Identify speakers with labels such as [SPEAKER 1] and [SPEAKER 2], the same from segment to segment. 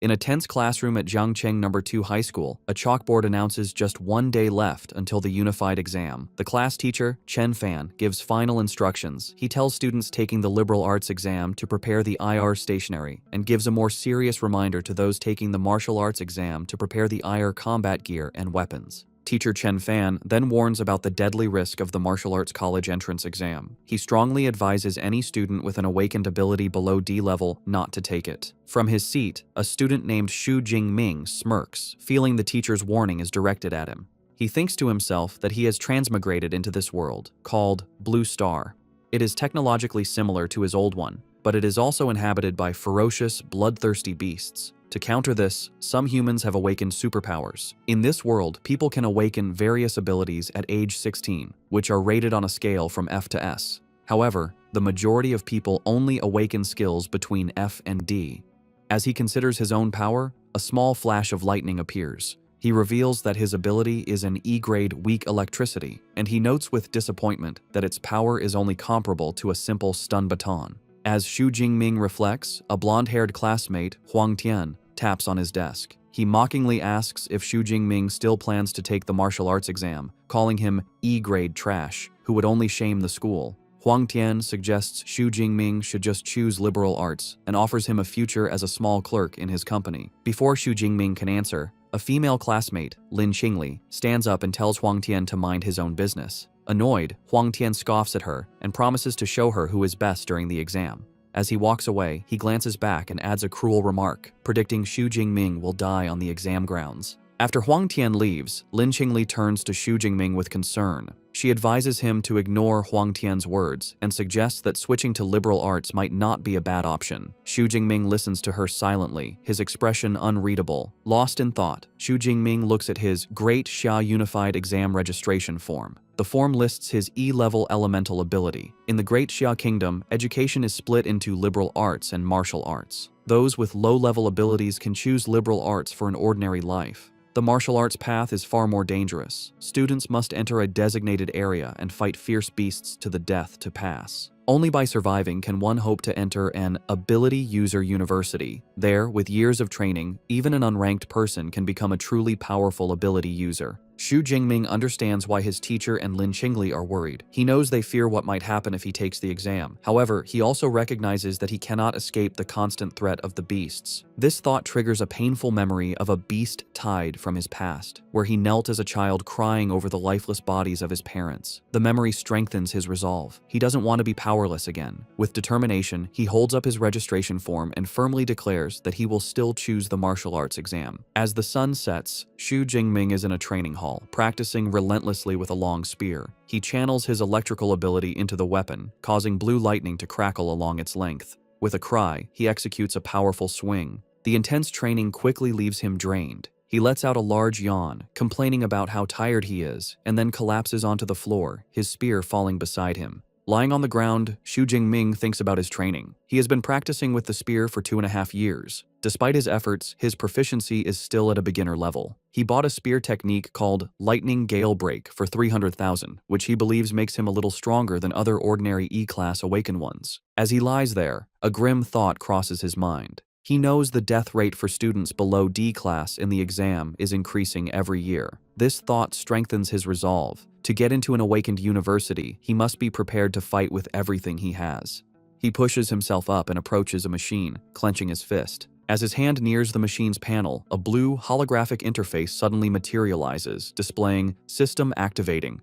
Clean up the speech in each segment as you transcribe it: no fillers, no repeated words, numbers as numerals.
[SPEAKER 1] In a tense classroom at Jiangcheng No. 2 High School, a chalkboard announces just 1 day left until the unified exam. The class teacher, Chen Fan, gives final instructions. He tells students taking the liberal arts exam to prepare the IR stationery and gives a more serious reminder to those taking the martial arts exam to prepare the IR combat gear and weapons. Teacher Chen Fan then warns about the deadly risk of the martial arts college entrance exam. He strongly advises any student with an awakened ability below D level not to take it. From his seat, a student named Xu Jingming smirks, feeling the teacher's warning is directed at him. He thinks to himself that he has transmigrated into this world, called Blue Star. It is technologically similar to his old one, but it is also inhabited by ferocious, bloodthirsty beasts. To counter this, some humans have awakened superpowers. In this world, people can awaken various abilities at age 16, which are rated on a scale from F to S. However, the majority of people only awaken skills between F and D. As he considers his own power, a small flash of lightning appears. He reveals that his ability is an E-grade weak electricity, and he notes with disappointment that its power is only comparable to a simple stun baton. As Xu Jingming reflects, a blonde-haired classmate, Huang Tian, taps on his desk. He mockingly asks if Xu Jingming still plans to take the martial arts exam, calling him E-grade trash, who would only shame the school. Huang Tian suggests Xu Jingming should just choose liberal arts and offers him a future as a small clerk in his company. Before Xu Jingming can answer, a female classmate, Lin Qingli, stands up and tells Huang Tian to mind his own business. Annoyed, Huang Tian scoffs at her and promises to show her who is best during the exam. As he walks away, he glances back and adds a cruel remark, predicting Xu Jingming will die on the exam grounds. After Huang Tian leaves, Lin Qingli turns to Xu Jingming with concern. She advises him to ignore Huang Tian's words and suggests that switching to liberal arts might not be a bad option. Xu Jingming listens to her silently, his expression unreadable. Lost in thought, Xu Jingming looks at his Great Xia Unified Exam Registration Form. The form lists his E-level elemental ability. In the Great Xia Kingdom, education is split into liberal arts and martial arts. Those with low-level abilities can choose liberal arts for an ordinary life. The martial arts path is far more dangerous. Students must enter a designated area and fight fierce beasts to the death to pass. Only by surviving can one hope to enter an ability user university. There, with years of training, even an unranked person can become a truly powerful ability user. Xu Jingming understands why his teacher and Lin Qingli are worried. He knows they fear what might happen if he takes the exam. However, he also recognizes that he cannot escape the constant threat of the beasts. This thought triggers a painful memory of a beast tide from his past, where he knelt as a child crying over the lifeless bodies of his parents. The memory strengthens his resolve. He doesn't want to be powerless again. With determination, he holds up his registration form and firmly declares that he will still choose the martial arts exam. As the sun sets, Xu Jingming is in a training hall, practicing relentlessly with a long spear. He channels his electrical ability into the weapon, causing blue lightning to crackle along its length. With a cry, he executes a powerful swing. The intense training quickly leaves him drained. He lets out a large yawn, complaining about how tired he is, and then collapses onto the floor, his spear falling beside him. Lying on the ground, Xu Jingming thinks about his training. He has been practicing with the spear for 2.5 years. Despite his efforts, his proficiency is still at a beginner level. He bought a spear technique called Lightning Gale Break for 300,000, which he believes makes him a little stronger than other ordinary E-class awakened ones. As he lies there, a grim thought crosses his mind. He knows the death rate for students below D class in the exam is increasing every year. This thought strengthens his resolve. To get into an awakened university, he must be prepared to fight with everything he has. He pushes himself up and approaches a machine, clenching his fist. As his hand nears the machine's panel, a blue holographic interface suddenly materializes, displaying "System Activating."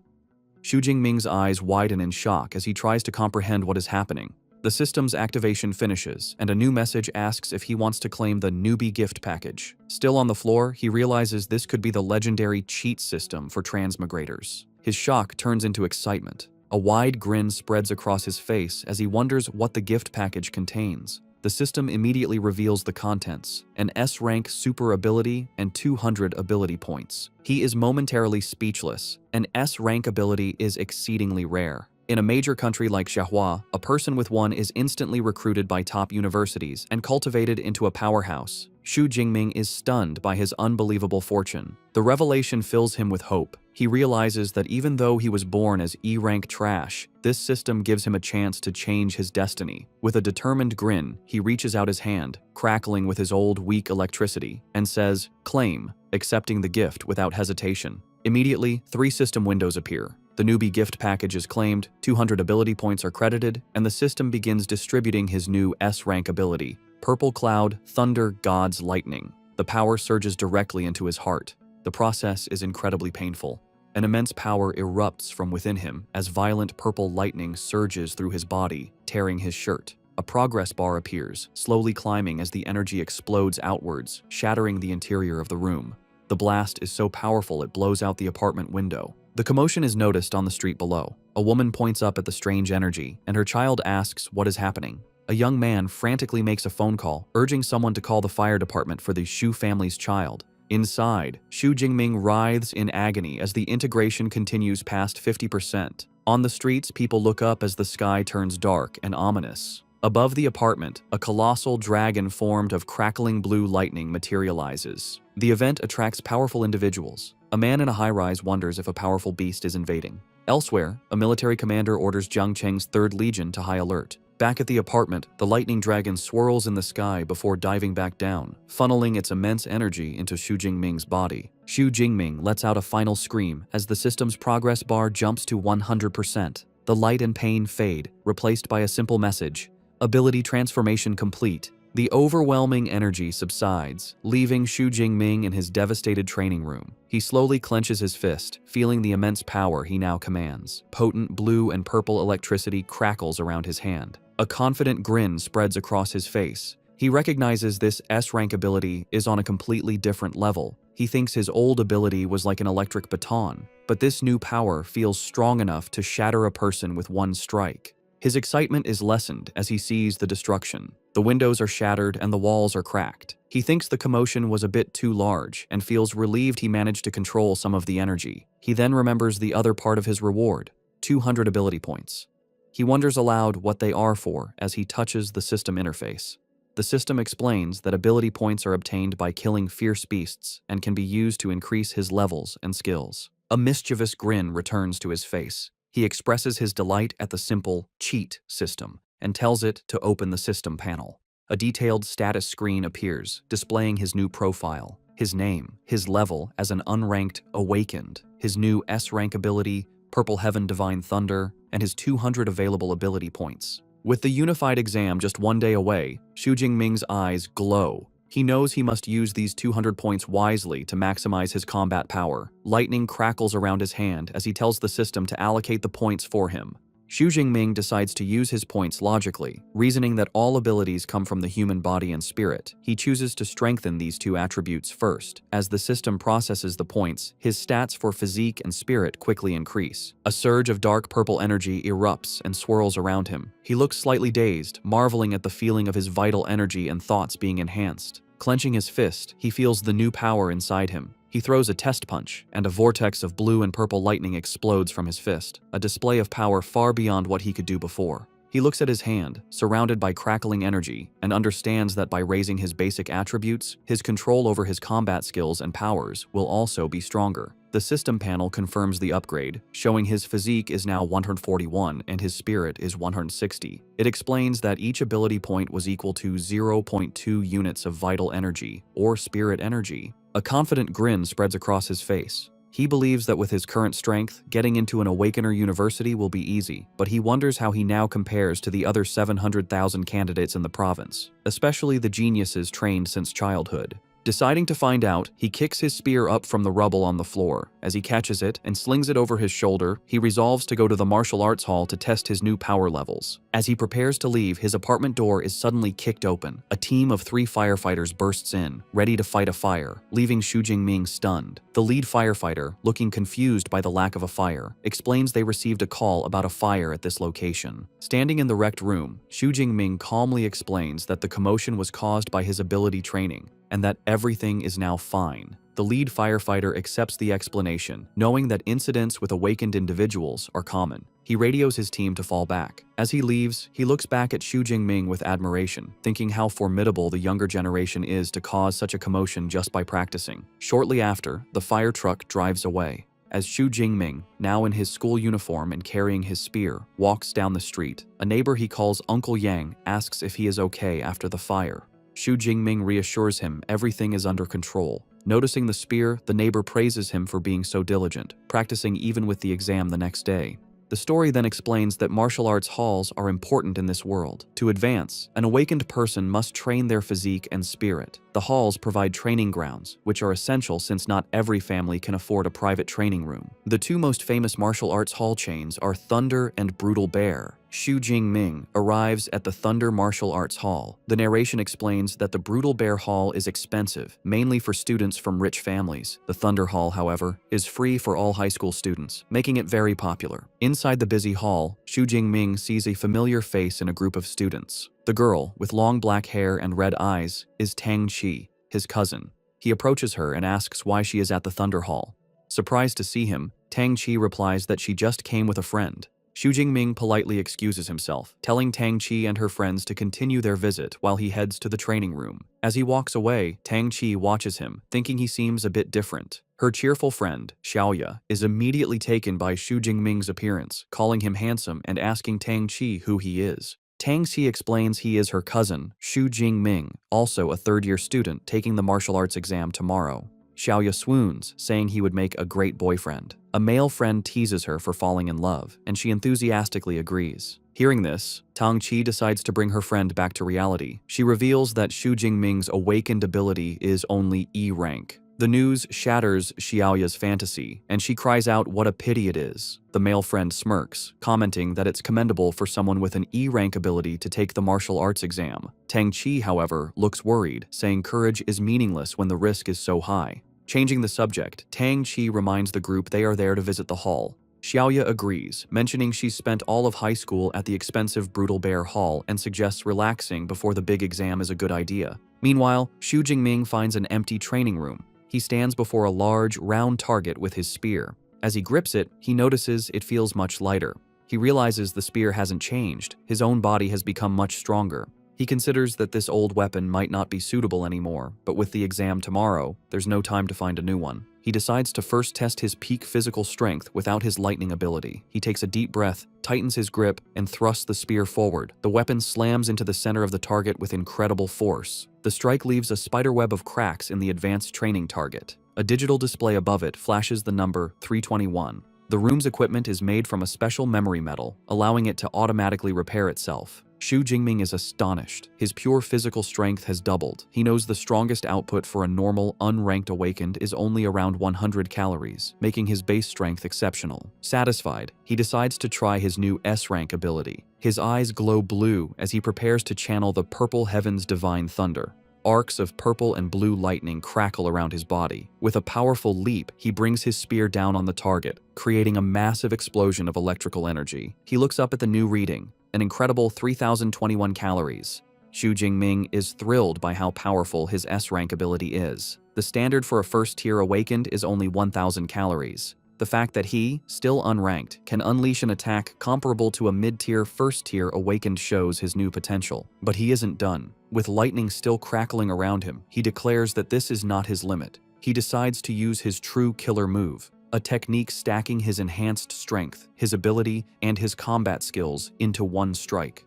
[SPEAKER 1] Xu Jingming's eyes widen in shock as he tries to comprehend what is happening. The system's activation finishes, and a new message asks if he wants to claim the newbie gift package. Still on the floor, he realizes this could be the legendary cheat system for transmigrators. His shock turns into excitement. A wide grin spreads across his face as he wonders what the gift package contains. The system immediately reveals the contents: an S-rank super ability and 200 ability points. He is momentarily speechless. An S-rank ability is exceedingly rare. In a major country like Xiahua, a person with one is instantly recruited by top universities and cultivated into a powerhouse. Xu Jingming is stunned by his unbelievable fortune. The revelation fills him with hope. He realizes that even though he was born as E-rank trash, this system gives him a chance to change his destiny. With a determined grin, he reaches out his hand, crackling with his old weak electricity, and says, "Claim," accepting the gift without hesitation. Immediately, 3 system windows appear. The newbie gift package is claimed, 200 ability points are credited, and the system begins distributing his new S-rank ability, Purple Cloud, Thunder, God's Lightning. The power surges directly into his heart. The process is incredibly painful. An immense power erupts from within him as violent purple lightning surges through his body, tearing his shirt. A progress bar appears, slowly climbing as the energy explodes outwards, shattering the interior of the room. The blast is so powerful it blows out the apartment window. The commotion is noticed on the street below. A woman points up at the strange energy, and her child asks what is happening. A young man frantically makes a phone call, urging someone to call the fire department for the Xu family's child. Inside, Xu Jingming writhes in agony as the integration continues past 50%. On the streets, people look up as the sky turns dark and ominous. Above the apartment, a colossal dragon formed of crackling blue lightning materializes. The event attracts powerful individuals. A man in a high-rise wonders if a powerful beast is invading. Elsewhere, a military commander orders Jiang Cheng's 3rd Legion to high alert. Back at the apartment, the lightning dragon swirls in the sky before diving back down, funneling its immense energy into Xu Jingming's body. Xu Jingming lets out a final scream as the system's progress bar jumps to 100%. The light and pain fade, replaced by a simple message: ability transformation complete. The overwhelming energy subsides, leaving Xu Jingming in his devastated training room. He slowly clenches his fist, feeling the immense power he now commands. Potent blue and purple electricity crackles around his hand. A confident grin spreads across his face. He recognizes this S-rank ability is on a completely different level. He thinks his old ability was like an electric baton, but this new power feels strong enough to shatter a person with one strike. His excitement is lessened as he sees the destruction. The windows are shattered and the walls are cracked. He thinks the commotion was a bit too large and feels relieved he managed to control some of the energy. He then remembers the other part of his reward, 200 ability points. He wonders aloud what they are for as he touches the system interface. The system explains that ability points are obtained by killing fierce beasts and can be used to increase his levels and skills. A mischievous grin returns to his face. He expresses his delight at the simple cheat system and tells it to open the system panel. A detailed status screen appears, displaying his new profile, his name, his level as an unranked awakened, his new S-rank ability, Purple Heaven Divine Thunder, and his 200 available ability points. With the unified exam just 1 day away, Xu Jingming's eyes glow. He knows he must use these 200 points wisely to maximize his combat power. Lightning crackles around his hand as he tells the system to allocate the points for him. Xu Jingming decides to use his points logically, reasoning that all abilities come from the human body and spirit. He chooses to strengthen these 2 attributes first. As the system processes the points, his stats for physique and spirit quickly increase. A surge of dark purple energy erupts and swirls around him. He looks slightly dazed, marveling at the feeling of his vital energy and thoughts being enhanced. Clenching his fist, he feels the new power inside him. He throws a test punch, and a vortex of blue and purple lightning explodes from his fist, a display of power far beyond what he could do before. He looks at his hand, surrounded by crackling energy, and understands that by raising his basic attributes, his control over his combat skills and powers will also be stronger. The system panel confirms the upgrade, showing his physique is now 141 and his spirit is 160. It explains that each ability point was equal to 0.2 units of vital energy, or spirit energy. A confident grin spreads across his face. He believes that with his current strength, getting into an Awakener university will be easy, but he wonders how he now compares to the other 700,000 candidates in the province, especially the geniuses trained since childhood. Deciding to find out, he kicks his spear up from the rubble on the floor. As he catches it and slings it over his shoulder, he resolves to go to the martial arts hall to test his new power levels. As he prepares to leave, his apartment door is suddenly kicked open. A team of 3 firefighters bursts in, ready to fight a fire, leaving Xu Jingming stunned. The lead firefighter, looking confused by the lack of a fire, explains they received a call about a fire at this location. Standing in the wrecked room, Xu Jingming calmly explains that the commotion was caused by his ability training, and that everything is now fine. The lead firefighter accepts the explanation, knowing that incidents with awakened individuals are common. He radios his team to fall back. As he leaves, he looks back at Xu Jingming with admiration, thinking how formidable the younger generation is to cause such a commotion just by practicing. Shortly after, the fire truck drives away. As Xu Jingming, now in his school uniform and carrying his spear, walks down the street, a neighbor he calls Uncle Yang asks if he is okay after the fire. Xu Jingming reassures him everything is under control. Noticing the spear, the neighbor praises him for being so diligent, practicing even with the exam the next day. The story then explains that martial arts halls are important in this world. To advance, an awakened person must train their physique and spirit. The halls provide training grounds, which are essential since not every family can afford a private training room. The two most famous martial arts hall chains are Thunder and Brutal Bear. Xu Jingming arrives at the Thunder Martial Arts Hall. The narration explains that the Brutal Bear Hall is expensive, mainly for students from rich families. The Thunder Hall, however, is free for all high school students, making it very popular. Inside the busy hall, Xu Jingming sees a familiar face in a group of students. The girl, with long black hair and red eyes, is Tang Qi, his cousin. He approaches her and asks why she is at the Thunder Hall. Surprised to see him, Tang Qi replies that she just came with a friend. Xu Jingming politely excuses himself, telling Tang Qi and her friends to continue their visit while he heads to the training room. As he walks away, Tang Qi watches him, thinking he seems a bit different. Her cheerful friend, Xiaoya, is immediately taken by Xu Jingming's appearance, calling him handsome and asking Tang Qi who he is. Tang Qi explains he is her cousin, Xu Jingming, also a third-year student taking the martial arts exam tomorrow. Xiaoya swoons, saying he would make a great boyfriend. A male friend teases her for falling in love, and she enthusiastically agrees. Hearing this, Tang Qi decides to bring her friend back to reality. She reveals that Xu Jingming's awakened ability is only E rank. The news shatters Xiaoya's fantasy, and she cries out what a pity it is. The male friend smirks, commenting that it's commendable for someone with an E rank ability to take the martial arts exam. Tang Qi, however, looks worried, saying courage is meaningless when the risk is so high. Changing the subject, Tang Qi reminds the group they are there to visit the hall. Xiaoya agrees, mentioning she's spent all of high school at the expensive Brutal Bear Hall and suggests relaxing before the big exam is a good idea. Meanwhile, Xu Jingming finds an empty training room. He stands before a large, round target with his spear. As he grips it, he notices it feels much lighter. He realizes the spear hasn't changed. His own body has become much stronger. He considers that this old weapon might not be suitable anymore, but with the exam tomorrow, there's no time to find a new one. He decides to first test his peak physical strength without his lightning ability. He takes a deep breath, tightens his grip, and thrusts the spear forward. The weapon slams into the center of the target with incredible force. The strike leaves a spiderweb of cracks in the advanced training target. A digital display above it flashes the number 321. The room's equipment is made from a special memory metal, allowing it to automatically repair itself. Xu Jingming is astonished. His pure physical strength has doubled. He knows the strongest output for a normal, unranked awakened is only around 100 calories, making his base strength exceptional. Satisfied, he decides to try his new S-rank ability. His eyes glow blue as he prepares to channel the purple heaven's divine thunder. Arcs of purple and blue lightning crackle around his body. With a powerful leap, he brings his spear down on the target, creating a massive explosion of electrical energy. He looks up at the new reading, an incredible 3,021 calories. Xu Jingming is thrilled by how powerful his S-rank ability is. The standard for a first-tier awakened is only 1,000 calories. The fact that he, still unranked, can unleash an attack comparable to a mid-tier first-tier awakened shows his new potential. But he isn't done. With lightning still crackling around him, he declares that this is not his limit. He decides to use his true killer move, a technique stacking his enhanced strength, his ability, and his combat skills into one strike.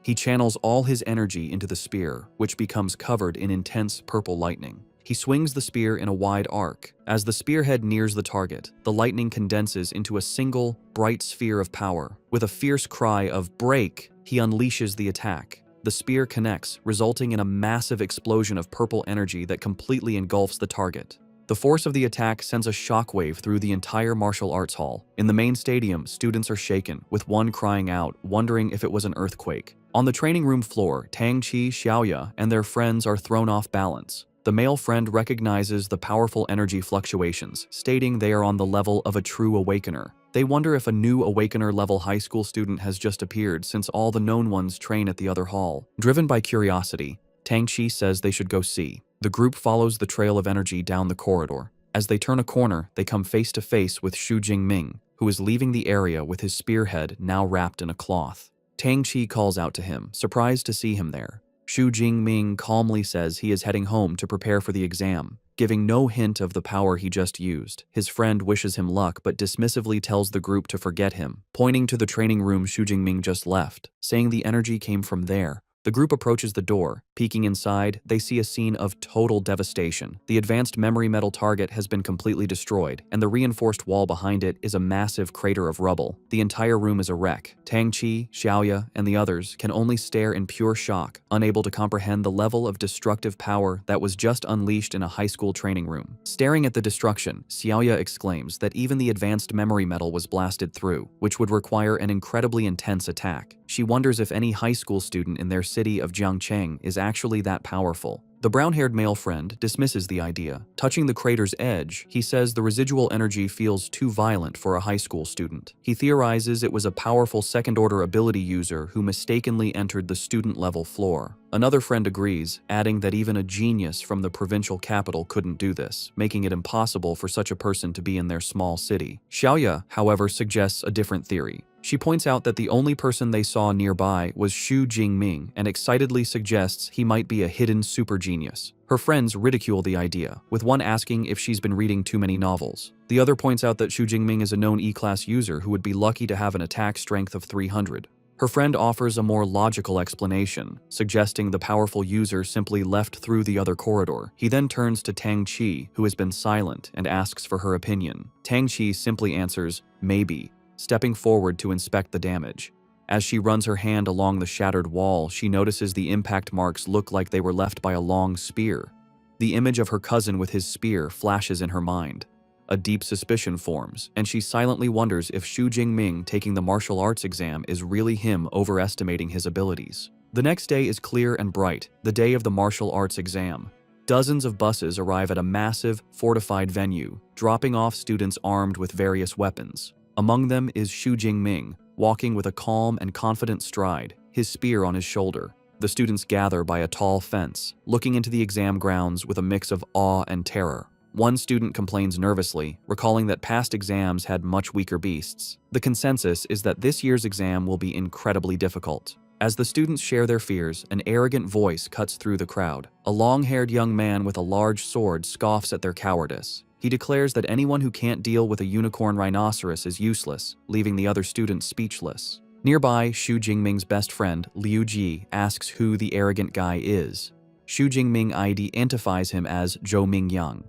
[SPEAKER 1] He channels all his energy into the spear, which becomes covered in intense purple lightning. He swings the spear in a wide arc. As the spearhead nears the target, the lightning condenses into a single, bright sphere of power. With a fierce cry of "break," he unleashes the attack. The spear connects, resulting in a massive explosion of purple energy that completely engulfs the target. The force of the attack sends a shockwave through the entire martial arts hall. In the main stadium, students are shaken, with one crying out, wondering if it was an earthquake. On the training room floor, Tang Qi, Xiaoya, and their friends are thrown off balance. The male friend recognizes the powerful energy fluctuations, stating they are on the level of a true awakener. They wonder if a new awakener-level high school student has just appeared since all the known ones train at the other hall. Driven by curiosity, Tang Qi says they should go see. The group follows the trail of energy down the corridor. As they turn a corner, they come face to face with Xu Jingming, who is leaving the area with his spearhead now wrapped in a cloth. Tang Qi calls out to him, surprised to see him there. Xu Jingming calmly says he is heading home to prepare for the exam, giving no hint of the power he just used. His friend wishes him luck but dismissively tells the group to forget him, pointing to the training room Xu Jingming just left, saying the energy came from there. The group approaches the door. Peeking inside, they see a scene of total devastation. The advanced memory metal target has been completely destroyed, and the reinforced wall behind it is a massive crater of rubble. The entire room is a wreck. Tang Qi, Xiaoya, and the others can only stare in pure shock, unable to comprehend the level of destructive power that was just unleashed in a high school training room. Staring at the destruction, Xiaoya exclaims that even the advanced memory metal was blasted through, which would require an incredibly intense attack. She wonders if any high school student in their city of Jiangcheng is actually that powerful. The brown-haired male friend dismisses the idea. Touching the crater's edge, he says the residual energy feels too violent for a high school student. He theorizes it was a powerful second-order ability user who mistakenly entered the student-level floor. Another friend agrees, adding that even a genius from the provincial capital couldn't do this, making it impossible for such a person to be in their small city. Xiaoya, however, suggests a different theory. She points out that the only person they saw nearby was Xu Jingming and excitedly suggests he might be a hidden super genius. Her friends ridicule the idea, with one asking if she's been reading too many novels. The other points out that Xu Jingming is a known E-class user who would be lucky to have an attack strength of 300. Her friend offers a more logical explanation, suggesting the powerful user simply left through the other corridor. He then turns to Tang Qi, who has been silent, and asks for her opinion. Tang Qi simply answers, "Maybe," stepping forward to inspect the damage. As she runs her hand along the shattered wall, she notices the impact marks look like they were left by a long spear. The image of her cousin with his spear flashes in her mind. A deep suspicion forms, and she silently wonders if Xu Jingming taking the martial arts exam is really him overestimating his abilities. The next day is clear and bright, the day of the martial arts exam. Dozens of buses arrive at a massive, fortified venue, dropping off students armed with various weapons. Among them is Xu Jingming, walking with a calm and confident stride, his spear on his shoulder. The students gather by a tall fence, looking into the exam grounds with a mix of awe and terror. One student complains nervously, recalling that past exams had much weaker beasts. The consensus is that this year's exam will be incredibly difficult. As the students share their fears, an arrogant voice cuts through the crowd. A long-haired young man with a large sword scoffs at their cowardice. He declares that anyone who can't deal with a unicorn rhinoceros is useless, leaving the other students speechless. Nearby, Xu Jingming's best friend, Liu Ji, asks who the arrogant guy is. Xu Jingming identifies him as Zhou Mingyang.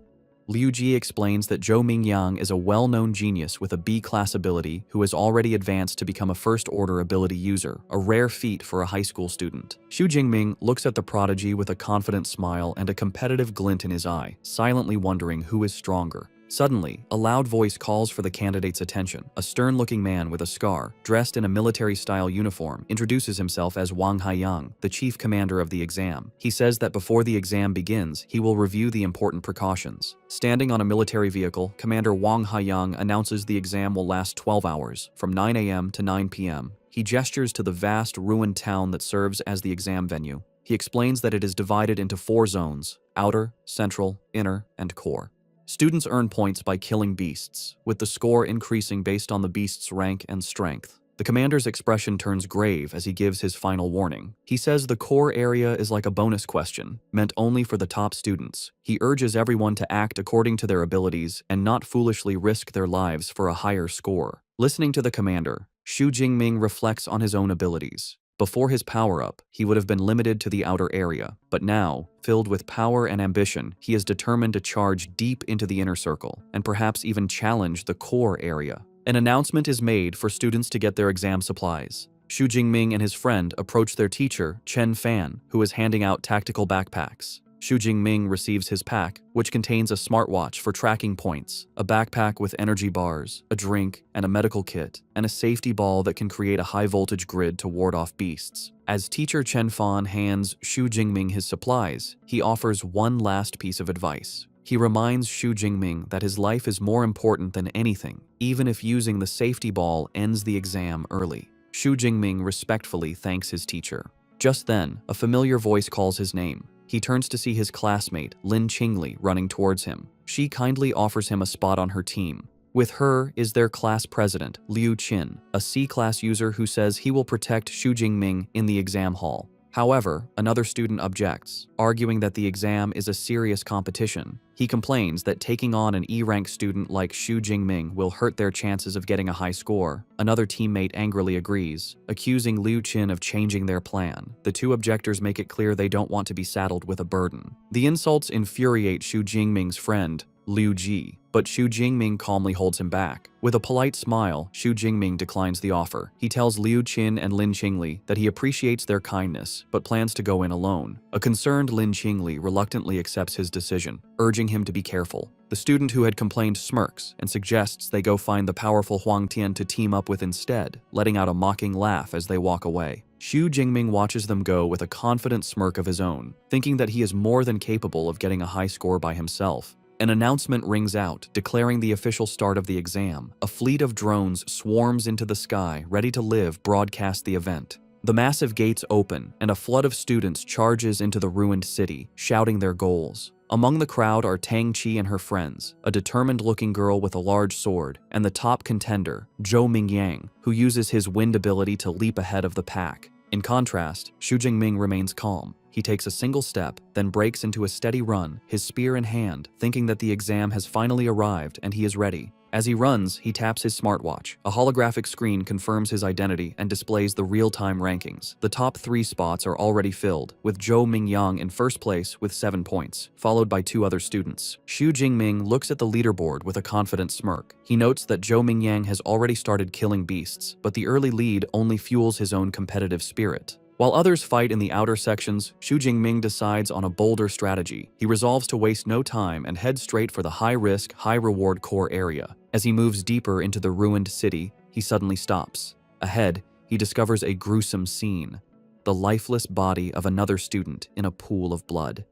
[SPEAKER 1] Liu Ji explains that Zhou Mingyang is a well-known genius with a B-class ability who has already advanced to become a first-order ability user, a rare feat for a high school student. Xu Jingming looks at the prodigy with a confident smile and a competitive glint in his eye, silently wondering who is stronger. Suddenly, a loud voice calls for the candidate's attention. A stern-looking man with a scar, dressed in a military-style uniform, introduces himself as Wang Haiyang, the chief commander of the exam. He says that before the exam begins, he will review the important precautions. Standing on a military vehicle, Commander Wang Haiyang announces the exam will last 12 hours, from 9 a.m. to 9 p.m. He gestures to the vast, ruined town that serves as the exam venue. He explains that it is divided into 4 zones: outer, central, inner, and core. Students earn points by killing beasts, with the score increasing based on the beast's rank and strength. The commander's expression turns grave as he gives his final warning. He says the core area is like a bonus question, meant only for the top students. He urges everyone to act according to their abilities and not foolishly risk their lives for a higher score. Listening to the commander, Xu Jingming reflects on his own abilities. Before his power-up, he would have been limited to the outer area, but now, filled with power and ambition, he is determined to charge deep into the inner circle, and perhaps even challenge the core area. An announcement is made for students to get their exam supplies. Xu Jingming and his friend approach their teacher, Chen Fan, who is handing out tactical backpacks. Xu Jingming receives his pack, which contains a smartwatch for tracking points, a backpack with energy bars, a drink, and a medical kit, and a safety ball that can create a high-voltage grid to ward off beasts. As teacher Chen Fan hands Xu Jingming his supplies, he offers one last piece of advice. He reminds Xu Jingming that his life is more important than anything, even if using the safety ball ends the exam early. Xu Jingming respectfully thanks his teacher. Just then, a familiar voice calls his name. he turns to see his classmate, Lin Qingli, running towards him. She kindly offers him a spot on her team. With her is their class president, Liu Qin, a C-class user who says he will protect Xu Jingming in the exam hall. However, another student objects, arguing that the exam is a serious competition. He complains that taking on an E-rank student like Xu Jingming will hurt their chances of getting a high score. Another teammate angrily agrees, accusing Liu Qin of changing their plan. The two objectors make it clear they don't want to be saddled with a burden. The insults infuriate Xu Jingming's friend, Liu Ji, but Xu Jingming calmly holds him back. With a polite smile, Xu Jingming declines the offer. He tells Liu Qin and Lin Qingli that he appreciates their kindness, but plans to go in alone. A concerned Lin Qingli reluctantly accepts his decision, urging him to be careful. The student who had complained smirks and suggests they go find the powerful Huang Tian to team up with instead, letting out a mocking laugh as they walk away. Xu Jingming watches them go with a confident smirk of his own, thinking that he is more than capable of getting a high score by himself. An announcement rings out, declaring the official start of the exam. A fleet of drones swarms into the sky, ready to live broadcast the event. The massive gates open, and a flood of students charges into the ruined city, shouting their goals. Among the crowd are Tang Qi and her friends, a determined-looking girl with a large sword, and the top contender, Zhou Mingyang, who uses his wind ability to leap ahead of the pack. In contrast, Xu Jingming remains calm. He takes a single step, then breaks into a steady run, his spear in hand, thinking that the exam has finally arrived and he is ready. As he runs, he taps his smartwatch. A holographic screen confirms his identity and displays the real-time rankings. The top 3 spots are already filled, with Zhou Mingyang in first place with 7 points, followed by 2 other students. Xu Jingming looks at the leaderboard with a confident smirk. He notes that Zhou Mingyang has already started killing beasts, but the early lead only fuels his own competitive spirit. While others fight in the outer sections, Xu Jingming decides on a bolder strategy. He resolves to waste no time and head straight for the high-risk, high-reward core area. As he moves deeper into the ruined city, he suddenly stops. Ahead, he discovers a gruesome scene: the lifeless body of another student in a pool of blood.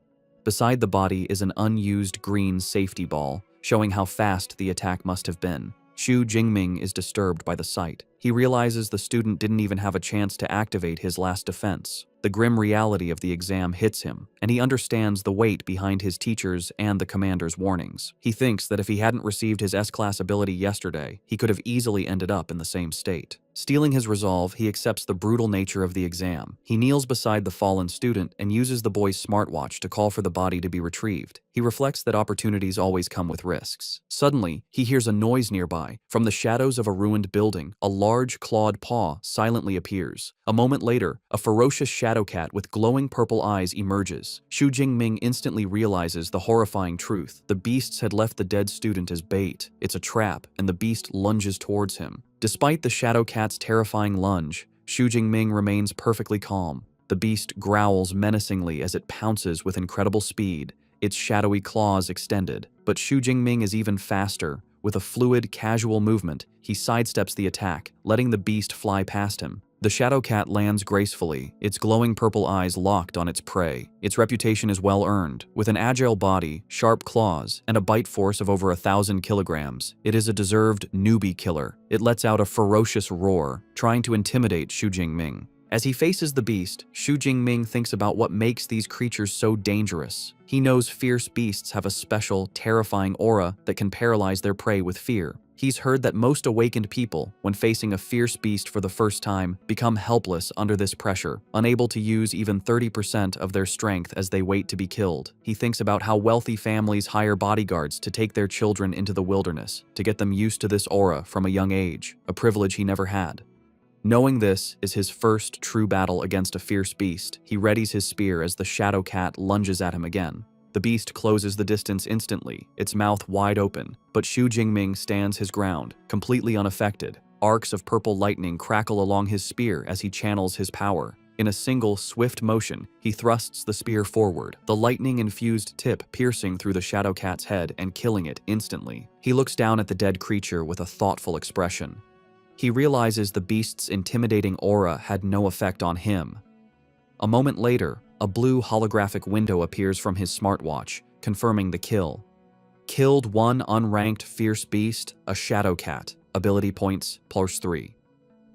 [SPEAKER 1] Beside the body is an unused green safety ball, showing how fast the attack must have been. Xu Jingming is disturbed by the sight. He realizes the student didn't even have a chance to activate his last defense. The grim reality of the exam hits him, and he understands the weight behind his teachers and the commander's warnings. He thinks that if he hadn't received his S-class ability yesterday, he could have easily ended up in the same state. Stealing his resolve, he accepts the brutal nature of the exam. He kneels beside the fallen student and uses the boy's smartwatch to call for the body to be retrieved. He reflects that opportunities always come with risks. Suddenly, he hears a noise nearby. From the shadows of a ruined building, a large clawed paw silently appears. A moment later, a ferocious shadow cat with glowing purple eyes emerges. Xu Jingming instantly realizes the horrifying truth. The beasts had left the dead student as bait. It's a trap, and the beast lunges towards him. Despite the shadow cat's terrifying lunge, Xu Jingming remains perfectly calm. The beast growls menacingly as it pounces with incredible speed, its shadowy claws extended. But Xu Jingming is even faster. With a fluid, casual movement, he sidesteps the attack, letting the beast fly past him. The shadow cat lands gracefully, its glowing purple eyes locked on its prey. Its reputation is well earned. With an agile body, sharp claws, and a bite force of over 1,000 kilograms, it is a deserved newbie killer. It lets out a ferocious roar, trying to intimidate Xu Jingming. As he faces the beast, Xu Jingming thinks about what makes these creatures so dangerous. He knows fierce beasts have a special, terrifying aura that can paralyze their prey with fear. He's heard that most awakened people, when facing a fierce beast for the first time, become helpless under this pressure, unable to use even 30% of their strength as they wait to be killed. He thinks about how wealthy families hire bodyguards to take their children into the wilderness, to get them used to this aura from a young age, a privilege he never had. Knowing this is his first true battle against a fierce beast, he readies his spear as the shadow cat lunges at him again. The beast closes the distance instantly, its mouth wide open, but Xu Jingming stands his ground, completely unaffected. Arcs of purple lightning crackle along his spear as he channels his power. In a single, swift motion, he thrusts the spear forward, the lightning-infused tip piercing through the shadow cat's head and killing it instantly. He looks down at the dead creature with a thoughtful expression. He realizes the beast's intimidating aura had no effect on him. A moment later, a blue holographic window appears from his smartwatch, confirming the kill. Killed one unranked fierce beast, a shadow cat. Ability points +3.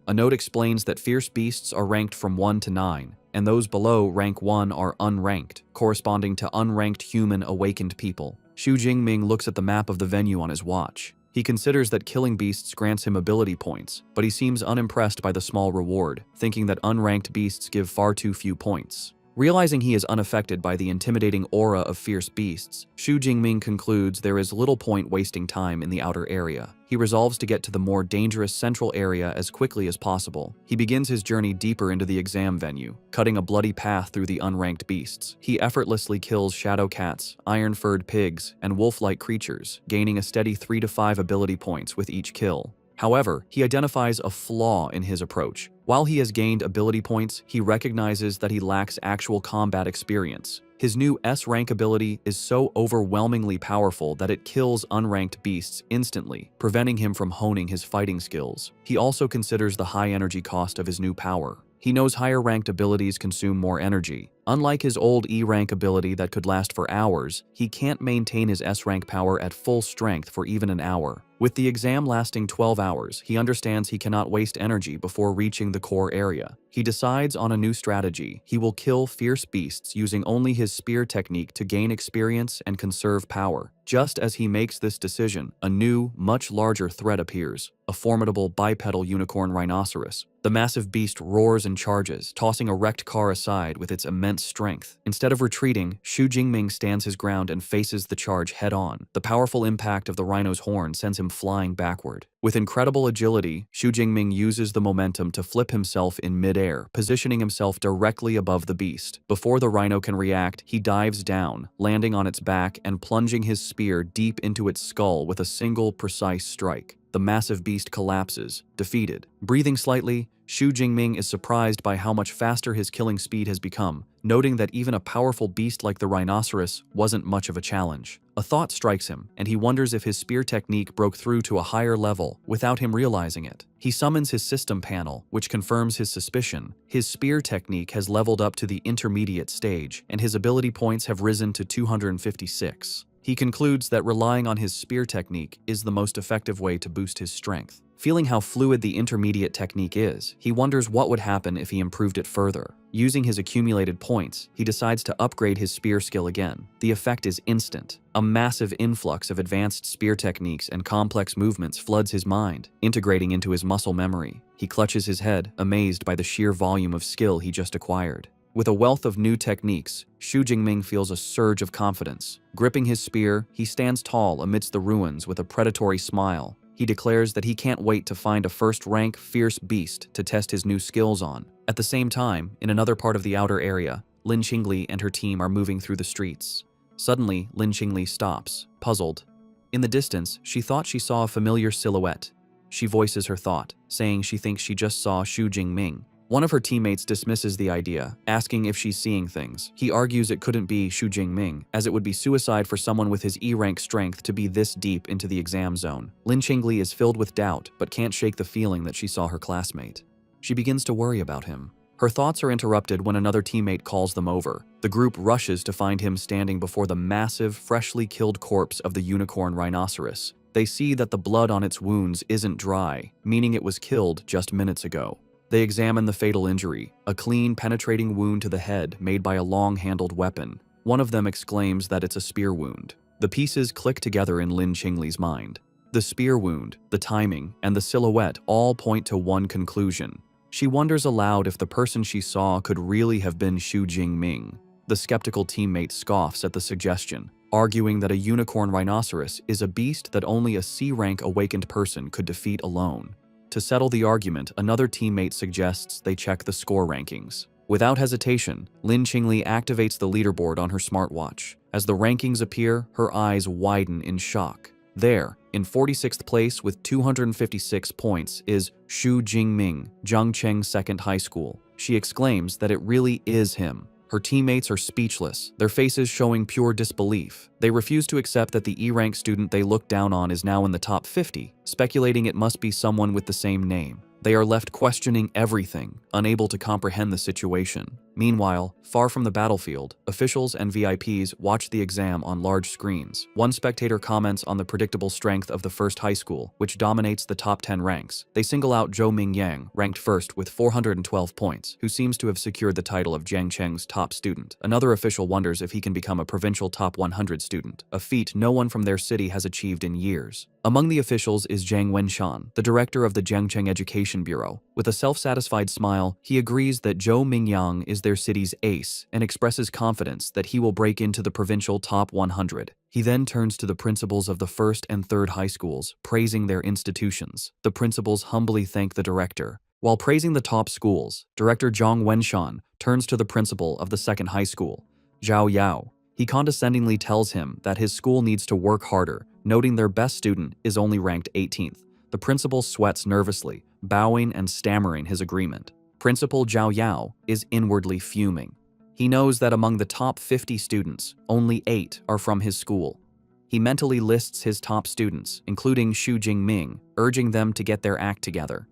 [SPEAKER 1] A note explains that fierce beasts are ranked from 1 to 9, and those below rank 1 are unranked, corresponding to unranked human awakened people. Xu Jingming looks at the map of the venue on his watch. He considers that killing beasts grants him ability points, but he seems unimpressed by the small reward, thinking that unranked beasts give far too few points. Realizing he is unaffected by the intimidating aura of fierce beasts, Xu Jingming concludes there is little point wasting time in the outer area. He resolves to get to the more dangerous central area as quickly as possible. He begins his journey deeper into the exam venue, cutting a bloody path through the unranked beasts. He effortlessly kills shadow cats, iron-furred pigs, and wolf-like creatures, gaining a steady 3 to 5 ability points with each kill. However, he identifies a flaw in his approach. While he has gained ability points, he recognizes that he lacks actual combat experience. His new S-rank ability is so overwhelmingly powerful that it kills unranked beasts instantly, preventing him from honing his fighting skills. He also considers the high energy cost of his new power. He knows higher-ranked abilities consume more energy. Unlike his old E-rank ability that could last for hours, he can't maintain his S-rank power at full strength for even an hour. With the exam lasting 12 hours, he understands he cannot waste energy before reaching the core area. He decides on a new strategy. He will kill fierce beasts using only his spear technique to gain experience and conserve power. Just as he makes this decision, a new, much larger threat appears, a formidable bipedal unicorn rhinoceros. The massive beast roars and charges, tossing a wrecked car aside with its immense strength. Instead of retreating, Xu Jingming stands his ground and faces the charge head-on. The powerful impact of the rhino's horn sends him flying backward. With incredible agility, Xu Jingming uses the momentum to flip himself in mid-air, positioning himself directly above the beast. Before the rhino can react, he dives down, landing on its back and plunging his spear deep into its skull with a single precise strike. The massive beast collapses, defeated. Breathing slightly, Xu Jingming is surprised by how much faster his killing speed has become, noting that even a powerful beast like the rhinoceros wasn't much of a challenge. A thought strikes him, and he wonders if his spear technique broke through to a higher level without him realizing it. He summons his system panel, which confirms his suspicion. His spear technique has leveled up to the intermediate stage, and his ability points have risen to 256. He concludes that relying on his spear technique is the most effective way to boost his strength. Feeling how fluid the intermediate technique is, he wonders what would happen if he improved it further. Using his accumulated points, he decides to upgrade his spear skill again. The effect is instant. A massive influx of advanced spear techniques and complex movements floods his mind, integrating into his muscle memory. He clutches his head, amazed by the sheer volume of skill he just acquired. With a wealth of new techniques, Xu Jingming feels a surge of confidence. Gripping his spear, he stands tall amidst the ruins with a predatory smile. He declares that he can't wait to find a first-rank, fierce beast to test his new skills on. At the same time, in another part of the outer area, Lin Qingli and her team are moving through the streets. Suddenly, Lin Qingli stops, puzzled. In the distance, she thought she saw a familiar silhouette. She voices her thought, saying she thinks she just saw Xu Jingming. One of her teammates dismisses the idea, asking if she's seeing things. He argues it couldn't be Xu Jingming, as it would be suicide for someone with his E-rank strength to be this deep into the exam zone. Lin Qingli is filled with doubt, but can't shake the feeling that she saw her classmate. She begins to worry about him. Her thoughts are interrupted when another teammate calls them over. The group rushes to find him standing before the massive, freshly killed corpse of the unicorn rhinoceros. They see that the blood on its wounds isn't dry, meaning it was killed just minutes ago. They examine the fatal injury, a clean, penetrating wound to the head made by a long-handled weapon. One of them exclaims that it's a spear wound. The pieces click together in Lin Qingli's mind. The spear wound, the timing, and the silhouette all point to one conclusion. She wonders aloud if the person she saw could really have been Xu Jingming. The skeptical teammate scoffs at the suggestion, arguing that a unicorn rhinoceros is a beast that only a C-rank awakened person could defeat alone. To settle the argument, another teammate suggests they check the score rankings. Without hesitation, Lin Qingli activates the leaderboard on her smartwatch. As the rankings appear, her eyes widen in shock. There, in 46th place with 256 points, is Xu Jingming, Zhangcheng Second High School. She exclaims that it really is him. Her teammates are speechless, their faces showing pure disbelief. They refuse to accept that the E-rank student they look down on is now in the top 50, speculating it must be someone with the same name. They are left questioning everything, unable to comprehend the situation. Meanwhile, far from the battlefield, officials and VIPs watch the exam on large screens. One spectator comments on the predictable strength of the first high school, which dominates the top 10 ranks. They single out Zhou Mingyang, ranked first with 412 points, who seems to have secured the title of Jiangcheng's top student. Another official wonders if he can become a provincial top 100 student, a feat no one from their city has achieved in years. Among the officials is Zhang Wenshan, the director of the Jiangcheng Education Bureau. With a self-satisfied smile, he agrees that Zhou Mingyang is their city's ace and expresses confidence that he will break into the provincial top 100. He then turns to the principals of the first and third high schools, praising their institutions. The principals humbly thank the director. While praising the top schools, Director Zhang Wenshan turns to the principal of the second high school, Zhao Yao. He condescendingly tells him that his school needs to work harder, noting their best student is only ranked 18th. The principal sweats nervously, bowing and stammering his agreement. Principal Zhao Yao is inwardly fuming. He knows that among the top 50 students, only 8 are from his school. He mentally lists his top students, including Xu Jingming, urging them to get their act together.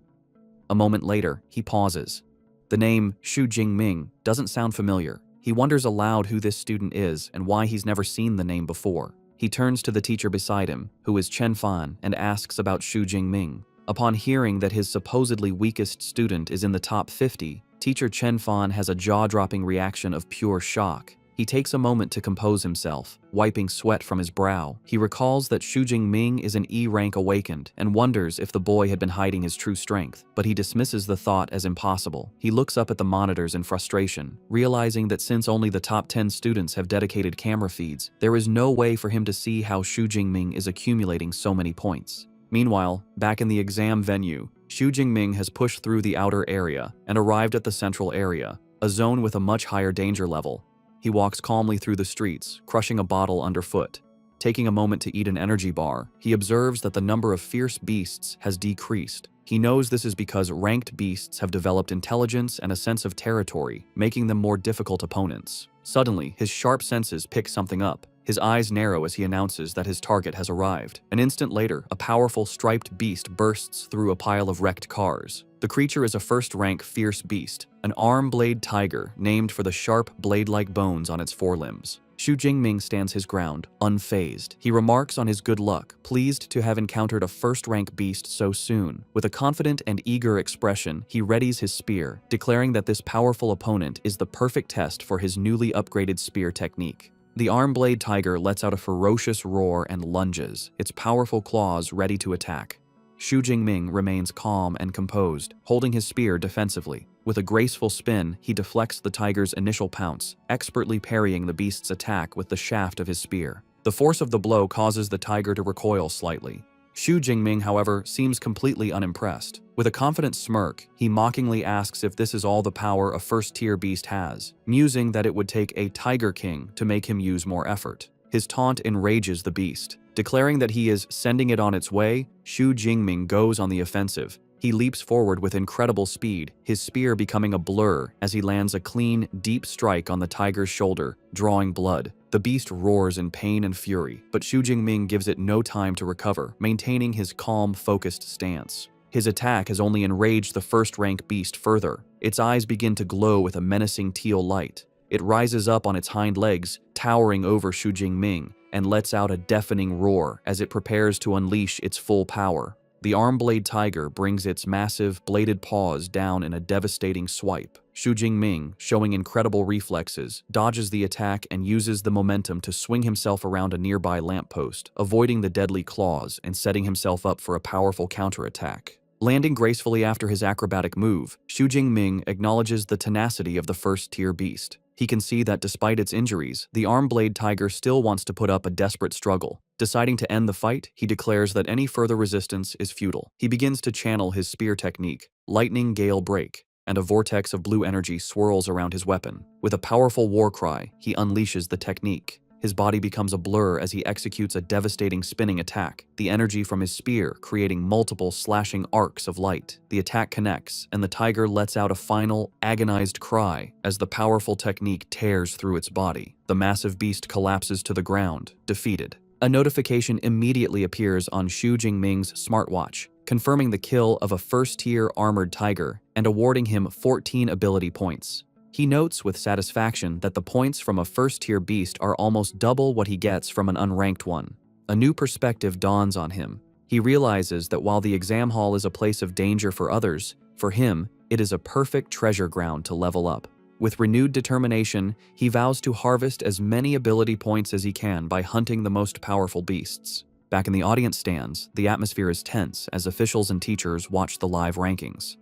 [SPEAKER 1] A moment later, he pauses. The name Xu Jingming doesn't sound familiar. He wonders aloud who this student is and why he's never seen the name before. He turns to the teacher beside him, who is Chen Fan, and asks about Xu Jingming. Upon hearing that his supposedly weakest student is in the top 50, Teacher Chen Fan has a jaw-dropping reaction of pure shock. He takes a moment to compose himself, wiping sweat from his brow. He recalls that Xu Jingming is an E rank awakened and wonders if the boy had been hiding his true strength, but he dismisses the thought as impossible. He looks up at the monitors in frustration, realizing that since only the top 10 students have dedicated camera feeds, there is no way for him to see how Xu Jingming is accumulating so many points. Meanwhile, back in the exam venue, Xu Jingming has pushed through the outer area and arrived at the central area, a zone with a much higher danger level. He walks calmly through the streets, crushing a bottle underfoot. Taking a moment to eat an energy bar, he observes that the number of fierce beasts has decreased. He knows this is because ranked beasts have developed intelligence and a sense of territory, making them more difficult opponents. Suddenly, his sharp senses pick something up. His eyes narrow as he announces that his target has arrived. An instant later, a powerful striped beast bursts through a pile of wrecked cars. The creature is a first-rank fierce beast, an arm-blade tiger named for the sharp, blade-like bones on its forelimbs. Xu Jingming stands his ground, unfazed. He remarks on his good luck, pleased to have encountered a first-rank beast so soon. With a confident and eager expression, he readies his spear, declaring that this powerful opponent is the perfect test for his newly upgraded spear technique. The arm-blade tiger lets out a ferocious roar and lunges, its powerful claws ready to attack. Xu Jingming remains calm and composed, holding his spear defensively. With a graceful spin, he deflects the tiger's initial pounce, expertly parrying the beast's attack with the shaft of his spear. The force of the blow causes the tiger to recoil slightly. Xu Jingming, however, seems completely unimpressed. With a confident smirk, he mockingly asks if this is all the power a first-tier beast has, musing that it would take a Tiger King to make him use more effort. His taunt enrages the beast. Declaring that he is sending it on its way, Xu Jingming goes on the offensive. He leaps forward with incredible speed, his spear becoming a blur as he lands a clean, deep strike on the tiger's shoulder, drawing blood. The beast roars in pain and fury, but Xu Jingming gives it no time to recover, maintaining his calm, focused stance. His attack has only enraged the first-rank beast further. Its eyes begin to glow with a menacing teal light. It rises up on its hind legs, towering over Xu Jingming, and lets out a deafening roar as it prepares to unleash its full power. The arm-blade tiger brings its massive, bladed paws down in a devastating swipe. Xu Jingming, showing incredible reflexes, dodges the attack and uses the momentum to swing himself around a nearby lamppost, avoiding the deadly claws and setting himself up for a powerful counterattack. Landing gracefully after his acrobatic move, Xu Jingming acknowledges the tenacity of the first-tier beast. He can see that despite its injuries, the arm-blade tiger still wants to put up a desperate struggle. Deciding to end the fight, he declares that any further resistance is futile. He begins to channel his spear technique, Lightning Gale Break, and a vortex of blue energy swirls around his weapon. With a powerful war cry, he unleashes the technique. His body becomes a blur as he executes a devastating spinning attack, the energy from his spear creating multiple slashing arcs of light. The attack connects, and the tiger lets out a final, agonized cry as the powerful technique tears through its body. The massive beast collapses to the ground, defeated. A notification immediately appears on Xu Jingming's smartwatch, confirming the kill of a first-tier armored tiger and awarding him 14 ability points. He notes with satisfaction that the points from a first-tier beast are almost double what he gets from an unranked one. A new perspective dawns on him. He realizes that while the exam hall is a place of danger for others, for him, it is a perfect treasure ground to level up. With renewed determination, he vows to harvest as many ability points as he can by hunting the most powerful beasts. Back in the audience stands, the atmosphere is tense as officials and teachers watch the live rankings.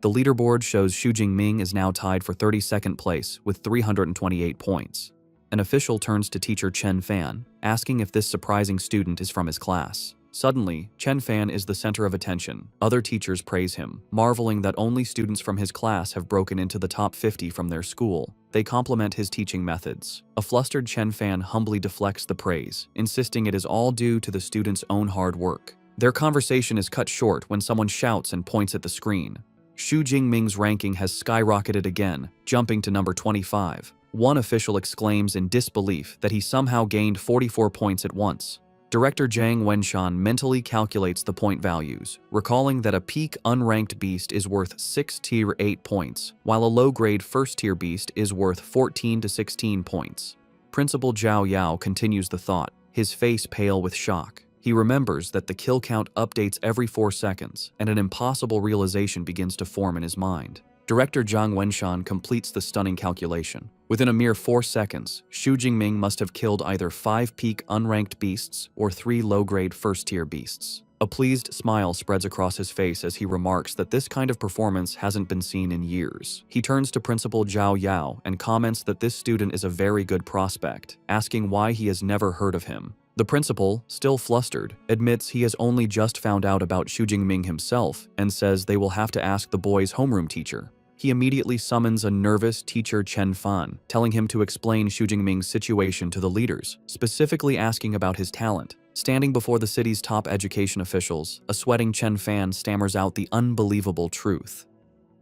[SPEAKER 1] The leaderboard shows Xu Jingming is now tied for 32nd place with 328 points. An official turns to teacher Chen Fan, asking if this surprising student is from his class. Suddenly, Chen Fan is the center of attention. Other teachers praise him, marveling that only students from his class have broken into the top 50 from their school. They compliment his teaching methods. A flustered Chen Fan humbly deflects the praise, insisting it is all due to the student's own hard work. Their conversation is cut short when someone shouts and points at the screen. Xu Jingming's ranking has skyrocketed again, jumping to number 25. One official exclaims in disbelief that he somehow gained 44 points at once. Director Zhang Wenshan mentally calculates the point values, recalling that a peak unranked beast is worth 6 tier 8 points, while a low-grade first-tier beast is worth 14 to 16 points. Principal Zhao Yao continues the thought, his face pale with shock. He remembers that the kill count updates every 4 seconds, and an impossible realization begins to form in his mind. Director Zhang Wenshan completes the stunning calculation. Within a mere 4 seconds, Xu Jingming must have killed either 5 peak unranked beasts or 3 low-grade first-tier beasts. A pleased smile spreads across his face as he remarks that this kind of performance hasn't been seen in years. He turns to Principal Zhao Yao and comments that this student is a very good prospect, asking why he has never heard of him. The principal, still flustered, admits he has only just found out about Xu Jingming himself and says they will have to ask the boy's homeroom teacher. He immediately summons a nervous teacher Chen Fan, telling him to explain Xu Jingming's situation to the leaders, specifically asking about his talent. Standing before the city's top education officials, a sweating Chen Fan stammers out the unbelievable truth.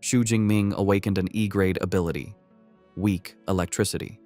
[SPEAKER 1] Xu Jingming awakened an E-grade ability. Weak electricity.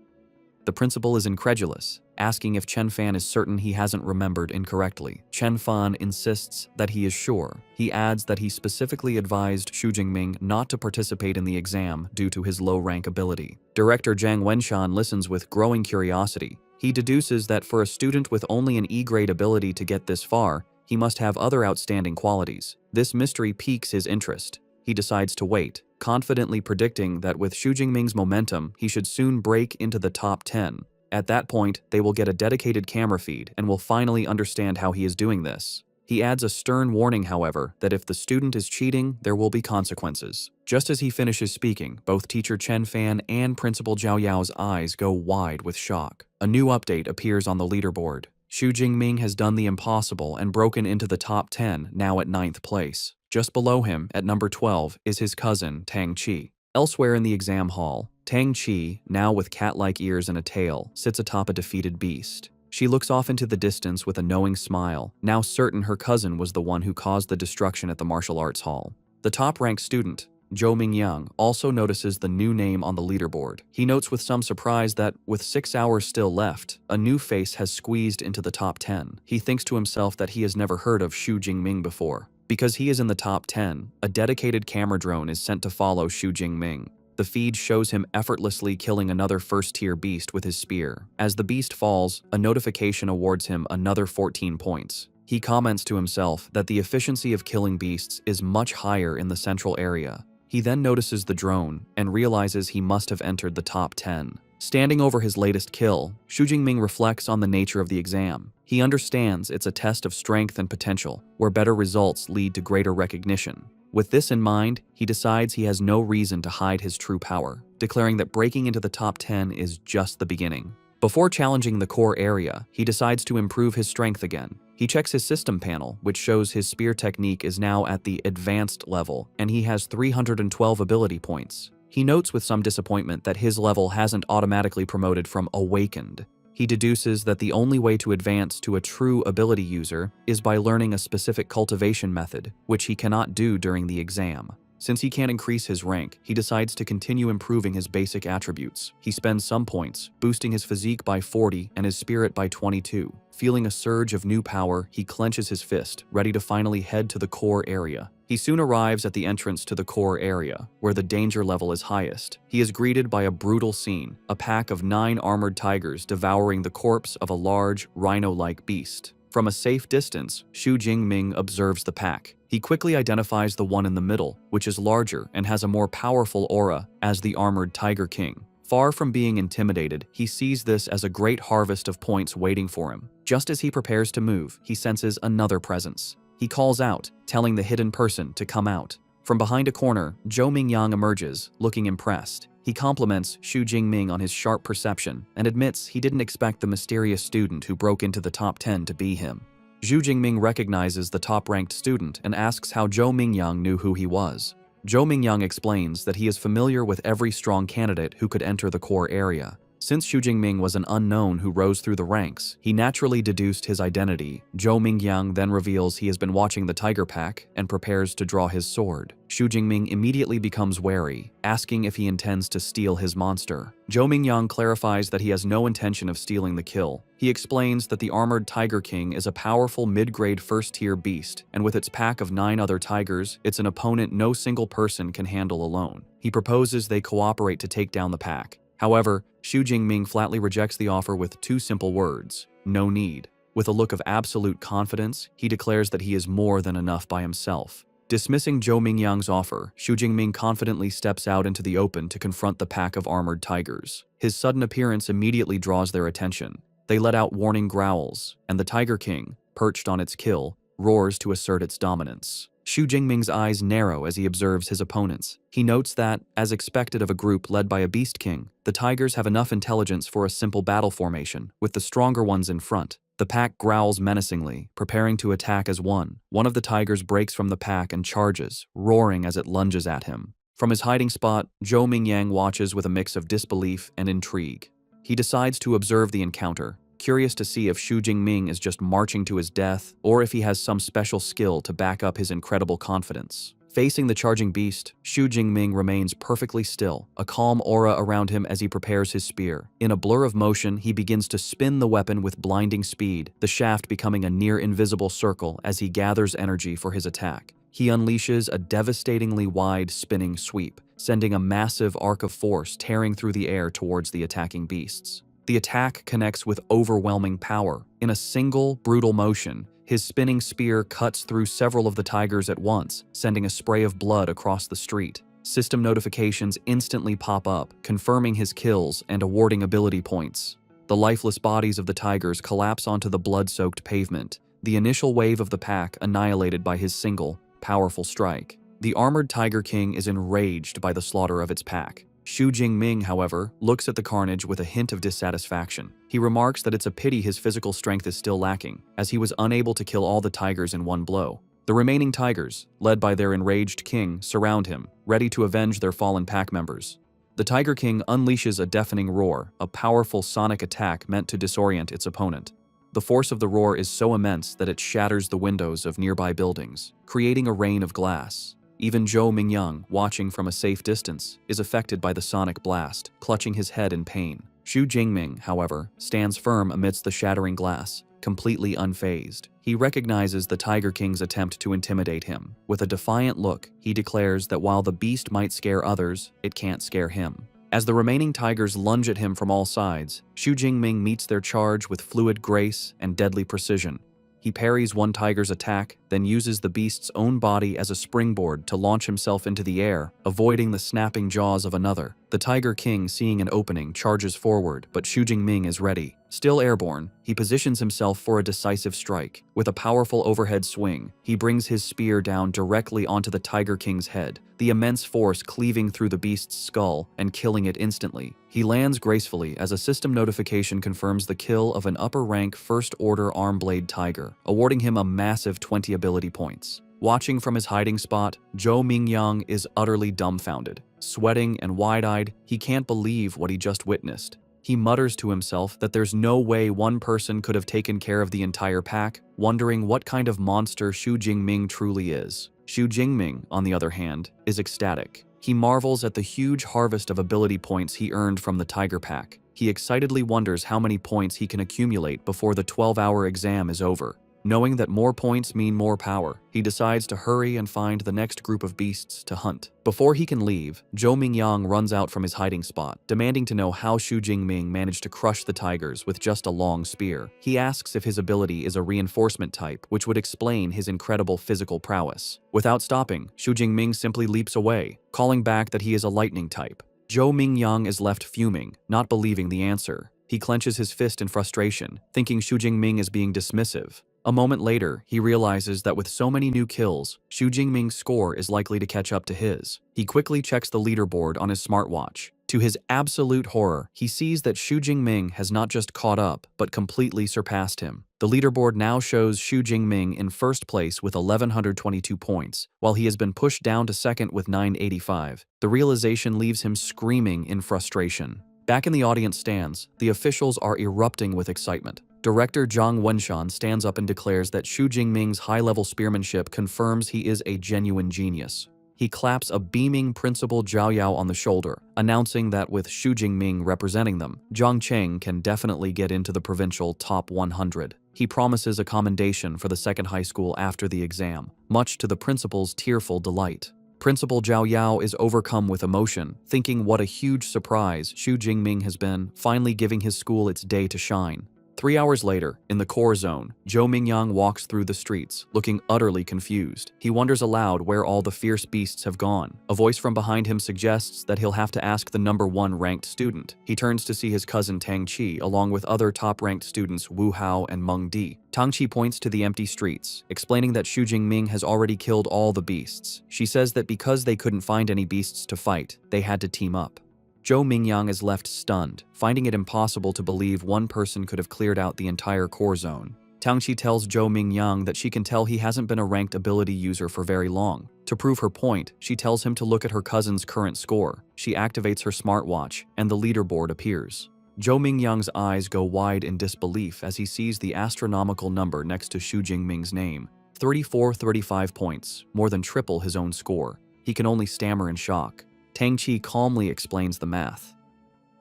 [SPEAKER 1] The principal is incredulous, asking if Chen Fan is certain he hasn't remembered incorrectly. Chen Fan insists that he is sure. He adds that he specifically advised Xu Jingming not to participate in the exam due to his low-rank ability. Director Zhang Wenshan listens with growing curiosity. He deduces that for a student with only an E-grade ability to get this far, he must have other outstanding qualities. This mystery piques his interest. He decides to wait, confidently predicting that with Xu Jingming's momentum, he should soon break into the top 10. At that point, they will get a dedicated camera feed and will finally understand how he is doing this. He adds a stern warning, however, that if the student is cheating, there will be consequences. Just as he finishes speaking, both teacher Chen Fan and Principal Zhao Yao's eyes go wide with shock. A new update appears on the leaderboard. Xu Jingming has done the impossible and broken into the top 10, now at 9th place. Just below him, at number 12, is his cousin, Tang Qi. Elsewhere in the exam hall, Tang Qi, now with cat-like ears and a tail, sits atop a defeated beast. She looks off into the distance with a knowing smile, now certain her cousin was the one who caused the destruction at the martial arts hall. The top-ranked student, Zhou Mingyang, also notices the new name on the leaderboard. He notes with some surprise that, with 6 hours still left, a new face has squeezed into the top 10. He thinks to himself that he has never heard of Xu Jingming before. Because he is in the top 10, a dedicated camera drone is sent to follow Xu Jingming. The feed shows him effortlessly killing another first-tier beast with his spear. As the beast falls, a notification awards him another 14 points. He comments to himself that the efficiency of killing beasts is much higher in the central area. He then notices the drone and realizes he must have entered the top 10. Standing over his latest kill, Xu Jingming reflects on the nature of the exam. He understands it's a test of strength and potential, where better results lead to greater recognition. With this in mind, he decides he has no reason to hide his true power, declaring that breaking into the top 10 is just the beginning. Before challenging the core area, he decides to improve his strength again. He checks his system panel, which shows his spear technique is now at the advanced level, and he has 312 ability points. He notes with some disappointment that his level hasn't automatically promoted from awakened. He deduces that the only way to advance to a true ability user is by learning a specific cultivation method, which he cannot do during the exam. Since he can't increase his rank, he decides to continue improving his basic attributes. He spends some points, boosting his physique by 40 and his spirit by 22. Feeling a surge of new power, he clenches his fist, ready to finally head to the core area. He soon arrives at the entrance to the core area, where the danger level is highest. He is greeted by a brutal scene, a pack of 9 armored tigers devouring the corpse of a large, rhino-like beast. From a safe distance, Xu Jingming observes the pack. He quickly identifies the one in the middle, which is larger and has a more powerful aura, as the armored Tiger King. Far from being intimidated, he sees this as a great harvest of points waiting for him. Just as he prepares to move, he senses another presence. He calls out, telling the hidden person to come out. From behind a corner, Zhou Mingyang emerges, looking impressed. He compliments Xu Jingming on his sharp perception and admits he didn't expect the mysterious student who broke into the top 10 to be him. Xu Jingming recognizes the top-ranked student and asks how Zhou Mingyang knew who he was. Zhou Mingyang explains that he is familiar with every strong candidate who could enter the core area. Since Xu Jingming was an unknown who rose through the ranks, he naturally deduced his identity. Zhou Mingyang then reveals he has been watching the tiger pack and prepares to draw his sword. Xu Jingming immediately becomes wary, asking if he intends to steal his monster. Zhou Mingyang clarifies that he has no intention of stealing the kill. He explains that the armored Tiger King is a powerful mid-grade first-tier beast, and with its pack of 9 other tigers, it's an opponent no single person can handle alone. He proposes they cooperate to take down the pack. However, Xu Jingming flatly rejects the offer with 2 simple words: no need. With a look of absolute confidence, he declares that he is more than enough by himself. Dismissing Zhou Mingyang's offer, Xu Jingming confidently steps out into the open to confront the pack of armored tigers. His sudden appearance immediately draws their attention. They let out warning growls, and the Tiger King, perched on its kill, roars to assert its dominance. Xu Jingming's eyes narrow as he observes his opponents. He notes that, as expected of a group led by a Beast King, the tigers have enough intelligence for a simple battle formation, with the stronger ones in front. The pack growls menacingly, preparing to attack as one. One of the tigers breaks from the pack and charges, roaring as it lunges at him. From his hiding spot, Zhou Mingyang watches with a mix of disbelief and intrigue. He decides to observe the encounter, curious to see if Xu Jingming is just marching to his death or if he has some special skill to back up his incredible confidence. Facing the charging beast, Xu Jingming remains perfectly still, a calm aura around him as he prepares his spear. In a blur of motion, he begins to spin the weapon with blinding speed, the shaft becoming a near-invisible circle as he gathers energy for his attack. He unleashes a devastatingly wide spinning sweep, sending a massive arc of force tearing through the air towards the attacking beasts. The attack connects with overwhelming power. In a single, brutal motion, his spinning spear cuts through several of the tigers at once, sending a spray of blood across the street. System notifications instantly pop up, confirming his kills and awarding ability points. The lifeless bodies of the tigers collapse onto the blood-soaked pavement, the initial wave of the pack annihilated by his single, powerful strike. The armored Tiger King is enraged by the slaughter of its pack. Xu Jingming, however, looks at the carnage with a hint of dissatisfaction. He remarks that it's a pity his physical strength is still lacking, as he was unable to kill all the tigers in one blow. The remaining tigers, led by their enraged king, surround him, ready to avenge their fallen pack members. The Tiger King unleashes a deafening roar, a powerful sonic attack meant to disorient its opponent. The force of the roar is so immense that it shatters the windows of nearby buildings, creating a rain of glass. Even Zhou Mingyang, watching from a safe distance, is affected by the sonic blast, clutching his head in pain. Xu Jingming, however, stands firm amidst the shattering glass, completely unfazed. He recognizes the Tiger King's attempt to intimidate him. With a defiant look, he declares that while the beast might scare others, it can't scare him. As the remaining tigers lunge at him from all sides, Xu Jingming meets their charge with fluid grace and deadly precision. He parries one tiger's attack, then uses the beast's own body as a springboard to launch himself into the air, avoiding the snapping jaws of another. The Tiger King, seeing an opening, charges forward, but Xu Jingming is ready. Still airborne, he positions himself for a decisive strike. With a powerful overhead swing, he brings his spear down directly onto the Tiger King's head, the immense force cleaving through the beast's skull and killing it instantly. He lands gracefully as a system notification confirms the kill of an upper-rank first-order arm-blade tiger, awarding him a massive 20 ability points. Watching from his hiding spot, Zhou Mingyang is utterly dumbfounded. Sweating and wide-eyed, he can't believe what he just witnessed. He mutters to himself that there's no way one person could have taken care of the entire pack, wondering what kind of monster Xu Jingming truly is. Xu Jingming, on the other hand, is ecstatic. He marvels at the huge harvest of ability points he earned from the Tiger Pack. He excitedly wonders how many points he can accumulate before the 12-hour exam is over. Knowing that more points mean more power, he decides to hurry and find the next group of beasts to hunt. Before he can leave, Zhou Mingyang runs out from his hiding spot, demanding to know how Xu Jingming managed to crush the tigers with just a long spear. He asks if his ability is a reinforcement type, which would explain his incredible physical prowess. Without stopping, Xu Jingming simply leaps away, calling back that he is a lightning type. Zhou Mingyang is left fuming, not believing the answer. He clenches his fist in frustration, thinking Xu Jingming is being dismissive. A moment later, he realizes that with so many new kills, Xu Jingming's score is likely to catch up to his. He quickly checks the leaderboard on his smartwatch. To his absolute horror, he sees that Xu Jingming has not just caught up, but completely surpassed him. The leaderboard now shows Xu Jingming in first place with 1,122 points, while he has been pushed down to second with 985. The realization leaves him screaming in frustration. Back in the audience stands, the officials are erupting with excitement. Director Zhang Wenshan stands up and declares that Xu Jingming's high-level spearmanship confirms he is a genuine genius. He claps a beaming Principal Zhao Yao on the shoulder, announcing that with Xu Jingming representing them, Zhang Cheng can definitely get into the provincial top 100. He promises a commendation for the second high school after the exam, much to the principal's tearful delight. Principal Zhao Yao is overcome with emotion, thinking what a huge surprise Xu Jingming has been, finally giving his school its day to shine. 3 hours later, in the core zone, Zhou Mingyang walks through the streets, looking utterly confused. He wonders aloud where all the fierce beasts have gone. A voice from behind him suggests that he'll have to ask the #1 ranked student. He turns to see his cousin Tang Qi, along with other top-ranked students Wu Hao and Meng Di. Tang Qi points to the empty streets, explaining that Xu Jingming has already killed all the beasts. She says that because they couldn't find any beasts to fight, they had to team up. Zhou Mingyang is left stunned, finding it impossible to believe one person could have cleared out the entire core zone. Tang Qi tells Zhou Mingyang that she can tell he hasn't been a ranked ability user for very long. To prove her point, she tells him to look at her cousin's current score. She activates her smartwatch, and the leaderboard appears. Zhou Mingyang's eyes go wide in disbelief as he sees the astronomical number next to Xu Jingming's name. 3435 points, more than triple his own score. He can only stammer in shock. Tang Qi calmly explains the math.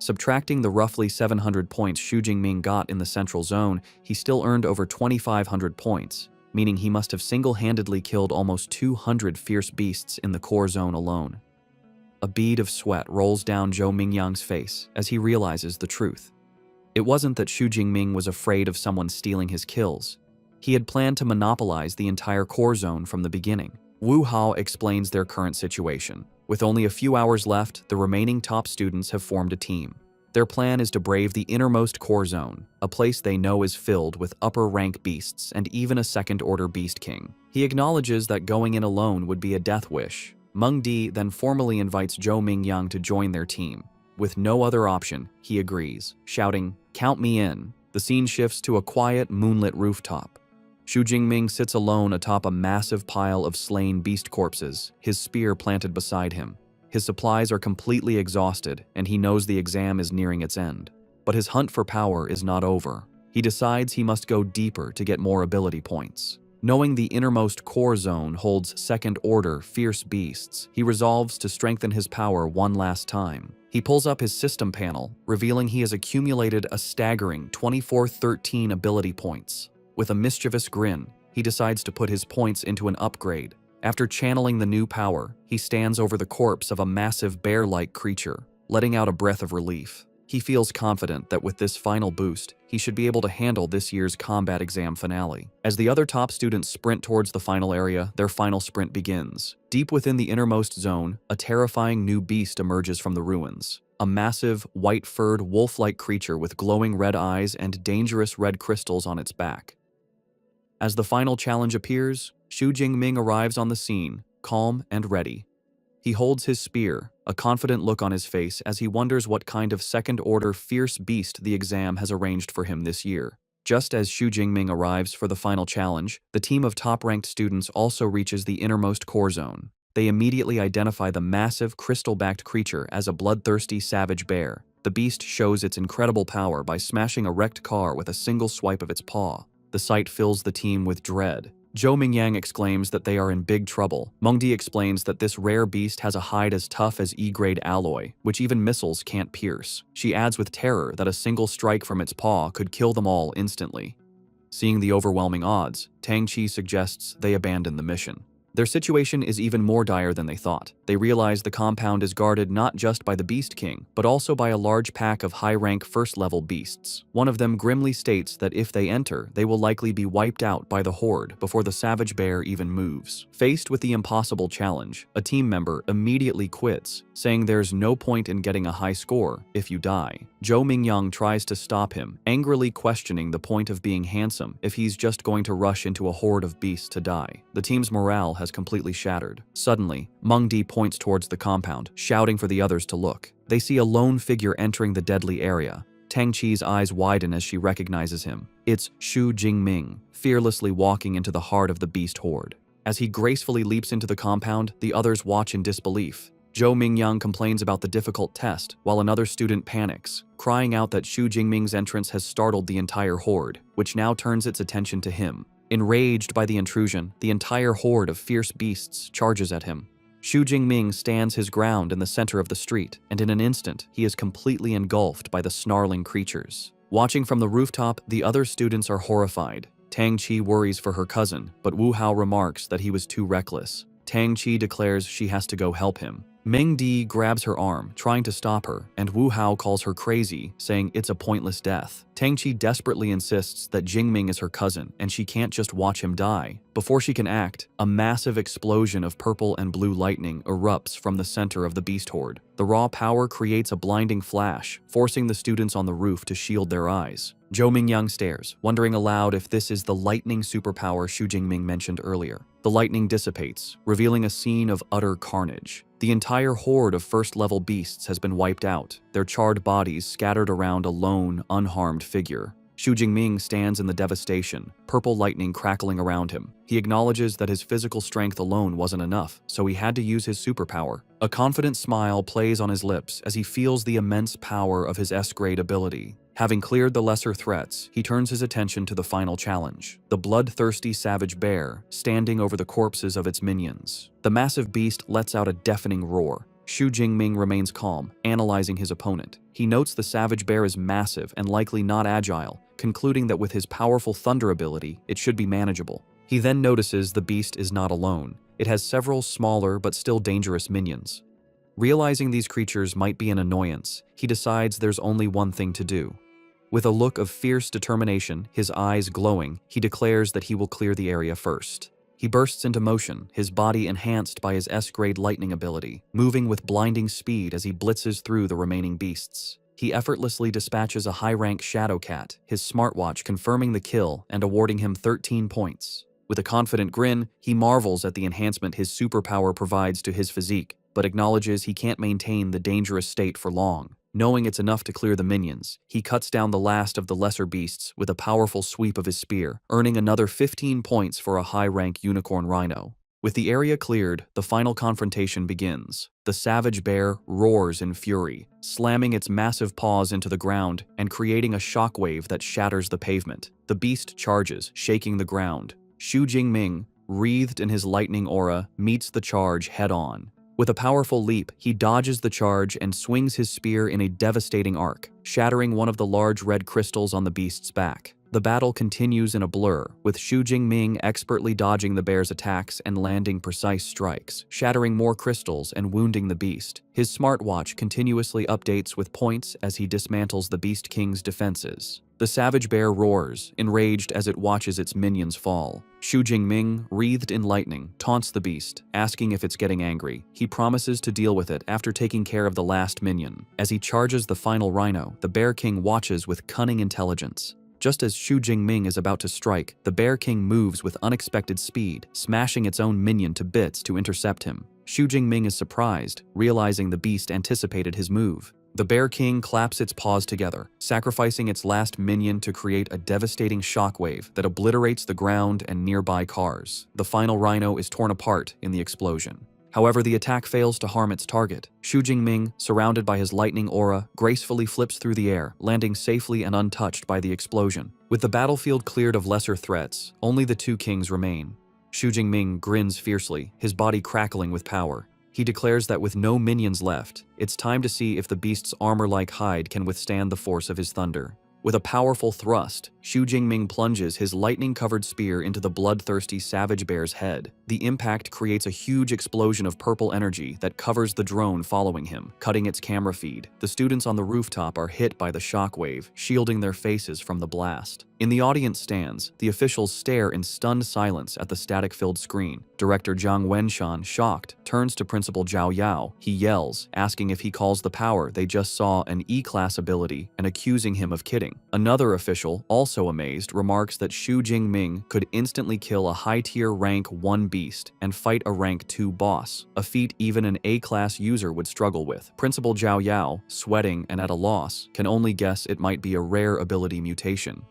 [SPEAKER 1] Subtracting the roughly 700 points Xu Jingming got in the central zone, he still earned over 2,500 points, meaning he must have single-handedly killed almost 200 fierce beasts in the core zone alone. A bead of sweat rolls down Zhou Mingyang's face as he realizes the truth. It wasn't that Xu Jingming was afraid of someone stealing his kills. He had planned to monopolize the entire core zone from the beginning. Wu Hao explains their current situation. With only a few hours left, the remaining top students have formed a team. Their plan is to brave the innermost core zone, a place they know is filled with upper-rank beasts and even a second-order beast king. He acknowledges that going in alone would be a death wish. Meng Di then formally invites Zhou Mingyang to join their team. With no other option, he agrees, shouting, "Count me in." The scene shifts to a quiet, moonlit rooftop. Xu Jingming sits alone atop a massive pile of slain beast corpses, his spear planted beside him. His supplies are completely exhausted, and he knows the exam is nearing its end. But his hunt for power is not over. He decides he must go deeper to get more ability points. Knowing the innermost core zone holds second-order fierce beasts, he resolves to strengthen his power one last time. He pulls up his system panel, revealing he has accumulated a staggering 2413 ability points. With a mischievous grin, he decides to put his points into an upgrade. After channeling the new power, he stands over the corpse of a massive bear-like creature, letting out a breath of relief. He feels confident that with this final boost, he should be able to handle this year's combat exam finale. As the other top students sprint towards the final area, their final sprint begins. Deep within the innermost zone, a terrifying new beast emerges from the ruins. A massive, white-furred, wolf-like creature with glowing red eyes and dangerous red crystals on its back. As the final challenge appears, Xu Jingming arrives on the scene, calm and ready. He holds his spear, a confident look on his face as he wonders what kind of second-order fierce beast the exam has arranged for him this year. Just as Xu Jingming arrives for the final challenge, the team of top-ranked students also reaches the innermost core zone. They immediately identify the massive, crystal-backed creature as a bloodthirsty savage bear. The beast shows its incredible power by smashing a wrecked car with a single swipe of its paw. The sight fills the team with dread. Zhou Mingyang exclaims that they are in big trouble. Mengdi explains that this rare beast has a hide as tough as E-grade alloy, which even missiles can't pierce. She adds with terror that a single strike from its paw could kill them all instantly. Seeing the overwhelming odds, Tang Qi suggests they abandon the mission. Their situation is even more dire than they thought. They realize the compound is guarded not just by the Beast King, but also by a large pack of high-rank first-level beasts. One of them grimly states that if they enter, they will likely be wiped out by the Horde before the Savage Bear even moves. Faced with the impossible challenge, a team member immediately quits, saying there's no point in getting a high score if you die. Zhou Mingyang tries to stop him, angrily questioning the point of being handsome if he's just going to rush into a horde of beasts to die. The team's morale has completely shattered. Suddenly, Mengdi points towards the compound, shouting for the others to look. They see a lone figure entering the deadly area. Tang Qi's eyes widen as she recognizes him. It's Xu Jingming, fearlessly walking into the heart of the beast horde. As he gracefully leaps into the compound, the others watch in disbelief. Zhou Mingyang complains about the difficult test, while another student panics, crying out that Xu Jingming's entrance has startled the entire horde, which now turns its attention to him. Enraged by the intrusion, the entire horde of fierce beasts charges at him. Xu Jingming stands his ground in the center of the street, and in an instant, he is completely engulfed by the snarling creatures. Watching from the rooftop, the other students are horrified. Tang Qi worries for her cousin, but Wu Hao remarks that he was too reckless. Tang Qi declares she has to go help him. Ming Di grabs her arm, trying to stop her, and Wu Hao calls her crazy, saying it's a pointless death. Tang Qi desperately insists that Jingming is her cousin, and she can't just watch him die. Before she can act, a massive explosion of purple and blue lightning erupts from the center of the beast horde. The raw power creates a blinding flash, forcing the students on the roof to shield their eyes. Zhou Mingyang stares, wondering aloud if this is the lightning superpower Xu Jingming mentioned earlier. The lightning dissipates, revealing a scene of utter carnage. The entire horde of first-level beasts has been wiped out, their charred bodies scattered around a lone, unharmed figure. Xu Jingming stands in the devastation, purple lightning crackling around him. He acknowledges that his physical strength alone wasn't enough, so he had to use his superpower. A confident smile plays on his lips as he feels the immense power of his S-grade ability. Having cleared the lesser threats, he turns his attention to the final challenge, the bloodthirsty savage bear, standing over the corpses of its minions. The massive beast lets out a deafening roar. Xu Jingming remains calm, analyzing his opponent. He notes the savage bear is massive and likely not agile, concluding that with his powerful thunder ability, it should be manageable. He then notices the beast is not alone. It has several smaller but still dangerous minions. Realizing these creatures might be an annoyance, he decides there's only one thing to do. With a look of fierce determination, his eyes glowing, he declares that he will clear the area first. He bursts into motion, his body enhanced by his S-grade lightning ability, moving with blinding speed as he blitzes through the remaining beasts. He effortlessly dispatches a high-rank Shadow Cat, his smartwatch confirming the kill and awarding him 13 points. With a confident grin, he marvels at the enhancement his superpower provides to his physique, but acknowledges he can't maintain the dangerous state for long. Knowing it's enough to clear the minions, he cuts down the last of the lesser beasts with a powerful sweep of his spear, earning another 15 points for a high-rank unicorn rhino. With the area cleared, the final confrontation begins. The savage bear roars in fury, slamming its massive paws into the ground and creating a shockwave that shatters the pavement. The beast charges, shaking the ground. Xu Jingming, wreathed in his lightning aura, meets the charge head-on. With a powerful leap, he dodges the charge and swings his spear in a devastating arc, shattering one of the large red crystals on the beast's back. The battle continues in a blur, with Xu Jingming expertly dodging the bear's attacks and landing precise strikes, shattering more crystals and wounding the beast. His smartwatch continuously updates with points as he dismantles the Beast King's defenses. The savage bear roars, enraged as it watches its minions fall. Xu Jingming, wreathed in lightning, taunts the beast, asking if it's getting angry. He promises to deal with it after taking care of the last minion. As he charges the final rhino, the Bear King watches with cunning intelligence. Just as Xu Jingming is about to strike, the Bear King moves with unexpected speed, smashing its own minion to bits to intercept him. Xu Jingming is surprised, realizing the beast anticipated his move. The Bear King claps its paws together, sacrificing its last minion to create a devastating shockwave that obliterates the ground and nearby cars. The final rhino is torn apart in the explosion. However, the attack fails to harm its target. Xu Jingming, surrounded by his lightning aura, gracefully flips through the air, landing safely and untouched by the explosion. With the battlefield cleared of lesser threats, only the two kings remain. Xu Jingming grins fiercely, his body crackling with power. He declares that with no minions left, it's time to see if the beast's armor-like hide can withstand the force of his thunder. With a powerful thrust, Xu Jingming plunges his lightning-covered spear into the bloodthirsty savage bear's head. The impact creates a huge explosion of purple energy that covers the drone following him, cutting its camera feed. The students on the rooftop are hit by the shockwave, shielding their faces from the blast. In the audience stands, the officials stare in stunned silence at the static-filled screen. Director Zhang Wenshan, shocked, turns to Principal Zhao Yao. He yells, asking if he calls the power they just saw an E-class ability and accusing him of kidding. Another official, also amazed, remarks that Xu Jingming could instantly kill a high-tier rank 1 beast and fight a rank 2 boss, a feat even an A-class user would struggle with. Principal Zhao Yao, sweating and at a loss, can only guess it might be a rare ability mutation.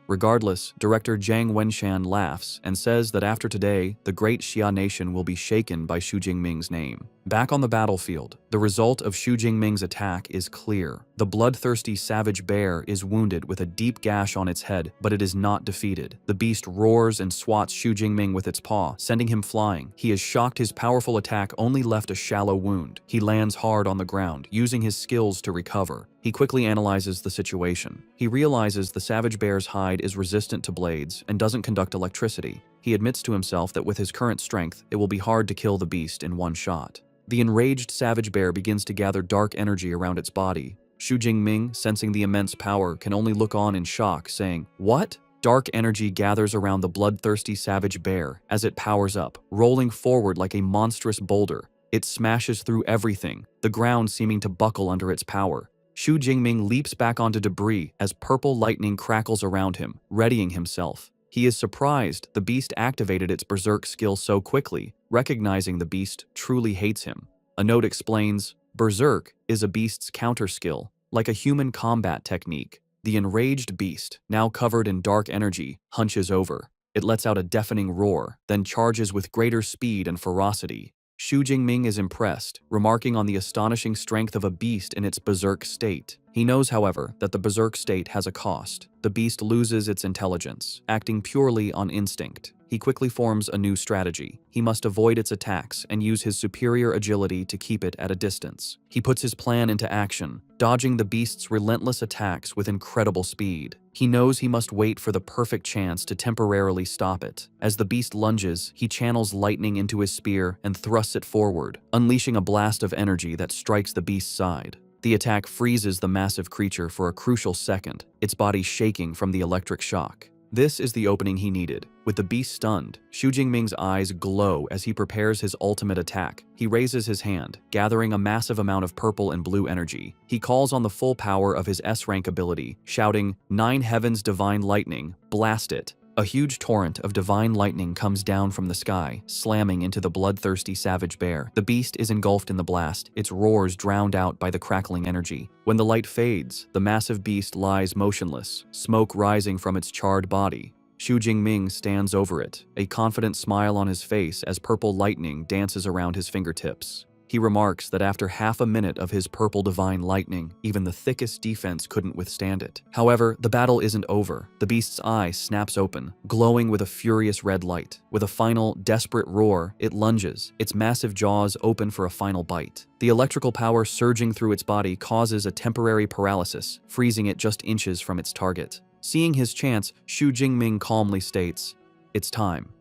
[SPEAKER 1] Regardless, Director Zhang Wenshan laughs and says that after today, the great Xia nation will be shaken by Xu Jingming's name. Back on the battlefield, the result of Xu Jingming's attack is clear. The bloodthirsty savage bear is wounded with a deep gash on its head, but it is not defeated. The beast roars and swats Xu Jingming with its paw, sending him flying. He is shocked his powerful attack only left a shallow wound. He lands hard on the ground, using his skills to recover. He quickly analyzes the situation. He realizes the savage bear's hide is resistant to blades and doesn't conduct electricity. He admits to himself that with his current strength, it will be hard to kill the beast in one shot. The enraged savage bear begins to gather dark energy around its body. Xu Jingming, sensing the immense power, can only look on in shock, saying, "What?" Dark energy gathers around the bloodthirsty savage bear as it powers up, rolling forward like a monstrous boulder. It smashes through everything, the ground seeming to buckle under its power. Xu Jingming leaps back onto debris as purple lightning crackles around him, readying himself. He is surprised the beast activated its berserk skill so quickly, recognizing the beast truly hates him. A note explains, berserk is a beast's counter skill, like a human combat technique. The enraged beast, now covered in dark energy, hunches over. It lets out a deafening roar, then charges with greater speed and ferocity. Xu Jingming is impressed, remarking on the astonishing strength of a beast in its berserk state. He knows, however, that the berserk state has a cost. The beast loses its intelligence, acting purely on instinct. He quickly forms a new strategy. He must avoid its attacks and use his superior agility to keep it at a distance. He puts his plan into action, dodging the beast's relentless attacks with incredible speed. He knows he must wait for the perfect chance to temporarily stop it. As the beast lunges, he channels lightning into his spear and thrusts it forward, unleashing a blast of energy that strikes the beast's side. The attack freezes the massive creature for a crucial second, its body shaking from the electric shock. This is the opening he needed. With the beast stunned, Xu Jingming's eyes glow as he prepares his ultimate attack. He raises his hand, gathering a massive amount of purple and blue energy. He calls on the full power of his S-rank ability, shouting, "Nine Heavens Divine Lightning, blast it!" A huge torrent of divine lightning comes down from the sky, slamming into the bloodthirsty savage bear. The beast is engulfed in the blast, its roars drowned out by the crackling energy. When the light fades, the massive beast lies motionless, smoke rising from its charred body. Xu Jingming stands over it, a confident smile on his face as purple lightning dances around his fingertips. He remarks that after half a minute of his purple divine lightning, even the thickest defense couldn't withstand it. However, the battle isn't over. The beast's eye snaps open, glowing with a furious red light. With a final, desperate roar, it lunges, its massive jaws open for a final bite. The electrical power surging through its body causes a temporary paralysis, freezing it just inches from its target. Seeing his chance, Xu Jingming calmly states, "It's time."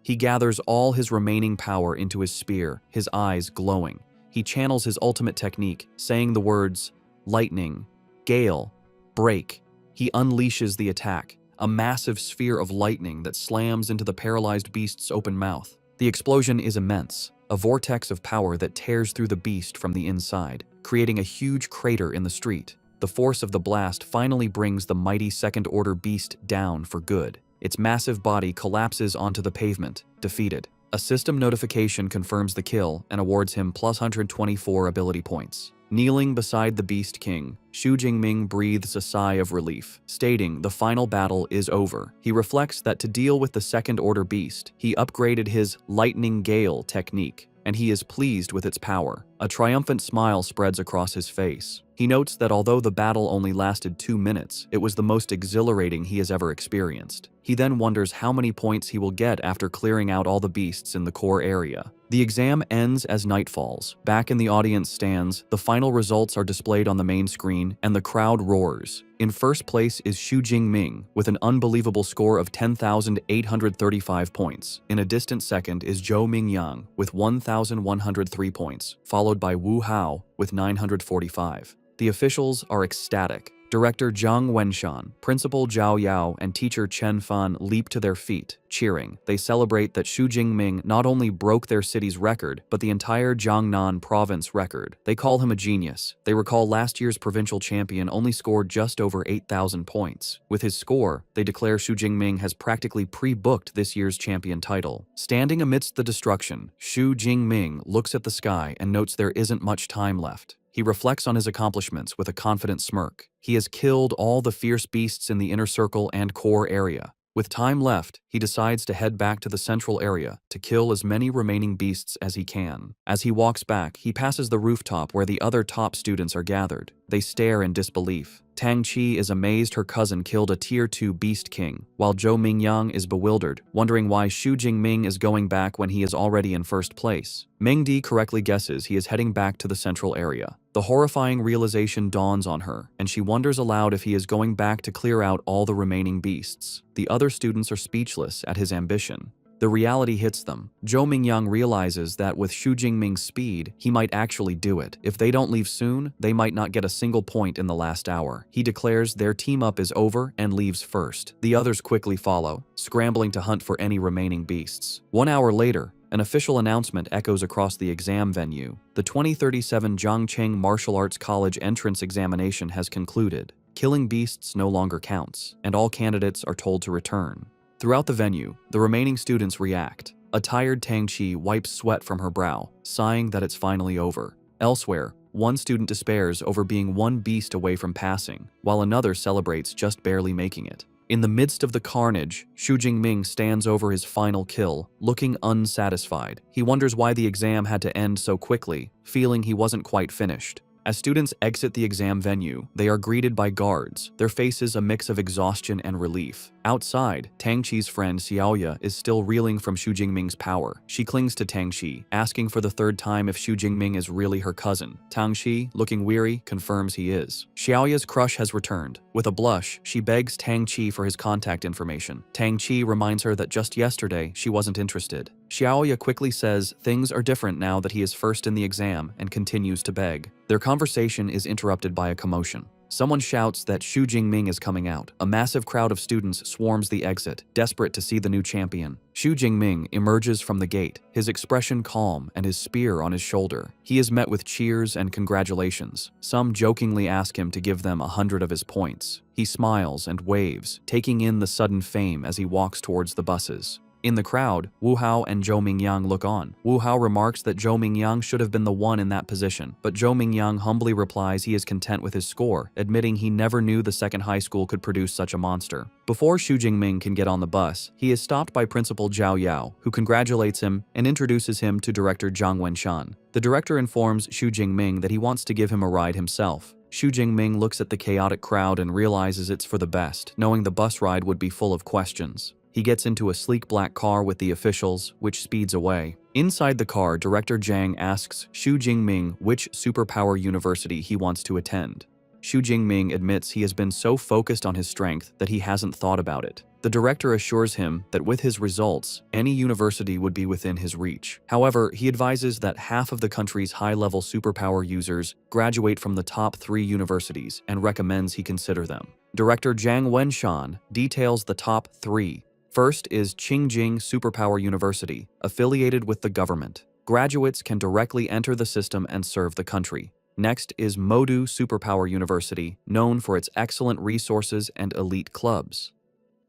[SPEAKER 1] He gathers all his remaining power into his spear, his eyes glowing. He channels his ultimate technique, saying the words, "Lightning, Gale, Break." He unleashes the attack, a massive sphere of lightning that slams into the paralyzed beast's open mouth. The explosion is immense, a vortex of power that tears through the beast from the inside, creating a huge crater in the street. The force of the blast finally brings the mighty second-order beast down for good. Its massive body collapses onto the pavement, defeated. A system notification confirms the kill and awards him plus 124 ability points. Kneeling beside the Beast King, Xu Jingming breathes a sigh of relief, stating the final battle is over. He reflects that to deal with the second-order beast, he upgraded his Lightning Gale technique. and he is pleased with its power. A triumphant smile spreads across his face. He notes that although the battle only lasted 2 minutes, it was the most exhilarating he has ever experienced. He then wonders how many points he will get after clearing out all the beasts in the core area. The exam ends as night falls. Back in the audience stands, the final results are displayed on the main screen, and the crowd roars. In first place is Xu Jingming with an unbelievable score of 10,835 points. In a distant second is Zhou Mingyang with 1,103 points, followed by Wu Hao with 945. The officials are ecstatic. Director Zhang Wenshan, Principal Zhao Yao, and teacher Chen Fan leap to their feet, cheering. They celebrate that Xu Jingming not only broke their city's record, but the entire Jiangnan province record. They call him a genius. They recall last year's provincial champion only scored just over 8,000 points. With his score, they declare Xu Jingming has practically pre-booked this year's champion title. Standing amidst the destruction, Xu Jingming looks at the sky and notes there isn't much time left. He reflects on his accomplishments with a confident smirk. He has killed all the fierce beasts in the inner circle and core area. With time left, he decides to head back to the central area to kill as many remaining beasts as he can. As he walks back, he passes the rooftop where the other top students are gathered. They stare in disbelief. Tang Qi is amazed her cousin killed a Tier 2 Beast King, while Zhou Mingyang is bewildered, wondering why Xu Jingming is going back when he is already in first place. Mingdi correctly guesses he is heading back to the central area. The horrifying realization dawns on her, and she wonders aloud if he is going back to clear out all the remaining beasts. The other students are speechless at his ambition. The reality hits them. Zhou Mingyang realizes that with Xu Jingming's speed, he might actually do it. If they don't leave soon, they might not get a single point in the last hour. He declares their team-up is over and leaves first. The others quickly follow, scrambling to hunt for any remaining beasts. 1 hour later, an official announcement echoes across the exam venue. The 2037 Zhangcheng Martial Arts College entrance examination has concluded. Killing beasts no longer counts, and all candidates are told to return. Throughout the venue, the remaining students react. A tired Tang Qi wipes sweat from her brow, sighing that it's finally over. Elsewhere, one student despairs over being one beast away from passing, while another celebrates just barely making it. In the midst of the carnage, Xu Jingming stands over his final kill, looking unsatisfied. He wonders why the exam had to end so quickly, feeling he wasn't quite finished. As students exit the exam venue, they are greeted by guards, their faces a mix of exhaustion and relief. Outside, Tang Qi's friend Xiaoya is still reeling from Xu Jingming's power. She clings to Tang Qi, asking for the third time if Xu Jingming is really her cousin. Tang Qi, looking weary, confirms he is. Xiaoya's crush has returned. With a blush, she begs Tang Qi for his contact information. Tang Qi reminds her that just yesterday she wasn't interested. Xiaoya quickly says things are different now that he is first in the exam and continues to beg. Their conversation is interrupted by a commotion. Someone shouts that Xu Jingming is coming out. A massive crowd of students swarms the exit, desperate to see the new champion. Xu Jingming emerges from the gate, his expression calm and his spear on his shoulder. He is met with cheers and congratulations. Some jokingly ask him to give them 100 of his points. He smiles and waves, taking in the sudden fame as he walks towards the buses. In the crowd, Wu Hao and Zhou Mingyang look on. Wu Hao remarks that Zhou Mingyang should have been the one in that position, but Zhou Mingyang humbly replies he is content with his score, admitting he never knew the second high school could produce such a monster. Before Xu Jingming can get on the bus, he is stopped by Principal Zhao Yao, who congratulates him and introduces him to Director Zhang Wenshan. The director informs Xu Jingming that he wants to give him a ride himself. Xu Jingming looks at the chaotic crowd and realizes it's for the best, knowing the bus ride would be full of questions. He gets into a sleek black car with the officials, which speeds away. Inside the car, Director Zhang asks Xu Jingming which superpower university he wants to attend. Xu Jingming admits he has been so focused on his strength that he hasn't thought about it. The director assures him that with his results, any university would be within his reach. However, he advises that half of the country's high-level superpower users graduate from the top 3 universities and recommends he consider them. Director Zhang Wenshan details the top 3. First is Qingjing Superpower University, affiliated with the government. Graduates can directly enter the system and serve the country. Next is Modu Superpower University, known for its excellent resources and elite clubs.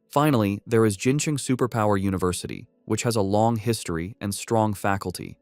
[SPEAKER 1] Finally, there is Jincheng Superpower University, which has a long history and strong faculty.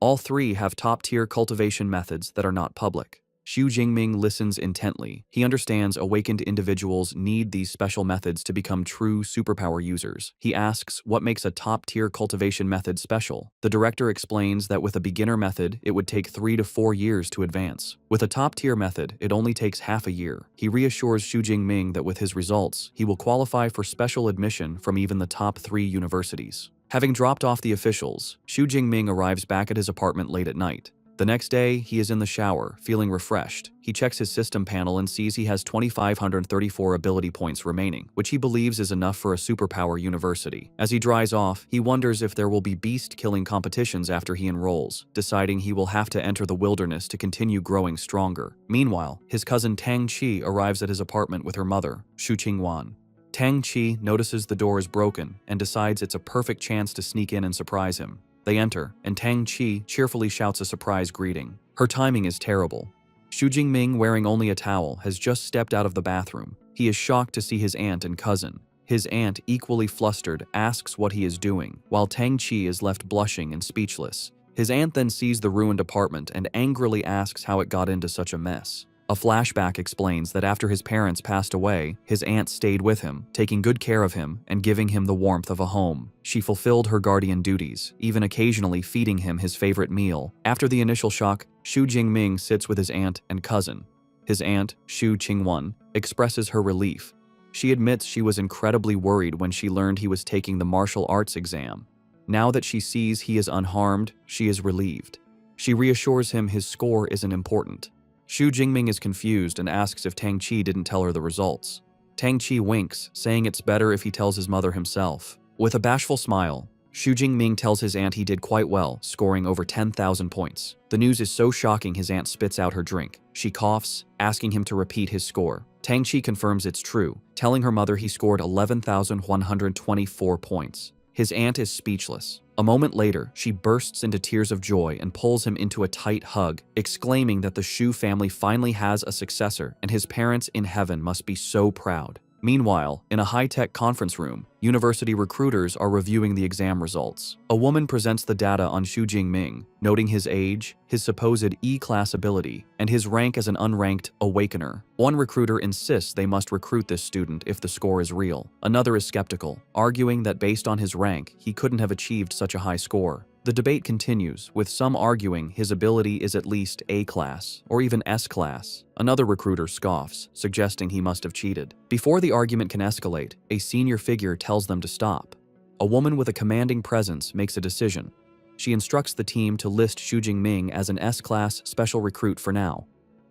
[SPEAKER 1] All 3 have top-tier cultivation methods that are not public. Xu Jingming listens intently. He understands awakened individuals need these special methods to become true superpower users. He asks what makes a top-tier cultivation method special. The director explains that with a beginner method, it would take 3 to 4 years to advance. With a top-tier method, it only takes half a year. He reassures Xu Jingming that with his results, he will qualify for special admission from even the top 3 universities. Having dropped off the officials, Xu Jingming arrives back at his apartment late at night. The next day, he is in the shower, feeling refreshed. He checks his system panel and sees he has 2,534 ability points remaining, which he believes is enough for a superpower university. As he dries off, he wonders if there will be beast-killing competitions after he enrolls, deciding he will have to enter the wilderness to continue growing stronger. Meanwhile, his cousin Tang Qi arrives at his apartment with her mother, Xu Qingwan. Tang Qi notices the door is broken and decides it's a perfect chance to sneak in and surprise him. They enter, and Tang Qi cheerfully shouts a surprise greeting. Her timing is terrible. Xu Jingming, wearing only a towel, has just stepped out of the bathroom. He is shocked to see his aunt and cousin. His aunt, equally flustered, asks what he is doing, while Tang Qi is left blushing and speechless. His aunt then sees the ruined apartment and angrily asks how it got into such a mess. A flashback explains that after his parents passed away, his aunt stayed with him, taking good care of him and giving him the warmth of a home. She fulfilled her guardian duties, even occasionally feeding him his favorite meal. After the initial shock, Xu Jingming sits with his aunt and cousin. His aunt, Xu Qingwan, expresses her relief. She admits she was incredibly worried when she learned he was taking the martial arts exam. Now that she sees he is unharmed, she is relieved. She reassures him his score isn't important. Xu Jingming is confused and asks if Tang Qi didn't tell her the results. Tang Qi winks, saying it's better if he tells his mother himself. With a bashful smile, Xu Jingming tells his aunt he did quite well, scoring over 10,000 points. The news is so shocking his aunt spits out her drink. She coughs, asking him to repeat his score. Tang Qi confirms it's true, telling her mother he scored 11,124 points. His aunt is speechless. A moment later, she bursts into tears of joy and pulls him into a tight hug, exclaiming that the Xu family finally has a successor and his parents in heaven must be so proud. Meanwhile, in a high-tech conference room, university recruiters are reviewing the exam results. A woman presents the data on Xu Jingming, noting his age, his supposed E-class ability, and his rank as an unranked awakener. One recruiter insists they must recruit this student if the score is real. Another is skeptical, arguing that based on his rank, he couldn't have achieved such a high score. The debate continues, with some arguing his ability is at least A-class, or even S-class. Another recruiter scoffs, suggesting he must have cheated. Before the argument can escalate, a senior figure tells them to stop. A woman with a commanding presence makes a decision. She instructs the team to list Xu Jingming as an S-class special recruit for now.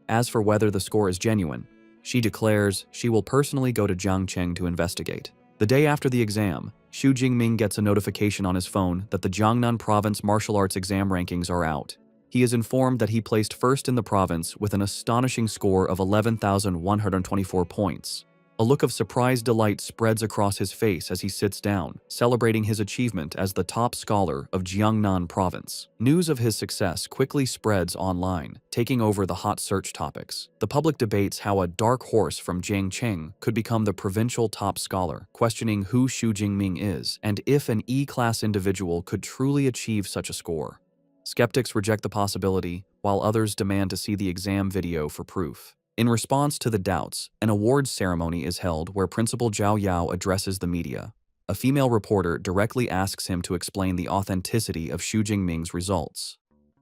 [SPEAKER 1] As for whether the score is genuine, she declares she will personally go to Jiangcheng to investigate. The day after the exam, Xu Jingming gets a notification on his phone that the Jiangnan province martial arts exam rankings are out. He is informed that he placed first in the province with an astonishing score of 11,124 points. A look of surprised delight spreads across his face as he sits down, celebrating his achievement as the top scholar of Jiangnan province. News of his success quickly spreads online, taking over the hot search topics. The public debates how a dark horse from Jiangcheng could become the provincial top scholar, questioning who Xu Jingming is and if an E-class individual could truly achieve such a score. Skeptics reject the possibility, while others demand to see the exam video for proof. In response to the doubts, an awards ceremony is held where Principal Zhao Yao addresses the media. A female reporter directly asks him to explain the authenticity of Xu Jingming's results.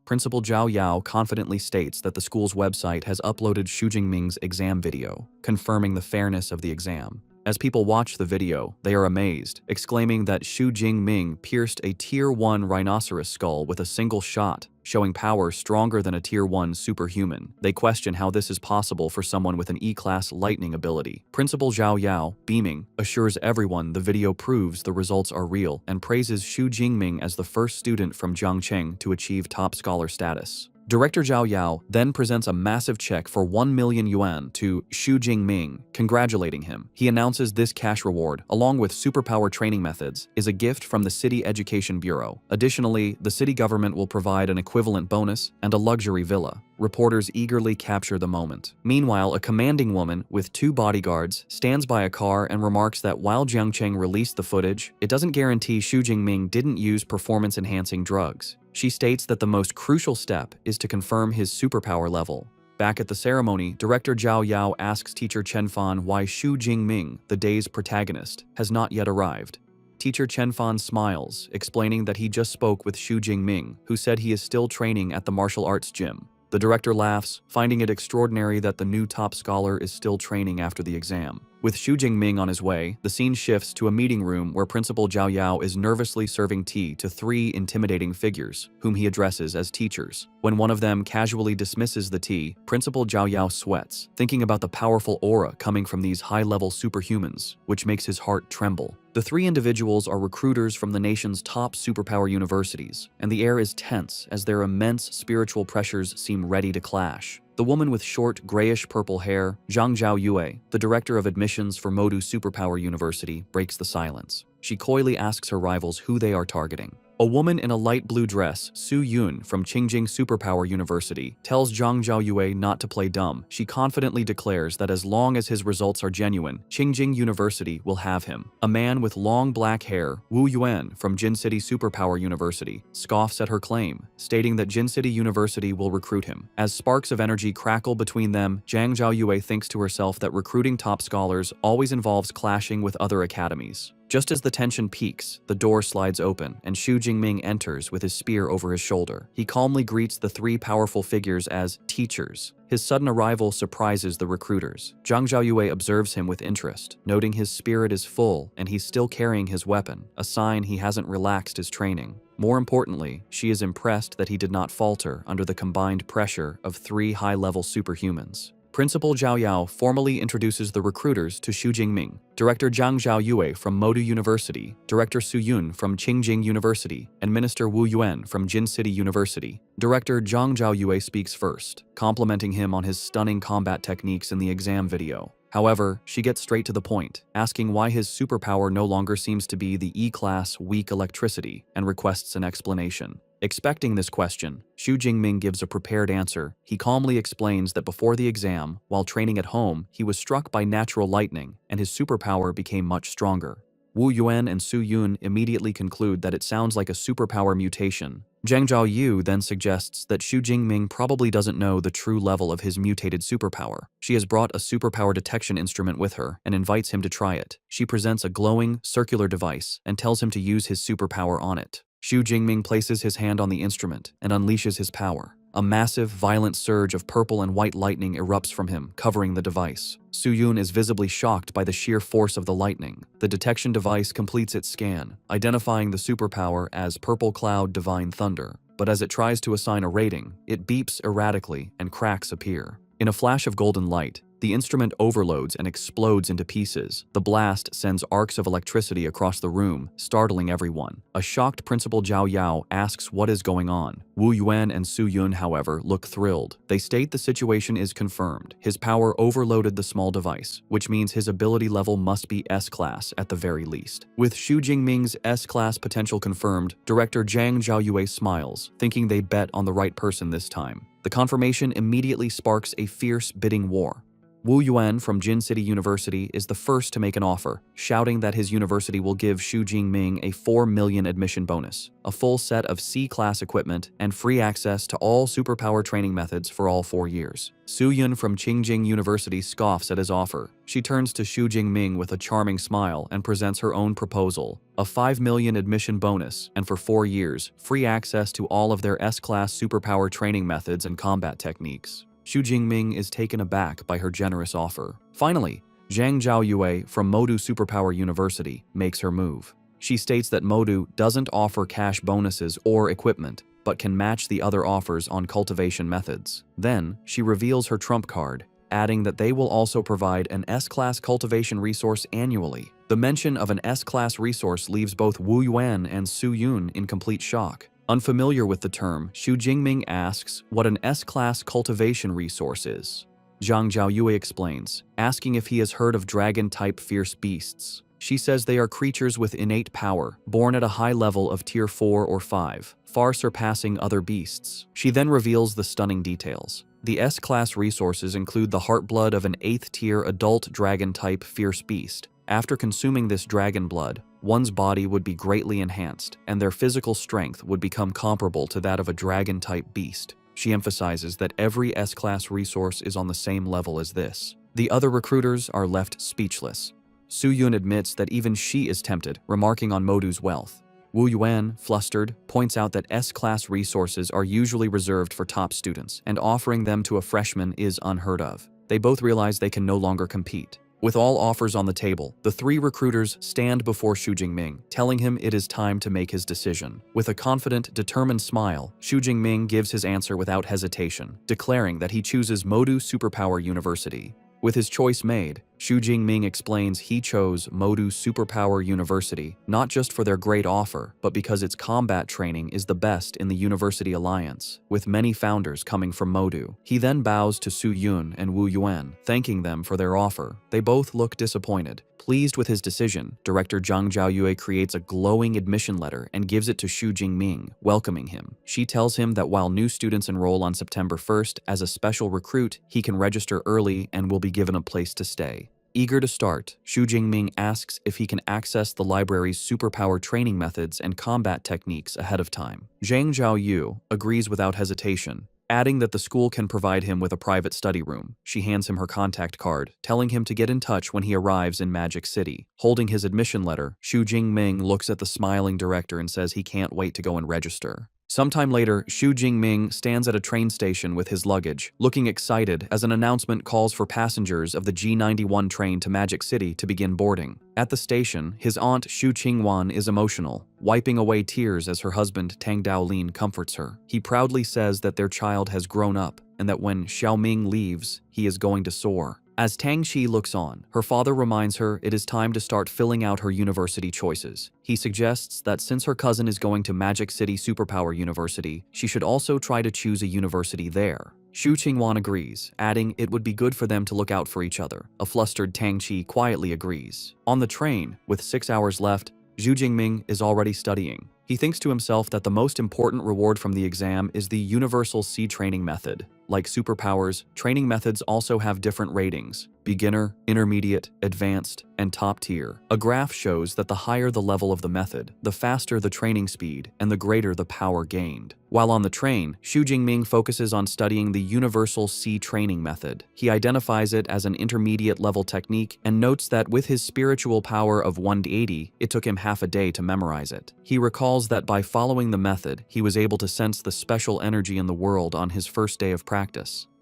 [SPEAKER 1] Principal Zhao Yao confidently states that the school's website has uploaded Xu Jingming's exam video, confirming the fairness of the exam. As people watch the video, they are amazed, exclaiming that Xu Jingming pierced a Tier 1 rhinoceros skull with a single shot, showing power stronger than a Tier 1 superhuman. They question how this is possible for someone with an E-class lightning ability. Principal Zhao Yao, beaming, assures everyone the video proves the results are real and praises Xu Jingming as the first student from Jiangcheng to achieve top scholar status. Director Zhao Yao then presents a massive check for 1 million yuan to Xu Jingming, congratulating him. He announces this cash reward, along with superpower training methods, is a gift from the City Education Bureau. Additionally, the city government will provide an equivalent bonus and a luxury villa. Reporters eagerly capture the moment. Meanwhile, a commanding woman with 2 bodyguards stands by a car and remarks that while Jiangcheng released the footage, it doesn't guarantee Xu Jingming didn't use performance-enhancing drugs. She states that the most crucial step is to confirm his superpower level. Back at the ceremony, director Zhao Yao asks teacher Chen Fan why Xu Jingming, the day's protagonist, has not yet arrived. Teacher Chen Fan smiles, explaining that he just spoke with Xu Jingming, who said he is still training at the martial arts gym. The director laughs, finding it extraordinary that the new top scholar is still training after the exam. With Xu Jingming on his way, the scene shifts to a meeting room where Principal Zhao Yao is nervously serving tea to three intimidating figures, whom he addresses as teachers. When one of them casually dismisses the tea, Principal Zhao Yao sweats, thinking about the powerful aura coming from these high-level superhumans, which makes his heart tremble. The three individuals are recruiters from the nation's top superpower universities, and the air is tense as their immense spiritual pressures seem ready to clash. The woman with short, grayish-purple hair, Zhang Zhaoyue, the director of admissions for Modu Superpower University, breaks the silence. She coyly asks her rivals who they are targeting. A woman in a light blue dress, Su Yun from Qingjing Superpower University, tells Zhang Zhaoyue not to play dumb. She confidently declares that as long as his results are genuine, Qingjing University will have him. A man with long black hair, Wu Yuan from Jin City Superpower University, scoffs at her claim, stating that Jin City University will recruit him. As sparks of energy crackle between them, Zhang Zhaoyue thinks to herself that recruiting top scholars always involves clashing with other academies. Just as the tension peaks, the door slides open, and Xu Jingming enters with his spear over his shoulder. He calmly greets the three powerful figures as teachers. His sudden arrival surprises the recruiters. Zhang Zhaoyue observes him with interest, noting his spirit is full and he's still carrying his weapon, a sign he hasn't relaxed his training. More importantly, she is impressed that he did not falter under the combined pressure of three high-level superhumans. Principal Zhao Yao formally introduces the recruiters to Xu Jingming, Director Zhang Zhaoyue from Modu University, Director Su Yun from Qingjing University, and Minister Wu Yuan from Jin City University. Director Zhang Zhaoyue speaks first, complimenting him on his stunning combat techniques in the exam video. However, she gets straight to the point, asking why his superpower no longer seems to be the E-class weak electricity, and requests an explanation. Expecting this question, Xu Jingming gives a prepared answer. He calmly explains that before the exam, while training at home, he was struck by natural lightning, and his superpower became much stronger. Wu Yuan and Su Yun immediately conclude that it sounds like a superpower mutation. Zhang Zhaoyu then suggests that Xu Jingming probably doesn't know the true level of his mutated superpower. She has brought a superpower detection instrument with her and invites him to try it. She presents a glowing, circular device and tells him to use his superpower on it. Xu Jingming places his hand on the instrument and unleashes his power. A massive, violent surge of purple and white lightning erupts from him, covering the device. Su Yun is visibly shocked by the sheer force of the lightning. The detection device completes its scan, identifying the superpower as Purple Cloud Divine Thunder. But as it tries to assign a rating, it beeps erratically and cracks appear. In a flash of golden light, the instrument overloads and explodes into pieces. The blast sends arcs of electricity across the room, startling everyone. A shocked Principal Zhao Yao asks what is going on. Wu Yuan and Su Yun, however, look thrilled. They state the situation is confirmed. His power overloaded the small device, which means his ability level must be S-class at the very least. With Xu Jingming's S-class potential confirmed, Director Zhang Zhaoyue smiles, thinking they bet on the right person this time. The confirmation immediately sparks a fierce bidding war. Wu Yuan from Jin City University is the first to make an offer, shouting that his university will give Xu Jingming a 4 million admission bonus, a full set of C-class equipment, and free access to all superpower training methods for all 4 years. Su Yun from Qingjing University scoffs at his offer. She turns to Xu Jingming with a charming smile and presents her own proposal, a 5 million admission bonus, and for 4 years, free access to all of their S-class superpower training methods and combat techniques. Xu Jingming is taken aback by her generous offer. Finally, Zhang Zhaoyue from Modu Superpower University makes her move. She states that Modu doesn't offer cash bonuses or equipment, but can match the other offers on cultivation methods. Then, she reveals her trump card, adding that they will also provide an S-class cultivation resource annually. The mention of an S-class resource leaves both Wu Yuan and Su Yun in complete shock. Unfamiliar with the term, Xu Jingming asks what an S-class cultivation resource is. Zhang Zhaoyue explains, asking if he has heard of dragon-type fierce beasts. She says they are creatures with innate power, born at a high level of tier 4 or 5, far surpassing other beasts. She then reveals the stunning details. The S-class resources include the heartblood of an 8th tier adult dragon-type fierce beast. After consuming this dragon blood, one's body would be greatly enhanced, and their physical strength would become comparable to that of a dragon-type beast. she emphasizes that every S-class resource is on the same level as this. The other recruiters are left speechless. Soo-yoon admits that even she is tempted, remarking on Modu's wealth. Woo Yuan, flustered, points out that S-class resources are usually reserved for top students, and offering them to a freshman is unheard of. They both realize they can no longer compete. With all offers on the table, the three recruiters stand before Xu Jingming, telling him it is time to make his decision. With a confident, determined smile, Xu Jingming gives his answer without hesitation, declaring that he chooses Modu Superpower University. With his choice made, Xu Jingming explains he chose Modu Superpower University not just for their great offer, but because its combat training is the best in the University Alliance, with many founders coming from Modu. He then bows to Soo-yoon and Woo Yuan, thanking them for their offer. They both look disappointed. Pleased with his decision, Director Zhang Zhaoyue creates a glowing admission letter and gives it to Xu Jingming, welcoming him. She tells him that while new students enroll on September 1st as a special recruit, he can register early and will be given a place to stay. Eager to start, Xu Jingming asks if he can access the library's superpower training methods and combat techniques ahead of time. Zhang Zhaoyu agrees without hesitation, adding that the school can provide him with a private study room. She hands him her contact card, telling him to get in touch when he arrives in Magic City. Holding his admission letter, Xu Jingming looks at the smiling director and says he can't wait to go and register. Sometime later, Xu Jingming stands at a train station with his luggage, looking excited as an announcement calls for passengers of the G91 train to Magic City to begin boarding. At the station, his aunt Xu Qingwan is emotional, wiping away tears as her husband Tang Daolin comforts her. He proudly says that their child has grown up and that when Xiaoming leaves, he is going to soar. As Tang Xi looks on, her father reminds her it is time to start filling out her university choices. He suggests that since her cousin is going to Magic City Superpower University, she should also try to choose a university there. Xu Qingwan agrees, adding it would be good for them to look out for each other. A flustered Tang Xi quietly agrees. On the train, with 6 hours left, Xu Jingming is already studying. He thinks to himself that the most important reward from the exam is the Universal C training method. Like superpowers, training methods also have different ratings: beginner, intermediate, advanced, and top tier. A graph shows that the higher the level of the method, the faster the training speed and the greater the power gained. While on the train, Xu Jingming focuses on studying the Universal C training method. He identifies it as an intermediate level technique and notes that with his spiritual power of 180, it took him half a day to memorize it. He recalls that by following the method, he was able to sense the special energy in the world on his first day of practice.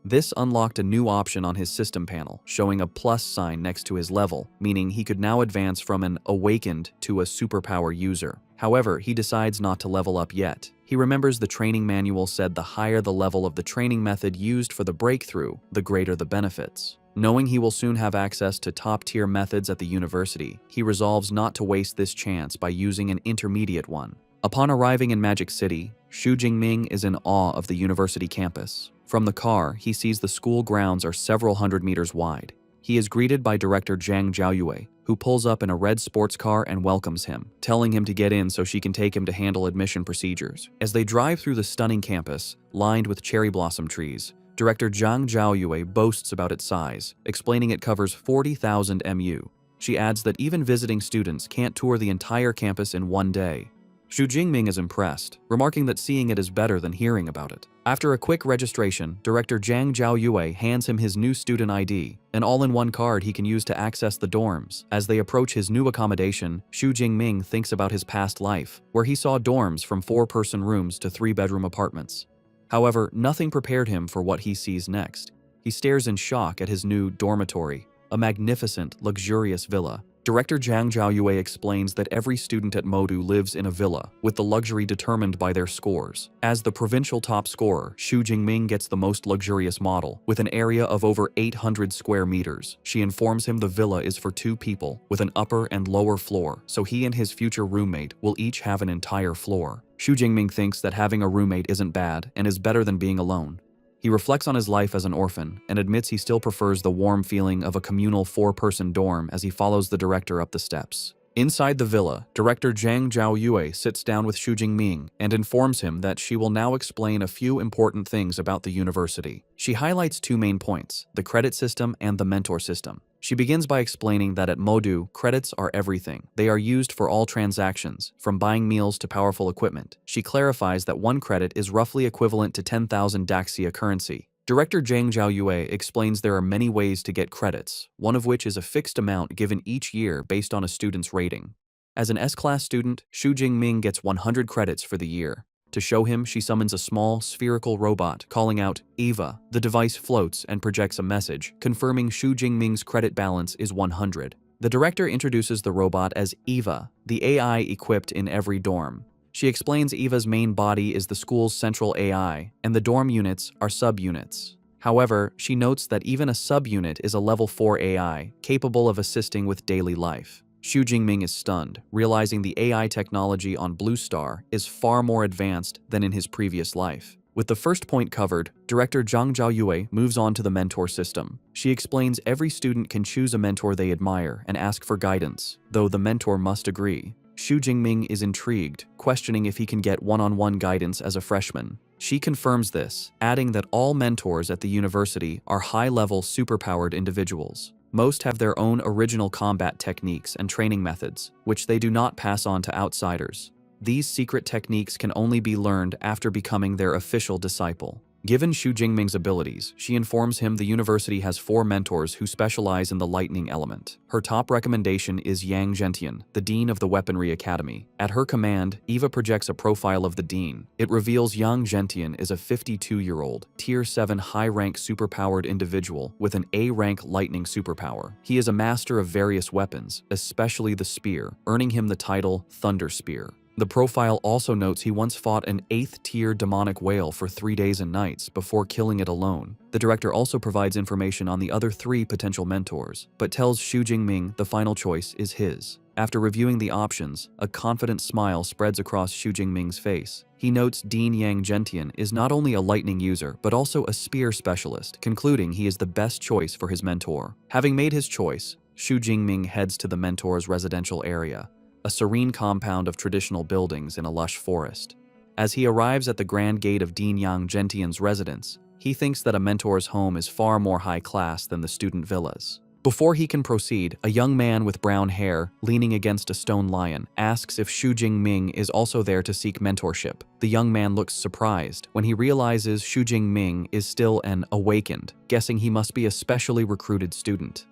[SPEAKER 1] This unlocked a new option on his system panel, showing a plus sign next to his level, meaning he could now advance from an awakened to a superpower user. However, he decides not to level up yet. He remembers the training manual said the higher the level of the training method used for the breakthrough, the greater the benefits. Knowing he will soon have access to top-tier methods at the university, he resolves not to waste this chance by using an intermediate one. Upon arriving in Magic City, Xu Jingming is in awe of the university campus. From the car, he sees the school grounds are several hundred meters wide. He is greeted by Director Zhang Zhaoyue, who pulls up in a red sports car and welcomes him, telling him to get in so she can take him to handle admission procedures. As they drive through the stunning campus, lined with cherry blossom trees, Director Zhang Zhaoyue boasts about its size, explaining it covers 40,000 mu. She adds that even visiting students can't tour the entire campus in one day. Xu Jingming is impressed, remarking that seeing it is better than hearing about it. After a quick registration, Director Zhang Zhaoyue hands him his new student ID, an all-in-one card he can use to access the dorms. As they approach his new accommodation, Xu Jingming thinks about his past life, where he saw dorms from 4-person rooms to 3-bedroom apartments. However, nothing prepared him for what he sees next. He stares in shock at his new dormitory, a magnificent, luxurious villa. Director Zhang Zhaoyue explains that every student at Modu lives in a villa, with the luxury determined by their scores. As the provincial top scorer, Xu Jingming gets the most luxurious model, with an area of over 800 square meters. She informs him the villa is for 2 people, with an upper and lower floor, so he and his future roommate will each have an entire floor. Xu Jingming thinks that having a roommate isn't bad and is better than being alone. He reflects on his life as an orphan and admits he still prefers the warm feeling of a communal 4-person dorm as he follows the director up the steps. Inside the villa, director Zhang Zhaoyue sits down with Xu Jingming and informs him that she will now explain a few important things about the university. She highlights two main points, the credit system and the mentor system. She begins by explaining that at Modu, credits are everything. They are used for all transactions, from buying meals to powerful equipment. She clarifies that one credit is roughly equivalent to 10,000 Daxia currency. Director Zhang Zhaoyue explains there are many ways to get credits, one of which is a fixed amount given each year based on a student's rating. As an S-class student, Xu Jingming gets 100 credits for the year. To show him, she summons a small, spherical robot, calling out, "Eva." The device floats and projects a message, confirming Xu Jingming's credit balance is 100. The director introduces the robot as Eva, the AI equipped in every dorm. She explains Eva's main body is the school's central AI, and the dorm units are subunits. However, she notes that even a subunit is a level 4 AI, capable of assisting with daily life. Xu Jingming is stunned, realizing the AI technology on Blue Star is far more advanced than in his previous life. With the first point covered, director Zhang Zhaoyue moves on to the mentor system. She explains every student can choose a mentor they admire and ask for guidance, though the mentor must agree. Xu Jingming is intrigued, questioning if he can get one-on-one guidance as a freshman. She confirms this, adding that all mentors at the university are high-level, superpowered individuals. Most have their own original combat techniques and training methods, which they do not pass on to outsiders. These secret techniques can only be learned after becoming their official disciple. Given Xu Jingming's abilities, she informs him the university has 4 mentors who specialize in the lightning element. Her top recommendation is Yang Zhentian, the dean of the Weaponry Academy. At her command, Eva projects a profile of the dean. It reveals Yang Zhentian is a 52-year-old, Tier 7 high-rank superpowered individual with an A-rank lightning superpower. He is a master of various weapons, especially the spear, earning him the title Thunder Spear. The profile also notes he once fought an 8th-tier demonic whale for 3 days and nights before killing it alone. The director also provides information on the other 3 potential mentors, but tells Xu Jingming the final choice is his. After reviewing the options, a confident smile spreads across Xu Jingming's face. He notes Dean Yang Zhentian is not only a lightning user, but also a spear specialist, concluding he is the best choice for his mentor. Having made his choice, Xu Jingming heads to the mentor's residential area, a serene compound of traditional buildings in a lush forest. As he arrives at the grand gate of Dean Yang Zhentian's residence, he thinks that a mentor's home is far more high class than the student villas. Before he can proceed, a young man with brown hair, leaning against a stone lion, asks if Xu Jingming is also there to seek mentorship. The young man looks surprised when he realizes Xu Jingming is still an awakened, guessing he must be a specially recruited student.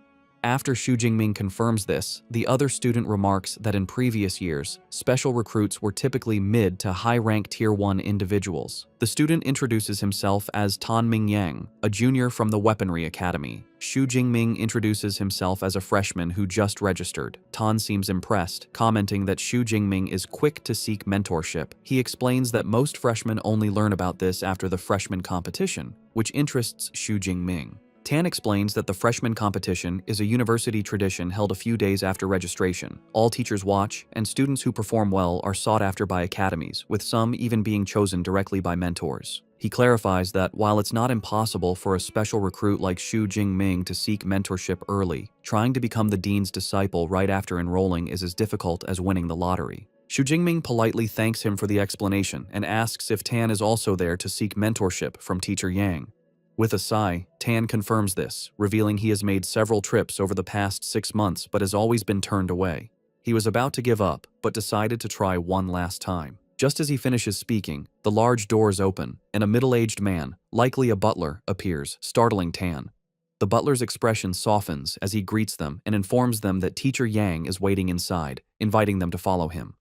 [SPEAKER 1] After Xu Jingming confirms this, the other student remarks that in previous years, special recruits were typically mid to high-rank Tier 1 individuals. The student introduces himself as Tan Mingyang, a junior from the Weaponry Academy. Xu Jingming introduces himself as a freshman who just registered. Tan seems impressed, commenting that Xu Jingming is quick to seek mentorship. He explains that most freshmen only learn about this after the freshman competition, which interests Xu Jingming. Tan explains that the freshman competition is a university tradition held a few days after registration. All teachers watch, and students who perform well are sought after by academies, with some even being chosen directly by mentors. He clarifies that while it's not impossible for a special recruit like Xu Jingming to seek mentorship early, trying to become the dean's disciple right after enrolling is as difficult as winning the lottery. Xu Jingming politely thanks him for the explanation and asks if Tan is also there to seek mentorship from Teacher Yang. With a sigh, Tan confirms this, revealing he has made several trips over the past 6 months but has always been turned away. He was about to give up, but decided to try one last time. Just as he finishes speaking, the large doors open, and a middle-aged man, likely a butler, appears, startling Tan. The butler's expression softens as he greets them and informs them that Teacher Yang is waiting inside, inviting them to follow him.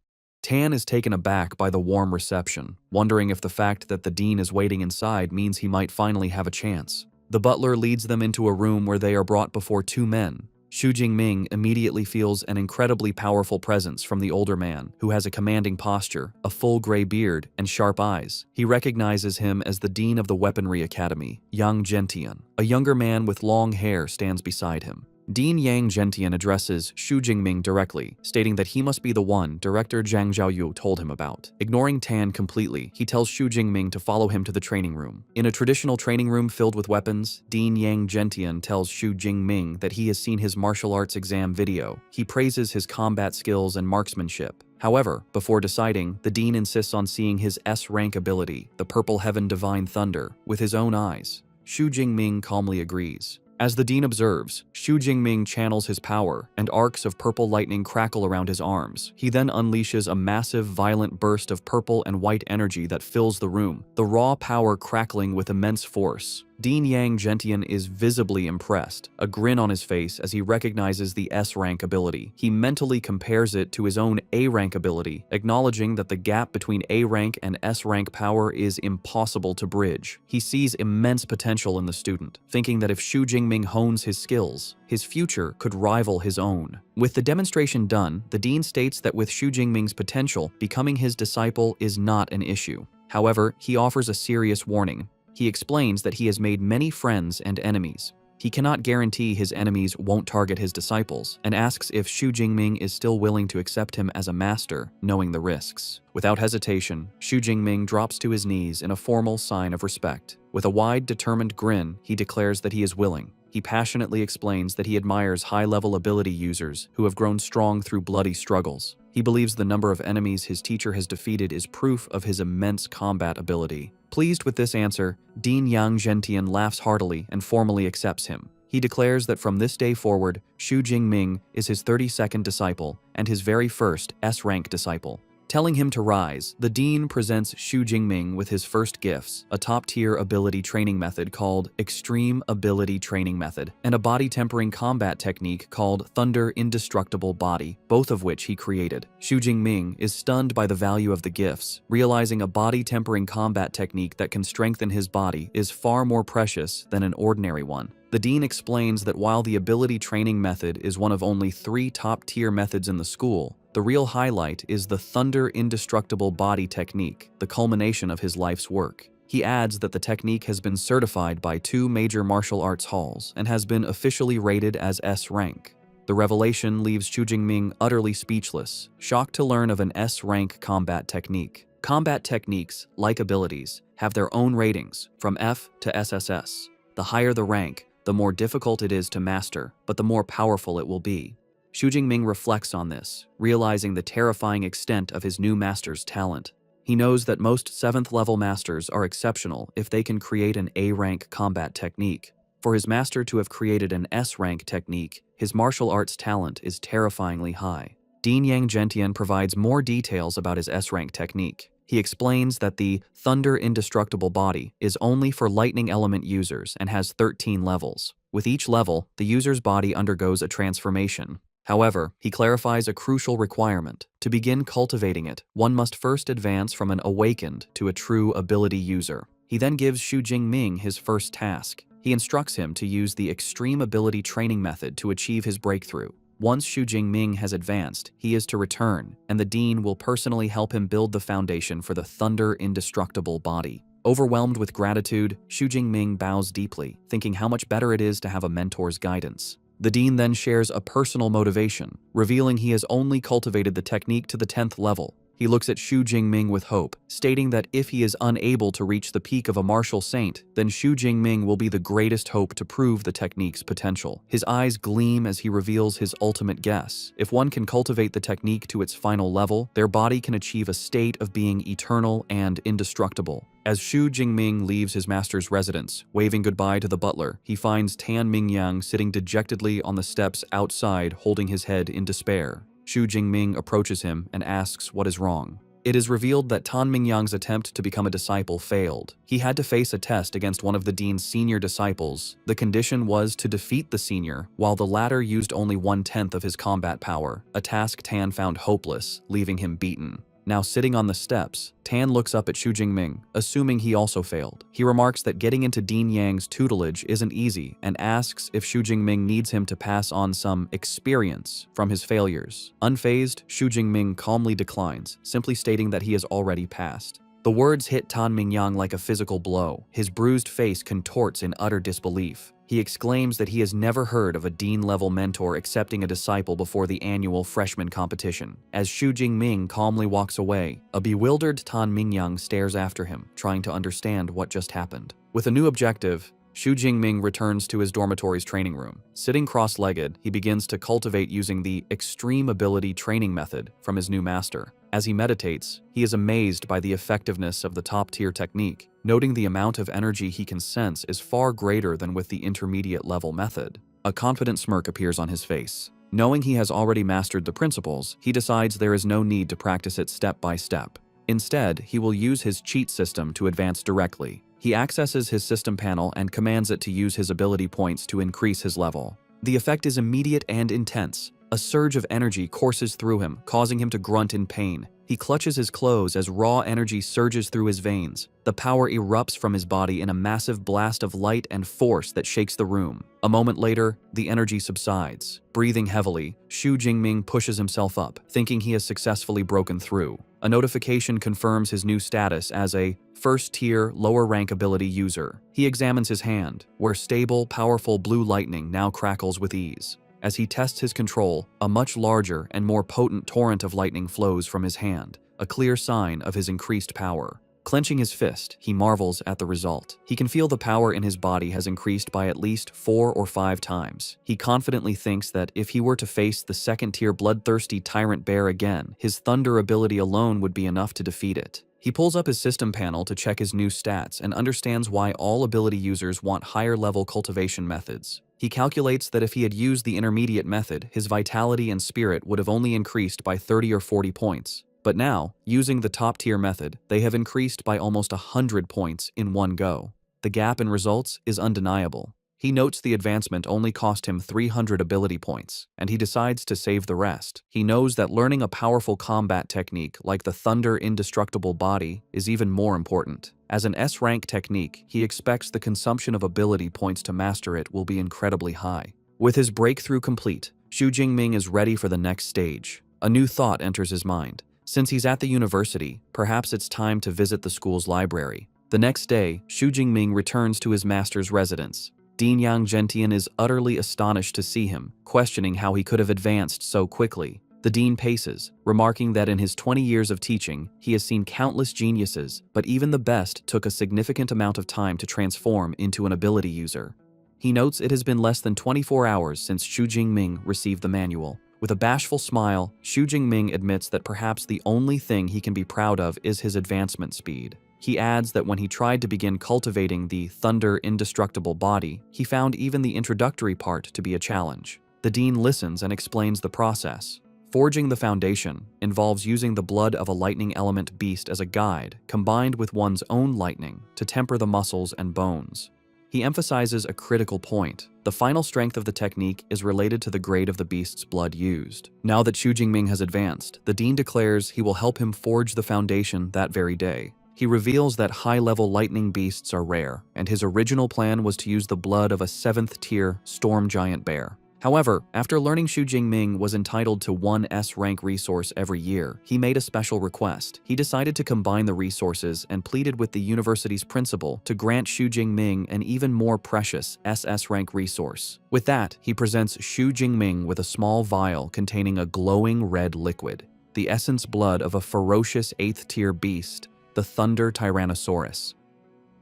[SPEAKER 1] Tan is taken aback by the warm reception, wondering if the fact that the dean is waiting inside means he might finally have a chance. The butler leads them into a room where they are brought before 2 men. Xu Jingming immediately feels an incredibly powerful presence from the older man, who has a commanding posture, a full gray beard, and sharp eyes. He recognizes him as the dean of the Weaponry Academy, Yang Zhentian. A younger man with long hair stands beside him. Dean Yang Gentian addresses Xu Jingming directly, stating that he must be the one director Zhang Zhaoyu told him about. Ignoring Tan completely, he tells Xu Jingming to follow him to the training room. In a traditional training room filled with weapons, Dean Yang Gentian tells Xu Jingming that he has seen his martial arts exam video. He praises his combat skills and marksmanship. However, before deciding, the dean insists on seeing his S-rank ability, the Purple Heaven Divine Thunder, with his own eyes. Xu Jingming calmly agrees. As the dean observes, Xu Jingming channels his power, and arcs of purple lightning crackle around his arms. He then unleashes a massive, violent burst of purple and white energy that fills the room, the raw power crackling with immense force. Dean Yang Gentian is visibly impressed, a grin on his face as he recognizes the S-rank ability. He mentally compares it to his own A-rank ability, acknowledging that the gap between A-rank and S-rank power is impossible to bridge. He sees immense potential in the student, thinking that if Xu Jingming hones his skills, his future could rival his own. With the demonstration done, the dean states that with Xu Jingming's potential, becoming his disciple is not an issue. However, he offers a serious warning. He explains that he has made many friends and enemies. He cannot guarantee his enemies won't target his disciples, and asks if Xu Jingming is still willing to accept him as a master, knowing the risks. Without hesitation, Xu Jingming drops to his knees in a formal sign of respect. With a wide, determined grin, he declares that he is willing. He passionately explains that he admires high-level ability users who have grown strong through bloody struggles. He believes the number of enemies his teacher has defeated is proof of his immense combat ability. Pleased with this answer, Dean Yang Gentian laughs heartily and formally accepts him. He declares that from this day forward, Xu Jingming is his 32nd disciple and his very first S-rank disciple. Telling him to rise, the dean presents Xu Jingming with his first gifts, a top-tier ability training method called Extreme Ability Training Method, and a body-tempering combat technique called Thunder Indestructible Body, both of which he created. Xu Jingming is stunned by the value of the gifts, realizing a body-tempering combat technique that can strengthen his body is far more precious than an ordinary one. The dean explains that while the ability training method is one of only 3 top-tier methods in the school, the real highlight is the Thunder Indestructible Body technique, the culmination of his life's work. He adds that the technique has been certified by 2 major martial arts halls and has been officially rated as S-rank. The revelation leaves Xu Jingming utterly speechless, shocked to learn of an S-rank combat technique. Combat techniques, like abilities, have their own ratings, from F to SSS. The higher the rank, the more difficult it is to master, but the more powerful it will be. Xu Jingming reflects on this, realizing the terrifying extent of his new master's talent. He knows that most 7th-level masters are exceptional if they can create an A-rank combat technique. For his master to have created an S-rank technique, his martial arts talent is terrifyingly high. Dean Yang Gentian provides more details about his S-rank technique. He explains that the Thunder Indestructible Body is only for lightning element users and has 13 levels. With each level, the user's body undergoes a transformation. However, he clarifies a crucial requirement. To begin cultivating it, one must first advance from an awakened to a true ability user. He then gives Xu Jingming his first task. He instructs him to use the Extreme Ability Training Method to achieve his breakthrough. Once Xu Jingming has advanced, he is to return, and the dean will personally help him build the foundation for the Thunder Indestructible Body. Overwhelmed with gratitude, Xu Jingming bows deeply, thinking how much better it is to have a mentor's guidance. The dean then shares a personal motivation, revealing he has only cultivated the technique to the 10th level. He looks at Xu Jingming with hope, stating that if he is unable to reach the peak of a martial saint, then Xu Jingming will be the greatest hope to prove the technique's potential. His eyes gleam as he reveals his ultimate guess. If one can cultivate the technique to its final level, their body can achieve a state of being eternal and indestructible. As Xu Jingming leaves his master's residence, waving goodbye to the butler, he finds Tan Mingyang sitting dejectedly on the steps outside, holding his head in despair. Xu Jingming approaches him and asks what is wrong. It is revealed that Tan Mingyang's attempt to become a disciple failed. He had to face a test against one of the dean's senior disciples. The condition was to defeat the senior, while the latter used only 1/10 of his combat power, a task Tan found hopeless, leaving him beaten. Now sitting on the steps, Tan looks up at Xu Jingming, assuming he also failed. He remarks that getting into Dean Yang's tutelage isn't easy and asks if Xu Jingming needs him to pass on some experience from his failures. Unfazed, Xu Jingming calmly declines, simply stating that he has already passed. The words hit Tan Mingyang like a physical blow. His bruised face contorts in utter disbelief. He exclaims that he has never heard of a dean-level mentor accepting a disciple before the annual freshman competition. As Xu Jingming calmly walks away, a bewildered Tan Mingyang stares after him, trying to understand what just happened. With a new objective, Xu Jingming returns to his dormitory's training room. Sitting cross-legged, he begins to cultivate using the extreme ability training method from his new master. As he meditates, he is amazed by the effectiveness of the top-tier technique, noting the amount of energy he can sense is far greater than with the intermediate-level method. A confident smirk appears on his face. Knowing he has already mastered the principles, he decides there is no need to practice it step by step. Instead, he will use his cheat system to advance directly. He accesses his system panel and commands it to use his ability points to increase his level. The effect is immediate and intense. A surge of energy courses through him, causing him to grunt in pain. He clutches his clothes as raw energy surges through his veins. The power erupts from his body in a massive blast of light and force that shakes the room. A moment later, the energy subsides. Breathing heavily, Xu Jingming pushes himself up, thinking he has successfully broken through. A notification confirms his new status as a first-tier, lower-rank ability user. He examines his hand, where stable, powerful blue lightning now crackles with ease. As he tests his control, a much larger and more potent torrent of lightning flows from his hand, a clear sign of his increased power. Clenching his fist, he marvels at the result. He can feel the power in his body has increased by at least 4 or 5 times. He confidently thinks that if he were to face the second-tier bloodthirsty tyrant bear again, his thunder ability alone would be enough to defeat it. He pulls up his system panel to check his new stats and understands why all ability users want higher-level cultivation methods. He calculates that if he had used the intermediate method, his vitality and spirit would have only increased by 30 or 40 points. But now, using the top-tier method, they have increased by almost 100 points in one go. The gap in results is undeniable. He notes the advancement only cost him 300 ability points, and he decides to save the rest. He knows that learning a powerful combat technique like the Thunder Indestructible Body is even more important. As an S-rank technique, he expects the consumption of ability points to master it will be incredibly high. With his breakthrough complete, Xu Jingming is ready for the next stage. A new thought enters his mind. Since he's at the university, perhaps it's time to visit the school's library. The next day, Xu Jingming returns to his master's residence. Dean Yang Gentian is utterly astonished to see him, questioning how he could have advanced so quickly. The dean paces, remarking that in his 20 years of teaching, he has seen countless geniuses, but even the best took a significant amount of time to transform into an ability user. He notes it has been less than 24 hours since Xu Jingming received the manual. With a bashful smile, Xu Jingming admits that perhaps the only thing he can be proud of is his advancement speed. He adds that when he tried to begin cultivating the Thunder Indestructible Body, he found even the introductory part to be a challenge. The dean listens and explains the process. Forging the foundation involves using the blood of a lightning element beast as a guide, combined with one's own lightning, to temper the muscles and bones. He emphasizes a critical point. The final strength of the technique is related to the grade of the beast's blood used. Now that Xu Jingming has advanced, the dean declares he will help him forge the foundation that very day. He reveals that high-level lightning beasts are rare, and his original plan was to use the blood of a 7th-tier storm giant bear. However, after learning Xu Jingming was entitled to one S-rank resource every year, he made a special request. He decided to combine the resources and pleaded with the university's principal to grant Xu Jingming an even more precious SS-rank resource. With that, he presents Xu Jingming with a small vial containing a glowing red liquid, the essence blood of a ferocious 8th-tier beast, the Thunder Tyrannosaurus.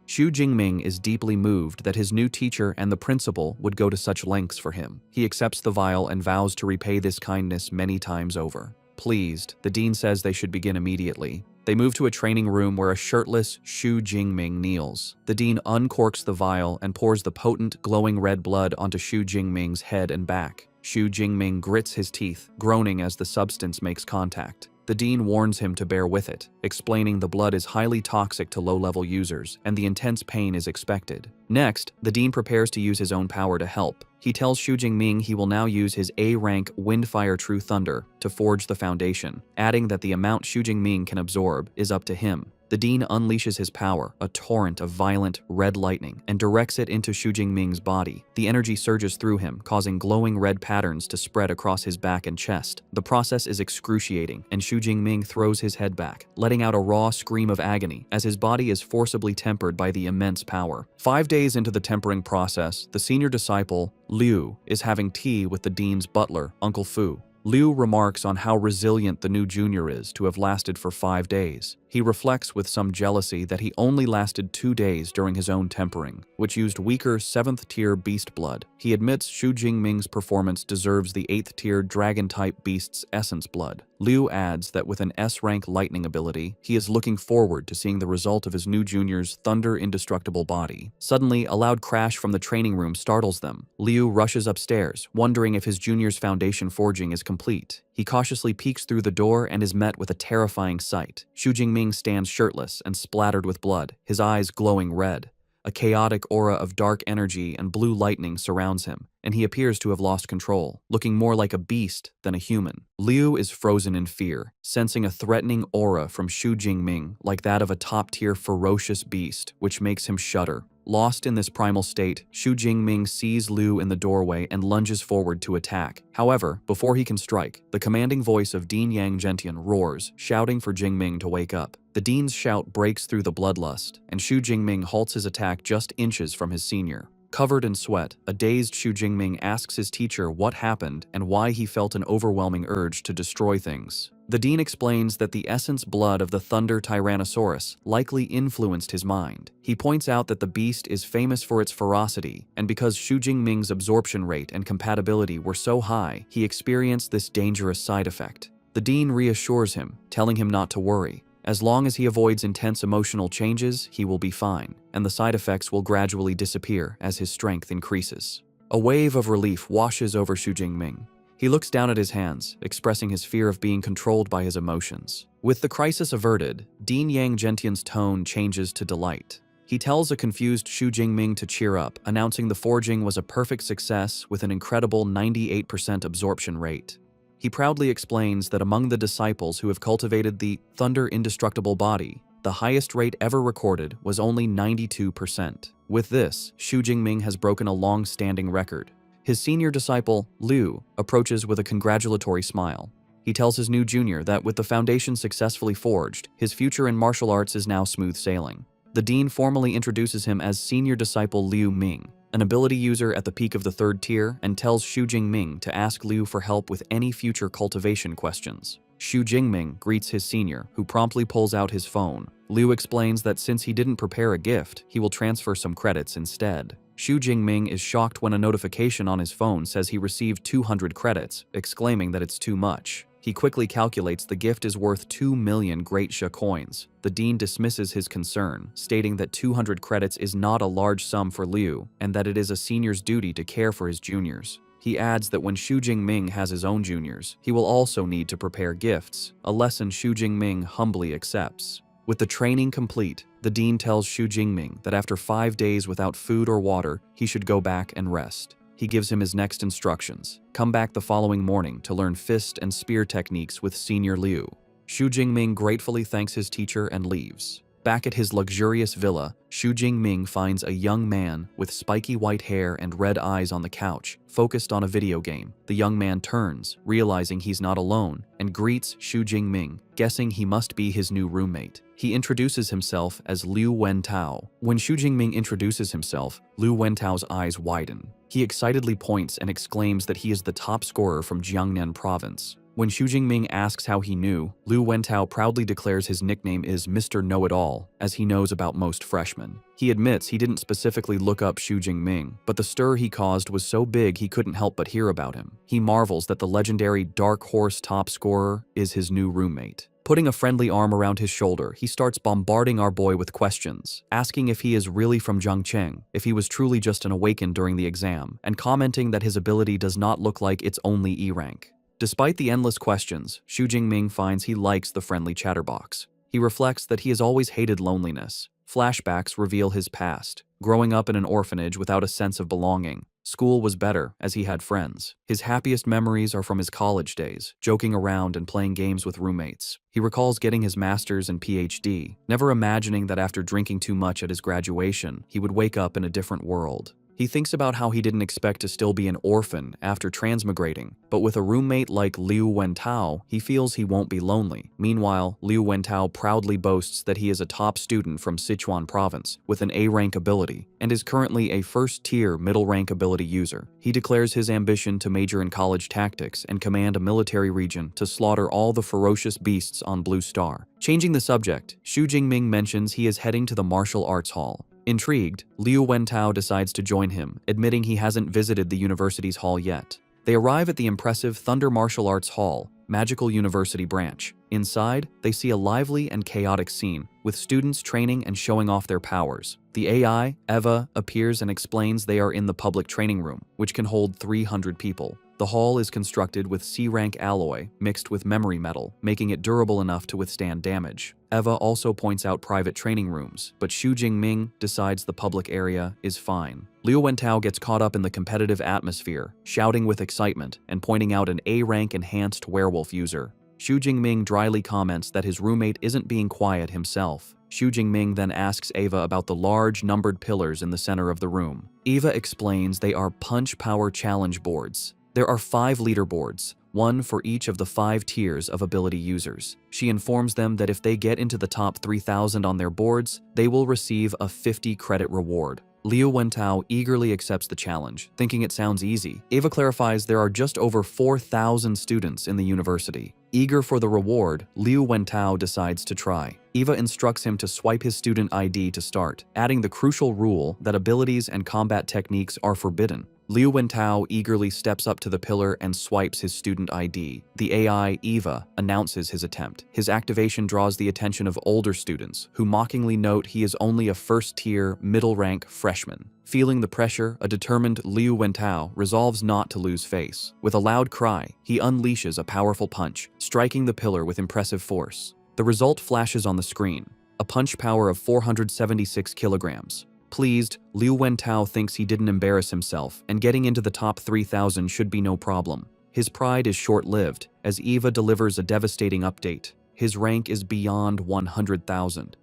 [SPEAKER 1] Xu Jingming is deeply moved that his new teacher and the principal would go to such lengths for him. He accepts the vial and vows to repay this kindness many times over. Pleased, the dean says they should begin immediately. They move to a training room where a shirtless Xu Jingming kneels. The dean uncorks the vial and pours the potent, glowing red blood onto Xu Jingming's head and back. Xu Jingming grits his teeth, groaning as the substance makes contact. The dean warns him to bear with it, explaining the blood is highly toxic to low-level users and the intense pain is expected. Next, the dean prepares to use his own power to help. He tells Xu Jingming he will now use his A-rank Windfire True Thunder to forge the foundation, adding that the amount Xu Jingming can absorb is up to him. The dean unleashes his power, a torrent of violent, red lightning, and directs it into Xu Jingming's body. The energy surges through him, causing glowing red patterns to spread across his back and chest. The process is excruciating, and Xu Jingming throws his head back, letting out a raw scream of agony as his body is forcibly tempered by the immense power. 5 days into the tempering process, the senior disciple, Liu, is having tea with the dean's butler, Uncle Fu. Liu remarks on how resilient the new junior is to have lasted for 5 days. He reflects with some jealousy that he only lasted 2 days during his own tempering, which used weaker 7th-tier beast blood. He admits Xu Jingming's performance deserves the 8th-tier dragon-type beast's essence blood. Liu adds that with an S-rank lightning ability, he is looking forward to seeing the result of his new junior's thunder-indestructible body. Suddenly, a loud crash from the training room startles them. Liu rushes upstairs, wondering if his junior's foundation forging is complete. He cautiously peeks through the door and is met with a terrifying sight. Xu Jingming stands shirtless and splattered with blood, his eyes glowing red. A chaotic aura of dark energy and blue lightning surrounds him, and he appears to have lost control, looking more like a beast than a human. Liu is frozen in fear, sensing a threatening aura from Xu Jingming like that of a top-tier ferocious beast, which makes him shudder. Lost in this primal state, Xu Jingming sees Liu in the doorway and lunges forward to attack. However, before he can strike, the commanding voice of Dean Yang Gentian roars, shouting for Jingming to wake up. The dean's shout breaks through the bloodlust, and Xu Jingming halts his attack just inches from his senior. Covered in sweat, a dazed Xu Jingming asks his teacher what happened and why he felt an overwhelming urge to destroy things. The dean explains that the essence blood of the Thunder Tyrannosaurus likely influenced his mind. He points out that the beast is famous for its ferocity, and because Xu Jingming's absorption rate and compatibility were so high, he experienced this dangerous side effect. The dean reassures him, telling him not to worry. As long as he avoids intense emotional changes, he will be fine, and the side effects will gradually disappear as his strength increases. A wave of relief washes over Xu Jingming. He looks down at his hands, expressing his fear of being controlled by his emotions. With the crisis averted, Dean Yang Gentian's tone changes to delight. He tells a confused Xu Jingming to cheer up, announcing the forging was a perfect success with an incredible 98% absorption rate. He proudly explains that among the disciples who have cultivated the Thunder Indestructible Body, the highest rate ever recorded was only 92%. With this, Xu Jingming has broken a long-standing record. His senior disciple, Liu, approaches with a congratulatory smile. He tells his new junior that with the foundation successfully forged, his future in martial arts is now smooth sailing. The dean formally introduces him as senior disciple Liu Ming, an ability user at the peak of the 3rd tier, and tells Xu Jingming to ask Liu for help with any future cultivation questions. Xu Jingming greets his senior, who promptly pulls out his phone. Liu explains that since he didn't prepare a gift, he will transfer some credits instead. Xu Jingming is shocked when a notification on his phone says he received 200 credits, exclaiming that it's too much. He quickly calculates the gift is worth 2 million Great Sha coins. The dean dismisses his concern, stating that 200 credits is not a large sum for Liu, and that it is a senior's duty to care for his juniors. He adds that when Xu Jingming has his own juniors, he will also need to prepare gifts, a lesson Xu Jingming humbly accepts. With the training complete, the dean tells Xu Jingming that after 5 days without food or water, he should go back and rest. He gives him his next instructions. Come back the following morning to learn fist and spear techniques with Senior Liu. Xu Jingming gratefully thanks his teacher and leaves. Back at his luxurious villa, Xu Jingming finds a young man with spiky white hair and red eyes on the couch, focused on a video game. The young man turns, realizing he's not alone, and greets Xu Jingming, guessing he must be his new roommate. He introduces himself as Liu Wentao. When Xu Jingming introduces himself, Liu Wentao's eyes widen. He excitedly points and exclaims that he is the top scorer from Jiangnan province. When Xu Jingming asks how he knew, Liu Wentao proudly declares his nickname is Mr. Know-It-All, as he knows about most freshmen. He admits he didn't specifically look up Xu Jingming, but the stir he caused was so big he couldn't help but hear about him. He marvels that the legendary Dark Horse top scorer is his new roommate. Putting a friendly arm around his shoulder, he starts bombarding our boy with questions, asking if he is really from Zhangcheng, if he was truly just an awakened during the exam, and commenting that his ability does not look like it's only E rank. Despite the endless questions, Xu Jingming finds he likes the friendly chatterbox. He reflects that he has always hated loneliness. Flashbacks reveal his past, growing up in an orphanage without a sense of belonging. School was better, as he had friends. His happiest memories are from his college days, joking around and playing games with roommates. He recalls getting his master's and PhD, never imagining that after drinking too much at his graduation, he would wake up in a different world. He thinks about how he didn't expect to still be an orphan after transmigrating, but with a roommate like Liu Wentao, he feels he won't be lonely. Meanwhile, Liu Wentao proudly boasts that he is a top student from Sichuan province with an A-rank ability and is currently a first-tier middle-rank ability user. He declares his ambition to major in college tactics and command a military region to slaughter all the ferocious beasts on Blue Star. Changing the subject, Xu Jingming mentions he is heading to the martial arts hall. Intrigued, Liu Wentao decides to join him, admitting he hasn't visited the university's hall yet. They arrive at the impressive Thunder Martial Arts Hall, Magical University branch. Inside, they see a lively and chaotic scene, with students training and showing off their powers. The AI, Eva, appears and explains they are in the public training room, which can hold 300 people. The hall is constructed with C-rank alloy mixed with memory metal, making it durable enough to withstand damage. Eva also points out private training rooms, but Xu Jingming decides the public area is fine. Liu Wentao gets caught up in the competitive atmosphere, shouting with excitement and pointing out an A-rank enhanced werewolf user. Xu Jingming dryly comments that his roommate isn't being quiet himself. Xu Jingming then asks Eva about the large numbered pillars in the center of the room. Eva explains they are punch power challenge boards. There are 5 leaderboards, one for each of the 5 tiers of ability users. She informs them that if they get into the top 3,000 on their boards, they will receive a 50 credit reward. Liu Wentao eagerly accepts the challenge, thinking it sounds easy. Eva clarifies there are just over 4,000 students in the university. Eager for the reward, Liu Wentao decides to try. Eva instructs him to swipe his student ID to start, adding the crucial rule that abilities and combat techniques are forbidden. Liu Wentao eagerly steps up to the pillar and swipes his student ID. The AI, Eva, announces his attempt. His activation draws the attention of older students, who mockingly note he is only a first-tier, middle-rank freshman. Feeling the pressure, a determined Liu Wentao resolves not to lose face. With a loud cry, he unleashes a powerful punch, striking the pillar with impressive force. The result flashes on the screen, a punch power of 476 kilograms. Pleased, Liu Wentao thinks he didn't embarrass himself, and getting into the top 3,000 should be no problem. His pride is short-lived, as Eva delivers a devastating update. His rank is beyond 100,000.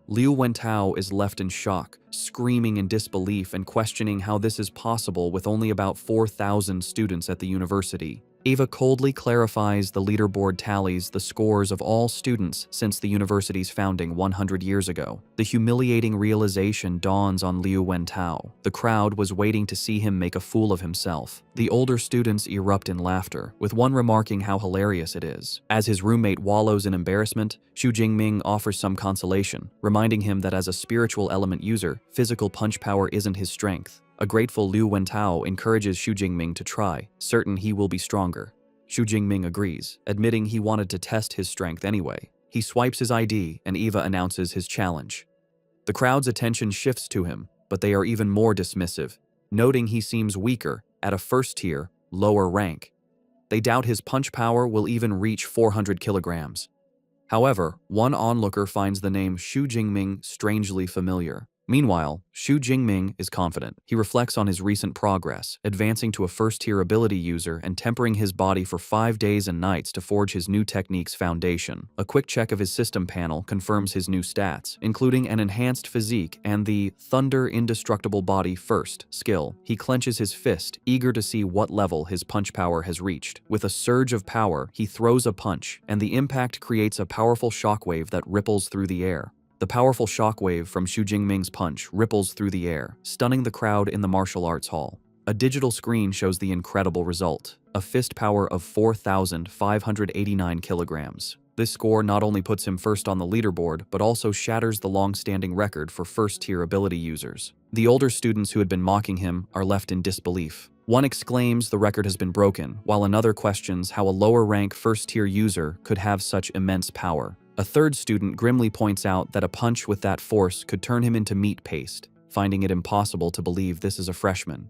[SPEAKER 1] Liu Wentao is left in shock, screaming in disbelief and questioning how this is possible with only about 4,000 students at the university. Eva coldly clarifies the leaderboard tallies the scores of all students since the university's founding 100 years ago. The humiliating realization dawns on Liu Wentao. The crowd was waiting to see him make a fool of himself. The older students erupt in laughter, with one remarking how hilarious it is. As his roommate wallows in embarrassment, Xu Jingming offers some consolation, reminding him that as a spiritual element user, physical punch power isn't his strength. A grateful Liu Wentao encourages Xu Jingming to try, certain he will be stronger. Xu Jingming agrees, admitting he wanted to test his strength anyway. He swipes his ID and Eva announces his challenge. The crowd's attention shifts to him, but they are even more dismissive, noting he seems weaker at a first-tier, lower rank. They doubt his punch power will even reach 400 kilograms. However, one onlooker finds the name Xu Jingming strangely familiar. Meanwhile, Xu Jingming is confident. He reflects on his recent progress, advancing to a first-tier ability user and tempering his body for 5 days and nights to forge his new technique's foundation. A quick check of his system panel confirms his new stats, including an enhanced physique and the Thunder Indestructible Body First skill. He clenches his fist, eager to see what level his punch power has reached. With a surge of power, he throws a punch, and the impact creates a powerful shockwave that ripples through the air. The powerful shockwave from Xu Jingming's punch ripples through the air, stunning the crowd in the martial arts hall. A digital screen shows the incredible result, a fist power of 4,589 kilograms. This score not only puts him first on the leaderboard, but also shatters the long-standing record for first-tier ability users. The older students who had been mocking him are left in disbelief. One exclaims the record has been broken, while another questions how a lower-rank first-tier user could have such immense power. A third student grimly points out that a punch with that force could turn him into meat paste, finding it impossible to believe this is a freshman.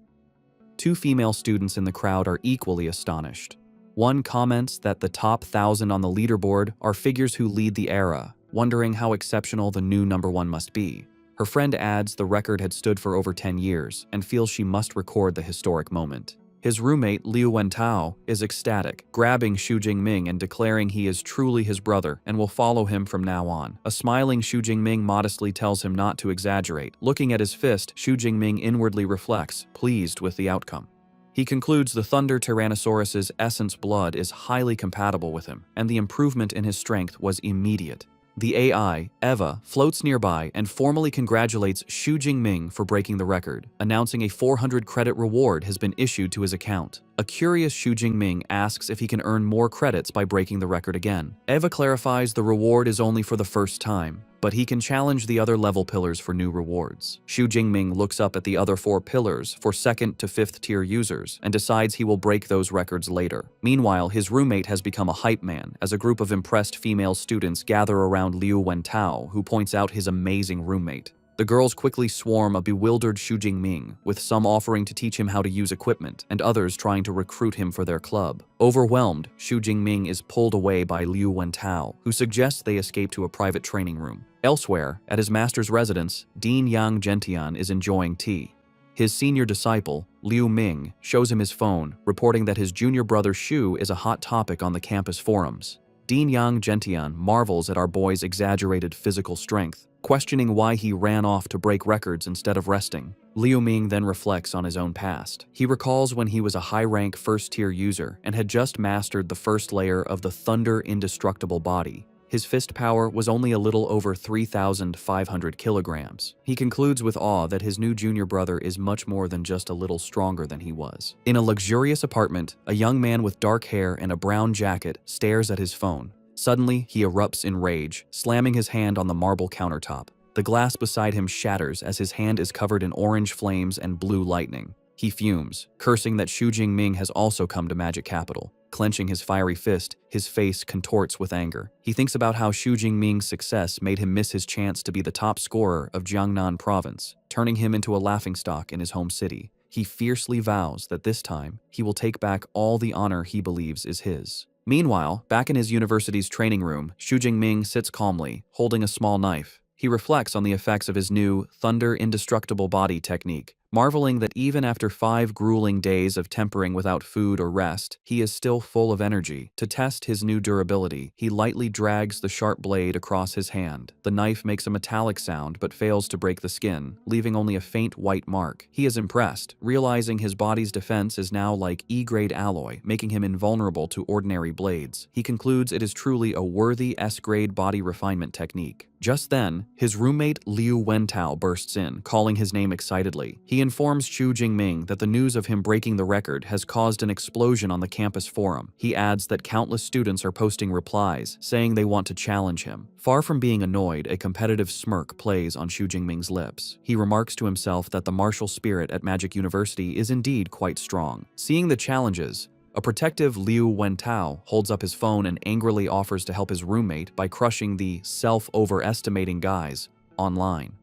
[SPEAKER 1] 2 female students in the crowd are equally astonished. One comments that the top 1,000 on the leaderboard are figures who lead the era, wondering how exceptional the new #1 must be. Her friend adds the record had stood for over 10 years and feels she must record the historic moment. His roommate, Liu Wentao, is ecstatic, grabbing Xu Jingming and declaring he is truly his brother and will follow him from now on. A smiling Xu Jingming modestly tells him not to exaggerate. Looking at his fist, Xu Jingming inwardly reflects, pleased with the outcome. He concludes the Thunder Tyrannosaurus's essence blood is highly compatible with him, and the improvement in his strength was immediate. The AI, Eva, floats nearby and formally congratulates Xu Jingming for breaking the record, announcing a 400 credit reward has been issued to his account. A curious Xu Jingming asks if he can earn more credits by breaking the record again. Eva clarifies the reward is only for the first time, but he can challenge the other level pillars for new rewards. Xu Jingming looks up at the other 4 pillars for 2nd to 5th tier users and decides he will break those records later. Meanwhile, his roommate has become a hype man as a group of impressed female students gather around Liu Wentao, who points out his amazing roommate. The girls quickly swarm a bewildered Xu Jingming, with some offering to teach him how to use equipment and others trying to recruit him for their club. Overwhelmed, Xu Jingming is pulled away by Liu Wentao, who suggests they escape to a private training room. Elsewhere, at his master's residence, Dean Yang Gentian is enjoying tea. His senior disciple, Liu Ming, shows him his phone, reporting that his junior brother Xu is a hot topic on the campus forums. Dean Yang Gentian marvels at our boy's exaggerated physical strength, questioning why he ran off to break records instead of resting. Liu Ming then reflects on his own past. He recalls when he was a high-rank first-tier user and had just mastered the first layer of the Thunder Indestructible Body. His fist power was only a little over 3,500 kilograms. He concludes with awe that his new junior brother is much more than just a little stronger than he was. In a luxurious apartment, a young man with dark hair and a brown jacket stares at his phone. Suddenly, he erupts in rage, slamming his hand on the marble countertop. The glass beside him shatters as his hand is covered in orange flames and blue lightning. He fumes, cursing that Xu Jingming has also come to Magic Capital. Clenching his fiery fist, his face contorts with anger. He thinks about how Xu Jingming's success made him miss his chance to be the top scorer of Jiangnan province, turning him into a laughingstock in his home city. He fiercely vows that this time, he will take back all the honor he believes is his. Meanwhile, back in his university's training room, Xu Jingming sits calmly, holding a small knife. He reflects on the effects of his new Thunder Indestructible Body technique, marveling that even after 5 grueling days of tempering without food or rest, he is still full of energy. To test his new durability, he lightly drags the sharp blade across his hand. The knife makes a metallic sound but fails to break the skin, leaving only a faint white mark. He is impressed, realizing his body's defense is now like E-grade alloy, making him invulnerable to ordinary blades. He concludes it is truly a worthy S-grade body refinement technique. Just then, his roommate Liu Wentao bursts in, calling his name excitedly. He informs Xu Jingming that the news of him breaking the record has caused an explosion on the campus forum. He adds that countless students are posting replies, saying they want to challenge him. Far from being annoyed, a competitive smirk plays on Xu Jingming's lips. He remarks to himself that the martial spirit at Magic University is indeed quite strong. Seeing the challenges, a protective Liu Wentao holds up his phone and angrily offers to help his roommate by crushing the self-overestimating guys online.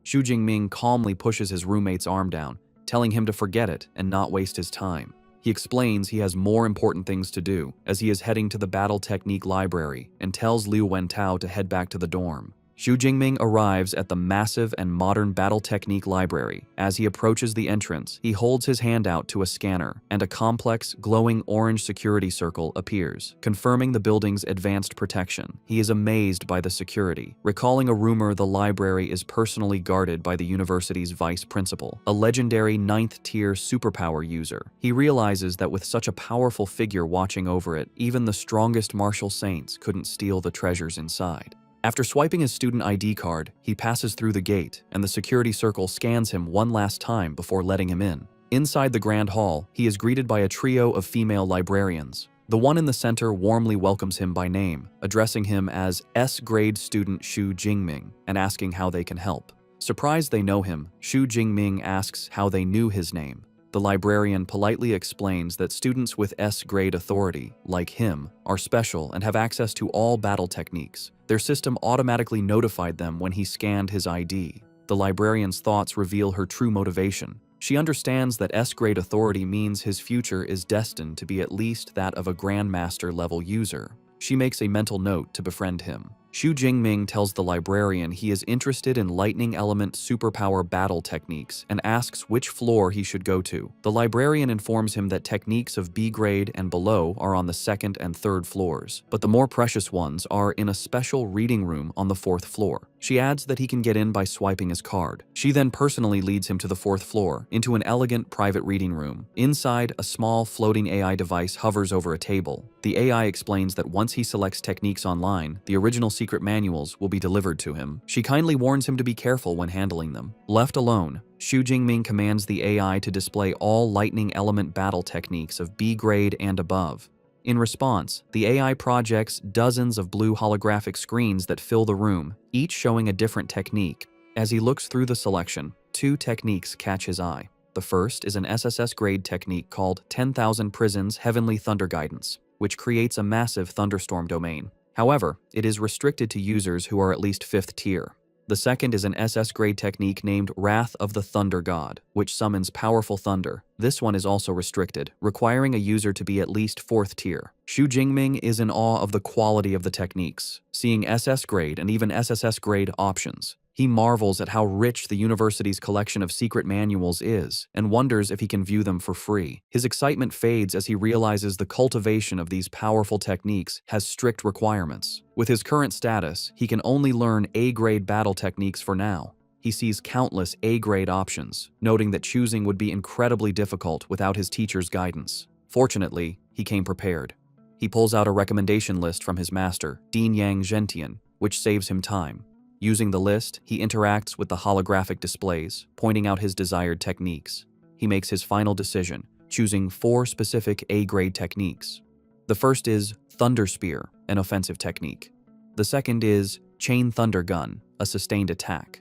[SPEAKER 1] Xu Jingming calmly pushes his roommate's arm down, telling him to forget it and not waste his time. He explains he has more important things to do, as he is heading to the Battle Technique Library, and tells Liu Wentao to head back to the dorm. Xu Jingming arrives at the massive and modern Battle Technique Library. As he approaches the entrance, he holds his hand out to a scanner, and a complex, glowing orange security circle appears, confirming the building's advanced protection. He is amazed by the security, recalling a rumor the library is personally guarded by the university's vice principal, a legendary 9th-tier superpower user. He realizes that with such a powerful figure watching over it, even the strongest martial saints couldn't steal the treasures inside. After swiping his student ID card, he passes through the gate, and the security circle scans him one last time before letting him in. Inside the Grand Hall, he is greeted by a trio of female librarians. The one in the center warmly welcomes him by name, addressing him as S-grade student Xu Jingming and asking how they can help. Surprised they know him, Xu Jingming asks how they knew his name. The librarian politely explains that students with S-grade authority, like him, are special and have access to all battle techniques. Their system automatically notified them when he scanned his ID. The librarian's thoughts reveal her true motivation. She understands that S-grade authority means his future is destined to be at least that of a Grandmaster-level user. She makes a mental note to befriend him. Xu Jingming tells the librarian he is interested in lightning element superpower battle techniques and asks which floor he should go to. The librarian informs him that techniques of B grade and below are on the second and third floors, but the more precious ones are in a special reading room on the fourth floor. She adds that he can get in by swiping his card. She then personally leads him to the fourth floor, into an elegant private reading room. Inside, a small floating AI device hovers over a table. The AI explains that once he selects techniques online, the original secret manuals will be delivered to him. She kindly warns him to be careful when handling them. Left alone, Xu Jingming commands the AI to display all lightning element battle techniques of B grade and above. In response, the AI projects dozens of blue holographic screens that fill the room, each showing a different technique. As he looks through the selection, 2 techniques catch his eye. The first is an SSS grade technique called 10,000 Prisons Heavenly Thunder Guidance, which creates a massive thunderstorm domain. However, it is restricted to users who are at least 5th tier. The second is an SS grade technique named Wrath of the Thunder God, which summons powerful thunder. This one is also restricted, requiring a user to be at least 4th tier. Xu Jingming is in awe of the quality of the techniques, seeing SS grade and even SSS grade options. He marvels at how rich the university's collection of secret manuals is, and wonders if he can view them for free. His excitement fades as he realizes the cultivation of these powerful techniques has strict requirements. With his current status, he can only learn A-grade battle techniques for now. He sees countless A-grade options, noting that choosing would be incredibly difficult without his teacher's guidance. Fortunately, he came prepared. He pulls out a recommendation list from his master, Dean Yang Zhentian, which saves him time. Using the list, he interacts with the holographic displays, pointing out his desired techniques. He makes his final decision, choosing 4 specific A-grade techniques. The first is Thunder Spear, an offensive technique. The second is Chain Thunder Gun, a sustained attack.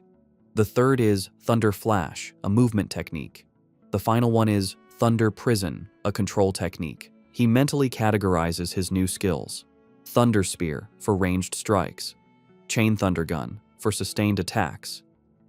[SPEAKER 1] The third is Thunder Flash, a movement technique. The final one is Thunder Prison, a control technique. He mentally categorizes his new skills. Thunder Spear for ranged strikes. Chain Thunder Gun for sustained attacks,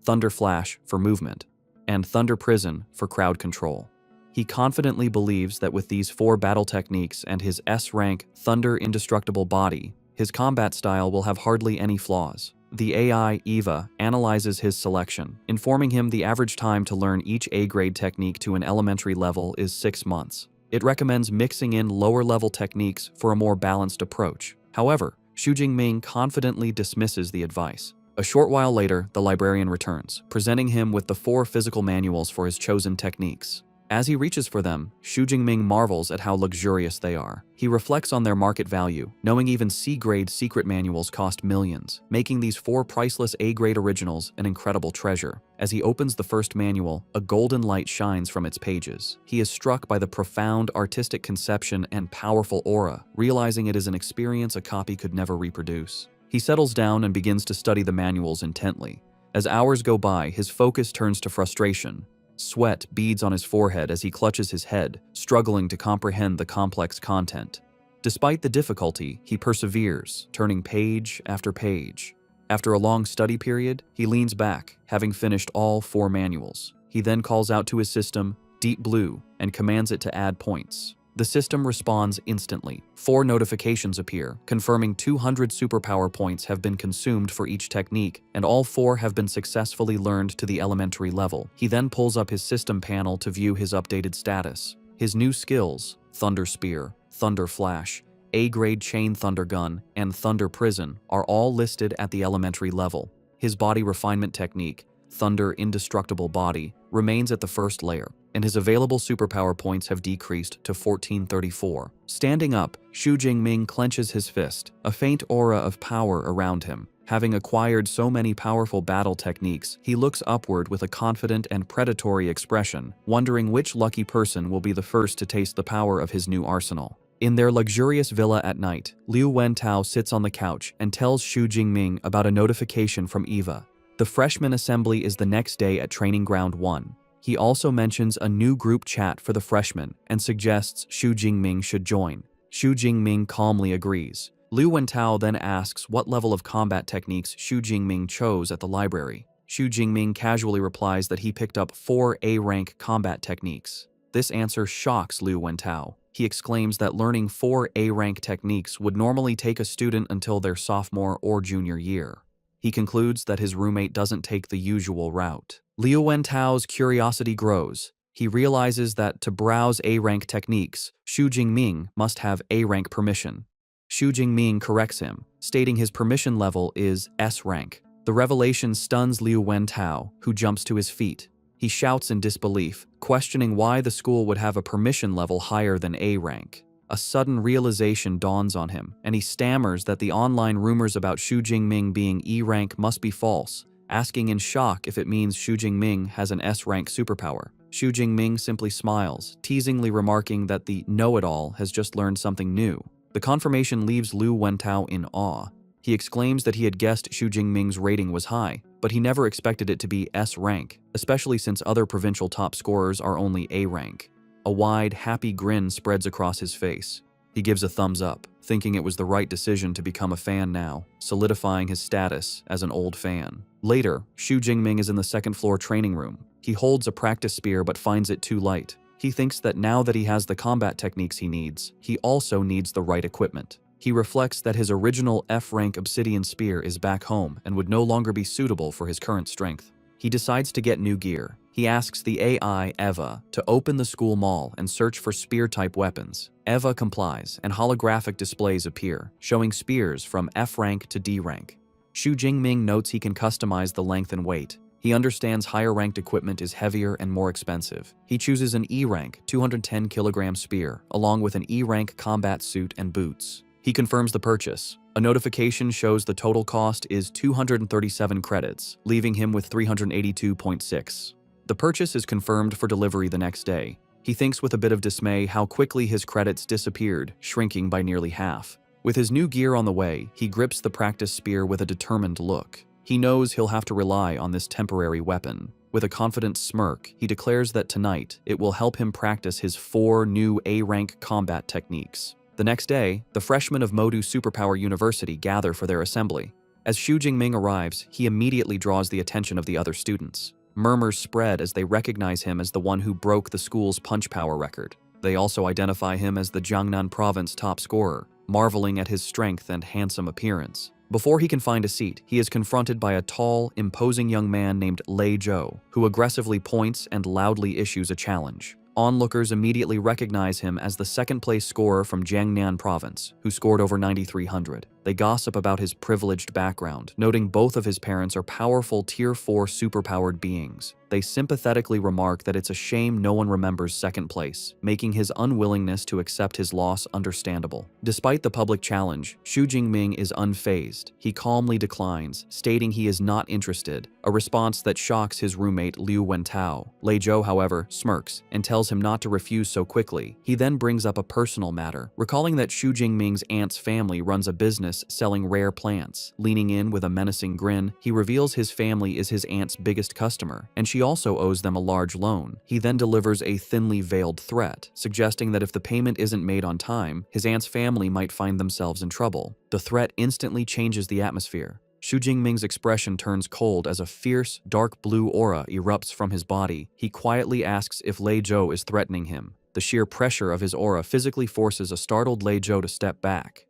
[SPEAKER 1] Thunder Flash for movement, and Thunder Prison for crowd control. He confidently believes that with these 4 battle techniques and his S-rank Thunder Indestructible body, his combat style will have hardly any flaws. The AI, Eva, analyzes his selection, informing him the average time to learn each A-grade technique to an elementary level is 6 months. It recommends mixing in lower-level techniques for a more balanced approach. However, Xu Jingming confidently dismisses the advice. A short while later, the librarian returns, presenting him with the 4 physical manuals for his chosen techniques. As he reaches for them, Xu Jingming marvels at how luxurious they are. He reflects on their market value, knowing even C-grade secret manuals cost millions, making these 4 priceless A-grade originals an incredible treasure. As he opens the first manual, a golden light shines from its pages. He is struck by the profound artistic conception and powerful aura, realizing it is an experience a copy could never reproduce. He settles down and begins to study the manuals intently. As hours go by, his focus turns to frustration. Sweat beads on his forehead as he clutches his head, struggling to comprehend the complex content. Despite the difficulty, he perseveres, turning page after page. After a long study period, he leans back, having finished all 4 manuals. He then calls out to his system, Deep Blue, and commands it to add points. The system responds instantly. 4 notifications appear, confirming 200 superpower points have been consumed for each technique, and all 4 have been successfully learned to the elementary level. He then pulls up his system panel to view his updated status. His new skills, Thunder Spear, Thunder Flash, A-grade Chain Thunder Gun, and Thunder Prison, are all listed at the elementary level. His body refinement technique, Thunder Indestructible Body, remains at the first layer, and his available superpower points have decreased to 1434. Standing up, Xu Jingming clenches his fist, a faint aura of power around him. Having acquired so many powerful battle techniques, he looks upward with a confident and predatory expression, wondering which lucky person will be the first to taste the power of his new arsenal. In their luxurious villa at night, Liu Wentao sits on the couch and tells Xu Jingming about a notification from Eva. The freshman assembly is the next day at Training Ground 1. He also mentions a new group chat for the freshmen and suggests Xu Jingming should join. Xu Jingming calmly agrees. Liu Wentao then asks what level of combat techniques Xu Jingming chose at the library. Xu Jingming casually replies that he picked up 4 A-rank combat techniques. This answer shocks Liu Wentao. He exclaims that learning 4 A-rank techniques would normally take a student until their sophomore or junior year. He concludes that his roommate doesn't take the usual route. Liu Wentao's curiosity grows. He realizes that to browse A-rank techniques, Xu Jingming must have A-rank permission. Xu Jingming corrects him, stating his permission level is S-rank. The revelation stuns Liu Wentao, who jumps to his feet. He shouts in disbelief, questioning why the school would have a permission level higher than A-rank. A sudden realization dawns on him, and he stammers that the online rumors about Xu Jingming being E-rank must be false, asking in shock if it means Xu Jingming has an S-rank superpower. Xu Jingming simply smiles, teasingly remarking that the know-it-all has just learned something new. The confirmation leaves Liu Wentao in awe. He exclaims that he had guessed Xu Jingming's rating was high, but he never expected it to be S-rank, especially since other provincial top scorers are only A-rank. A wide, happy grin spreads across his face. He gives a thumbs up, thinking it was the right decision to become a fan now, solidifying his status as an old fan. Later, Xu Jingming is in the second-floor training room. He holds a practice spear but finds it too light. He thinks that now that he has the combat techniques he needs, he also needs the right equipment. He reflects that his original F-rank obsidian spear is back home and would no longer be suitable for his current strength. He decides to get new gear. He asks the AI, Eva, to open the school mall and search for spear-type weapons. Eva complies, and holographic displays appear, showing spears from F-rank to D-rank. Xu Jingming notes he can customize the length and weight. He understands higher-ranked equipment is heavier and more expensive. He chooses an E-rank 210-kilogram spear, along with an E-rank combat suit and boots. He confirms the purchase. A notification shows the total cost is 237 credits, leaving him with 382.6. The purchase is confirmed for delivery the next day. He thinks with a bit of dismay how quickly his credits disappeared, shrinking by nearly half. With his new gear on the way, he grips the practice spear with a determined look. He knows he'll have to rely on this temporary weapon. With a confident smirk, he declares that tonight it will help him practice his 4 new A-rank combat techniques. The next day, the freshmen of Modu Superpower University gather for their assembly. As Xu Jingming arrives, he immediately draws the attention of the other students. Murmurs spread as they recognize him as the one who broke the school's punch power record. They also identify him as the Jiangnan province top scorer, marveling at his strength and handsome appearance. Before he can find a seat, he is confronted by a tall, imposing young man named Lei Zhou, who aggressively points and loudly issues a challenge. Onlookers immediately recognize him as the second-place scorer from Jiangnan province, who scored over 9,300. They gossip about his privileged background, noting both of his parents are powerful Tier 4 superpowered beings. They sympathetically remark that it's a shame no one remembers second place, making his unwillingness to accept his loss understandable. Despite the public challenge, Xu Jingming is unfazed. He calmly declines, stating he is not interested, a response that shocks his roommate Liu Wentao. Lei Zhou, however, smirks and tells him not to refuse so quickly. He then brings up a personal matter, recalling that Xu Jingming's aunt's family runs a business selling rare plants. Leaning in with a menacing grin, he reveals his family is his aunt's biggest customer, and she also owes them a large loan. He then delivers a thinly veiled threat, suggesting that if the payment isn't made on time, his aunt's family might find themselves in trouble. The threat instantly changes the atmosphere. Xu Jingming's expression turns cold as a fierce, dark blue aura erupts from his body. He quietly asks if Lei Zhou is threatening him. The sheer pressure of his aura physically forces a startled Lei Zhou to step back.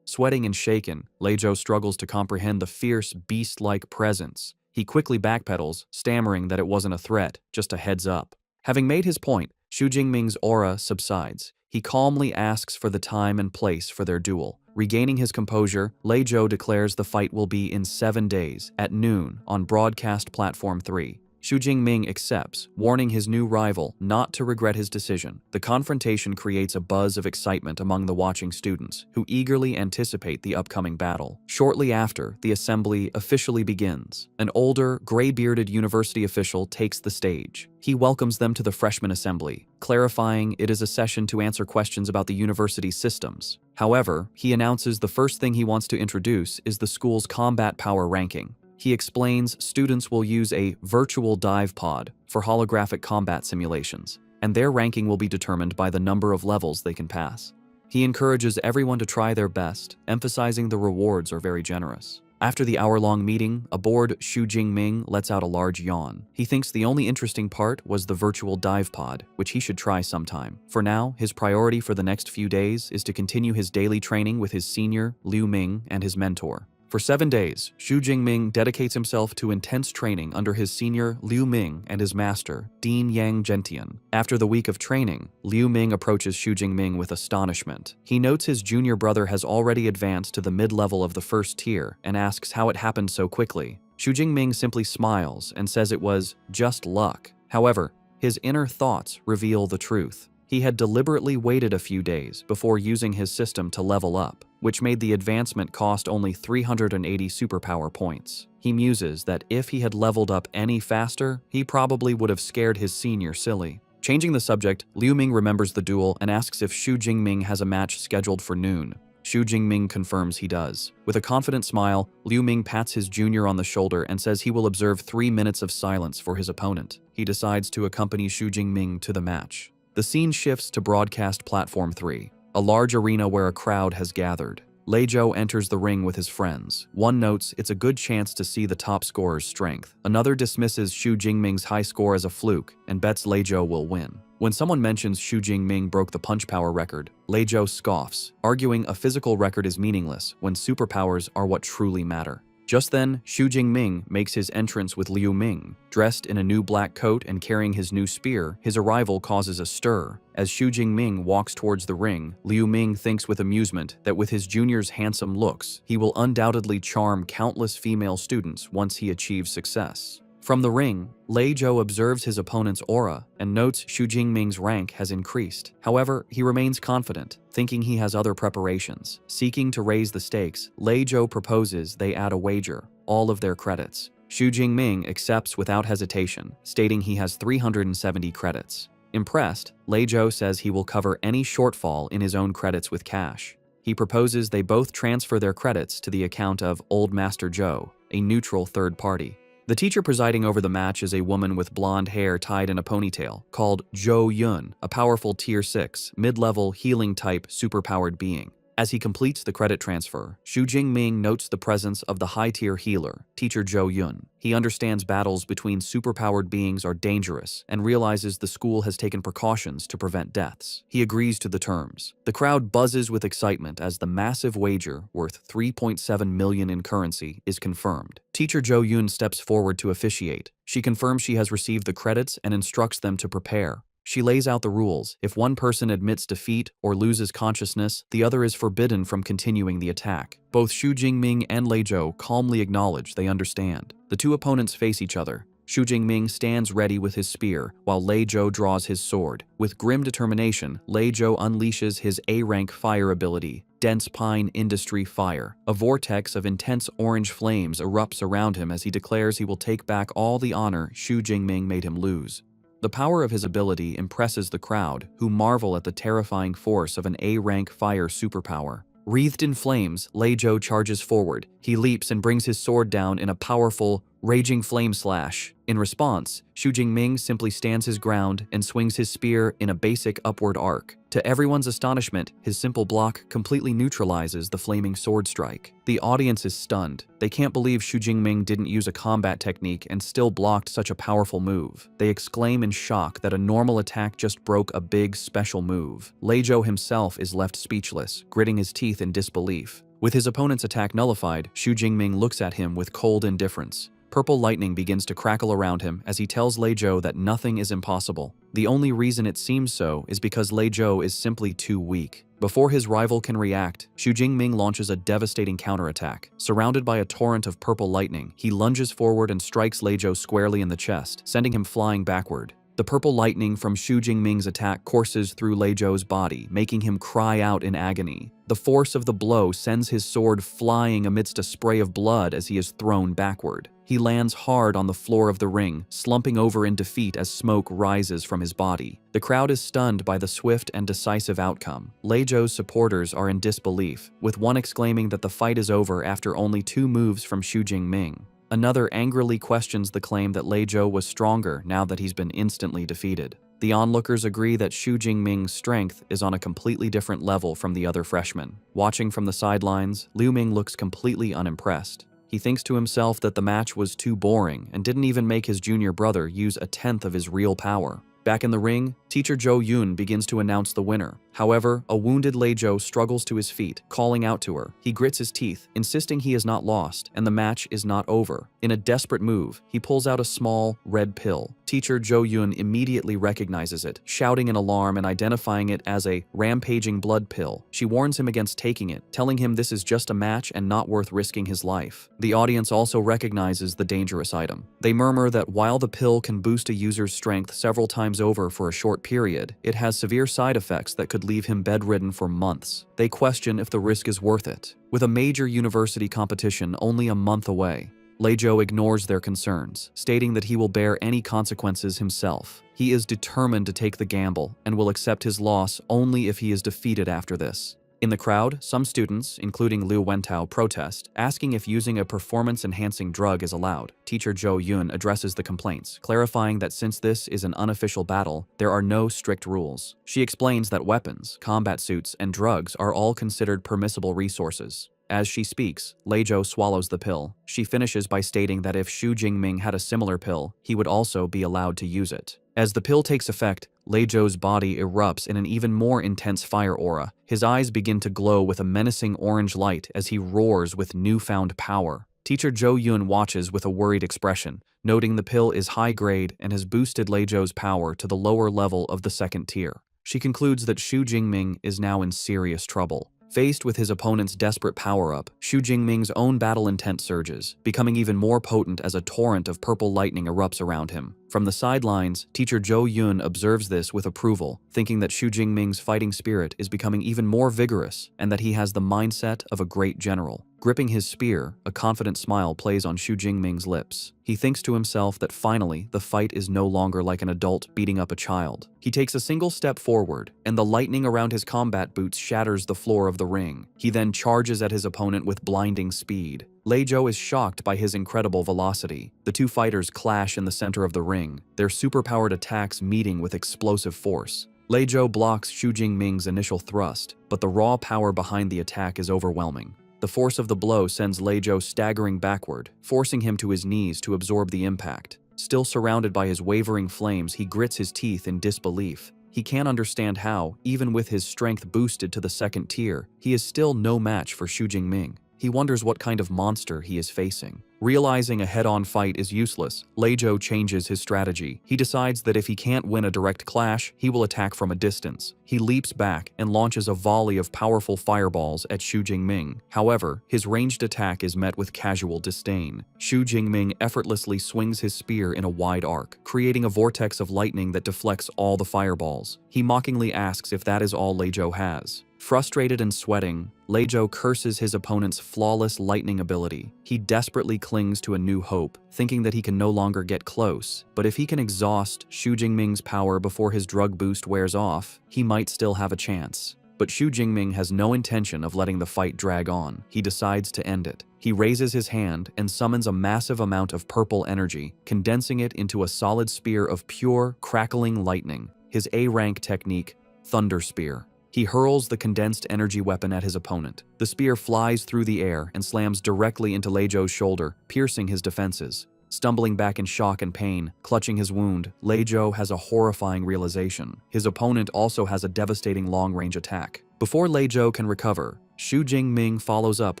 [SPEAKER 1] Sweating and shaken, Lei Zhou struggles to comprehend the fierce, beast-like presence. He quickly backpedals, stammering that it wasn't a threat, just a heads up. Having made his point, Xu Jingming's aura subsides. He calmly asks for the time and place for their duel. Regaining his composure, Lei Zhou declares the fight will be in 7 days, at noon, on Broadcast Platform 3. Xu Jingming accepts, warning his new rival not to regret his decision. The confrontation creates a buzz of excitement among the watching students, who eagerly anticipate the upcoming battle. Shortly after, the assembly officially begins. An older, gray-bearded university official takes the stage. He welcomes them to the freshman assembly, clarifying it is a session to answer questions about the university's systems. However, he announces the first thing he wants to introduce is the school's combat power ranking. He explains students will use a virtual dive pod for holographic combat simulations, and their ranking will be determined by the number of levels they can pass. He encourages everyone to try their best, emphasizing the rewards are very generous. After the hour-long meeting, aboard Xu Jingming lets out a large yawn. He thinks the only interesting part was the virtual dive pod, which he should try sometime. For now, his priority for the next few days is to continue his daily training with his senior, Liu Ming, and his mentor. For 7 days, Xu Jingming dedicates himself to intense training under his senior Liu Ming and his master, Dean Yang Gentian. After the week of training, Liu Ming approaches Xu Jingming with astonishment. He notes his junior brother has already advanced to the mid-level of the first tier and asks how it happened so quickly. Xu Jingming simply smiles and says it was just luck. However, his inner thoughts reveal the truth. He had deliberately waited a few days before using his system to level up, which made the advancement cost only 380 superpower points. He muses that if he had leveled up any faster, he probably would have scared his senior silly. Changing the subject, Liu Ming remembers the duel and asks if Xu Jingming has a match scheduled for noon. Xu Jingming confirms he does. With a confident smile, Liu Ming pats his junior on the shoulder and says he will observe 3 minutes of silence for his opponent. He decides to accompany Xu Jingming to the match. The scene shifts to broadcast platform 3, a large arena where a crowd has gathered. Lei Zhou enters the ring with his friends. One notes it's a good chance to see the top scorer's strength. Another dismisses Xu Jingming's high score as a fluke and bets Lei Zhou will win. When someone mentions Xu Jingming broke the punch power record, Lei Zhou scoffs, arguing a physical record is meaningless when superpowers are what truly matter. Just then, Xu Jingming makes his entrance with Liu Ming. Dressed in a new black coat and carrying his new spear, his arrival causes a stir. As Xu Jingming walks towards the ring, Liu Ming thinks with amusement that with his junior's handsome looks, he will undoubtedly charm countless female students once he achieves success. From the ring, Lei Zhou observes his opponent's aura and notes Xu Jingming's rank has increased. However, he remains confident, thinking he has other preparations. Seeking to raise the stakes, Lei Zhou proposes they add a wager, all of their credits. Xu Jingming accepts without hesitation, stating he has 370 credits. Impressed, Lei Zhou says he will cover any shortfall in his own credits with cash. He proposes they both transfer their credits to the account of Old Master Zhou, a neutral third party. The teacher presiding over the match is a woman with blonde hair tied in a ponytail, called Zhou Yun, a powerful Tier 6, mid-level, healing-type, superpowered being. As he completes the credit transfer, Xu Jingming notes the presence of the high-tier healer, Teacher Zhou Yun. He understands battles between superpowered beings are dangerous and realizes the school has taken precautions to prevent deaths. He agrees to the terms. The crowd buzzes with excitement as the massive wager, worth 3.7 million in currency, is confirmed. Teacher Zhou Yun steps forward to officiate. She confirms she has received the credits and instructs them to prepare. She lays out the rules. If one person admits defeat or loses consciousness, the other is forbidden from continuing the attack. Both Xu Jingming and Lei Zhou calmly acknowledge they understand. The two opponents face each other. Xu Jingming stands ready with his spear, while Lei Zhou draws his sword. With grim determination, Lei Zhou unleashes his A-rank fire ability, Dense Pine Industry Fire. A vortex of intense orange flames erupts around him as he declares he will take back all the honor Xu Jingming made him lose. The power of his ability impresses the crowd, who marvel at the terrifying force of an A-rank fire superpower. Wreathed in flames, Lei Zhou charges forward. He leaps and brings his sword down in a powerful, raging flame slash. In response, Xu Jingming simply stands his ground and swings his spear in a basic upward arc. To everyone's astonishment, his simple block completely neutralizes the flaming sword strike. The audience is stunned. They can't believe Xu Jingming didn't use a combat technique and still blocked such a powerful move. They exclaim in shock that a normal attack just broke a big special move. Lei Zhou himself is left speechless, gritting his teeth in disbelief. With his opponent's attack nullified, Xu Jingming looks at him with cold indifference. Purple lightning begins to crackle around him as he tells Lei Zhou that nothing is impossible. The only reason it seems so is because Lei Zhou is simply too weak. Before his rival can react, Xu Jingming launches a devastating counterattack. Surrounded by a torrent of purple lightning, he lunges forward and strikes Lei Zhou squarely in the chest, sending him flying backward. The purple lightning from Xu Jingming's attack courses through Lei Zhou's body, making him cry out in agony. The force of the blow sends his sword flying amidst a spray of blood as he is thrown backward. He lands hard on the floor of the ring, slumping over in defeat as smoke rises from his body. The crowd is stunned by the swift and decisive outcome. Lei Zhou's supporters are in disbelief, with one exclaiming that the fight is over after only 2 moves from Xu Jingming. Another angrily questions the claim that Lei Zhou was stronger now that he's been instantly defeated. The onlookers agree that Xu Jingming's strength is on a completely different level from the other freshmen. Watching from the sidelines, Liu Ming looks completely unimpressed. He thinks to himself that the match was too boring and didn't even make his junior brother use a tenth of his real power. Back in the ring, teacher Jo Yoon begins to announce the winner. However, a wounded Lei-jo struggles to his feet, calling out to her. He grits his teeth, insisting he is not lost, and the match is not over. In a desperate move, he pulls out a small, red pill. Teacher Jo Yoon immediately recognizes it, shouting in alarm and identifying it as a rampaging blood pill. She warns him against taking it, telling him this is just a match and not worth risking his life. The audience also recognizes the dangerous item. They murmur that while the pill can boost a user's strength several times over for a short period, it has severe side effects that could leave him bedridden for months. They question if the risk is worth it. With a major university competition only a month away, Lei-jo ignores their concerns, stating that he will bear any consequences himself. He is determined to take the gamble and will accept his loss only if he is defeated after this. In the crowd, some students, including Liu Wentao, protest, asking if using a performance-enhancing drug is allowed. Teacher Jo Yoon addresses the complaints, clarifying that since this is an unofficial battle, there are no strict rules. She explains that weapons, combat suits, and drugs are all considered permissible resources. As she speaks, Lei-jo swallows the pill. She finishes by stating that if Xu Jingming had a similar pill, he would also be allowed to use it. As the pill takes effect, Lei-jo's body erupts in an even more intense fire aura. His eyes begin to glow with a menacing orange light as he roars with newfound power. Teacher Jo Yoon watches with a worried expression, noting the pill is high grade and has boosted Lei-jo's power to the lower level of the second tier. She concludes that Xu Jingming is now in serious trouble. Faced with his opponent's desperate power-up, Xu Jingming's own battle intent surges, becoming even more potent as a torrent of purple lightning erupts around him. From the sidelines, teacher Jo Yoon observes this with approval, thinking that Xu Jingming's fighting spirit is becoming even more vigorous and that he has the mindset of a great general. Gripping his spear, a confident smile plays on Xu Jingming's lips. He thinks to himself that finally, the fight is no longer like an adult beating up a child. He takes a single step forward, and the lightning around his combat boots shatters the floor of the ring. He then charges at his opponent with blinding speed. Lei-jo is shocked by his incredible velocity. The two fighters clash in the center of the ring, their superpowered attacks meeting with explosive force. Lei-jo blocks Xu Jingming's initial thrust, but the raw power behind the attack is overwhelming. The force of the blow sends Lei-jo staggering backward, forcing him to his knees to absorb the impact. Still surrounded by his wavering flames, he grits his teeth in disbelief. He can't understand how, even with his strength boosted to the second tier, he is still no match for Xu Jingming. He wonders what kind of monster he is facing. Realizing a head-on fight is useless, Lei-jo changes his strategy. He decides that if he can't win a direct clash, he will attack from a distance. He leaps back and launches a volley of powerful fireballs at Xu Jingming. However, his ranged attack is met with casual disdain. Xu Jingming effortlessly swings his spear in a wide arc, creating a vortex of lightning that deflects all the fireballs. He mockingly asks if that is all Lei-jo has. Frustrated and sweating, Lei-jo curses his opponent's flawless lightning ability. He desperately clings to a new hope, thinking that he can no longer get close, but if he can exhaust Xu Jingming's power before his drug boost wears off, he might still have a chance. But Xu Jingming has no intention of letting the fight drag on. He decides to end it. He raises his hand and summons a massive amount of purple energy, condensing it into a solid spear of pure, crackling lightning. His A-rank technique, Thunder Spear. He hurls the condensed energy weapon at his opponent. The spear flies through the air and slams directly into Lei-jo's shoulder, piercing his defenses. Stumbling back in shock and pain, clutching his wound, Lei-jo has a horrifying realization. His opponent also has a devastating long-range attack. Before Lei-jo can recover, Xu Jingming follows up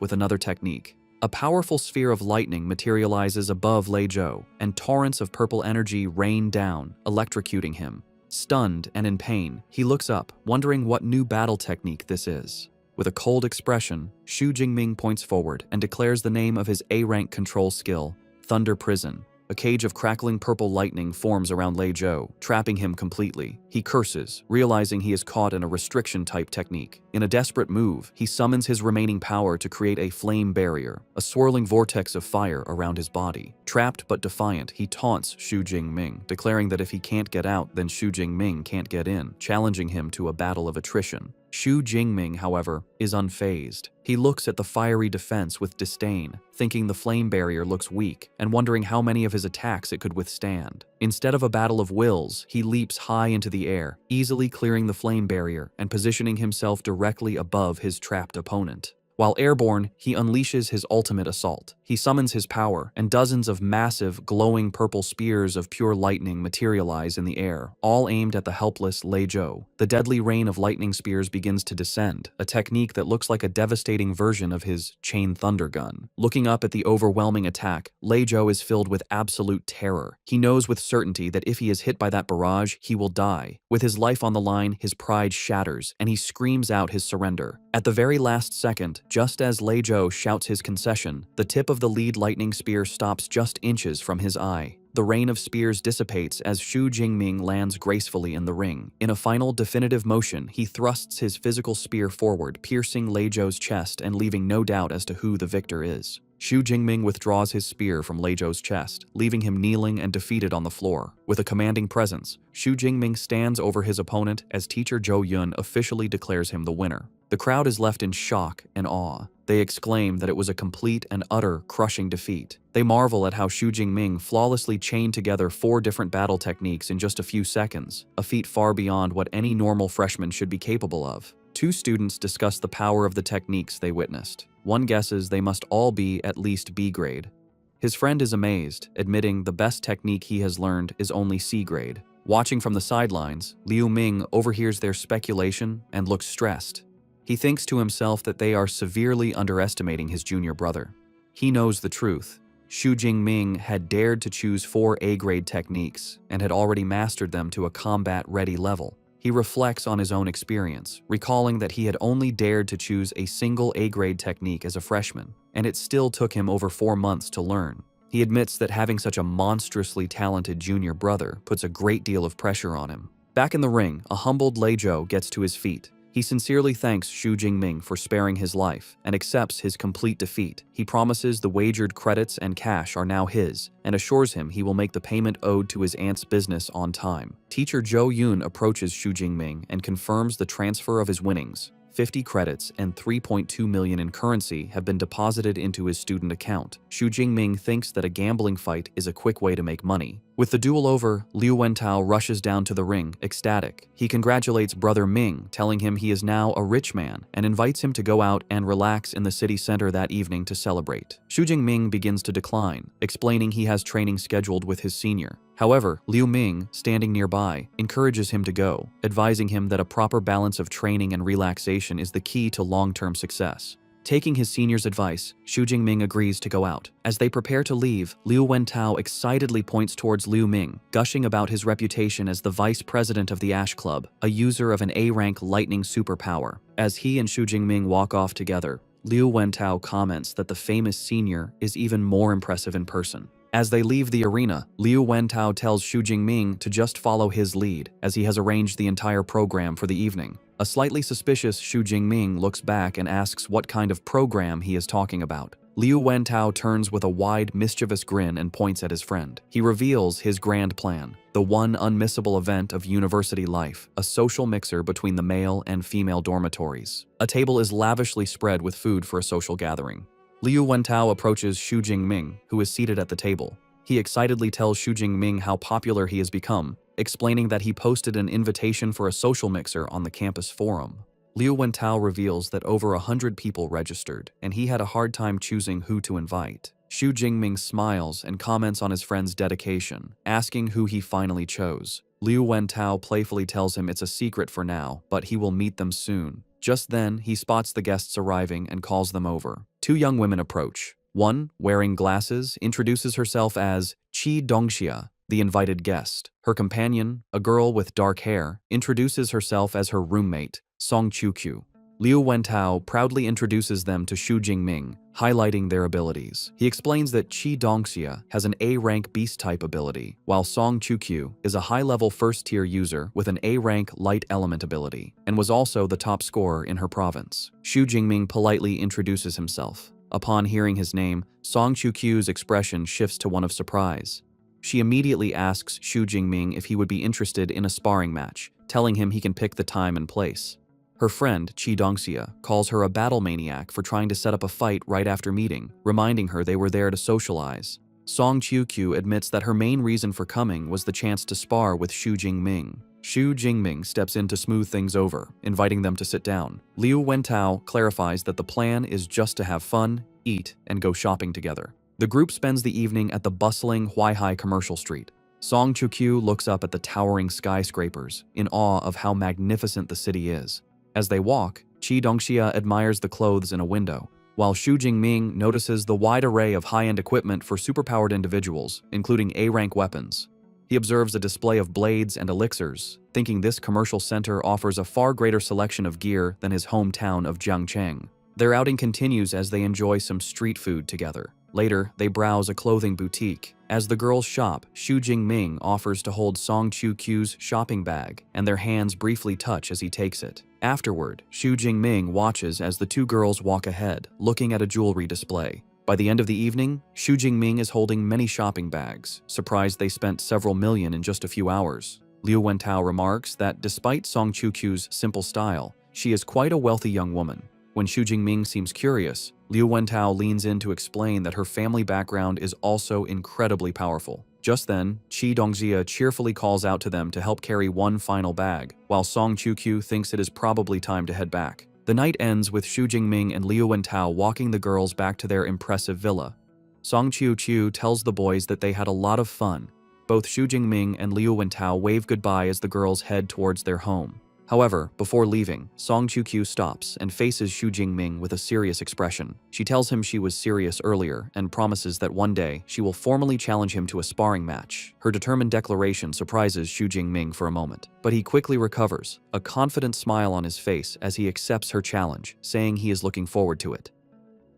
[SPEAKER 1] with another technique. A powerful sphere of lightning materializes above Lei-jo, and torrents of purple energy rain down, electrocuting him. Stunned and in pain, he looks up, wondering what new battle technique this is. With a cold expression, Xu Jingming points forward and declares the name of his A-rank control skill, Thunder Prison. A cage of crackling purple lightning forms around Lei-jo, trapping him completely. He curses, realizing he is caught in a restriction-type technique. In a desperate move, he summons his remaining power to create a flame barrier, a swirling vortex of fire around his body. Trapped but defiant, he taunts Xu Jingming, declaring that if he can't get out, then Xu Jingming can't get in, challenging him to a battle of attrition. Xu Jingming, however, is unfazed. He looks at the fiery defense with disdain, thinking the flame barrier looks weak and wondering how many of his attacks it could withstand. Instead of a battle of wills, he leaps high into the air, easily clearing the flame barrier and positioning himself directly above his trapped opponent. While airborne, he unleashes his ultimate assault. He summons his power, and dozens of massive, glowing purple spears of pure lightning materialize in the air, all aimed at the helpless Lei Zhou. The deadly rain of lightning spears begins to descend, a technique that looks like a devastating version of his chain thunder gun. Looking up at the overwhelming attack, Lei Zhou is filled with absolute terror. He knows with certainty that if he is hit by that barrage, he will die. With his life on the line, his pride shatters, and he screams out his surrender. At the very last second, just as Lei Zhou shouts his concession, the tip of the lead lightning spear stops just inches from his eye. The rain of spears dissipates as Xu Jingming lands gracefully in the ring. In a final definitive motion, he thrusts his physical spear forward, piercing Lei Zhou's chest and leaving no doubt as to who the victor is. Xu Jingming withdraws his spear from Lei Zhou's chest, leaving him kneeling and defeated on the floor. With a commanding presence, Xu Jingming stands over his opponent as teacher Zhou Yun officially declares him the winner. The crowd is left in shock and awe. They exclaim that it was a complete and utter crushing defeat. They marvel at how Xu Jingming flawlessly chained together 4 different battle techniques in just a few seconds, a feat far beyond what any normal freshman should be capable of. 2 students discuss the power of the techniques they witnessed. One guesses they must all be at least B grade. His friend is amazed, admitting the best technique he has learned is only C grade. Watching from the sidelines, Liu Ming overhears their speculation and looks stressed. He thinks to himself that they are severely underestimating his junior brother. He knows the truth. Xu Jingming had dared to choose 4 A-grade techniques and had already mastered them to a combat-ready level. He reflects on his own experience, recalling that he had only dared to choose a single A-grade technique as a freshman, and it still took him over 4 months to learn. He admits that having such a monstrously talented junior brother puts a great deal of pressure on him. Back in the ring, a humbled Lei Zhou gets to his feet. He sincerely thanks Xu Jingming for sparing his life and accepts his complete defeat. He promises the wagered credits and cash are now his and assures him he will make the payment owed to his aunt's business on time. Teacher Zhou Yun approaches Xu Jingming and confirms the transfer of his winnings. 50 credits and 3.2 million in currency have been deposited into his student account. Xu Jingming thinks that a gambling fight is a quick way to make money. With the duel over, Liu Wentao rushes down to the ring, ecstatic. He congratulates brother Ming, telling him he is now a rich man, and invites him to go out and relax in the city center that evening to celebrate. Xu Jingming begins to decline, explaining he has training scheduled with his senior. However, Liu Ming, standing nearby, encourages him to go, advising him that a proper balance of training and relaxation is the key to long-term success. Taking his senior's advice, Xu Jingming agrees to go out. As they prepare to leave, Liu Wentao excitedly points towards Liu Ming, gushing about his reputation as the vice president of the Ash Club, a user of an A-rank lightning superpower. As he and Xu Jingming walk off together, Liu Wentao comments that the famous senior is even more impressive in person. As they leave the arena, Liu Wentao tells Xu Jingming to just follow his lead, as he has arranged the entire program for the evening. A slightly suspicious Xu Jingming looks back and asks what kind of program he is talking about. Liu Wentao turns with a wide, mischievous grin and points at his friend. He reveals his grand plan, the one unmissable event of university life, a social mixer between the male and female dormitories. A table is lavishly spread with food for a social gathering. Liu Wentao approaches Xu Jingming, who is seated at the table. He excitedly tells Xu Jingming how popular he has become, explaining that he posted an invitation for a social mixer on the campus forum. Liu Wentao reveals that over 100 people registered, and he had a hard time choosing who to invite. Xu Jingming smiles and comments on his friend's dedication, asking who he finally chose. Liu Wentao playfully tells him it's a secret for now, but he will meet them soon. Just then, he spots the guests arriving and calls them over. 2 young women approach. One, wearing glasses, introduces herself as Qi Dongxia, the invited guest. Her companion, a girl with dark hair, introduces herself as her roommate, Song Qiuqiu. Liu Wentao proudly introduces them to Xu Jingming, highlighting their abilities. He explains that Qi Dongxia has an A-rank beast-type ability, while Song Qiuqiu is a high-level first-tier user with an A-rank light element ability, and was also the top scorer in her province. Xu Jingming politely introduces himself. Upon hearing his name, Song Qiuqiu's expression shifts to one of surprise. She immediately asks Xu Jingming if he would be interested in a sparring match, telling him he can pick the time and place. Her friend, Qi Dongxia, calls her a battle maniac for trying to set up a fight right after meeting, reminding her they were there to socialize. Song Qiuqiu admits that her main reason for coming was the chance to spar with Xu Jingming. Xu Jingming steps in to smooth things over, inviting them to sit down. Liu Wentao clarifies that the plan is just to have fun, eat, and go shopping together. The group spends the evening at the bustling Huaihai commercial street. Song Chukyu looks up at the towering skyscrapers, in awe of how magnificent the city is. As they walk, Qi Dongxia admires the clothes in a window, while Xu Jingming notices the wide array of high-end equipment for superpowered individuals, including A-rank weapons. He observes a display of blades and elixirs, thinking this commercial center offers a far greater selection of gear than his hometown of Jiangcheng. Their outing continues as they enjoy some street food together. Later, they browse a clothing boutique. As the girls shop, Xu Jingming offers to hold Song Chukyu's shopping bag, and their hands briefly touch as he takes it. Afterward, Xu Jingming watches as the two girls walk ahead, looking at a jewelry display. By the end of the evening, Xu Jingming is holding many shopping bags, surprised they spent several million in just a few hours. Liu Wentao remarks that despite Song Chukyu's simple style, she is quite a wealthy young woman. When Xu Jingming seems curious, Liu Wentao leans in to explain that her family background is also incredibly powerful. Just then, Qi Dongxia cheerfully calls out to them to help carry one final bag, while Song Chukyu thinks it is probably time to head back. The night ends with Xu Jingming and Liu Wentao walking the girls back to their impressive villa. Song Chukyu tells the boys that they had a lot of fun. Both Xu Jingming and Liu Wentao wave goodbye as the girls head towards their home. However, before leaving, Song Chukyu stops and faces Xu Jingming with a serious expression. She tells him she was serious earlier and promises that one day she will formally challenge him to a sparring match. Her determined declaration surprises Xu Jingming for a moment, but he quickly recovers, a confident smile on his face as he accepts her challenge, saying he is looking forward to it.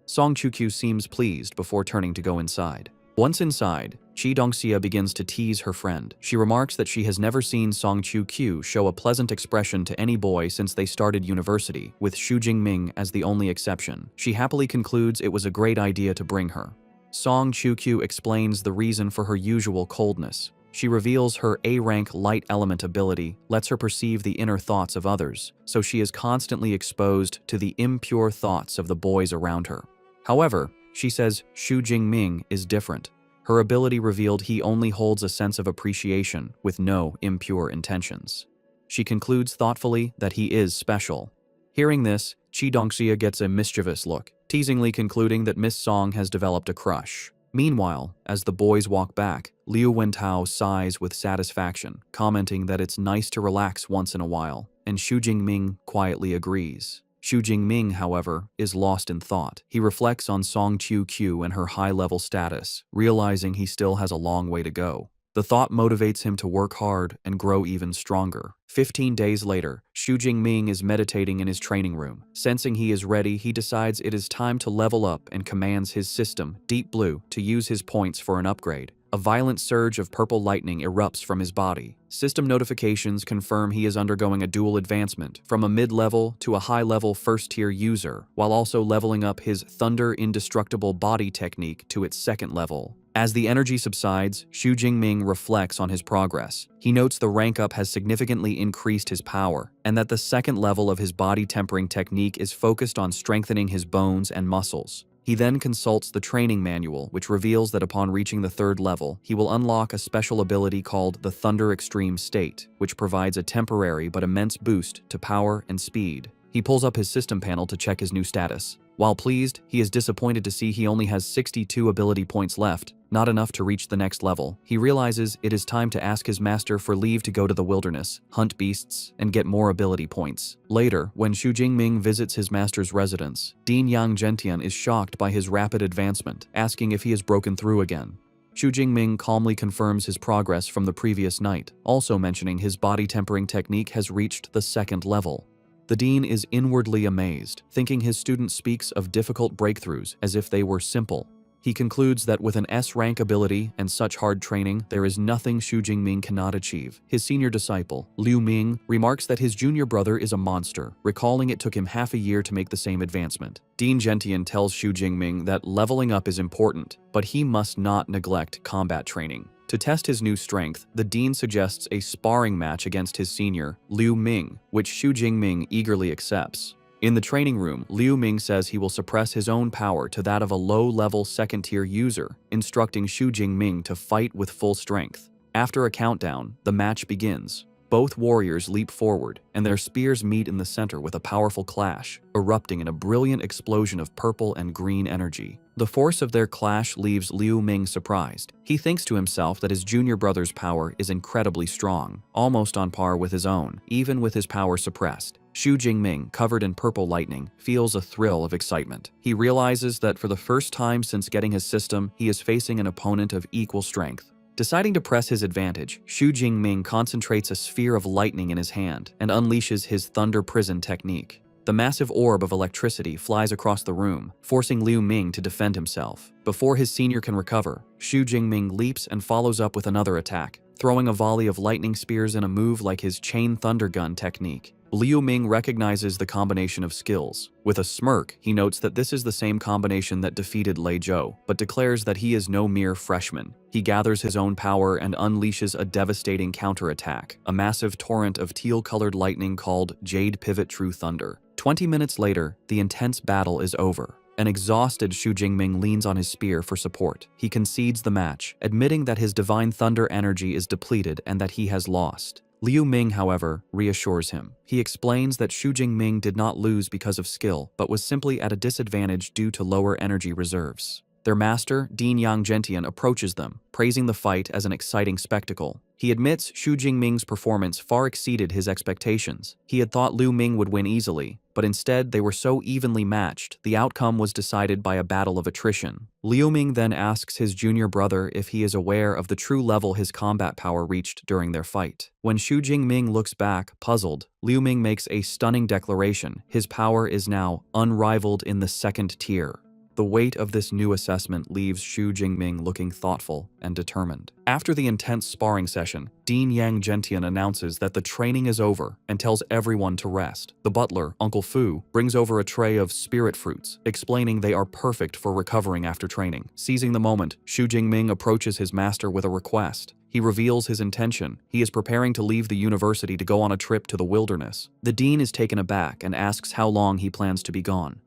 [SPEAKER 1] Song Chukyu seems pleased before turning to go inside. Once inside, Qi Dongxia begins to tease her friend. She remarks that she has never seen Song Chukyu show a pleasant expression to any boy since they started university, with Xu Jingming as the only exception. She happily concludes it was a great idea to bring her. Song Chukyu explains the reason for her usual coldness. She reveals her A-rank light element ability lets her perceive the inner thoughts of others, so she is constantly exposed to the impure thoughts of the boys around her. However, she says Xu Jingming is different. Her ability revealed he only holds a sense of appreciation with no impure intentions. She concludes thoughtfully that he is special. Hearing this, Qi Dongxia gets a mischievous look, teasingly concluding that Miss Song has developed a crush. Meanwhile, as the boys walk back, Liu Wentao sighs with satisfaction, commenting that it's nice to relax once in a while, and Xu Jingming quietly agrees. Xu Jingming, however, is lost in thought. He reflects on Song Chukyu and her high-level status, realizing he still has a long way to go. The thought motivates him to work hard and grow even stronger. 15 days later, Xu Jingming is meditating in his training room. Sensing he is ready, he decides it is time to level up and commands his system, Deep Blue, to use his points for an upgrade. A violent surge of purple lightning erupts from his body. System notifications confirm he is undergoing a dual advancement, from a mid-level to a high-level first-tier user, while also leveling up his Thunder Indestructible Body technique to its second level. As the energy subsides, Xu Jingming reflects on his progress. He notes the rank up has significantly increased his power, and that the second level of his body tempering technique is focused on strengthening his bones and muscles. He then consults the training manual, which reveals that upon reaching the third level, he will unlock a special ability called the Thunder Extreme State, which provides a temporary but immense boost to power and speed. He pulls up his system panel to check his new status. While pleased, he is disappointed to see he only has 62 ability points left, not enough to reach the next level. He realizes it is time to ask his master for leave to go to the wilderness, hunt beasts, and get more ability points. Later, when Xu Jingming visits his master's residence, Dean Yang Gentian is shocked by his rapid advancement, asking if he has broken through again. Xu Jingming calmly confirms his progress from the previous night, also mentioning his body tempering technique has reached the second level. The dean is inwardly amazed, thinking his student speaks of difficult breakthroughs as if they were simple. He concludes that with an S-rank ability and such hard training, there is nothing Xu Jingming cannot achieve. His senior disciple, Liu Ming, remarks that his junior brother is a monster, recalling it took him half a year to make the same advancement. Dean Gentian tells Xu Jingming that leveling up is important, but he must not neglect combat training. To test his new strength, the dean suggests a sparring match against his senior, Liu Ming, which Xu Jingming eagerly accepts. In the training room, Liu Ming says he will suppress his own power to that of a low-level second-tier user, instructing Xu Jingming to fight with full strength. After a countdown, the match begins. Both warriors leap forward, and their spears meet in the center with a powerful clash, erupting in a brilliant explosion of purple and green energy. The force of their clash leaves Liu Ming surprised. He thinks to himself that his junior brother's power is incredibly strong, almost on par with his own, even with his power suppressed. Xu Jingming, covered in purple lightning, feels a thrill of excitement. He realizes that for the first time since getting his system, he is facing an opponent of equal strength. Deciding to press his advantage, Xu Jingming concentrates a sphere of lightning in his hand and unleashes his Thunder Prison technique. The massive orb of electricity flies across the room, forcing Liu Ming to defend himself. Before his senior can recover, Xu Jingming leaps and follows up with another attack, throwing a volley of lightning spears in a move like his Chain Thunder Gun technique. Liu Ming recognizes the combination of skills. With a smirk, he notes that this is the same combination that defeated Lei Zhou, but declares that he is no mere freshman. He gathers his own power and unleashes a devastating counterattack, a massive torrent of teal-colored lightning called Jade Pivot True Thunder. 20 minutes later, the intense battle is over. An exhausted Xu Jingming leans on his spear for support. He concedes the match, admitting that his divine thunder energy is depleted and that he has lost. Liu Ming, however, reassures him. He explains that Xu Jingming did not lose because of skill, but was simply at a disadvantage due to lower energy reserves. Their master, Dean Yang Gentian, approaches them, praising the fight as an exciting spectacle. He admits Xu Jingming's performance far exceeded his expectations. He had thought Liu Ming would win easily, but instead they were so evenly matched, the outcome was decided by a battle of attrition. Liu Ming then asks his junior brother if he is aware of the true level his combat power reached during their fight. When Xu Jingming looks back, puzzled, Liu Ming makes a stunning declaration. His power is now unrivaled in the second tier. The weight of this new assessment leaves Xu Jingming looking thoughtful and determined. After the intense sparring session, Dean Yang Gentian announces that the training is over and tells everyone to rest. The butler, Uncle Fu, brings over a tray of spirit fruits, explaining they are perfect for recovering after training. Seizing the moment, Xu Jingming approaches his master with a request. He reveals his intention. He is preparing to leave the university to go on a trip to the wilderness. The dean is taken aback and asks how long he plans to be gone.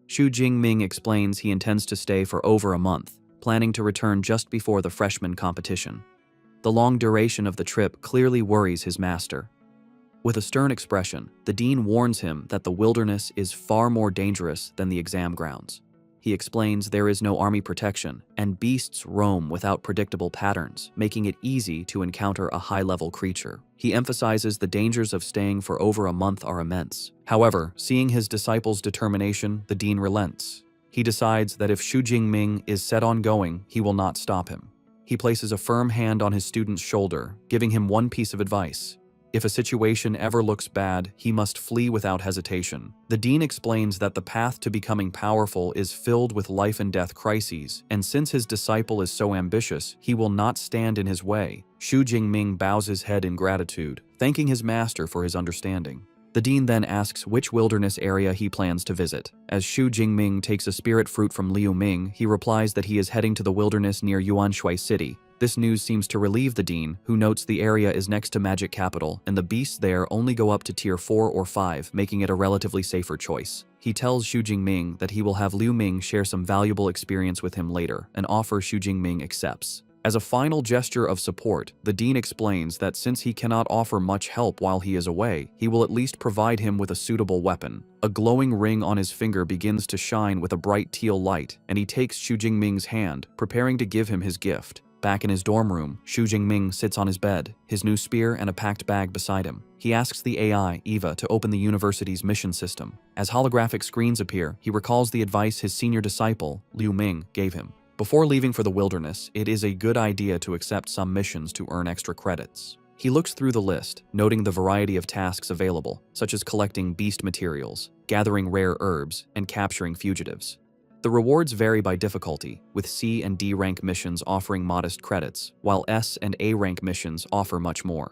[SPEAKER 1] Xu Jingming explains he intends to stay for over a month, planning to return just before the freshman competition. The long duration of the trip clearly worries his master. With a stern expression, the dean warns him that the wilderness is far more dangerous than the exam grounds. He explains there is no army protection, and beasts roam without predictable patterns, making it easy to encounter a high-level creature. He emphasizes the dangers of staying for over a month are immense. However, seeing his disciple's determination, the dean relents. He decides that if Xu Jingming is set on going, he will not stop him. He places a firm hand on his student's shoulder, giving him one piece of advice. If a situation ever looks bad, he must flee without hesitation. The dean explains that the path to becoming powerful is filled with life and death crises, and since his disciple is so ambitious, he will not stand in his way. Xu Jingming bows his head in gratitude, thanking his master for his understanding. The dean then asks which wilderness area he plans to visit. As Xu Jingming takes a spirit fruit from Liu Ming, he replies that he is heading to the wilderness near Yuanshui City. This news seems to relieve the dean, who notes the area is next to Magic Capital, and the beasts there only go up to tier 4 or 5, making it a relatively safer choice. He tells Xu Jingming that he will have Liu Ming share some valuable experience with him later, an offer Xu Jingming accepts. As a final gesture of support, the dean explains that since he cannot offer much help while he is away, he will at least provide him with a suitable weapon. A glowing ring on his finger begins to shine with a bright teal light, and he takes Xu Jingming's hand, preparing to give him his gift. Back in his dorm room, Xu Jingming sits on his bed, his new spear and a packed bag beside him. He asks the AI, Eva, to open the university's mission system. As holographic screens appear, he recalls the advice his senior disciple, Liu Ming, gave him. Before leaving for the wilderness, it is a good idea to accept some missions to earn extra credits. He looks through the list, noting the variety of tasks available, such as collecting beast materials, gathering rare herbs, and capturing fugitives. The rewards vary by difficulty, with C and D rank missions offering modest credits, while S and A rank missions offer much more.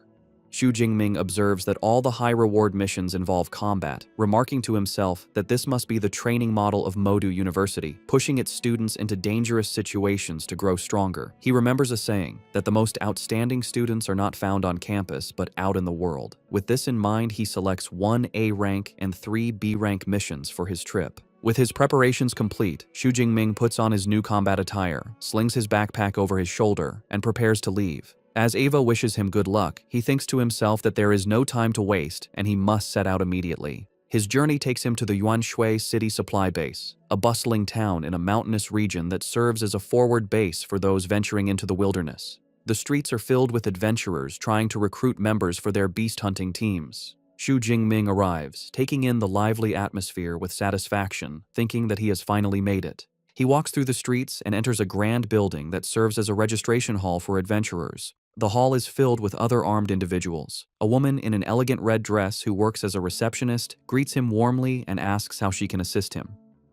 [SPEAKER 1] Xu Jingming observes that all the high-reward missions involve combat, remarking to himself that this must be the training model of Modu University, pushing its students into dangerous situations to grow stronger. He remembers a saying that the most outstanding students are not found on campus but out in the world. With this in mind, he selects 1 A rank and 3 B rank missions for his trip. With his preparations complete, Xu Jingming puts on his new combat attire, slings his backpack over his shoulder, and prepares to leave. As Ava wishes him good luck, he thinks to himself that there is no time to waste and he must set out immediately. His journey takes him to the Yuanshui City Supply Base, a bustling town in a mountainous region that serves as a forward base for those venturing into the wilderness. The streets are filled with adventurers trying to recruit members for their beast hunting teams. Xu Jingming arrives, taking in the lively atmosphere with satisfaction, thinking that he has finally made it. He walks through the streets and enters a grand building that serves as a registration hall for adventurers. The hall is filled with other armed individuals. A woman in an elegant red dress who works as a receptionist greets him warmly and asks how she can assist him.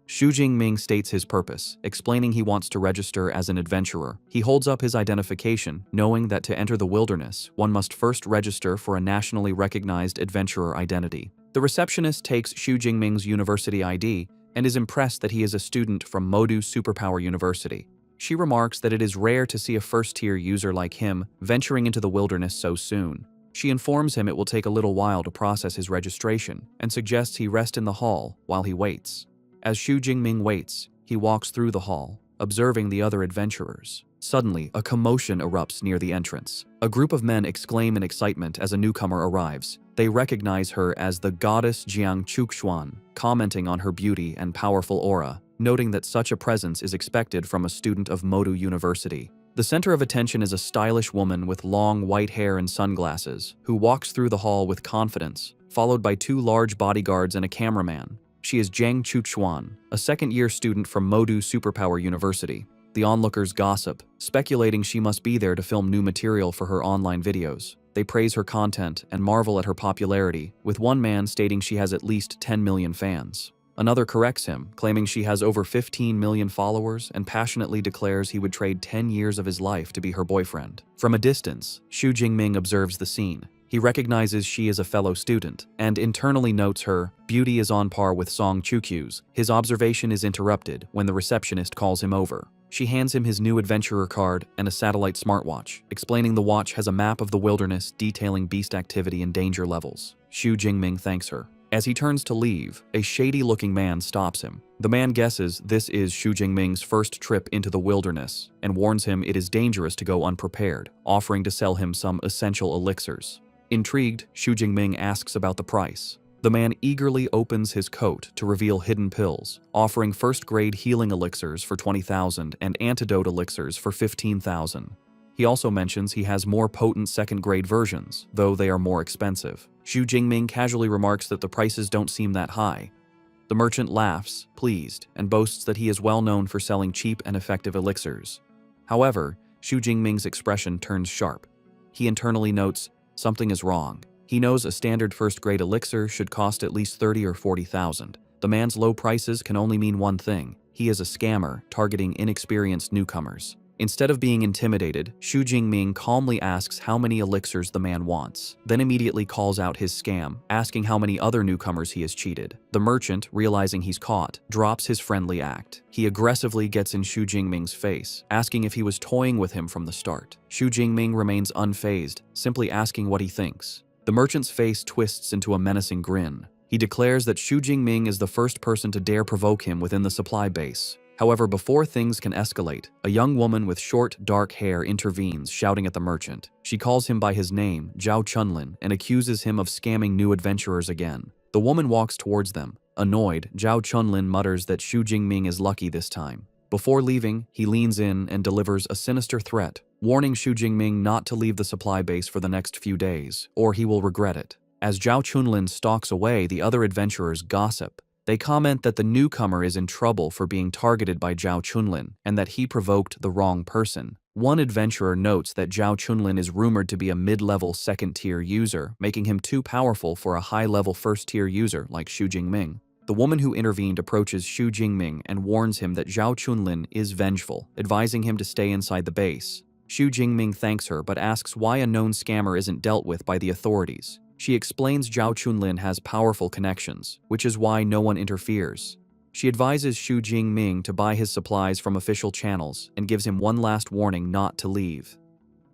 [SPEAKER 1] Xu Jingming states his purpose, explaining he wants to register as an adventurer. He holds up his identification, knowing that to enter the wilderness, one must first register for a nationally recognized adventurer identity. The receptionist takes Xu Jingming's university ID and is impressed that he is a student from Modu Superpower University. She remarks that it is rare to see a first-tier user like him venturing into the wilderness so soon. She informs him it will take a little while to process his registration and suggests he rest in the hall while he waits. As Xu Jingming waits, he walks through the hall, observing the other adventurers. Suddenly, a commotion erupts near the entrance. A group of men exclaim in excitement as a newcomer arrives. They recognize her as the goddess Jiang Chuxuan, commenting on her beauty and powerful aura, noting that such a presence is expected from a student of Modu University. The center of attention is a stylish woman with long white hair and sunglasses, who walks through the hall with confidence, followed by two large bodyguards and a cameraman. She is Jiang Chuxuan, a second-year student from Modu Superpower University. The onlookers gossip, speculating she must be there to film new material for her online videos. They praise her content and marvel at her popularity, with one man stating she has at least 10 million fans. Another corrects him, claiming she has over 15 million followers and passionately declares he would trade 10 years of his life to be her boyfriend. From a distance, Xu Jingming observes the scene. He recognizes she is a fellow student, and internally notes her beauty is on par with Song Chukyu's. His observation is interrupted when the receptionist calls him over. She hands him his new adventurer card and a satellite smartwatch, explaining the watch has a map of the wilderness detailing beast activity and danger levels. Xu Jingming thanks her. As he turns to leave, a shady-looking man stops him. The man guesses this is Xu Jingming's first trip into the wilderness and warns him it is dangerous to go unprepared, offering to sell him some essential elixirs. Intrigued, Xu Jingming asks about the price. The man eagerly opens his coat to reveal hidden pills, offering first-grade healing elixirs for 20,000 and antidote elixirs for 15,000. He also mentions he has more potent second-grade versions, though they are more expensive. Xu Jingming casually remarks that the prices don't seem that high. The merchant laughs, pleased, and boasts that he is well known for selling cheap and effective elixirs. However, Xu Jingming's expression turns sharp. He internally notes, something is wrong. He knows a standard first-grade elixir should cost at least 30 or 40,000. The man's low prices can only mean one thing. He is a scammer targeting inexperienced newcomers. Instead of being intimidated, Xu Jingming calmly asks how many elixirs the man wants, then immediately calls out his scam, asking how many other newcomers he has cheated. The merchant, realizing he's caught, drops his friendly act. He aggressively gets in Xu Jingming's face, asking if he was toying with him from the start. Xu Jingming remains unfazed, simply asking what he thinks. The merchant's face twists into a menacing grin. He declares that Xu Jingming is the first person to dare provoke him within the supply base. However, before things can escalate, a young woman with short, dark hair intervenes, shouting at the merchant. She calls him by his name, Zhao Chunlin, and accuses him of scamming new adventurers again. The woman walks towards them. Annoyed, Zhao Chunlin mutters that Xu Jingming is lucky this time. Before leaving, he leans in and delivers a sinister threat, warning Xu Jingming not to leave the supply base for the next few days, or he will regret it. As Zhao Chunlin stalks away, the other adventurers gossip. They comment that the newcomer is in trouble for being targeted by Zhao Chunlin and that he provoked the wrong person. One adventurer notes that Zhao Chunlin is rumored to be a mid-level second-tier user, making him too powerful for a high-level first-tier user like Xu Jingming. The woman who intervened approaches Xu Jingming and warns him that Zhao Chunlin is vengeful, advising him to stay inside the base. Xu Jingming thanks her but asks why a known scammer isn't dealt with by the authorities. She explains Zhao Chunlin has powerful connections, which is why no one interferes. She advises Xu Jingming to buy his supplies from official channels and gives him one last warning not to leave.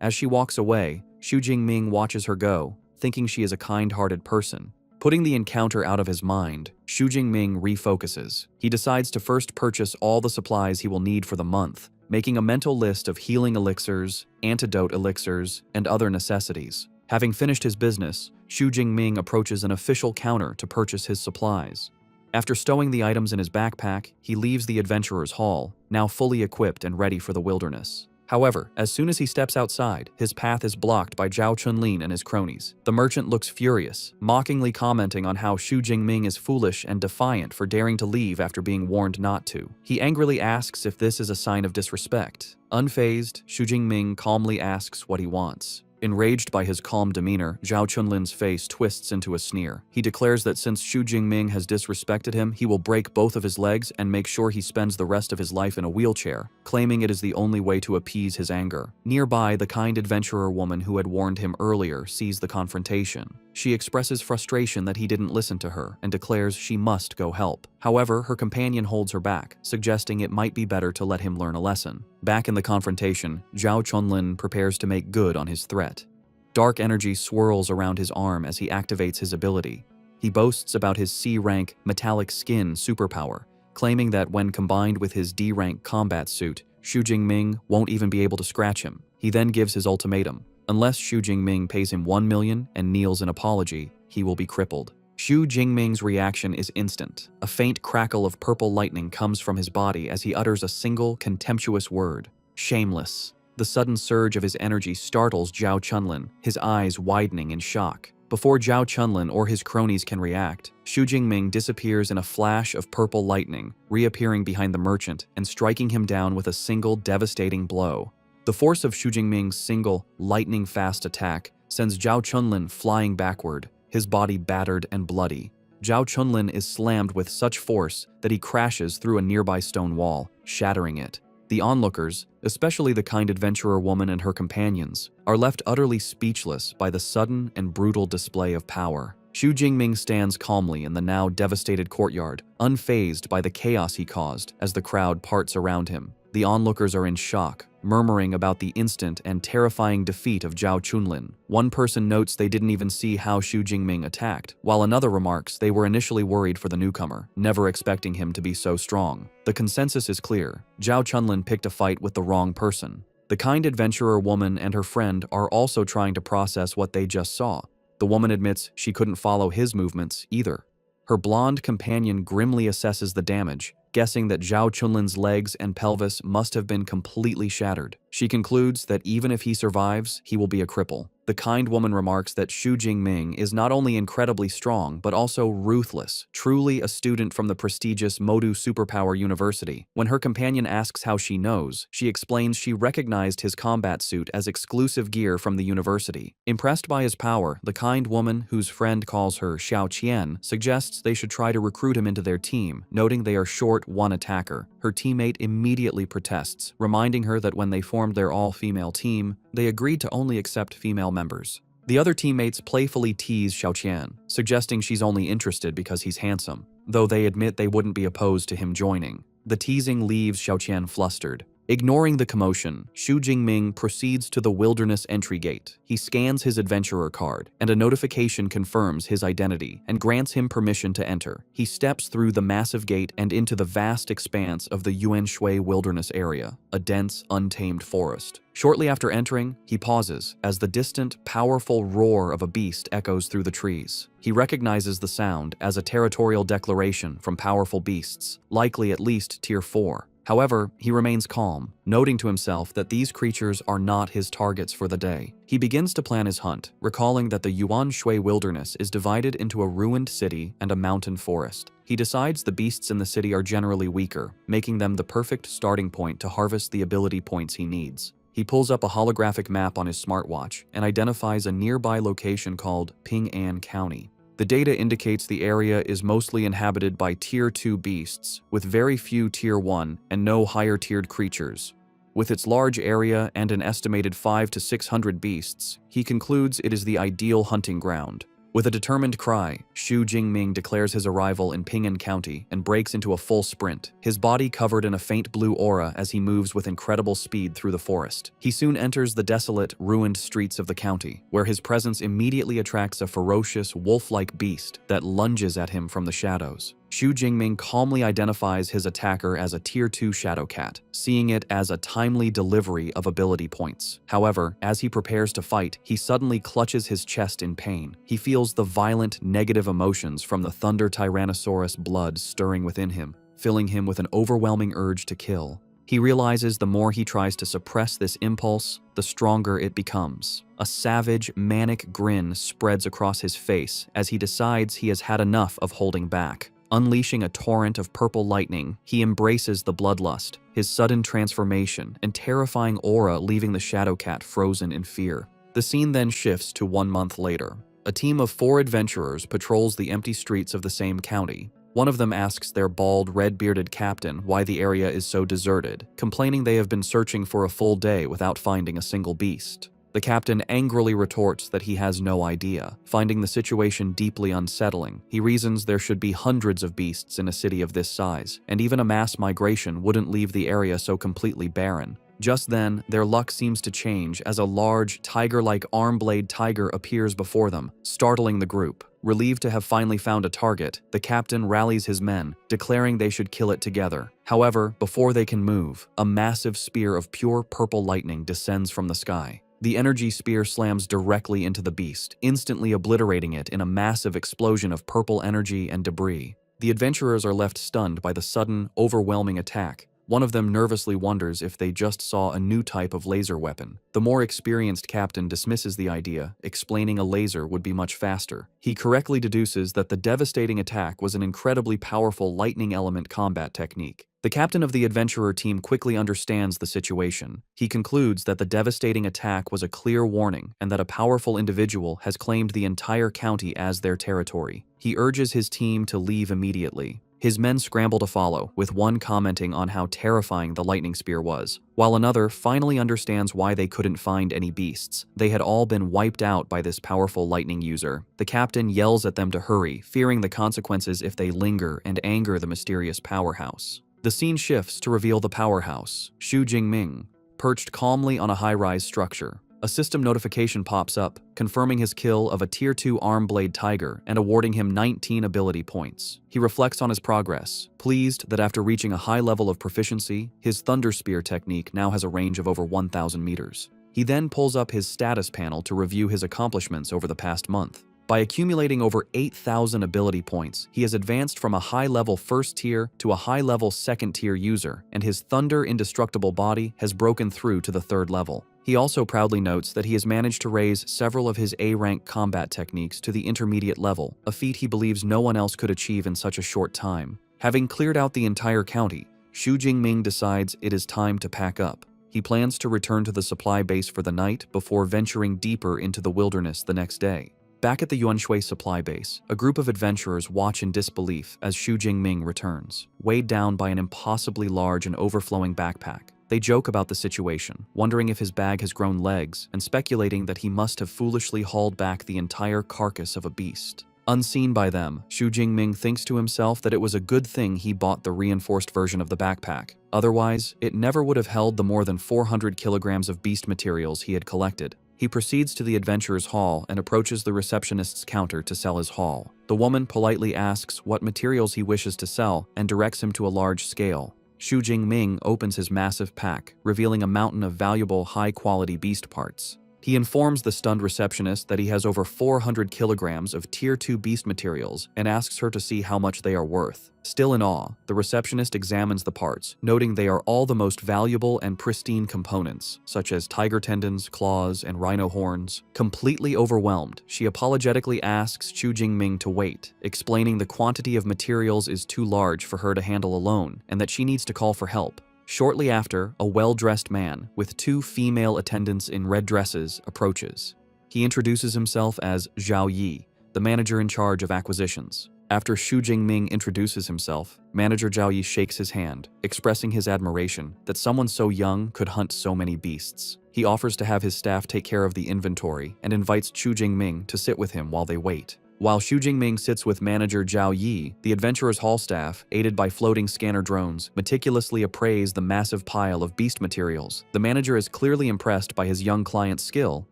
[SPEAKER 1] As she walks away, Xu Jingming watches her go, thinking she is a kind-hearted person. Putting the encounter out of his mind, Xu Jingming refocuses. He decides to first purchase all the supplies he will need for the month, making a mental list of healing elixirs, antidote elixirs, and other necessities. Having finished his business, Xu Jingming approaches an official counter to purchase his supplies. After stowing the items in his backpack, he leaves the adventurer's hall, now fully equipped and ready for the wilderness. However, as soon as he steps outside, his path is blocked by Zhao Chunlin and his cronies. The merchant looks furious, mockingly commenting on how Xu Jingming is foolish and defiant for daring to leave after being warned not to. He angrily asks if this is a sign of disrespect. Unfazed, Xu Jingming calmly asks what he wants. Enraged by his calm demeanor, Zhao Chunlin's face twists into a sneer. He declares that since Xu Jingming has disrespected him, he will break both of his legs and make sure he spends the rest of his life in a wheelchair, claiming it is the only way to appease his anger. Nearby, the kind adventurer woman who had warned him earlier sees the confrontation. She expresses frustration that he didn't listen to her and declares she must go help. However, her companion holds her back, suggesting it might be better to let him learn a lesson. Back in the confrontation, Zhao Chunlin prepares to make good on his threat. Dark energy swirls around his arm as he activates his ability. He boasts about his C-rank metallic skin superpower, claiming that when combined with his D-rank combat suit, Xu Jingming won't even be able to scratch him. He then gives his ultimatum. Unless Xu Jingming pays him 1 million and kneels in apology, he will be crippled. Xu Jingming's reaction is instant. A faint crackle of purple lightning comes from his body as he utters a single, contemptuous word. Shameless. The sudden surge of his energy startles Zhao Chunlin, his eyes widening in shock. Before Zhao Chunlin or his cronies can react, Xu Jingming disappears in a flash of purple lightning, reappearing behind the merchant and striking him down with a single devastating blow. The force of Xu Jingming's single, lightning-fast attack sends Zhao Chunlin flying backward, his body battered and bloody. Zhao Chunlin is slammed with such force that he crashes through a nearby stone wall, shattering it. The onlookers, especially the kind adventurer woman and her companions, are left utterly speechless by the sudden and brutal display of power. Xu Jingming stands calmly in the now devastated courtyard, unfazed by the chaos he caused as the crowd parts around him. The onlookers are in shock, murmuring about the instant and terrifying defeat of Zhao Chunlin. One person notes they didn't even see how Xu Jingming attacked, while another remarks they were initially worried for the newcomer, never expecting him to be so strong. The consensus is clear. Zhao Chunlin picked a fight with the wrong person. The kind adventurer woman and her friend are also trying to process what they just saw. The woman admits she couldn't follow his movements either. Her blonde companion grimly assesses the damage, guessing that Zhao Chunlin's legs and pelvis must have been completely shattered. She concludes that even if he survives, he will be a cripple. The kind woman remarks that Xu Jingming is not only incredibly strong, but also ruthless, truly a student from the prestigious Modu Superpower University. When her companion asks how she knows, she explains she recognized his combat suit as exclusive gear from the university. Impressed by his power, the kind woman, whose friend calls her Xiao Qian, suggests they should try to recruit him into their team, noting they are short one attacker. Her teammate immediately protests, reminding her that when they formed their all-female team, they agreed to only accept female members. The other teammates playfully tease Xiaoqian, suggesting she's only interested because he's handsome, though they admit they wouldn't be opposed to him joining. The teasing leaves Xiaoqian flustered. Ignoring the commotion, Xu Jingming proceeds to the wilderness entry gate. He scans his adventurer card, and a notification confirms his identity and grants him permission to enter. He steps through the massive gate and into the vast expanse of the Yuanshui wilderness area, a dense, untamed forest. Shortly after entering, he pauses as the distant, powerful roar of a beast echoes through the trees. He recognizes the sound as a territorial declaration from powerful beasts, likely at least Tier 4. However, he remains calm, noting to himself that these creatures are not his targets for the day. He begins to plan his hunt, recalling that the Yuan Shui wilderness is divided into a ruined city and a mountain forest. He decides the beasts in the city are generally weaker, making them the perfect starting point to harvest the ability points he needs. He pulls up a holographic map on his smartwatch and identifies a nearby location called Ping'an County. The data indicates the area is mostly inhabited by Tier 2 beasts, with very few Tier 1 and no higher-tiered creatures. With its large area and an estimated 500 to 600 beasts, he concludes it is the ideal hunting ground. With a determined cry, Xu Jingming declares his arrival in Ping'an County and breaks into a full sprint, his body covered in a faint blue aura as he moves with incredible speed through the forest. He soon enters the desolate, ruined streets of the county, where his presence immediately attracts a ferocious, wolf-like beast that lunges at him from the shadows. Xu Jingming calmly identifies his attacker as a Tier 2 Shadow Cat, seeing it as a timely delivery of ability points. However, as he prepares to fight, he suddenly clutches his chest in pain. He feels the violent, negative emotions from the Thunder Tyrannosaurus blood stirring within him, filling him with an overwhelming urge to kill. He realizes the more he tries to suppress this impulse, the stronger it becomes. A savage, manic grin spreads across his face as he decides he has had enough of holding back. Unleashing a torrent of purple lightning, he embraces the bloodlust, his sudden transformation, and terrifying aura leaving the Shadow Cat frozen in fear. The scene then shifts to 1 month later. A team of 4 adventurers patrols the empty streets of the same county. One of them asks their bald, red-bearded captain why the area is so deserted, complaining they have been searching for a full day without finding a single beast. The captain angrily retorts that he has no idea, finding the situation deeply unsettling. He reasons there should be hundreds of beasts in a city of this size, and even a mass migration wouldn't leave the area so completely barren. Just then, their luck seems to change as a large, tiger-like arm-blade tiger appears before them, startling the group. Relieved to have finally found a target, the captain rallies his men, declaring they should kill it together. However, before they can move, a massive spear of pure purple lightning descends from the sky. The energy spear slams directly into the beast, instantly obliterating it in a massive explosion of purple energy and debris. The adventurers are left stunned by the sudden, overwhelming attack. One of them nervously wonders if they just saw a new type of laser weapon. The more experienced captain dismisses the idea, explaining a laser would be much faster. He correctly deduces that the devastating attack was an incredibly powerful lightning element combat technique. The captain of the adventurer team quickly understands the situation. He concludes that the devastating attack was a clear warning and that a powerful individual has claimed the entire county as their territory. He urges his team to leave immediately. His men scramble to follow, with one commenting on how terrifying the lightning spear was, while another finally understands why they couldn't find any beasts. They had all been wiped out by this powerful lightning user. The captain yells at them to hurry, fearing the consequences if they linger and anger the mysterious powerhouse. The scene shifts to reveal the powerhouse, Xu Jingming, perched calmly on a high-rise structure. A system notification pops up, confirming his kill of a Tier 2 arm-blade tiger and awarding him 19 ability points. He reflects on his progress, pleased that after reaching a high level of proficiency, his Thunder Spear technique now has a range of over 1,000 meters. He then pulls up his status panel to review his accomplishments over the past month. By accumulating over 8,000 ability points, he has advanced from a high-level first tier to a high-level second tier user, and his Thunder Indestructible body has broken through to the 3rd level. He also proudly notes that he has managed to raise several of his A-rank combat techniques to the intermediate level, a feat he believes no one else could achieve in such a short time. Having cleared out the entire county, Xu Jingming decides it is time to pack up. He plans to return to the supply base for the night before venturing deeper into the wilderness the next day. Back at the Yuanshui supply base, a group of adventurers watch in disbelief as Xu Jingming returns, weighed down by an impossibly large and overflowing backpack. They joke about the situation, wondering if his bag has grown legs, and speculating that he must have foolishly hauled back the entire carcass of a beast. Unseen by them, Xu Jingming thinks to himself that it was a good thing he bought the reinforced version of the backpack. Otherwise, it never would have held the more than 400 kilograms of beast materials he had collected. He proceeds to the adventurer's hall and approaches the receptionist's counter to sell his haul. The woman politely asks what materials he wishes to sell and directs him to a large scale. Xu Jingming opens his massive pack, revealing a mountain of valuable, high-quality beast parts. He informs the stunned receptionist that he has over 400 kilograms of Tier 2 beast materials and asks her to see how much they are worth. Still in awe, the receptionist examines the parts, noting they are all the most valuable and pristine components, such as tiger tendons, claws, and rhino horns. Completely overwhelmed, she apologetically asks Xu Jingming to wait, explaining the quantity of materials is too large for her to handle alone and that she needs to call for help. Shortly after, a well-dressed man, with 2 female attendants in red dresses, approaches. He introduces himself as Zhao Yi, the manager in charge of acquisitions. After Xu Jingming introduces himself, Manager Zhao Yi shakes his hand, expressing his admiration that someone so young could hunt so many beasts. He offers to have his staff take care of the inventory and invites Xu Jingming to sit with him while they wait. While Xu Jingming sits with manager Zhao Yi, the adventurer's hall staff, aided by floating scanner drones, meticulously appraise the massive pile of beast materials. The manager is clearly impressed by his young client's skill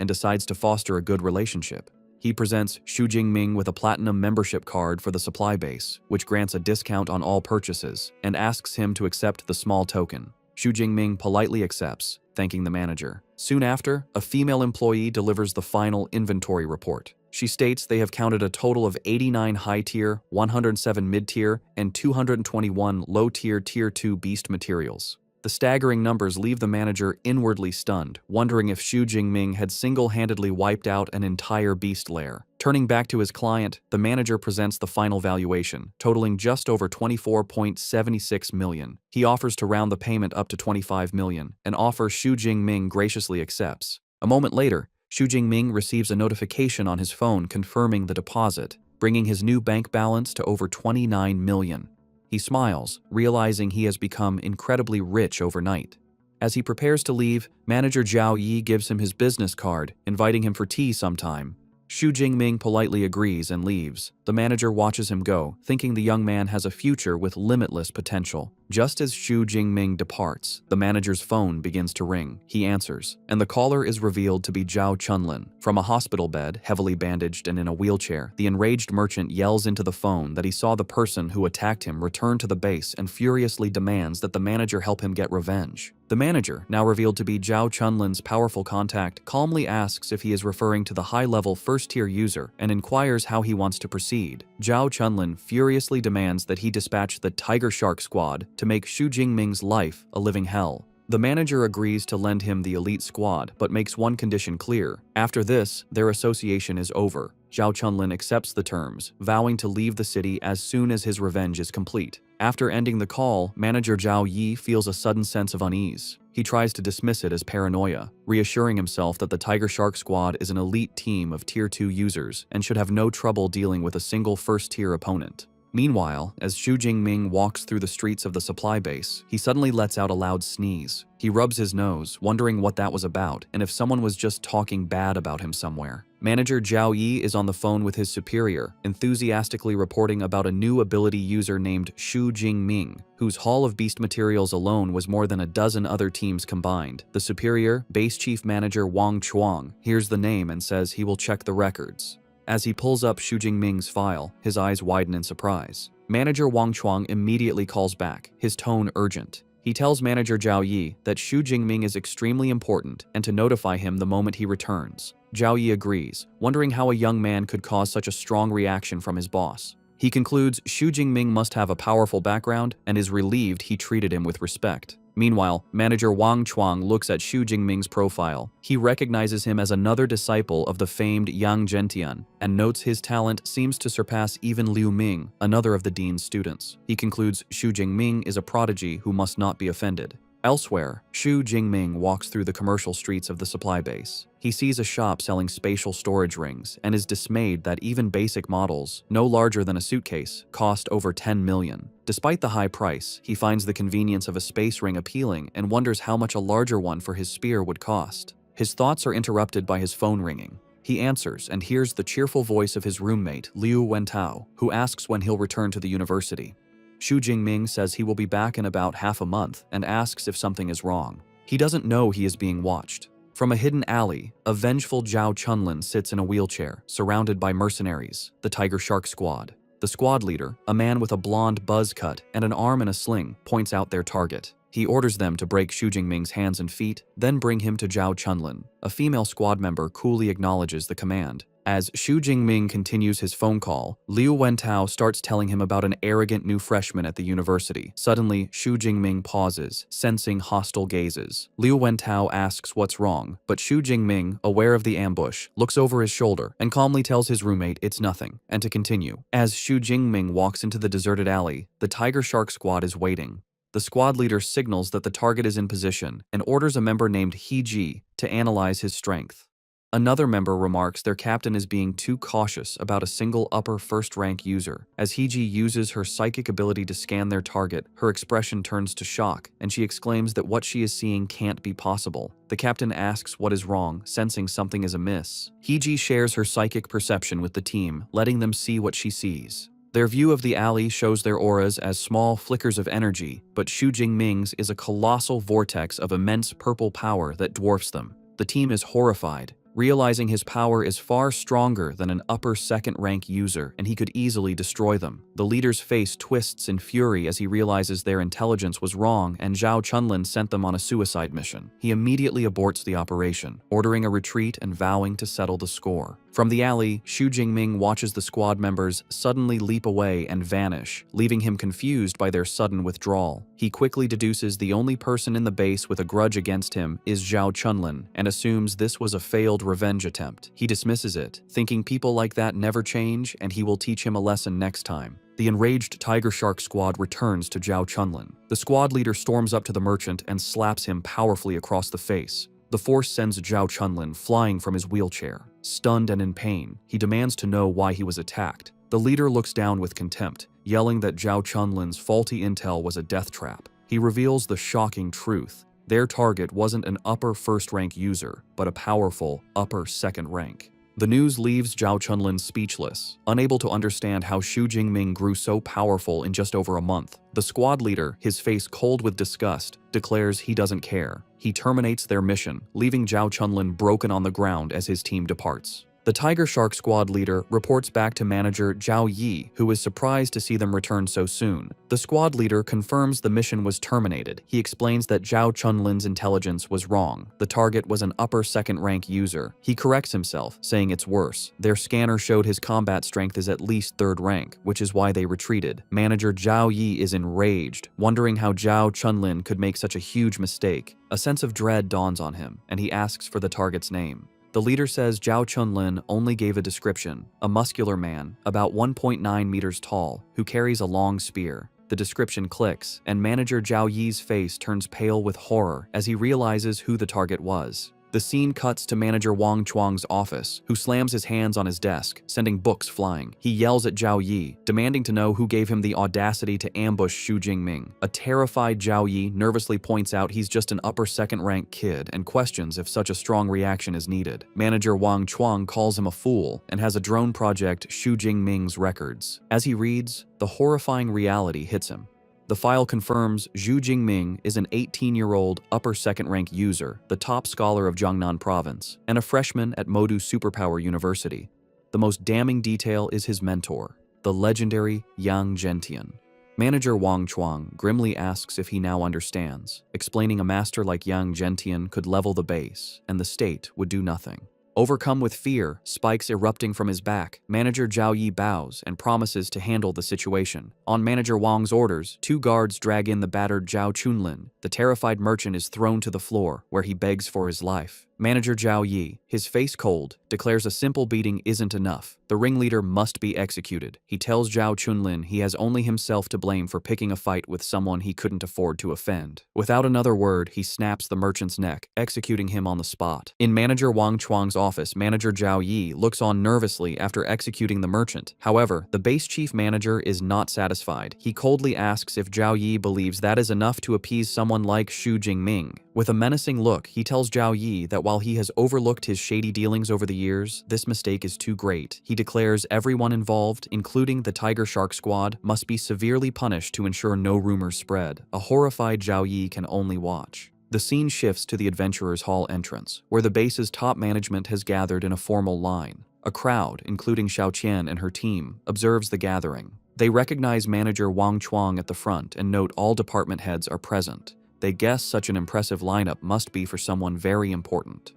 [SPEAKER 1] and decides to foster a good relationship. He presents Xu Jingming with a platinum membership card for the supply base, which grants a discount on all purchases, and asks him to accept the small token. Xu Jingming politely accepts, thanking the manager. Soon after, a female employee delivers the final inventory report. She states they have counted a total of 89 high-tier, 107 mid-tier, and 221 low-tier Tier 2 beast materials. The staggering numbers leave the manager inwardly stunned, wondering if Xu Jingming had single-handedly wiped out an entire beast lair. Turning back to his client, the manager presents the final valuation, totaling just over 24.76 million. He offers to round the payment up to 25 million, an offer Xu Jingming graciously accepts. A moment later, Xu Jingming receives a notification on his phone confirming the deposit, bringing his new bank balance to over 29 million. He smiles, realizing he has become incredibly rich overnight. As he prepares to leave, manager Zhao Yi gives him his business card, inviting him for tea sometime. Xu Jingming politely agrees and leaves. The manager watches him go, thinking the young man has a future with limitless potential. Just as Xu Jingming departs, the manager's phone begins to ring. He answers, and the caller is revealed to be Zhao Chunlin. From a hospital bed, heavily bandaged and in a wheelchair, the enraged merchant yells into the phone that he saw the person who attacked him return to the base and furiously demands that the manager help him get revenge. The manager, now revealed to be Zhao Chunlin's powerful contact, calmly asks if he is referring to the high-level first-tier user and inquires how he wants to proceed. Zhao Chunlin furiously demands that he dispatch the Tiger Shark Squad to make Xu Jingming's life a living hell. The manager agrees to lend him the elite squad, but makes one condition clear. After this, their association is over. Zhao Chunlin accepts the terms, vowing to leave the city as soon as his revenge is complete. After ending the call, manager Zhao Yi feels a sudden sense of unease. He tries to dismiss it as paranoia, reassuring himself that the Tiger Shark Squad is an elite team of Tier 2 users and should have no trouble dealing with a single first-tier opponent. Meanwhile, as Xu Jingming walks through the streets of the supply base, he suddenly lets out a loud sneeze. He rubs his nose, wondering what that was about and if someone was just talking bad about him somewhere. Manager Zhao Yi is on the phone with his superior, enthusiastically reporting about a new ability user named Xu Jingming, whose haul of beast materials alone was more than a dozen other teams combined. The superior, base chief manager Wang Chuang, hears the name and says he will check the records. As he pulls up Xu Jingming's file, his eyes widen in surprise. Manager Wang Chuang immediately calls back, his tone urgent. He tells manager Zhao Yi that Xu Jingming is extremely important and to notify him the moment he returns. Zhao Yi agrees, wondering how a young man could cause such a strong reaction from his boss. He concludes Xu Jingming must have a powerful background and is relieved he treated him with respect. Meanwhile, manager Wang Chuang looks at Xu Jingming's profile. He recognizes him as another disciple of the famed Yang Zhentian and notes his talent seems to surpass even Liu Ming, another of the dean's students. He concludes Xu Jingming is a prodigy who must not be offended. Elsewhere, Xu Jingming walks through the commercial streets of the supply base. He sees a shop selling spatial storage rings and is dismayed that even basic models, no larger than a suitcase, cost over 10 million. Despite the high price, he finds the convenience of a space ring appealing and wonders how much a larger one for his spear would cost. His thoughts are interrupted by his phone ringing. He answers and hears the cheerful voice of his roommate, Liu Wentao, who asks when he'll return to the university. Xu Jingming says he will be back in about half a month and asks if something is wrong. He doesn't know he is being watched. From a hidden alley, a vengeful Zhao Chunlin sits in a wheelchair, surrounded by mercenaries, the Tiger Shark Squad. The squad leader, a man with a blonde buzz cut and an arm in a sling, points out their target. He orders them to break Xu Jingming's hands and feet, then bring him to Zhao Chunlin. A female squad member coolly acknowledges the command. As Xu Jingming continues his phone call, Liu Wentao starts telling him about an arrogant new freshman at the university. Suddenly, Xu Jingming pauses, sensing hostile gazes. Liu Wentao asks what's wrong, but Xu Jingming, aware of the ambush, looks over his shoulder and calmly tells his roommate it's nothing, and to continue. As Xu Jingming walks into the deserted alley, the Tiger Shark Squad is waiting. The squad leader signals that the target is in position and orders a member named He Ji to analyze his strength. Another member remarks their captain is being too cautious about a single upper first-rank user. As He-ji uses her psychic ability to scan their target, her expression turns to shock, and she exclaims that what she is seeing can't be possible. The captain asks what is wrong, sensing something is amiss. He-ji shares her psychic perception with the team, letting them see what she sees. Their view of the alley shows their auras as small flickers of energy, but Xu Jingming's is a colossal vortex of immense purple power that dwarfs them. The team is horrified. realizing his power is far stronger than an upper second-rank user and he could easily destroy them. The leader's face twists in fury as he realizes their intelligence was wrong and Zhao Chunlin sent them on a suicide mission. He immediately aborts the operation, ordering a retreat and vowing to settle the score. From the alley, Xu Jingming watches the squad members suddenly leap away and vanish, leaving him confused by their sudden withdrawal. He quickly deduces the only person in the base with a grudge against him is Zhao Chunlin and assumes this was a failed revenge attempt. He dismisses it, thinking people like that never change and he will teach him a lesson next time. The enraged Tiger Shark squad returns to Zhao Chunlin. The squad leader storms up to the merchant and slaps him powerfully across the face. The force sends Zhao Chunlin flying from his wheelchair. Stunned and in pain, he demands to know why he was attacked. The leader looks down with contempt, yelling that Zhao Chunlin's faulty intel was a death trap. He reveals the shocking truth. Their target wasn't an upper first-rank user, but a powerful upper second rank. The news leaves Zhao Chunlin speechless, unable to understand how Xu Jingming grew so powerful in just over a month. The squad leader, his face cold with disgust, declares he doesn't care. He terminates their mission, leaving Zhao Chunlin broken on the ground as his team departs. The Tiger Shark squad leader reports back to manager Zhao Yi, who is surprised to see them return so soon. The squad leader confirms the mission was terminated. He explains that Zhao Chunlin's intelligence was wrong. The target was an upper second-rank user. He corrects himself, saying it's worse. Their scanner showed his combat strength is at least third rank, which is why they retreated. Manager Zhao Yi is enraged, wondering how Zhao Chunlin could make such a huge mistake. A sense of dread dawns on him, and he asks for the target's name. The leader says Zhao Chunlin only gave a description, a muscular man, about 1.9 meters tall, who carries a long spear. The description clicks, and manager Zhao Yi's face turns pale with horror as he realizes who the target was. The scene cuts to manager Wang Chuang's office, who slams his hands on his desk, sending books flying. He yells at Zhao Yi, demanding to know who gave him the audacity to ambush Xu Jingming. A terrified Zhao Yi nervously points out he's just an upper second-rank kid and questions if such a strong reaction is needed. Manager Wang Chuang calls him a fool and has a drone project Xu Jingming's records. As he reads, the horrifying reality hits him. The file confirms Xu Jingming is an 18-year-old upper second-rank user, the top scholar of Jiangnan province, and a freshman at Modu Superpower University. The most damning detail is his mentor, the legendary Yang Zhentian. Manager Wang Chuang grimly asks if he now understands, explaining a master like Yang Zhentian could level the base, and the state would do nothing. Overcome with fear, spikes erupting from his back, manager Zhao Yi bows and promises to handle the situation. On manager Wang's orders, 2 guards drag in the battered Zhao Chunlin. The terrified merchant is thrown to the floor, where he begs for his life. Manager Zhao Yi, his face cold, declares a simple beating isn't enough. The ringleader must be executed. He tells Zhao Chunlin he has only himself to blame for picking a fight with someone he couldn't afford to offend. Without another word, he snaps the merchant's neck, executing him on the spot. In manager Wang Chuang's office, manager Zhao Yi looks on nervously after executing the merchant. However, the base chief manager is not satisfied. He coldly asks if Zhao Yi believes that is enough to appease someone like Xu Jingming. With a menacing look, he tells Zhao Yi that while he has overlooked his shady dealings over the years, this mistake is too great. He declares everyone involved, including the Tiger Shark squad, must be severely punished to ensure no rumors spread. A horrified Zhao Yi can only watch. The scene shifts to the Adventurers Hall entrance, where the base's top management has gathered in a formal line. A crowd, including Xiao Qian and her team, observes the gathering. They recognize manager Wang Chuang at the front and note all department heads are present. They guess such an impressive lineup must be for someone very important.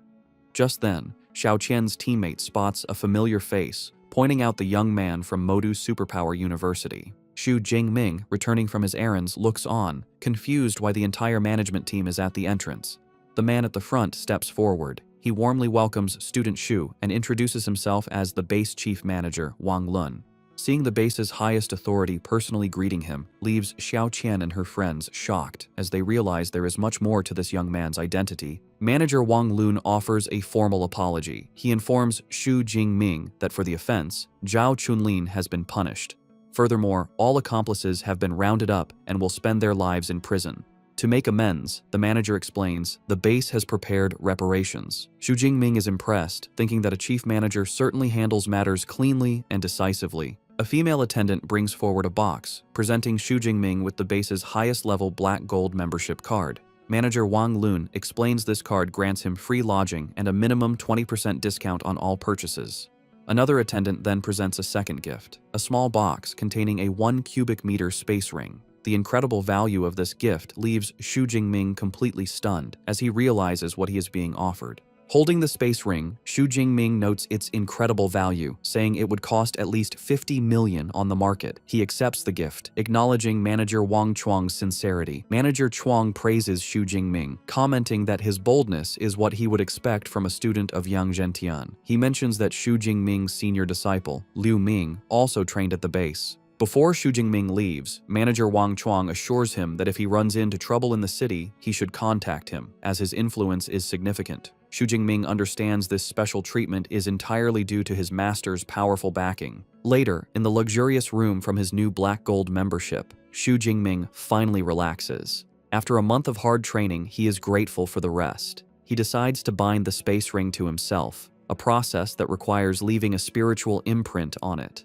[SPEAKER 1] Just then, Xiao Qian's teammate spots a familiar face, pointing out the young man from Modu Superpower University. Xu Jingming, returning from his errands, looks on, confused why the entire management team is at the entrance. The man at the front steps forward. He warmly welcomes student Xu and introduces himself as the base chief manager, Wang Lun. Seeing the base's highest authority personally greeting him leaves Xiao Qian and her friends shocked as they realize there is much more to this young man's identity. Manager Wang Lun offers a formal apology. He informs Xu Jingming that for the offense, Zhao Chunlin has been punished. Furthermore, all accomplices have been rounded up and will spend their lives in prison. To make amends, the manager explains, the base has prepared reparations. Xu Jingming is impressed, thinking that a chief manager certainly handles matters cleanly and decisively. A female attendant brings forward a box, presenting Xu Jingming with the base's highest level black gold membership card. Manager Wang Lun explains this card grants him free lodging and a minimum 20% discount on all purchases. Another attendant then presents a second gift, a small box containing a 1 cubic meter space ring. The incredible value of this gift leaves Xu Jingming completely stunned as he realizes what he is being offered. Holding the space ring, Xu Jingming notes its incredible value, saying it would cost at least 50 million on the market. He accepts the gift, acknowledging Manager Wang Chuang's sincerity. Manager Chuang praises Xu Jingming, commenting that his boldness is what he would expect from a student of Yang Zhentian. He mentions that Xu Jingming's senior disciple, Liu Ming, also trained at the base. Before Xu Jingming leaves, Manager Wang Chuang assures him that if he runs into trouble in the city, he should contact him, as his influence is significant. Xu Jingming understands this special treatment is entirely due to his master's powerful backing. Later, in the luxurious room from his new Black Gold membership, Xu Jingming finally relaxes. After a month of hard training, he is grateful for the rest. He decides to bind the space ring to himself, a process that requires leaving a spiritual imprint on it.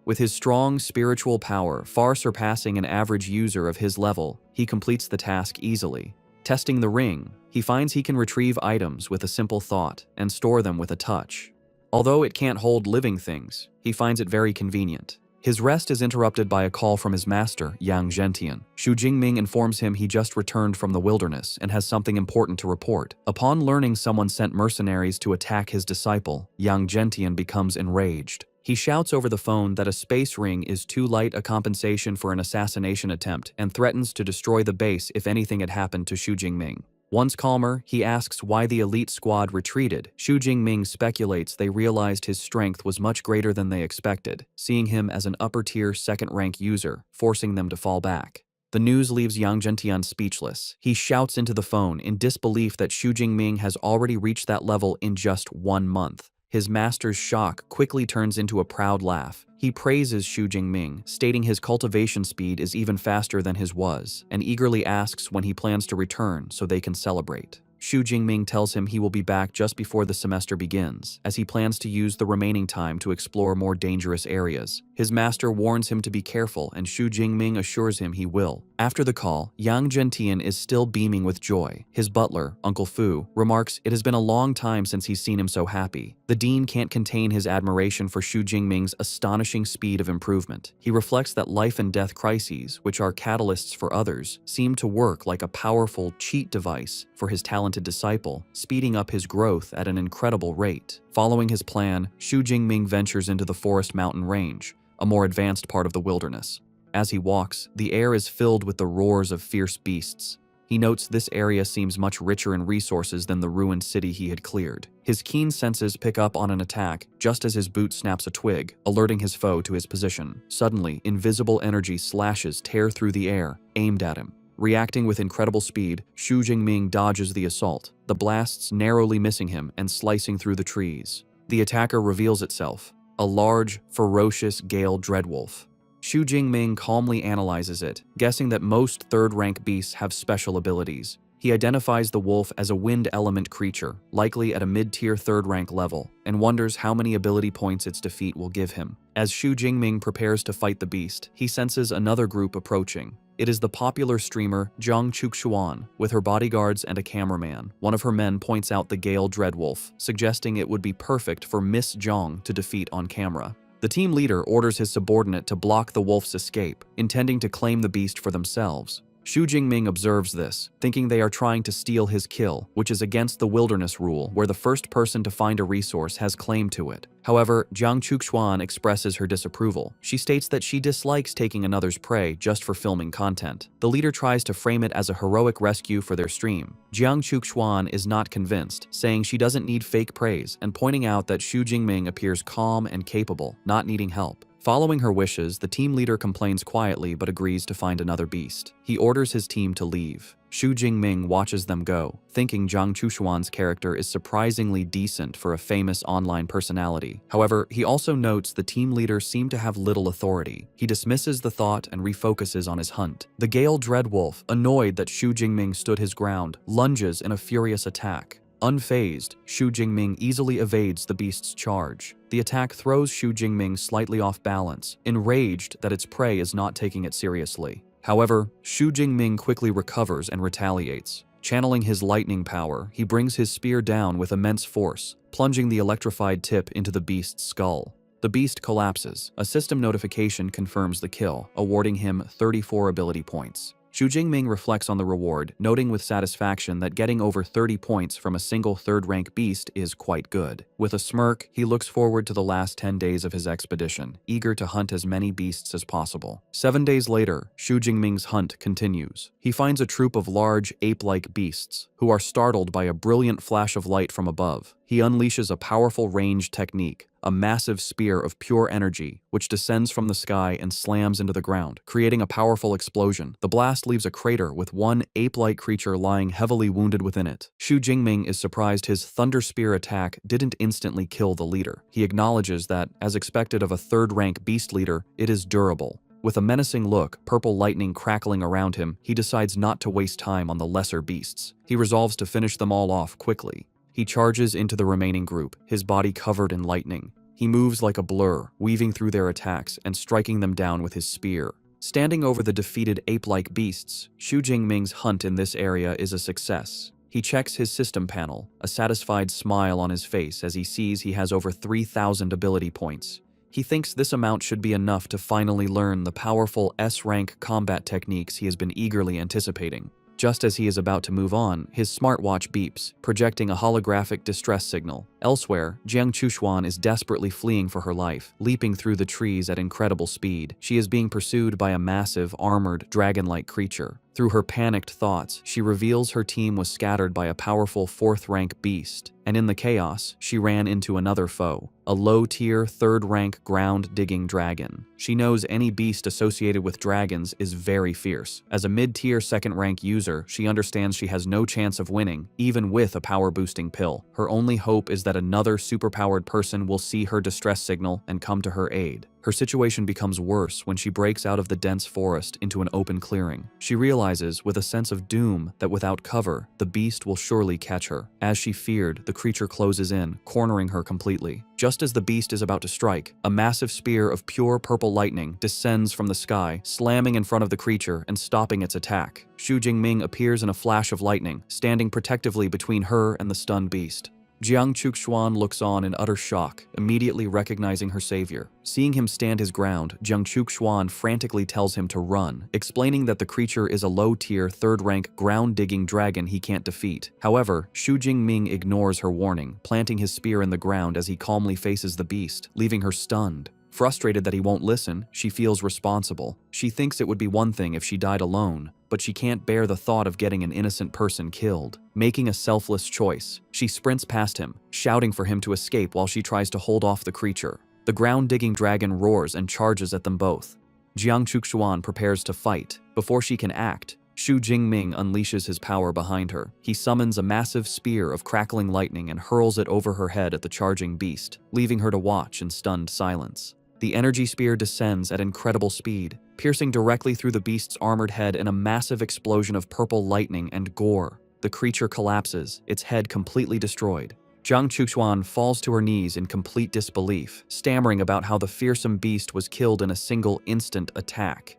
[SPEAKER 1] With his strong spiritual power far surpassing an average user of his level, he completes the task easily. Testing the ring, he finds he can retrieve items with a simple thought and store them with a touch. Although it can't hold living things, he finds it very convenient. His rest is interrupted by a call from his master, Yang Zhentian. Xu Jingming informs him he just returned from the wilderness and has something important to report. Upon learning someone sent mercenaries to attack his disciple, Yang Zhentian becomes enraged. He shouts over the phone that a space ring is too light a compensation for an assassination attempt and threatens to destroy the base if anything had happened to Xu Jingming. Once calmer, he asks why the elite squad retreated. Xu Jingming speculates they realized his strength was much greater than they expected, seeing him as an upper-tier second-rank user, forcing them to fall back. The news leaves Yang Zhentian speechless. He shouts into the phone in disbelief that Xu Jingming has already reached that level in just 1 month. His master's shock quickly turns into a proud laugh. He praises Xu Jingming, stating his cultivation speed is even faster than his was, and eagerly asks when he plans to return so they can celebrate. Xu Jingming tells him he will be back just before the semester begins, as he plans to use the remaining time to explore more dangerous areas. His master warns him to be careful, and Xu Jingming assures him he will. After the call, Yang Zhentian is still beaming with joy. His butler, Uncle Fu, remarks it has been a long time since he's seen him so happy. The dean can't contain his admiration for Xu Jingming's astonishing speed of improvement. He reflects that life and death crises, which are catalysts for others, seem to work like a powerful cheat device for his talented disciple, speeding up his growth at an incredible rate. Following his plan, Xu Jingming ventures into the forest mountain range, a more advanced part of the wilderness. As he walks, the air is filled with the roars of fierce beasts. He notes this area seems much richer in resources than the ruined city he had cleared. His keen senses pick up on an attack just as his boot snaps a twig, alerting his foe to his position. Suddenly, invisible energy slashes tear through the air, aimed at him. Reacting with incredible speed, Xu Jingming dodges the assault, the blasts narrowly missing him and slicing through the trees. The attacker reveals itself, a large, ferocious Gale Dreadwolf. Xu Jingming calmly analyzes it, guessing that most third-rank beasts have special abilities. He identifies the wolf as a wind element creature, likely at a mid-tier third-rank level, and wonders how many ability points its defeat will give him. As Xu Jingming prepares to fight the beast, he senses another group approaching. It is the popular streamer Zhang Chuxuan, with her bodyguards and a cameraman. One of her men points out the Gale Dreadwolf, suggesting it would be perfect for Miss Zhang to defeat on camera. The team leader orders his subordinate to block the wolf's escape, intending to claim the beast for themselves. Xu Jingming observes this, thinking they are trying to steal his kill, which is against the wilderness rule where the first person to find a resource has claim to it. However, Zhang Chuxuan expresses her disapproval. She states that she dislikes taking another's prey just for filming content. The leader tries to frame it as a heroic rescue for their stream. Zhang Chuxuan is not convinced, saying she doesn't need fake praise and pointing out that Xu Jingming appears calm and capable, not needing help. Following her wishes, the team leader complains quietly but agrees to find another beast. He orders his team to leave. Xu Jingming watches them go, thinking Zhang Chuxuan's character is surprisingly decent for a famous online personality. However, he also notes the team leader seemed to have little authority. He dismisses the thought and refocuses on his hunt. The Gale Dreadwolf, annoyed that Xu Jingming stood his ground, lunges in a furious attack. Unfazed, Xu Jingming easily evades the beast's charge. The attack throws Xu Jingming slightly off balance, enraged that its prey is not taking it seriously. However, Xu Jingming quickly recovers and retaliates. Channeling his lightning power, he brings his spear down with immense force, plunging the electrified tip into the beast's skull. The beast collapses. A system notification confirms the kill, awarding him 34 ability points. Xu Jingming reflects on the reward, noting with satisfaction that getting over 30 points from a single third-rank beast is quite good. With a smirk, he looks forward to the last 10 days of his expedition, eager to hunt as many beasts as possible. 7 days later, Xu Jingming's hunt continues. He finds a troop of large, ape-like beasts, who are startled by a brilliant flash of light from above. He unleashes a powerful ranged technique, a massive spear of pure energy, which descends from the sky and slams into the ground, creating a powerful explosion. The blast leaves a crater with one ape-like creature lying heavily wounded within it. Xu Jingming is surprised his thunder spear attack didn't instantly kill the leader. He acknowledges that, as expected of a third-rank beast leader, it is durable. With a menacing look, purple lightning crackling around him, he decides not to waste time on the lesser beasts. He resolves to finish them all off quickly. He charges into the remaining group, his body covered in lightning. He moves like a blur, weaving through their attacks and striking them down with his spear. Standing over the defeated ape-like beasts, Xu Jingming's hunt in this area is a success. He checks his system panel, a satisfied smile on his face as he sees he has over 3,000 ability points. He thinks this amount should be enough to finally learn the powerful S-rank combat techniques he has been eagerly anticipating. Just as he is about to move on, his smartwatch beeps, projecting a holographic distress signal. Elsewhere, Jiang Chuxuan is desperately fleeing for her life, leaping through the trees at incredible speed. She is being pursued by a massive, armored, dragon-like creature. Through her panicked thoughts, she reveals her team was scattered by a powerful 4th-rank beast, and in the chaos, she ran into another foe, a low-tier 3rd-rank ground-digging dragon. She knows any beast associated with dragons is very fierce. As a mid-tier 2nd-rank user, she understands she has no chance of winning, even with a power-boosting pill. Her only hope is that another superpowered person will see her distress signal and come to her aid. Her situation becomes worse when she breaks out of the dense forest into an open clearing. She realizes, with a sense of doom, that without cover, the beast will surely catch her. As she feared, the creature closes in, cornering her completely. Just as the beast is about to strike, a massive spear of pure purple lightning descends from the sky, slamming in front of the creature and stopping its attack. Xu Jingming appears in a flash of lightning, standing protectively between her and the stunned beast. Jiang Chuxuan looks on in utter shock, immediately recognizing her savior. Seeing him stand his ground, Jiang Chuxuan frantically tells him to run, explaining that the creature is a low-tier 3rd-rank ground-digging dragon he can't defeat. However, Xu Jingming ignores her warning, planting his spear in the ground as he calmly faces the beast, leaving her stunned. Frustrated that he won't listen, she feels responsible. She thinks it would be one thing if she died alone, but she can't bear the thought of getting an innocent person killed. Making a selfless choice, she sprints past him, shouting for him to escape while she tries to hold off the creature. The ground-digging dragon roars and charges at them both. Jiang Chuxuan prepares to fight. Before she can act, Xu Jingming unleashes his power behind her. He summons a massive spear of crackling lightning and hurls it over her head at the charging beast, leaving her to watch in stunned silence. The energy spear descends at incredible speed, piercing directly through the beast's armored head in a massive explosion of purple lightning and gore. The creature collapses, its head completely destroyed. Jiang Chuxuan falls to her knees in complete disbelief, stammering about how the fearsome beast was killed in a single instant attack.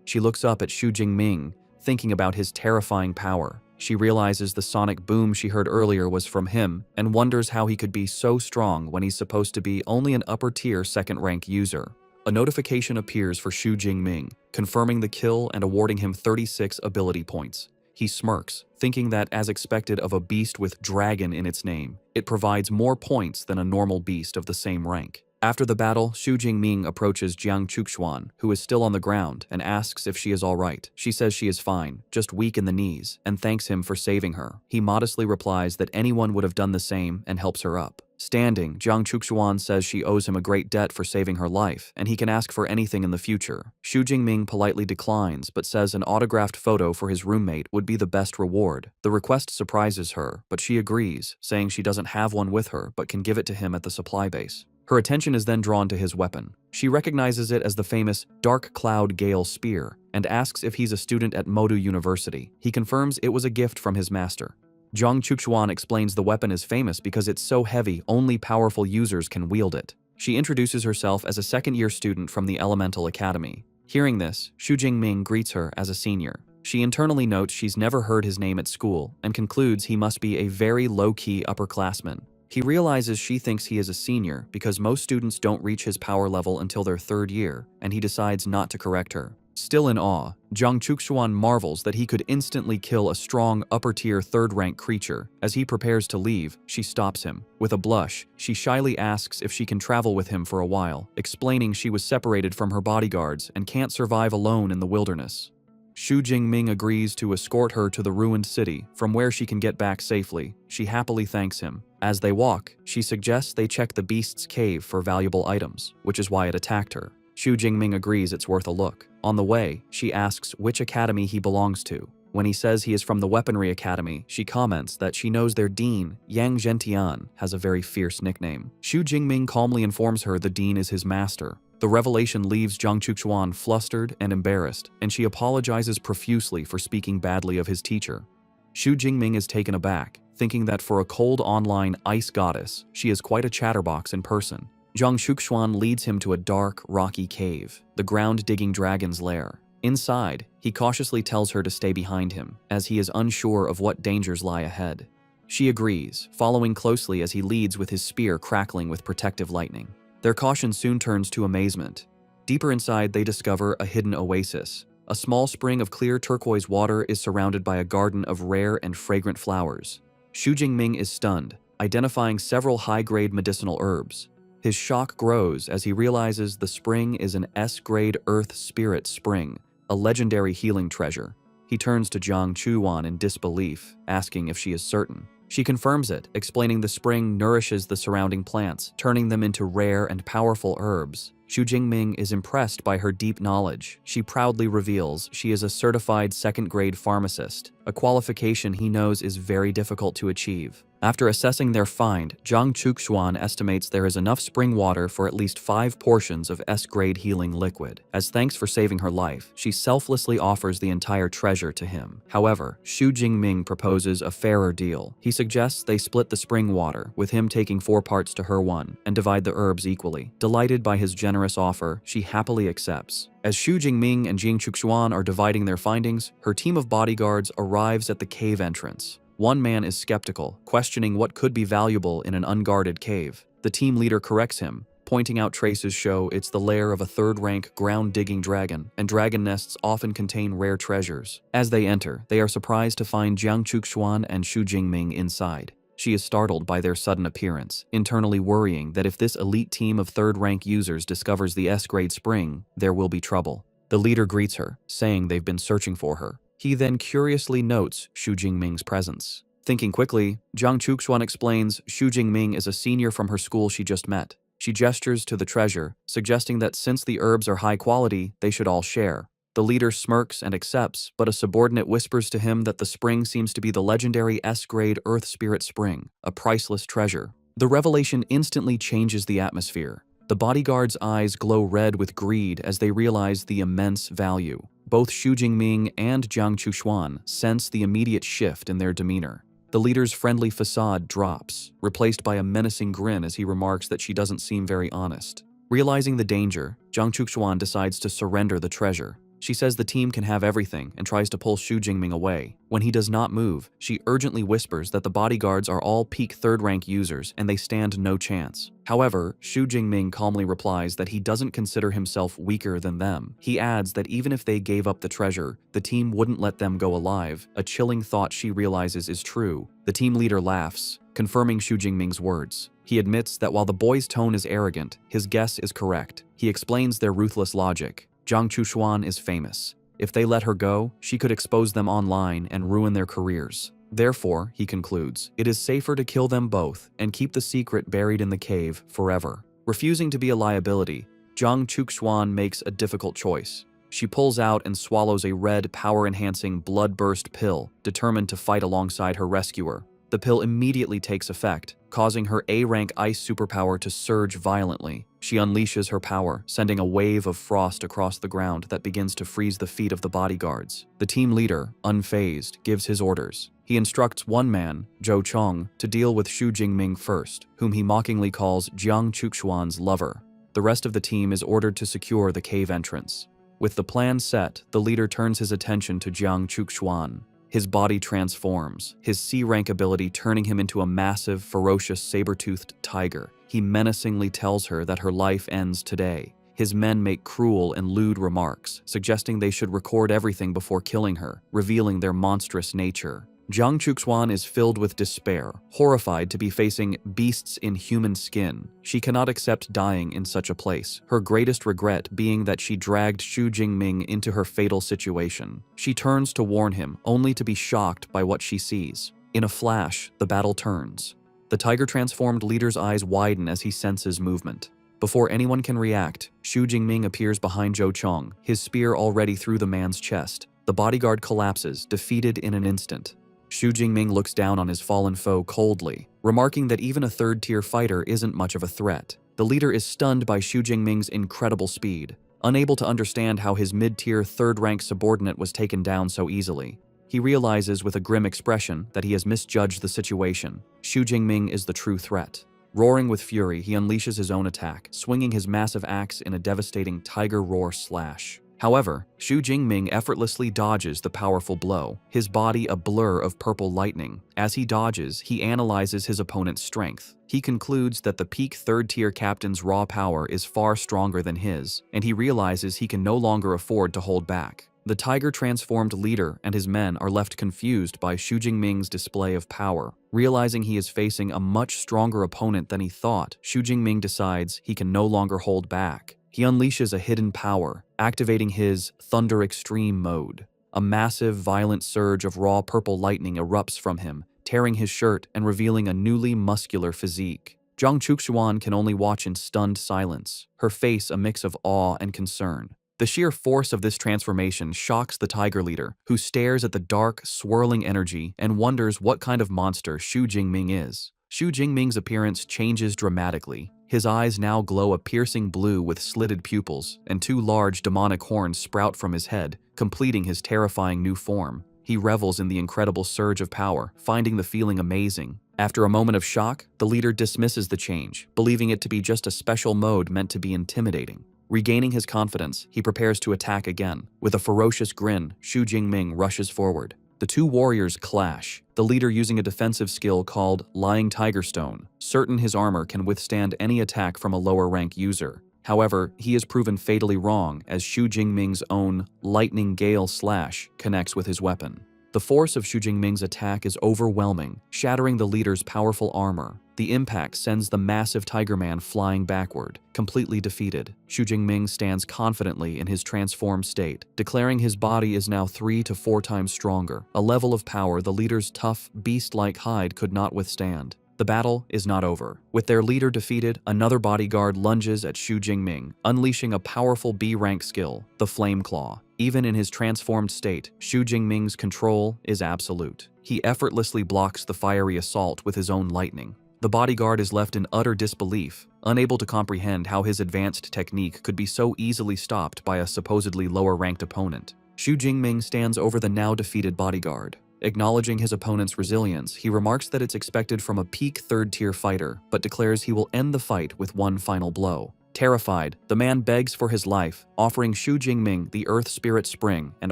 [SPEAKER 1] She looks up at Xu Jingming, thinking about his terrifying power. She realizes the sonic boom she heard earlier was from him, and wonders how he could be so strong when he's supposed to be only an upper-tier 2nd-rank user. A notification appears for Xu Jingming, confirming the kill and awarding him 36 ability points. He smirks, thinking that, as expected of a beast with dragon in its name, it provides more points than a normal beast of the same rank. After the battle, Xu Jingming approaches Jiang Chuxuan, who is still on the ground, and asks if she is all right. She says she is fine, just weak in the knees, and thanks him for saving her. He modestly replies that anyone would have done the same and helps her up. Standing, Jiang Chuxuan says she owes him a great debt for saving her life, and he can ask for anything in the future. Xu Jingming politely declines, but says an autographed photo for his roommate would be the best reward. The request surprises her, but she agrees, saying she doesn't have one with her but can give it to him at the supply base. Her attention is then drawn to his weapon. She recognizes it as the famous Dark Cloud Gale Spear, and asks if he's a student at Modu University. He confirms it was a gift from his master. Jiang Chuxuan explains the weapon is famous because it's so heavy only powerful users can wield it. She introduces herself as a 2nd-year student from the Elemental Academy. Hearing this, Xu Jingming greets her as a senior. She internally notes she's never heard his name at school and concludes he must be a very low-key upperclassman. He realizes she thinks he is a senior because most students don't reach his power level until their third year, and he decides not to correct her. Still in awe, Jang Chukchuan marvels that he could instantly kill a strong, upper-tier third-rank creature. As he prepares to leave, she stops him. With a blush, she shyly asks if she can travel with him for a while, explaining she was separated from her bodyguards and can't survive alone in the wilderness. Xu Jingming agrees to escort her to the ruined city, from where she can get back safely. She happily thanks him. As they walk, she suggests they check the beast's cave for valuable items, which is why it attacked her. Xu Jingming agrees it's worth a look. On the way, she asks which academy he belongs to. When he says he is from the Weaponry Academy, she comments that she knows their dean, Yang Zhentian, has a very fierce nickname. Xu Jingming calmly informs her the dean is his master. The revelation leaves Jang Chukchuan flustered and embarrassed, and she apologizes profusely for speaking badly of his teacher. Xu Jingming is taken aback, thinking that for a cold online ice goddess, she is quite a chatterbox in person. Jang Chukchuan leads him to a dark, rocky cave, the ground-digging dragon's lair. Inside, he cautiously tells her to stay behind him, as he is unsure of what dangers lie ahead. She agrees, following closely as he leads with his spear crackling with protective lightning. Their caution soon turns to amazement. Deeper inside, they discover a hidden oasis. A small spring of clear turquoise water is surrounded by a garden of rare and fragrant flowers. Xu Jingming is stunned, identifying several high-grade medicinal herbs. His shock grows as he realizes the spring is an S-grade Earth Spirit Spring, a legendary healing treasure. He turns to Jang Chuan in disbelief, asking if she is certain. She confirms it, explaining the spring nourishes the surrounding plants, turning them into rare and powerful herbs. Xu Jingming is impressed by her deep knowledge. She proudly reveals she is a certified second-grade pharmacist, a qualification he knows is very difficult to achieve. After assessing their find, Jang Chukchuan estimates there is enough spring water for at least 5 portions of S-grade healing liquid. As thanks for saving her life, she selflessly offers the entire treasure to him. However, Xu Jingming proposes a fairer deal. He suggests they split the spring water, with him taking 4 parts to her 1, and divide the herbs equally. Delighted by his generous offer, she happily accepts. As Xu Jingming and Jing Chukchuan are dividing their findings, her team of bodyguards arrives at the cave entrance. One man is skeptical, questioning what could be valuable in an unguarded cave. The team leader corrects him, pointing out traces show it's the lair of a third-rank ground-digging dragon, and dragon nests often contain rare treasures. As they enter, they are surprised to find Jiang Chukchuan and Xu Jingming inside. She is startled by their sudden appearance, internally worrying that if this elite team of third-rank users discovers the S-grade spring, there will be trouble. The leader greets her, saying they've been searching for her. He then curiously notes Xu Jingming's presence. Thinking quickly, Jang Chukchuan explains Xu Jingming is a senior from her school she just met. She gestures to the treasure, suggesting that since the herbs are high quality, they should all share. The leader smirks and accepts, but a subordinate whispers to him that the spring seems to be the legendary S-grade Earth Spirit Spring, a priceless treasure. The revelation instantly changes the atmosphere. The bodyguards' eyes glow red with greed as they realize the immense value. Both Xu Jingming and Jiang Chukchuan sense the immediate shift in their demeanor. The leader's friendly facade drops, replaced by a menacing grin as he remarks that she doesn't seem very honest. Realizing the danger, Jiang Chukchuan decides to surrender the treasure. She says the team can have everything and tries to pull Xu Jingming away. When he does not move, she urgently whispers that the bodyguards are all peak third-rank users and they stand no chance. However, Xu Jingming calmly replies that he doesn't consider himself weaker than them. He adds that even if they gave up the treasure, the team wouldn't let them go alive, a chilling thought she realizes is true. The team leader laughs, confirming Xu Jingming's words. He admits that while the boy's tone is arrogant, his guess is correct. He explains their ruthless logic. Jiang Chukchuan is famous. If they let her go, she could expose them online and ruin their careers. Therefore, he concludes, it is safer to kill them both and keep the secret buried in the cave forever. Refusing to be a liability, Jiang Chukchuan makes a difficult choice. She pulls out and swallows a red, power-enhancing blood-burst pill, determined to fight alongside her rescuer. The pill immediately takes effect, causing her A-rank ice superpower to surge violently. She unleashes her power, sending a wave of frost across the ground that begins to freeze the feet of the bodyguards. The team leader, unfazed, gives his orders. He instructs one man, Zhou Chong, to deal with Xu Jingming first, whom he mockingly calls Jiang Chukchuan's lover. The rest of the team is ordered to secure the cave entrance. With the plan set, the leader turns his attention to Jiang Chuxuan. His body transforms, his C-rank ability turning him into a massive, ferocious, saber-toothed tiger. He menacingly tells her that her life ends today. His men make cruel and lewd remarks, suggesting they should record everything before killing her, revealing their monstrous nature. Jiang Chuxuan is filled with despair, horrified to be facing beasts in human skin. She cannot accept dying in such a place, her greatest regret being that she dragged Xu Jingming into her fatal situation. She turns to warn him, only to be shocked by what she sees. In a flash, the battle turns. The tiger-transformed leader's eyes widen as he senses movement. Before anyone can react, Xu Jingming appears behind Zhou Chong, his spear already through the man's chest. The bodyguard collapses, defeated in an instant. Xu Jingming looks down on his fallen foe coldly, remarking that even a third-tier fighter isn't much of a threat. The leader is stunned by Xu Jingming's incredible speed, unable to understand how his mid-tier third-rank subordinate was taken down so easily. He realizes with a grim expression that he has misjudged the situation. Xu Jingming is the true threat. Roaring with fury, he unleashes his own attack, swinging his massive axe in a devastating tiger roar slash. However, Xu Jingming effortlessly dodges the powerful blow, his body a blur of purple lightning. As he dodges, he analyzes his opponent's strength. He concludes that the peak third-tier captain's raw power is far stronger than his, and he realizes he can no longer afford to hold back. The tiger-transformed leader and his men are left confused by Xu Jingming's display of power. Realizing he is facing a much stronger opponent than he thought, Xu Jingming decides he can no longer hold back. He unleashes a hidden power, activating his Thunder Extreme mode. A massive, violent surge of raw purple lightning erupts from him, tearing his shirt and revealing a newly muscular physique. Jiang Chuxuan can only watch in stunned silence, her face a mix of awe and concern. The sheer force of this transformation shocks the tiger leader, who stares at the dark, swirling energy and wonders what kind of monster Xu Jingming is. Xu Jingming's appearance changes dramatically. His eyes now glow a piercing blue with slitted pupils, and two large demonic horns sprout from his head, completing his terrifying new form. He revels in the incredible surge of power, finding the feeling amazing. After a moment of shock, the leader dismisses the change, believing it to be just a special mode meant to be intimidating. Regaining his confidence, he prepares to attack again. With a ferocious grin, Xu Jingming rushes forward. The two warriors clash, the leader using a defensive skill called Lying Tiger Stone, certain his armor can withstand any attack from a lower-rank user. However, he is proven fatally wrong as Xu Jingming's own Lightning Gale Slash connects with his weapon. The force of Xu Jingming's attack is overwhelming, shattering the leader's powerful armor. The impact sends the massive Tiger Man flying backward, completely defeated. Xu Jingming stands confidently in his transformed state, declaring his body is now 3 to 4 times stronger, a level of power the leader's tough, beast-like hide could not withstand. The battle is not over. With their leader defeated, another bodyguard lunges at Xu Jingming, unleashing a powerful B-rank skill, the Flame Claw. Even in his transformed state, Xu Jingming's control is absolute. He effortlessly blocks the fiery assault with his own lightning. The bodyguard is left in utter disbelief, unable to comprehend how his advanced technique could be so easily stopped by a supposedly lower-ranked opponent. Xu Jingming stands over the now defeated bodyguard. Acknowledging his opponent's resilience, he remarks that it's expected from a peak third-tier fighter, but declares he will end the fight with one final blow. Terrified, the man begs for his life, offering Xu Jingming the Earth Spirit Spring and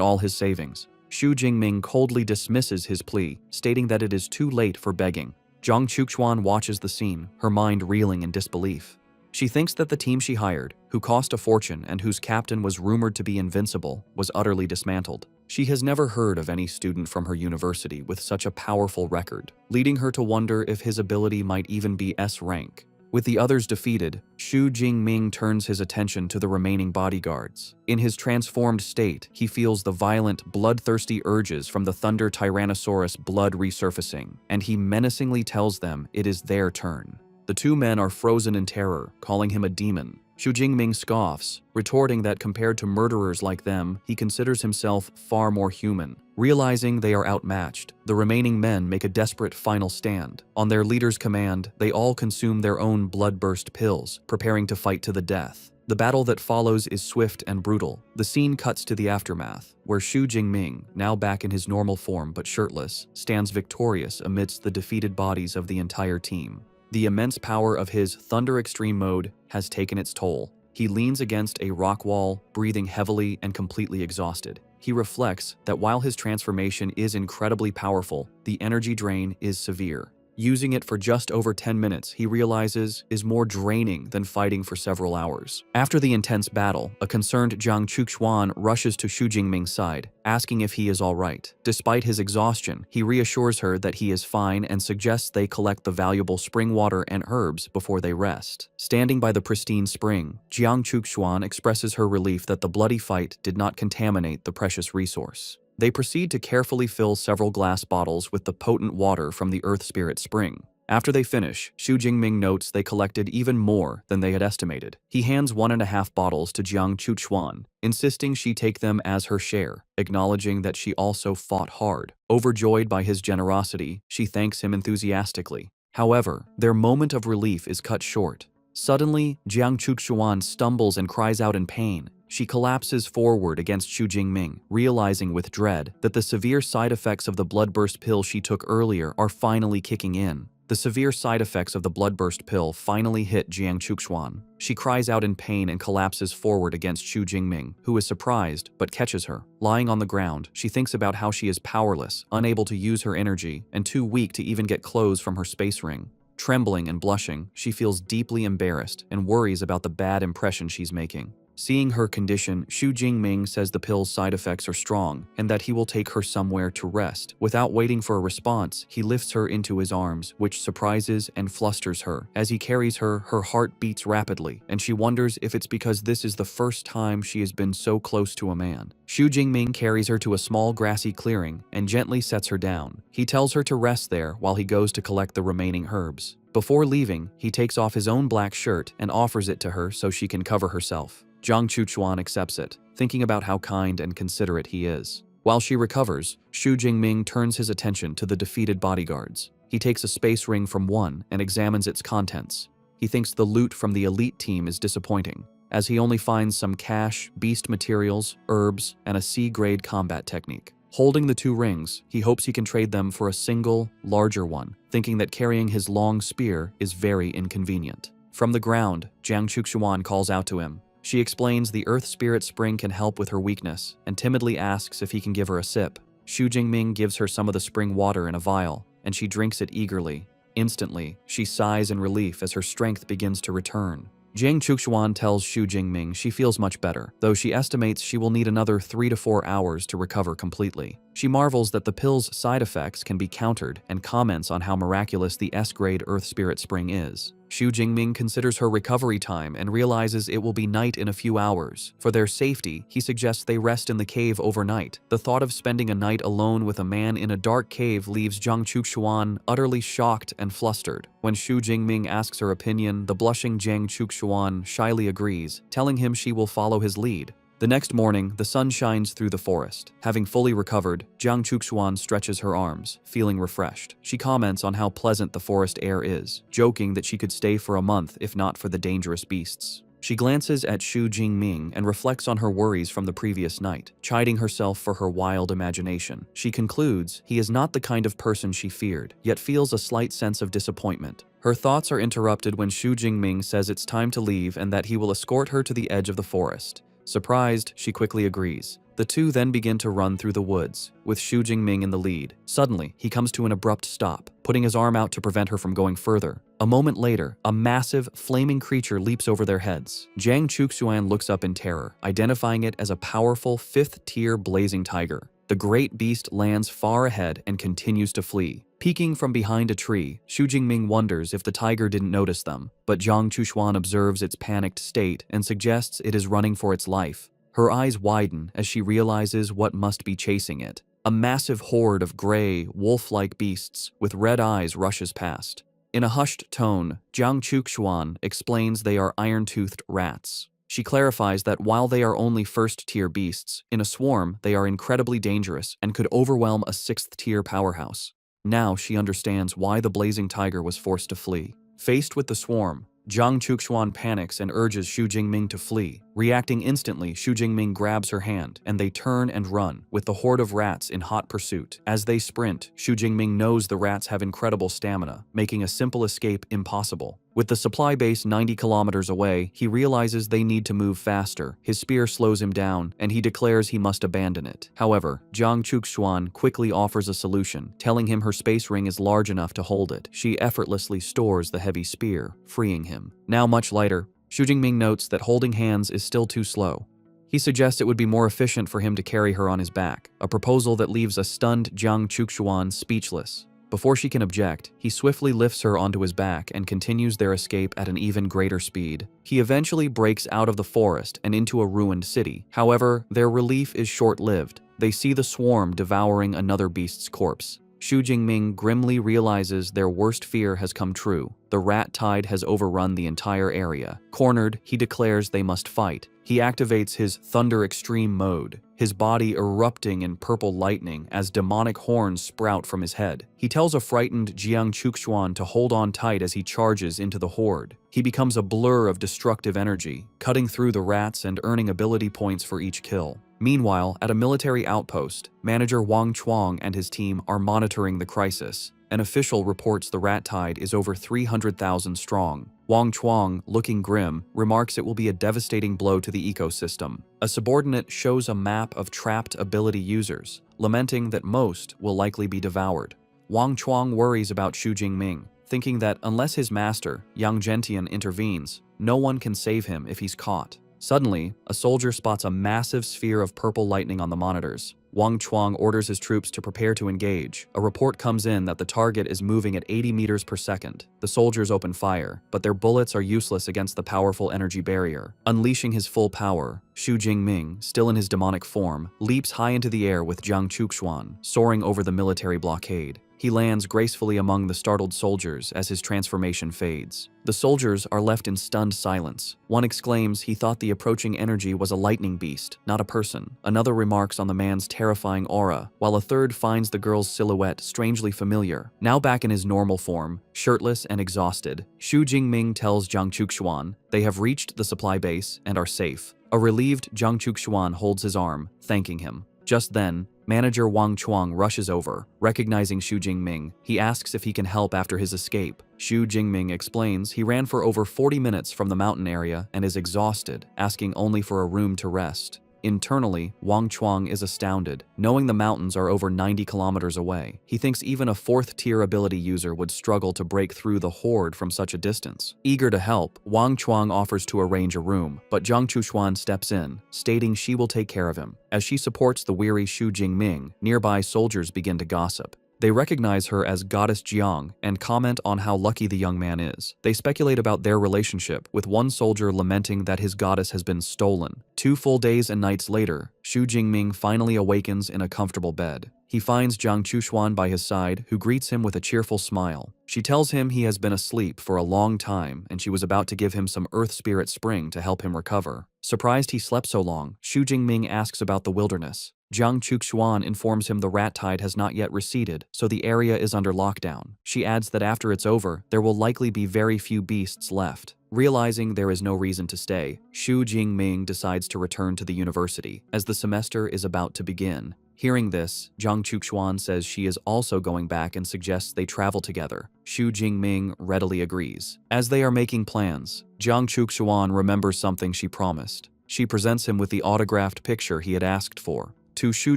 [SPEAKER 1] all his savings. Xu Jingming coldly dismisses his plea, stating that it is too late for begging. Jiang Chuxuan watches the scene, her mind reeling in disbelief. She thinks that the team she hired, who cost a fortune and whose captain was rumored to be invincible, was utterly dismantled. She has never heard of any student from her university with such a powerful record, leading her to wonder if his ability might even be S rank. With the others defeated, Xu Jingming turns his attention to the remaining bodyguards. In his transformed state, he feels the violent, bloodthirsty urges from the Thunder Tyrannosaurus blood resurfacing, and he menacingly tells them it is their turn. The two men are frozen in terror, calling him a demon. Xu Jingming scoffs, retorting that compared to murderers like them, he considers himself far more human. Realizing they are outmatched, the remaining men make a desperate final stand. On their leader's command, they all consume their own blood-burst pills, preparing to fight to the death. The battle that follows is swift and brutal. The scene cuts to the aftermath, where Xu Jingming, now back in his normal form but shirtless, stands victorious amidst the defeated bodies of the entire team. The immense power of his Thunder Extreme mode has taken its toll. He leans against a rock wall, breathing heavily and completely exhausted. He reflects that while his transformation is incredibly powerful, the energy drain is severe. Using it for just over 10 minutes, he realizes, is more draining than fighting for several hours. After the intense battle, a concerned Jiang Chuxuan rushes to Xu Jingming's side, asking if he is all right. Despite his exhaustion, he reassures her that he is fine and suggests they collect the valuable spring water and herbs before they rest. Standing by the pristine spring, Jiang Chuxuan expresses her relief that the bloody fight did not contaminate the precious resource. They proceed to carefully fill several glass bottles with the potent water from the Earth Spirit Spring. After they finish, Xu Jingming notes they collected even more than they had estimated. He hands 1.5 bottles to Jiang Chuxuan, insisting she take them as her share, acknowledging that she also fought hard. Overjoyed by his generosity, she thanks him enthusiastically. However, their moment of relief is cut short. Suddenly, Jiang Chuxuan stumbles and cries out in pain. She collapses forward against Xu Jingming, realizing with dread that the severe side effects of the bloodburst pill she took earlier are finally kicking in. The severe side effects of the bloodburst pill finally hit Jiang Chuxuan. She cries out in pain and collapses forward against Xu Jingming, who is surprised but catches her. Lying on the ground, she thinks about how she is powerless, unable to use her energy, and too weak to even get clothes from her space ring. Trembling and blushing, she feels deeply embarrassed and worries about the bad impression she's making. Seeing her condition, Xu Jingming says the pill's side effects are strong and that he will take her somewhere to rest. Without waiting for a response, he lifts her into his arms, which surprises and flusters her. As he carries her, her heart beats rapidly, and she wonders if it's because this is the first time she has been so close to a man. Xu Jingming carries her to a small grassy clearing and gently sets her down. He tells her to rest there while he goes to collect the remaining herbs. Before leaving, he takes off his own black shirt and offers it to her so she can cover herself. Jiang Chuxuan accepts it, thinking about how kind and considerate he is. While she recovers, Xu Jingming turns his attention to the defeated bodyguards. He takes a space ring from one and examines its contents. He thinks the loot from the elite team is disappointing, as he only finds some cash, beast materials, herbs, and a C-grade combat technique. Holding the 2 rings, he hopes he can trade them for a single, larger one, thinking that carrying his long spear is very inconvenient. From the ground, Jiang Chuxuan calls out to him. She explains the Earth Spirit Spring can help with her weakness, and timidly asks if he can give her a sip. Xu Jingming gives her some of the spring water in a vial, and she drinks it eagerly. Instantly, she sighs in relief as her strength begins to return. Jiang Chuxuan tells Xu Jingming she feels much better, though she estimates she will need another 3 to 4 hours to recover completely. She marvels that the pill's side effects can be countered and comments on how miraculous the S-grade Earth Spirit Spring is. Xu Jingming considers her recovery time and realizes it will be night in a few hours. For their safety, he suggests they rest in the cave overnight. The thought of spending a night alone with a man in a dark cave leaves Jiang Chuxuan utterly shocked and flustered. When Xu Jingming asks her opinion, the blushing Jiang Chuxuan shyly agrees, telling him she will follow his lead. The next morning, the sun shines through the forest. Having fully recovered, Jiang Chuxuan stretches her arms, feeling refreshed. She comments on how pleasant the forest air is, joking that she could stay for a month if not for the dangerous beasts. She glances at Xu Jingming and reflects on her worries from the previous night, chiding herself for her wild imagination. She concludes he is not the kind of person she feared, yet feels a slight sense of disappointment. Her thoughts are interrupted when Xu Jingming says it's time to leave and that he will escort her to the edge of the forest. Surprised, she quickly agrees. The two then begin to run through the woods, with Xu Jingming in the lead. Suddenly, he comes to an abrupt stop, putting his arm out to prevent her from going further. A moment later, a massive, flaming creature leaps over their heads. Jiang Chuxuan looks up in terror, identifying it as a powerful 5th-tier blazing tiger. The great beast lands far ahead and continues to flee. Peeking from behind a tree, Xu Jingming wonders if the tiger didn't notice them, but Jiang Chuxuan observes its panicked state and suggests it is running for its life. Her eyes widen as she realizes what must be chasing it. A massive horde of gray, wolf-like beasts with red eyes rushes past. In a hushed tone, Jiang Chuxuan explains they are iron-toothed rats. She clarifies that while they are only 1st-tier beasts, in a swarm they are incredibly dangerous and could overwhelm a 6th-tier powerhouse. Now she understands why the blazing tiger was forced to flee. Faced with the swarm, Jiang Chuxuan panics and urges Xu Jingming to flee. Reacting instantly, Xu Jingming grabs her hand, and they turn and run, with the horde of rats in hot pursuit. As they sprint, Xu Jingming knows the rats have incredible stamina, making a simple escape impossible. With the supply base 90 kilometers away, he realizes they need to move faster. His spear slows him down, and he declares he must abandon it. However, Jiang Chuxuan quickly offers a solution, telling him her space ring is large enough to hold it. She effortlessly stores the heavy spear, freeing him. Now much lighter, Xu Jingming notes that holding hands is still too slow. He suggests it would be more efficient for him to carry her on his back, a proposal that leaves a stunned Jiang Chuxuan speechless. Before she can object, he swiftly lifts her onto his back and continues their escape at an even greater speed. He eventually breaks out of the forest and into a ruined city. However, their relief is short-lived. They see the swarm devouring another beast's corpse. Xu Jingming grimly realizes their worst fear has come true. The rat tide has overrun the entire area. Cornered, he declares they must fight. He activates his Thunder Extreme mode, his body erupting in purple lightning as demonic horns sprout from his head. He tells a frightened Jiang Chuxuan to hold on tight as he charges into the horde. He becomes a blur of destructive energy, cutting through the rats and earning ability points for each kill. Meanwhile, at a military outpost, Manager Wang Chuang and his team are monitoring the crisis. An official reports the rat tide is over 300,000 strong. Wang Chuang, looking grim, remarks it will be a devastating blow to the ecosystem. A subordinate shows a map of trapped ability users, lamenting that most will likely be devoured. Wang Chuang worries about Xu Jingming, thinking that unless his master, Yang Zhentian, intervenes, no one can save him if he's caught. Suddenly, a soldier spots a massive sphere of purple lightning on the monitors. Wang Chuang orders his troops to prepare to engage. A report comes in that the target is moving at 80 meters per second. The soldiers open fire, but their bullets are useless against the powerful energy barrier. Unleashing his full power, Xu Jingming, still in his demonic form, leaps high into the air with Jiang Chuxuan, soaring over the military blockade. He lands gracefully among the startled soldiers as his transformation fades. The soldiers are left in stunned silence. One exclaims he thought the approaching energy was a lightning beast, not a person. Another remarks on the man's terrifying aura, while a third finds the girl's silhouette strangely familiar. Now back in his normal form, shirtless and exhausted, Xu Jingming tells Jiang Chuxuan they have reached the supply base and are safe. A relieved Jiang Chuxuan holds his arm, thanking him. Just then, Manager Wang Chuang rushes over. Recognizing Xu Jingming, he asks if he can help after his escape. Xu Jingming explains he ran for over 40 minutes from the mountain area and is exhausted, asking only for a room to rest. Internally, Wang Chuang is astounded, knowing the mountains are over 90 kilometers away. He thinks even a fourth-tier ability user would struggle to break through the horde from such a distance. Eager to help, Wang Chuang offers to arrange a room, but Jiang Chuxuan steps in, stating she will take care of him. As she supports the weary Xu Jingming, nearby soldiers begin to gossip. They recognize her as Goddess Jiang and comment on how lucky the young man is. They speculate about their relationship, with one soldier lamenting that his goddess has been stolen. 2 full days and nights later, Xu Jingming finally awakens in a comfortable bed. He finds Jiang Chuxuan by his side, who greets him with a cheerful smile. She tells him he has been asleep for a long time and she was about to give him some Earth Spirit Spring to help him recover. Surprised he slept so long, Xu Jingming asks about the wilderness. Jiang Chuxuan informs him the rat tide has not yet receded, so the area is under lockdown. She adds that after it's over, there will likely be very few beasts left. Realizing there is no reason to stay, Xu Jingming decides to return to the university, as the semester is about to begin. Hearing this, Jiang Chuxuan says she is also going back and suggests they travel together. Xu Jingming readily agrees. As they are making plans, Jiang Chuxuan remembers something she promised. She presents him with the autographed picture he had asked for. To Xu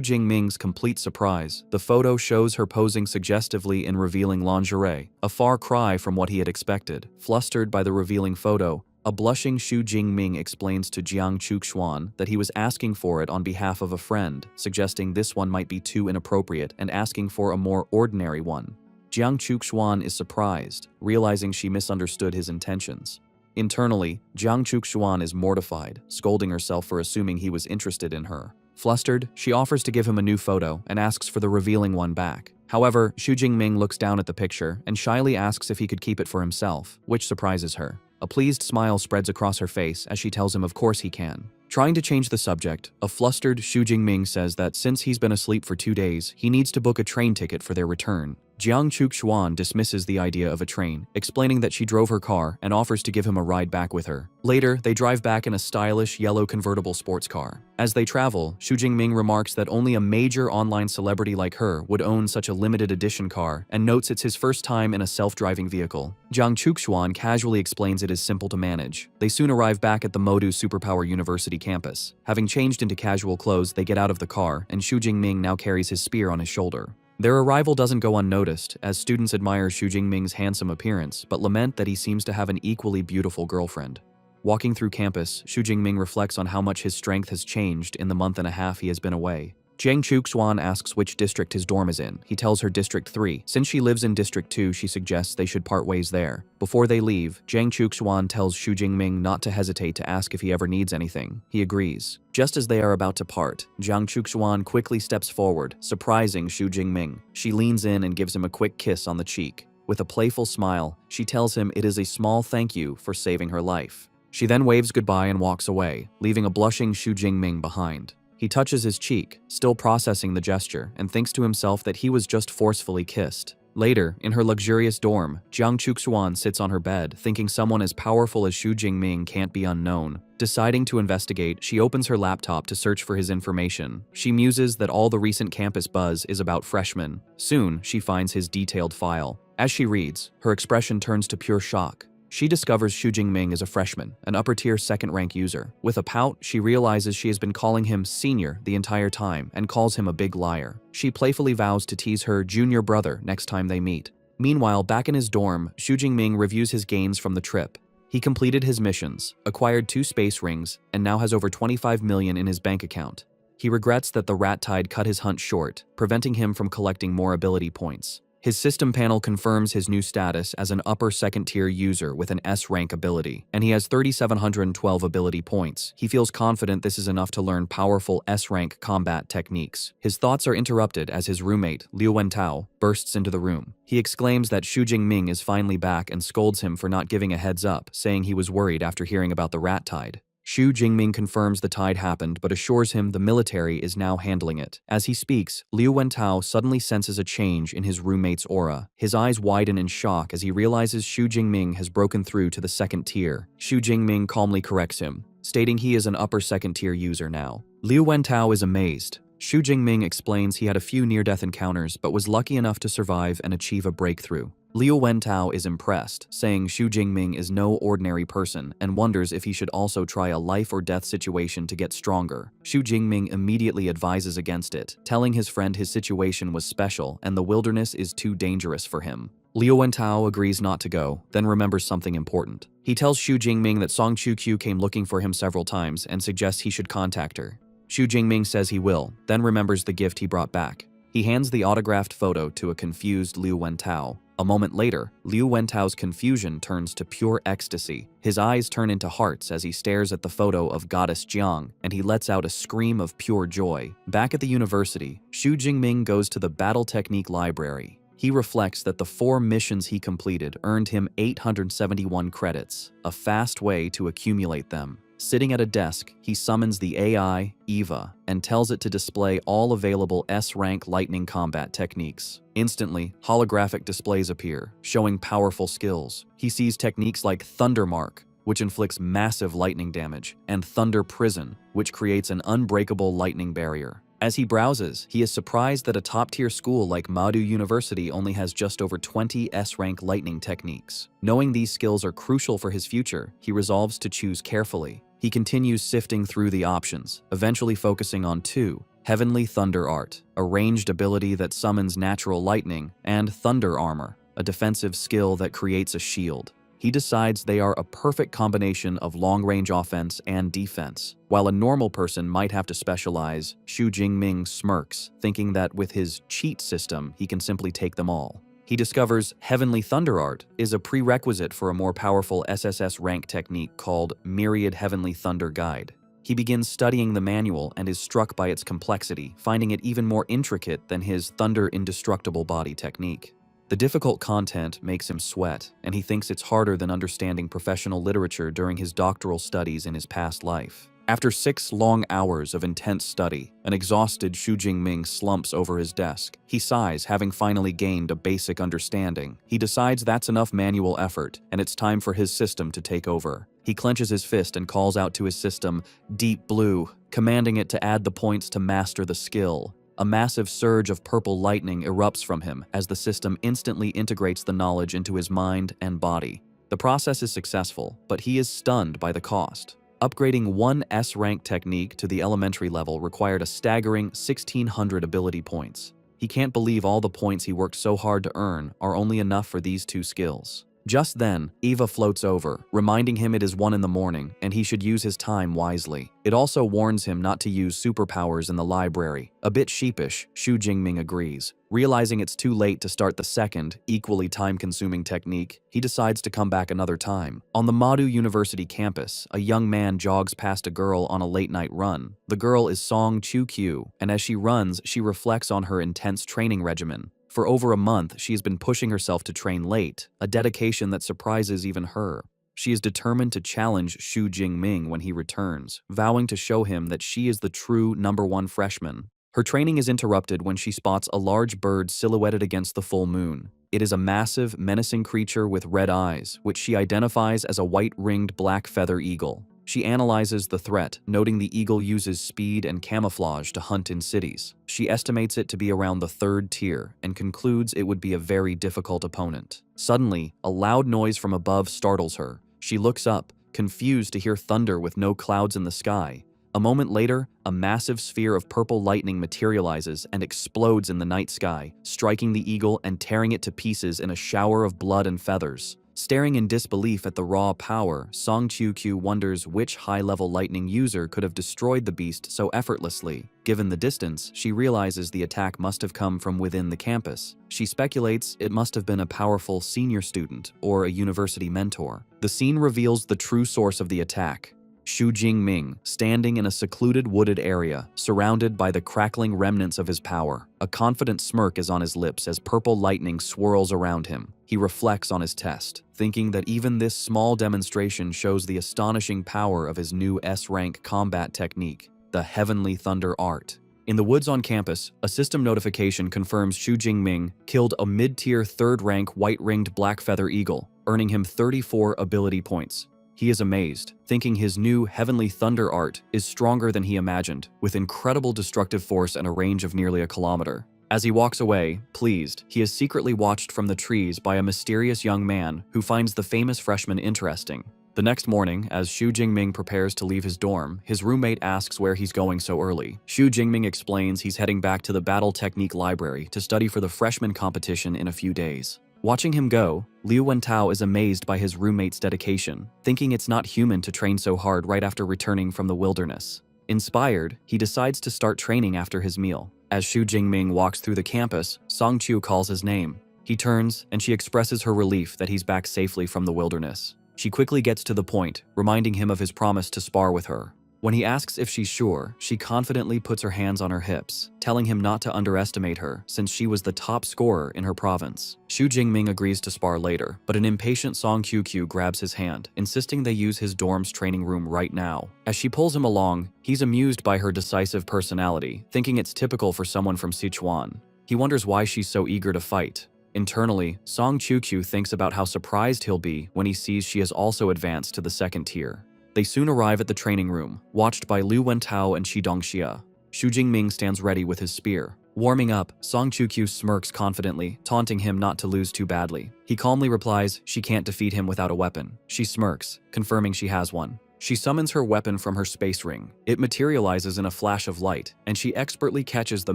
[SPEAKER 1] Jingming's complete surprise, the photo shows her posing suggestively in revealing lingerie, a far cry from what he had expected. Flustered by the revealing photo, a blushing Xu Jingming explains to Jiang Chuxuan that he was asking for it on behalf of a friend, suggesting this one might be too inappropriate and asking for a more ordinary one. Jiang Chuxuan is surprised, realizing she misunderstood his intentions. Internally, Jiang Chuxuan is mortified, scolding herself for assuming he was interested in her. Flustered, she offers to give him a new photo and asks for the revealing one back. However, Xu Jingming looks down at the picture and shyly asks if he could keep it for himself, which surprises her. A pleased smile spreads across her face as she tells him of course he can. Trying to change the subject, a flustered Xu Jingming says that since he's been asleep for 2 days, he needs to book a train ticket for their return. Jiang Chuxuan dismisses the idea of a train, explaining that she drove her car and offers to give him a ride back with her. Later, they drive back in a stylish yellow convertible sports car. As they travel, Xu Jingming remarks that only a major online celebrity like her would own such a limited edition car and notes it's his first time in a self-driving vehicle. Jiang Chuxuan casually explains it is simple to manage. They soon arrive back at the Modu Superpower University campus. Having changed into casual clothes, they get out of the car, and Xu Jingming now carries his spear on his shoulder. Their arrival doesn't go unnoticed, as students admire Xu Jingming's handsome appearance, but lament that he seems to have an equally beautiful girlfriend. Walking through campus, Xu Jingming reflects on how much his strength has changed in the month and a half he has been away. Jiang Chuxuan asks which district his dorm is in. He tells her District 3. Since she lives in District 2, she suggests they should part ways there. Before they leave, Jiang Chuxuan tells Xu Jingming not to hesitate to ask if he ever needs anything. He agrees. Just as they are about to part, Jiang Chuxuan quickly steps forward, surprising Xu Jingming. She leans in and gives him a quick kiss on the cheek. With a playful smile, she tells him it is a small thank you for saving her life. She then waves goodbye and walks away, leaving a blushing Xu Jingming behind. He touches his cheek, still processing the gesture, and thinks to himself that he was just forcefully kissed. Later, in her luxurious dorm, Jiang Chuxuan sits on her bed, thinking someone as powerful as Xu Jingming can't be unknown. Deciding to investigate, she opens her laptop to search for his information. She muses that all the recent campus buzz is about freshmen. Soon, she finds his detailed file. As she reads, her expression turns to pure shock. She discovers Xu Jingming is a freshman, an upper-tier second-rank user. With a pout, she realizes she has been calling him senior the entire time and calls him a big liar. She playfully vows to tease her junior brother next time they meet. Meanwhile, back in his dorm, Xu Jingming reviews his gains from the trip. He completed his missions, acquired 2 space rings, and now has over 25 million in his bank account. He regrets that the rat tide cut his hunt short, preventing him from collecting more ability points. His system panel confirms his new status as an upper second-tier user with an S-rank ability, and he has 3,712 ability points. He feels confident this is enough to learn powerful S-rank combat techniques. His thoughts are interrupted as his roommate, Liu Wentao, bursts into the room. He exclaims that Xu Jingming is finally back and scolds him for not giving a heads up, saying he was worried after hearing about the rat tide. Xu Jingming confirms the tide happened but assures him the military is now handling it. As he speaks, Liu Wentao suddenly senses a change in his roommate's aura. His eyes widen in shock as he realizes Xu Jingming has broken through to the second tier. Xu Jingming calmly corrects him, stating he is an upper second-tier user now. Liu Wentao is amazed. Xu Jingming explains he had a few near-death encounters but was lucky enough to survive and achieve a breakthrough. Liu Wentao is impressed, saying Xu Jingming is no ordinary person and wonders if he should also try a life-or-death situation to get stronger. Xu Jingming immediately advises against it, telling his friend his situation was special and the wilderness is too dangerous for him. Liu Wentao agrees not to go, then remembers something important. He tells Xu Jingming that Song Chu-Q came looking for him several times and suggests he should contact her. Xu Jingming says he will, then remembers the gift he brought back. He hands the autographed photo to a confused Liu Wentao. A moment later, Liu Wentao's confusion turns to pure ecstasy. His eyes turn into hearts as he stares at the photo of Goddess Jiang, and he lets out a scream of pure joy. Back at the university, Xu Jingming goes to the Battle Technique Library. He reflects that the 4 missions he completed earned him 871 credits, a fast way to accumulate them. Sitting at a desk, he summons the AI, Eva, and tells it to display all available S-rank lightning combat techniques. Instantly, holographic displays appear, showing powerful skills. He sees techniques like Thunder Mark, which inflicts massive lightning damage, and Thunder Prison, which creates an unbreakable lightning barrier. As he browses, he is surprised that a top-tier school like Modu University only has just over 20 S-rank lightning techniques. Knowing these skills are crucial for his future, he resolves to choose carefully. He continues sifting through the options, eventually focusing on 2, Heavenly Thunder Art, a ranged ability that summons natural lightning, and Thunder Armor, a defensive skill that creates a shield. He decides they are a perfect combination of long-range offense and defense. While a normal person might have to specialize, Xu Jingming smirks, thinking that with his cheat system, he can simply take them all. He discovers Heavenly Thunder Art is a prerequisite for a more powerful SSS rank technique called Myriad Heavenly Thunder Guide. He begins studying the manual and is struck by its complexity, finding it even more intricate than his Thunder Indestructible Body technique. The difficult content makes him sweat, and he thinks it's harder than understanding professional literature during his doctoral studies in his past life. After 6 long hours of intense study, an exhausted Xu Jingming slumps over his desk. He sighs, having finally gained a basic understanding. He decides that's enough manual effort, and it's time for his system to take over. He clenches his fist and calls out to his system, Deep Blue, commanding it to add the points to master the skill. A massive surge of purple lightning erupts from him as the system instantly integrates the knowledge into his mind and body. The process is successful, but he is stunned by the cost. Upgrading one S-rank technique to the elementary level required a staggering 1,600 ability points. He can't believe all the points he worked so hard to earn are only enough for these 2 skills. Just then, Eva floats over, reminding him it is 1 in the morning and he should use his time wisely. It also warns him not to use superpowers in the library. A bit sheepish, Xu Jingming agrees. Realizing it's too late to start the second, equally time-consuming technique, he decides to come back another time. On the Madu University campus, a young man jogs past a girl on a late-night run. The girl is Song Chu-kyu, and as she runs, she reflects on her intense training regimen. For over a month, she has been pushing herself to train late, a dedication that surprises even her. She is determined to challenge Xu Jingming when he returns, vowing to show him that she is the true #1 freshman. Her training is interrupted when she spots a large bird silhouetted against the full moon. It is a massive, menacing creature with red eyes, which she identifies as a white-ringed black feather eagle. She analyzes the threat, noting the eagle uses speed and camouflage to hunt in cities. She estimates it to be around the 3rd tier and concludes it would be a very difficult opponent. Suddenly, a loud noise from above startles her. She looks up, confused to hear thunder with no clouds in the sky. A moment later, a massive sphere of purple lightning materializes and explodes in the night sky, striking the eagle and tearing it to pieces in a shower of blood and feathers. Staring in disbelief at the raw power, Song Chu-kyu wonders which high-level lightning user could have destroyed the beast so effortlessly. Given the distance, she realizes the attack must have come from within the campus. She speculates it must have been a powerful senior student or a university mentor. The scene reveals the true source of the attack. Xu Jingming, standing in a secluded wooded area, surrounded by the crackling remnants of his power. A confident smirk is on his lips as purple lightning swirls around him. He reflects on his test, thinking that even this small demonstration shows the astonishing power of his new S-rank combat technique, the Heavenly Thunder Art. In the woods on campus, a system notification confirms Xu Jingming killed a mid-tier 3rd-rank white-ringed black feather eagle, earning him 34 ability points. He is amazed, thinking his new Heavenly Thunder Art is stronger than he imagined, with incredible destructive force and a range of nearly a kilometer. As he walks away, pleased, he is secretly watched from the trees by a mysterious young man who finds the famous freshman interesting. The next morning, as Xu Jingming prepares to leave his dorm, his roommate asks where he's going so early. Xu Jingming explains he's heading back to the Battle Technique Library to study for the freshman competition in a few days. Watching him go, Liu Wentao is amazed by his roommate's dedication, thinking it's not human to train so hard right after returning from the wilderness. Inspired, he decides to start training after his meal. As Xu Jingming walks through the campus, Song Chu calls his name. He turns, and she expresses her relief that he's back safely from the wilderness. She quickly gets to the point, reminding him of his promise to spar with her. When he asks if she's sure, she confidently puts her hands on her hips, telling him not to underestimate her since she was the top scorer in her province. Xu Jingming agrees to spar later, but an impatient Song Qiu grabs his hand, insisting they use his dorm's training room right now. As she pulls him along, he's amused by her decisive personality, thinking it's typical for someone from Sichuan. He wonders why she's so eager to fight. Internally, Song Qiu thinks about how surprised he'll be when he sees she has also advanced to the 2nd tier. They soon arrive at the training room, watched by Liu Wentao and Qi Dongxia. Xu Jingming stands ready with his spear. Warming up, Song Qiu smirks confidently, taunting him not to lose too badly. He calmly replies she can't defeat him without a weapon. She smirks, confirming she has one. She summons her weapon from her space ring. It materializes in a flash of light, and she expertly catches the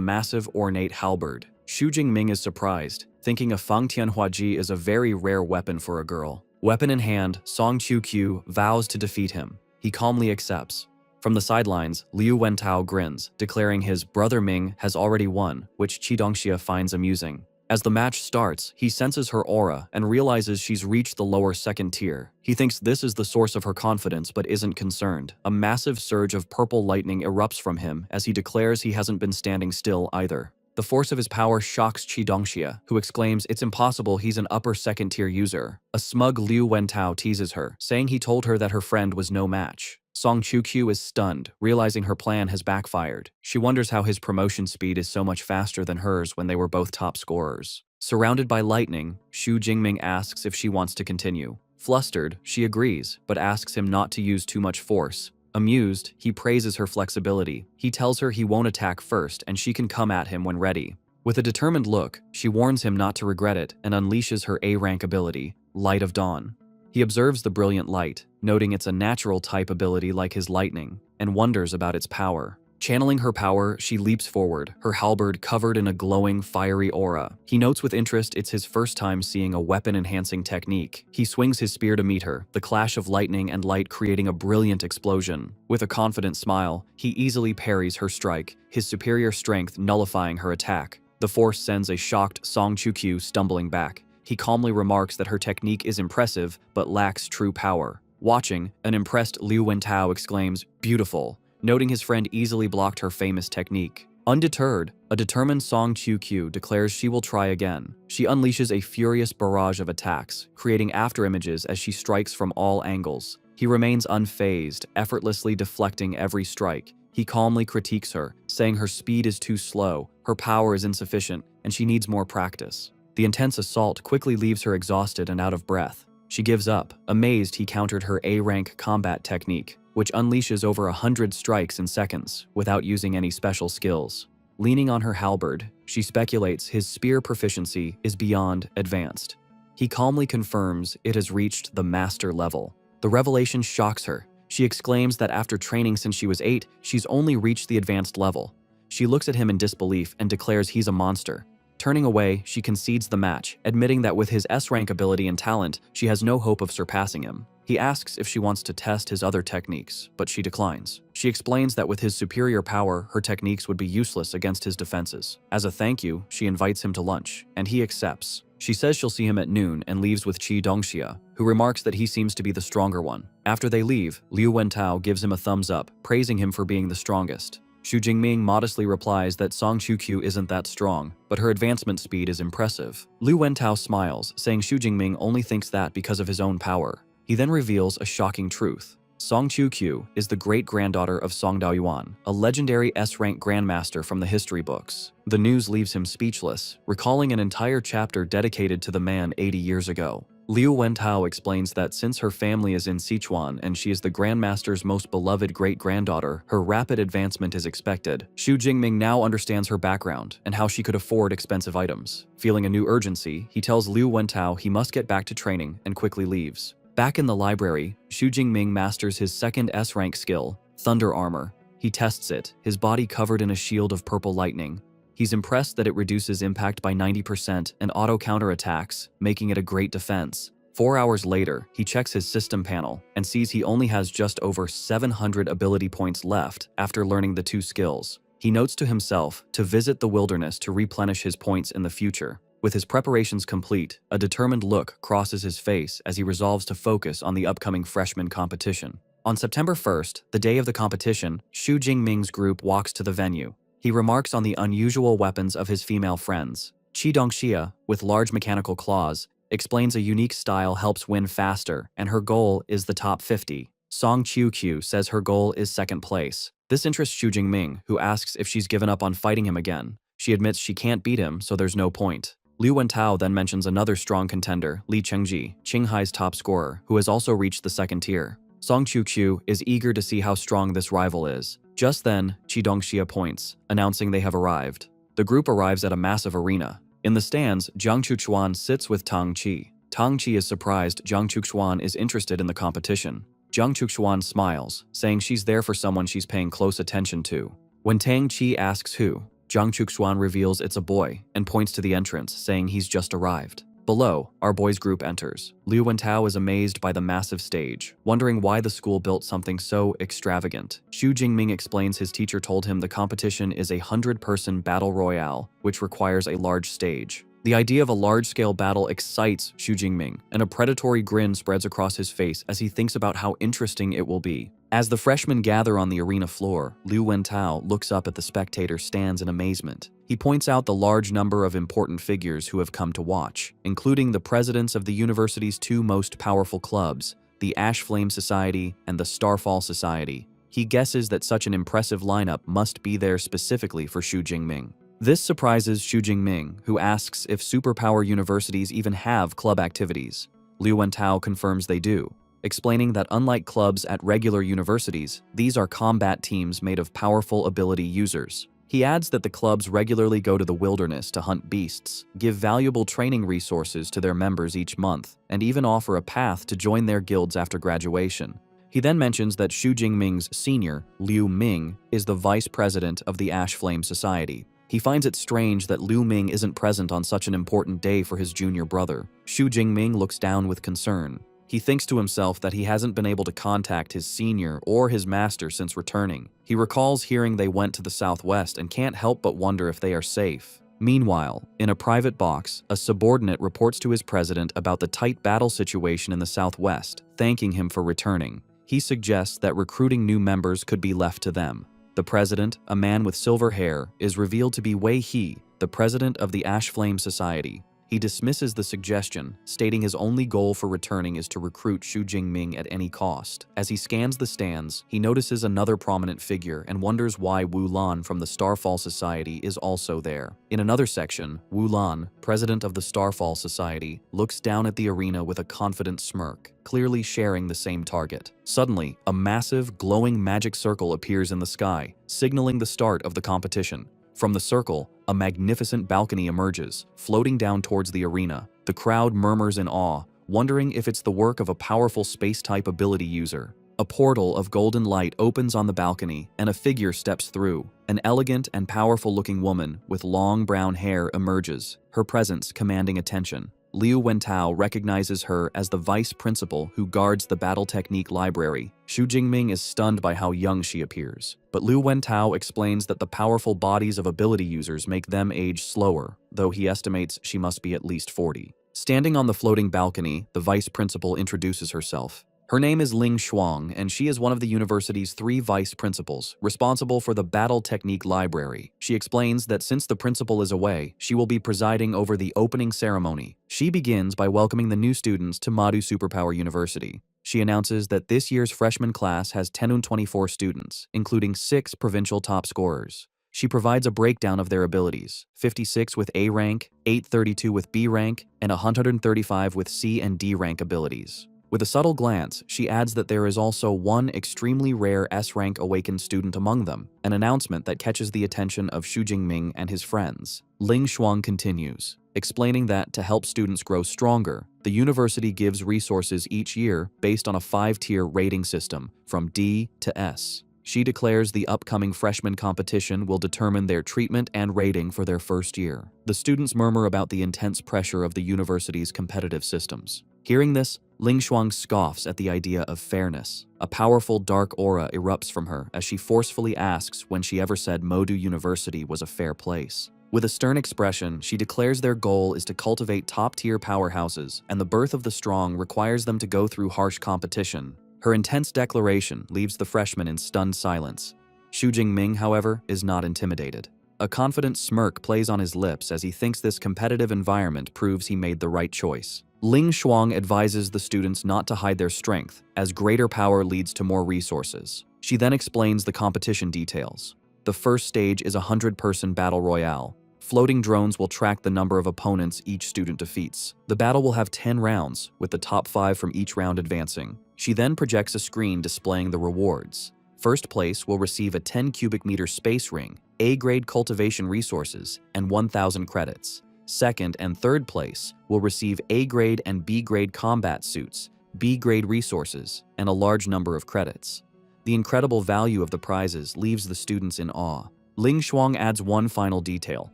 [SPEAKER 1] massive ornate halberd. Xu Jingming is surprised, thinking a Fang Tianhuaji is a very rare weapon for a girl. Weapon in hand, Song Qiu vows to defeat him. He calmly accepts. From the sidelines, Liu Wentao grins, declaring his brother Ming has already won, which Qi Dongxia finds amusing. As the match starts, he senses her aura and realizes she's reached the lower 2nd tier. He thinks this is the source of her confidence but isn't concerned. A massive surge of purple lightning erupts from him as he declares he hasn't been standing still either. The force of his power shocks Qi Dongxia, who exclaims it's impossible he's an upper 2nd tier user. A smug Liu Wentao teases her, saying he told her that her friend was no match. Song Chu-kyu is stunned, realizing her plan has backfired. She wonders how his promotion speed is so much faster than hers when they were both top scorers. Surrounded by lightning, Xu Jingming asks if she wants to continue. Flustered, she agrees, but asks him not to use too much force. Amused, he praises her flexibility. He tells her he won't attack first and she can come at him when ready. With a determined look, she warns him not to regret it and unleashes her A-rank ability, Light of Dawn. He observes the brilliant light, noting it's a natural type ability like his lightning, and wonders about its power. Channeling her power, she leaps forward, her halberd covered in a glowing, fiery aura. He notes with interest it's his first time seeing a weapon-enhancing technique. He swings his spear to meet her, the clash of lightning and light creating a brilliant explosion. With a confident smile, he easily parries her strike, his superior strength nullifying her attack. The force sends a shocked Song Chu-kyu stumbling back. He calmly remarks that her technique is impressive, but lacks true power. Watching, an impressed Liu Wentao exclaims, "Beautiful," noting his friend easily blocked her famous technique. Undeterred, a determined Song Chu-kyu declares she will try again. She unleashes a furious barrage of attacks, creating afterimages as she strikes from all angles. He remains unfazed, effortlessly deflecting every strike. He calmly critiques her, saying her speed is too slow, her power is insufficient, and she needs more practice. The intense assault quickly leaves her exhausted and out of breath. She gives up, amazed he countered her A-rank combat technique, which unleashes over 100 strikes in seconds, without using any special skills. Leaning on her halberd, she speculates his spear proficiency is beyond advanced. He calmly confirms it has reached the master level. The revelation shocks her. She exclaims that after training since she was 8, she's only reached the advanced level. She looks at him in disbelief and declares he's a monster. Turning away, she concedes the match, admitting that with his S-rank ability and talent, she has no hope of surpassing him. He asks if she wants to test his other techniques, but she declines. She explains that with his superior power, her techniques would be useless against his defenses. As a thank you, she invites him to lunch, and he accepts. She says she'll see him at noon and leaves with Chi Dongxia, who remarks that he seems to be the stronger one. After they leave, Liu Wentao gives him a thumbs up, praising him for being the strongest. Xu Jingming modestly replies that Song Chu-kyu isn't that strong, but her advancement speed is impressive. Liu Wentao smiles, saying Xu Jingming only thinks that because of his own power. He then reveals a shocking truth. Song Chu-kyu is the great-granddaughter of Song Daoyuan, a legendary S-rank grandmaster from the history books. The news leaves him speechless, recalling an entire chapter dedicated to the man 80 years ago. Liu Wentao explains that since her family is in Sichuan and she is the Grandmaster's most beloved great-granddaughter, her rapid advancement is expected. Xu Jingming now understands her background and how she could afford expensive items. Feeling a new urgency, he tells Liu Wentao he must get back to training and quickly leaves. Back in the library, Xu Jingming masters his second S-rank skill, Thunder Armor. He tests it, his body covered in a shield of purple lightning. He's impressed that it reduces impact by 90% and auto-counterattacks, making it a great defense. 4 hours later, he checks his system panel and sees he only has just over 700 ability points left after learning the two skills. He notes to himself to visit the wilderness to replenish his points in the future. With his preparations complete, a determined look crosses his face as he resolves to focus on the upcoming freshman competition. On September 1st, the day of the competition, Xu Jingming's group walks to the venue. He remarks on the unusual weapons of his female friends. Chi Dongxia, with large mechanical claws, explains a unique style helps win faster, and her goal is the top 50. Song Chu-kyu says her goal is second place. This interests Xu Jingming, who asks if she's given up on fighting him again. She admits she can't beat him, so there's no point. Liu Wentao then mentions another strong contender, Li Chengji, Qinghai's top scorer, who has also reached the second tier. Song Chu-kyu is eager to see how strong this rival is. Just then, Chi Dongxia points, announcing they have arrived. The group arrives at a massive arena. In the stands, Jiang Chuchuan sits with Tang Qi. Tang Qi is surprised Jiang Chuchuan is interested in the competition. Jiang Chuchuan smiles, saying she's there for someone she's paying close attention to. When Tang Qi asks who, Jiang Chuchuan reveals it's a boy and points to the entrance, saying he's just arrived. Below, our boys' group enters. Liu Wentao is amazed by the massive stage, wondering why the school built something so extravagant. Xu Jingming explains his teacher told him the competition is a 100-person battle royale, which requires a large stage. The idea of a large-scale battle excites Xu Jingming, and a predatory grin spreads across his face as he thinks about how interesting it will be. As the freshmen gather on the arena floor, Liu Wentao looks up at the spectator stands in amazement. He points out the large number of important figures who have come to watch, including the presidents of the university's two most powerful clubs, the Ash Flame Society, and the Starfall Society. He guesses that such an impressive lineup must be there specifically for Xu Jingming. This surprises Xu Jingming, who asks if superpower universities even have club activities. Liu Wentao confirms they do, explaining that unlike clubs at regular universities, these are combat teams made of powerful ability users. He adds that the clubs regularly go to the wilderness to hunt beasts, give valuable training resources to their members each month, and even offer a path to join their guilds after graduation. He then mentions that Xu Jingming's senior, Liu Ming, is the vice president of the Ash Flame Society. He finds it strange that Liu Ming isn't present on such an important day for his junior brother. Xu Jingming looks down with concern. He thinks to himself that he hasn't been able to contact his senior or his master since returning. He recalls hearing they went to the southwest and can't help but wonder if they are safe. Meanwhile, in a private box, a subordinate reports to his president about the tight battle situation in the southwest, thanking him for returning. He suggests that recruiting new members could be left to them. The president, a man with silver hair, is revealed to be Wei He, the president of the Ash Flame Society. He dismisses the suggestion, stating his only goal for returning is to recruit Xu Jingming at any cost. As he scans the stands, he notices another prominent figure and wonders why Wu Lan from the Starfall Society is also there. In another section, Wu Lan, president of the Starfall Society, looks down at the arena with a confident smirk, clearly sharing the same target. Suddenly, a massive, glowing magic circle appears in the sky, signaling the start of the competition. From the circle, a magnificent balcony emerges, floating down towards the arena. The crowd murmurs in awe, wondering if it's the work of a powerful space-type ability user. A portal of golden light opens on the balcony, and a figure steps through. An elegant and powerful-looking woman with long brown hair emerges, her presence commanding attention. Liu Wentao recognizes her as the vice principal who guards the battle technique library. Xu Jingming is stunned by how young she appears, but Liu Wentao explains that the powerful bodies of ability users make them age slower, though he estimates she must be at least 40. Standing on the floating balcony, the vice principal introduces herself. Her name is Ling Shuang, and she is one of the university's 3 vice principals, responsible for the Battle Technique Library. She explains that since the principal is away, she will be presiding over the opening ceremony. She begins by welcoming the new students to Madu Superpower University. She announces that this year's freshman class has 1024 students, including 6 provincial top scorers. She provides a breakdown of their abilities, 56 with A rank, 832 with B rank, and 135 with C and D rank abilities. With a subtle glance, she adds that there is also one extremely rare S-rank awakened student among them, an announcement that catches the attention of Xu Jingming and his friends. Ling Shuang continues, explaining that to help students grow stronger, the university gives resources each year based on a 5-tier rating system, from D to S. She declares the upcoming freshman competition will determine their treatment and rating for their first year. The students murmur about the intense pressure of the university's competitive systems. Hearing this, Ling Shuang scoffs at the idea of fairness. A powerful dark aura erupts from her as she forcefully asks when she ever said Modu University was a fair place. With a stern expression, she declares their goal is to cultivate top-tier powerhouses, and the birth of the strong requires them to go through harsh competition. Her intense declaration leaves the freshmen in stunned silence. Xu Jingming, however, is not intimidated. A confident smirk plays on his lips as he thinks this competitive environment proves he made the right choice. Ling Shuang advises the students not to hide their strength, as greater power leads to more resources. She then explains the competition details. The first stage is a 100-person battle royale. Floating drones will track the number of opponents each student defeats. The battle will have 10 rounds, with the top 5 from each round advancing. She then projects a screen displaying the rewards. First place will receive a 10 cubic meter space ring, A-grade cultivation resources, and 1,000 credits. Second and third place will receive A-grade and B-grade combat suits, B-grade resources, and a large number of credits. The incredible value of the prizes leaves the students in awe. Ling Shuang adds one final detail.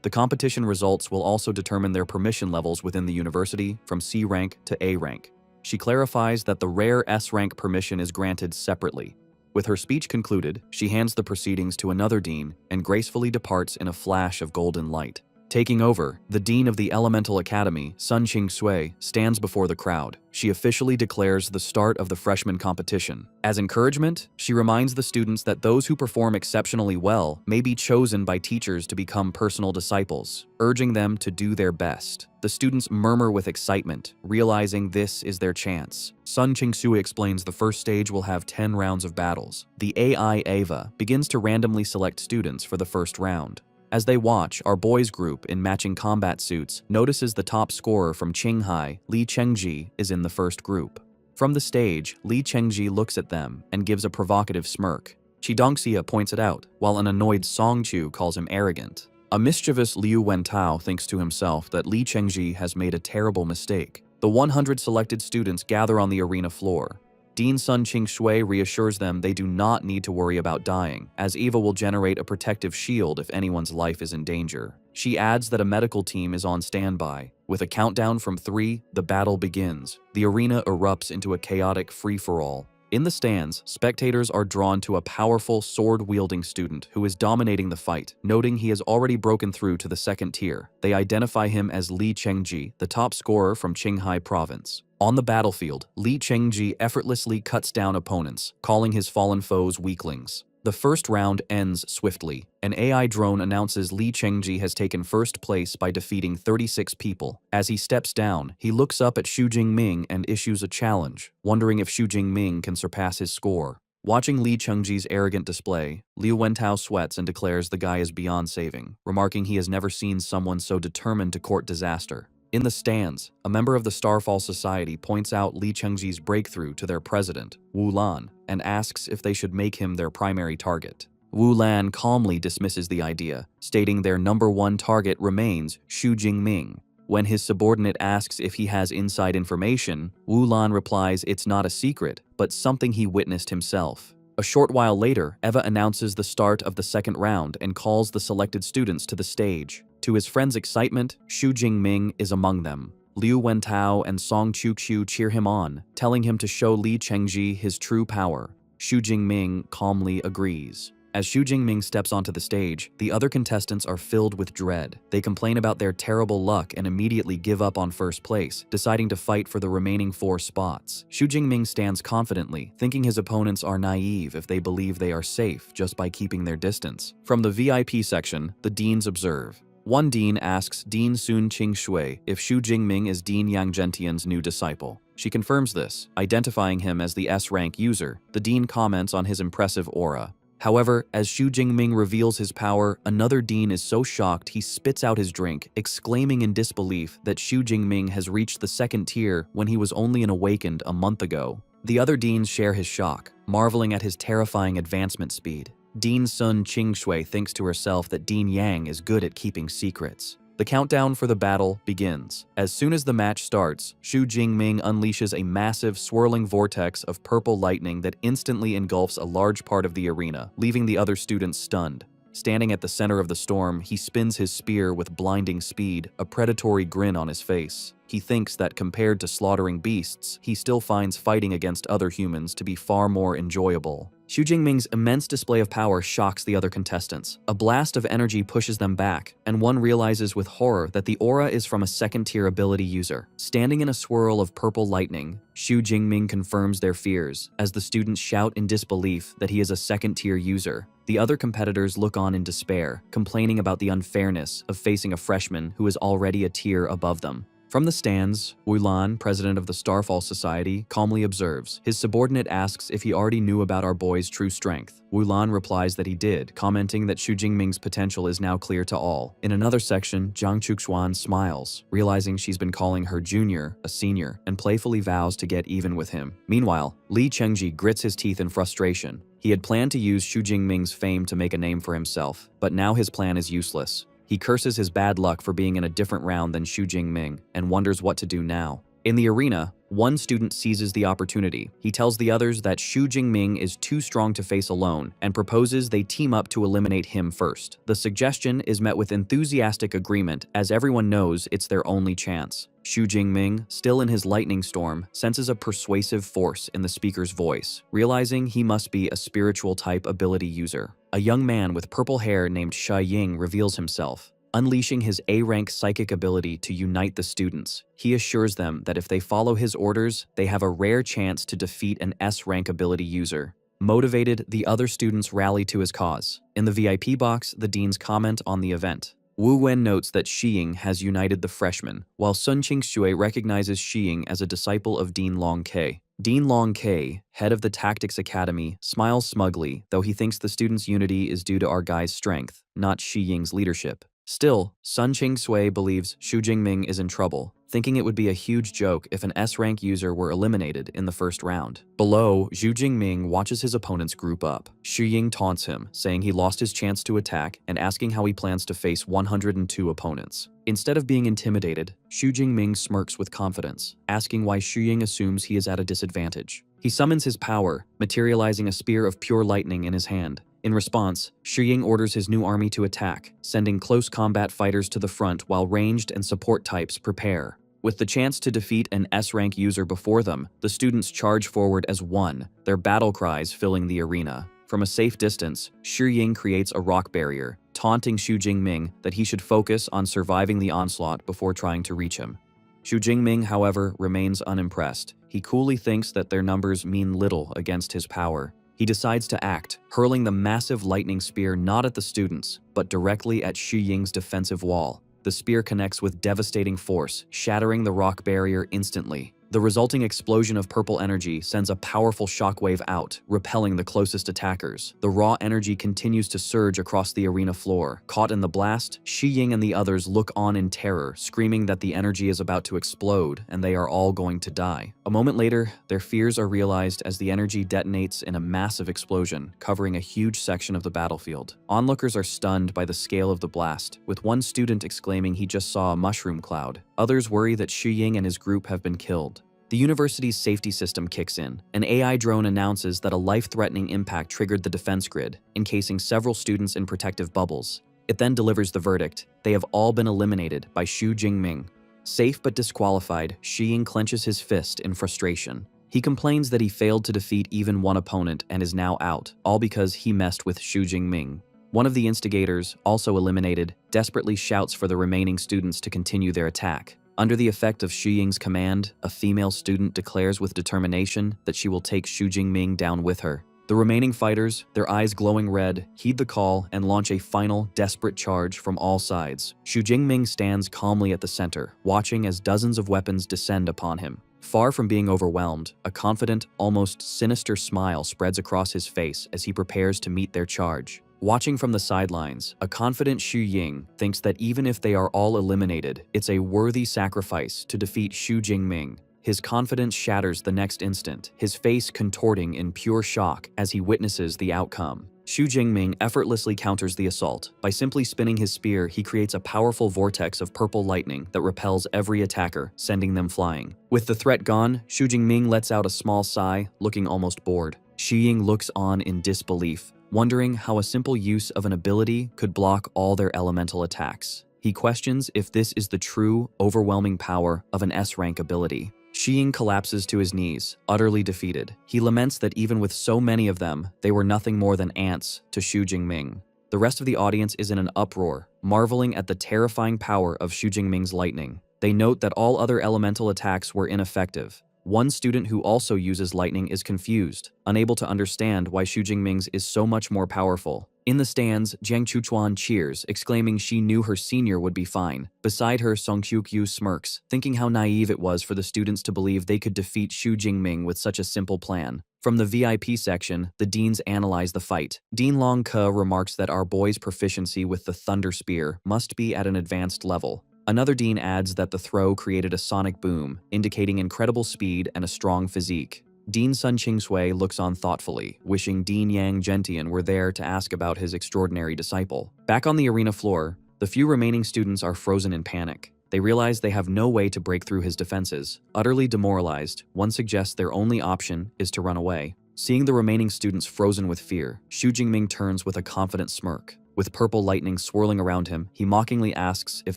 [SPEAKER 1] The competition results will also determine their permission levels within the university from C rank to A rank. She clarifies that the rare S rank permission is granted separately. With her speech concluded, she hands the proceedings to another dean and gracefully departs in a flash of golden light. Taking over, the dean of the Elemental Academy, Sun Ching-sui, stands before the crowd. She officially declares the start of the freshman competition. As encouragement, she reminds the students that those who perform exceptionally well may be chosen by teachers to become personal disciples, urging them to do their best. The students murmur with excitement, realizing this is their chance. Sun Ching-sui explains the first stage will have 10 rounds of battles. The AI Ava begins to randomly select students for the first round. As they watch, our boys group in matching combat suits notices the top scorer from Qinghai, Li Chengji, is in the first group. From the stage, Li Chengji looks at them and gives a provocative smirk. Qidongxia points it out, while an annoyed Songchu calls him arrogant. A mischievous Liu Wentao thinks to himself that Li Chengji has made a terrible mistake. The 100 selected students gather on the arena floor. Dean Sun Ching-sui reassures them they do not need to worry about dying, as Eva will generate a protective shield if anyone's life is in danger. She adds that a medical team is on standby. With a countdown from 3, the battle begins. The arena erupts into a chaotic free-for-all. In the stands, spectators are drawn to a powerful, sword-wielding student who is dominating the fight, noting he has already broken through to the second tier. They identify him as Li Chengji, the top scorer from Qinghai province. On the battlefield, Li Chengji effortlessly cuts down opponents, calling his fallen foes weaklings. The first round ends swiftly. An AI drone announces Li Chengji has taken first place by defeating 36 people. As he steps down, he looks up at Xu Jingming and issues a challenge, wondering if Xu Jingming can surpass his score. Watching Li Chengji's arrogant display, Liu Wentao sweats and declares the guy is beyond saving, remarking he has never seen someone so determined to court disaster. In the stands, a member of the Starfall Society points out Li Chengji's breakthrough to their president, Wu Lan, and asks if they should make him their primary target. Wu Lan calmly dismisses the idea, stating their #1 target remains Xu Jingming. When his subordinate asks if he has inside information, Wu Lan replies it's not a secret, but something he witnessed himself. A short while later, Eva announces the start of the second round and calls the selected students to the stage. To his friend's excitement, Xu Jingming is among them. Liu Wentao and Song Chuqiu cheer him on, telling him to show Li Chengji his true power. Xu Jingming calmly agrees. As Xu Jingming steps onto the stage, the other contestants are filled with dread. They complain about their terrible luck and immediately give up on first place, deciding to fight for the remaining 4 spots. Xu Jingming stands confidently, thinking his opponents are naive if they believe they are safe just by keeping their distance. From the VIP section, the deans observe. One dean asks Dean Sun Ching-sui if Xu Jingming is Dean Yang Gentian's new disciple. She confirms this, identifying him as the S-rank user. The dean comments on his impressive aura. However, as Xu Jingming reveals his power, another dean is so shocked he spits out his drink, exclaiming in disbelief that Xu Jingming has reached the second tier when he was only awakened a month ago. The other deans share his shock, marveling at his terrifying advancement speed. Dean Sun Ching-sui thinks to herself that Dean Yang is good at keeping secrets. The countdown for the battle begins. As soon as the match starts, Xu Jingming unleashes a massive, swirling vortex of purple lightning that instantly engulfs a large part of the arena, leaving the other students stunned. Standing at the center of the storm, he spins his spear with blinding speed, a predatory grin on his face. He thinks that compared to slaughtering beasts, he still finds fighting against other humans to be far more enjoyable. Xu Jingming's immense display of power shocks the other contestants. A blast of energy pushes them back, and one realizes with horror that the aura is from a second-tier ability user. Standing in a swirl of purple lightning, Xu Jingming confirms their fears, as the students shout in disbelief that he is a second-tier user. The other competitors look on in despair, complaining about the unfairness of facing a freshman who is already a tier above them. From the stands, Wu Lan, president of the Starfall Society, calmly observes. His subordinate asks if he already knew about our boy's true strength. Wu Lan replies that he did, commenting that Xu Jingming's potential is now clear to all. In another section, Zhang Chuxuan smiles, realizing she's been calling her junior a senior, and playfully vows to get even with him. Meanwhile, Li Chengji grits his teeth in frustration. He had planned to use Xu Jingming's fame to make a name for himself, but now his plan is useless. He curses his bad luck for being in a different round than Xu Jingming and wonders what to do now. In the arena, one student seizes the opportunity. He tells the others that Xu Jingming is too strong to face alone and proposes they team up to eliminate him first. The suggestion is met with enthusiastic agreement, as everyone knows it's their only chance. Xu Jingming, still in his lightning storm, senses a persuasive force in the speaker's voice, realizing he must be a spiritual type ability user. A young man with purple hair named Shai Ying reveals himself. Unleashing his A-rank psychic ability to unite the students, he assures them that if they follow his orders, they have a rare chance to defeat an S-rank ability user. Motivated, the other students rally to his cause. In the VIP box, the deans comment on the event. Wu Wen notes that Xiying has united the freshmen, while Sun Qingxue recognizes Xiying as a disciple of Dean Long Ke. Dean Long Ke, head of the Tactics Academy, smiles smugly, though he thinks the students' unity is due to our guy's strength, not Xiying's leadership. Still, Sun Qingxue believes Xu Jingming is in trouble, thinking it would be a huge joke if an S-rank user were eliminated in the first round. Below, Xu Jingming watches his opponents group up. Xiying taunts him, saying he lost his chance to attack and asking how he plans to face 102 opponents. Instead of being intimidated, Xu Jingming smirks with confidence, asking why Xiying assumes he is at a disadvantage. He summons his power, materializing a spear of pure lightning in his hand. In response, Xiying orders his new army to attack, sending close combat fighters to the front while ranged and support types prepare. With the chance to defeat an S-rank user before them, the students charge forward as one, their battle cries filling the arena. From a safe distance, Xiying creates a rock barrier, taunting Xu Jingming that he should focus on surviving the onslaught before trying to reach him. Xu Jingming, however, remains unimpressed. He coolly thinks that their numbers mean little against his power. He decides to act, hurling the massive lightning spear not at the students, but directly at Xiying's defensive wall. The spear connects with devastating force, shattering the rock barrier instantly. The resulting explosion of purple energy sends a powerful shockwave out, repelling the closest attackers. The raw energy continues to surge across the arena floor. Caught in the blast, Xiying and the others look on in terror, screaming that the energy is about to explode and they are all going to die. A moment later, their fears are realized as the energy detonates in a massive explosion, covering a huge section of the battlefield. Onlookers are stunned by the scale of the blast, with one student exclaiming he just saw a mushroom cloud. Others worry that Xiying and his group have been killed. The university's safety system kicks in. An AI drone announces that a life-threatening impact triggered the defense grid, encasing several students in protective bubbles. It then delivers the verdict: they have all been eliminated by Xu Jingming. Safe but disqualified, Xiying clenches his fist in frustration. He complains that he failed to defeat even one opponent and is now out, all because he messed with Xu Jingming. One of the instigators, also eliminated, desperately shouts for the remaining students to continue their attack. Under the effect of Xiying's command, a female student declares with determination that she will take Xu Jingming down with her. The remaining fighters, their eyes glowing red, heed the call and launch a final, desperate charge from all sides. Xu Jingming stands calmly at the center, watching as dozens of weapons descend upon him. Far from being overwhelmed, a confident, almost sinister smile spreads across his face as he prepares to meet their charge. Watching from the sidelines, a confident Xiying thinks that even if they are all eliminated, it's a worthy sacrifice to defeat Xu Jingming. His confidence shatters the next instant, his face contorting in pure shock as he witnesses the outcome. Xu Jingming effortlessly counters the assault. By simply spinning his spear, he creates a powerful vortex of purple lightning that repels every attacker, sending them flying. With the threat gone, Xu Jingming lets out a small sigh, looking almost bored. Xiying looks on in disbelief, wondering how a simple use of an ability could block all their elemental attacks. He questions if this is the true, overwhelming power of an S-rank ability. Xiying collapses to his knees, utterly defeated. He laments that even with so many of them, they were nothing more than ants to Xu Jingming. The rest of the audience is in an uproar, marveling at the terrifying power of Xu Jingming's lightning. They note that all other elemental attacks were ineffective. One student who also uses lightning is confused, unable to understand why Xu Jingming's is so much more powerful. In the stands, Jiang Chuchuan cheers, exclaiming she knew her senior would be fine. Beside her, Song Qiuqiu smirks, thinking how naive it was for the students to believe they could defeat Xu Jingming with such a simple plan. From the VIP section, the deans analyze the fight. Dean Long Ke remarks that our boy's proficiency with the Thunder Spear must be at an advanced level. Another dean adds that the throw created a sonic boom, indicating incredible speed and a strong physique. Dean Sun Qingxue looks on thoughtfully, wishing Dean Yang Gentian were there to ask about his extraordinary disciple. Back on the arena floor, the few remaining students are frozen in panic. They realize they have no way to break through his defenses. Utterly demoralized, one suggests their only option is to run away. Seeing the remaining students frozen with fear, Xu Jingming turns with a confident smirk. With purple lightning swirling around him, he mockingly asks if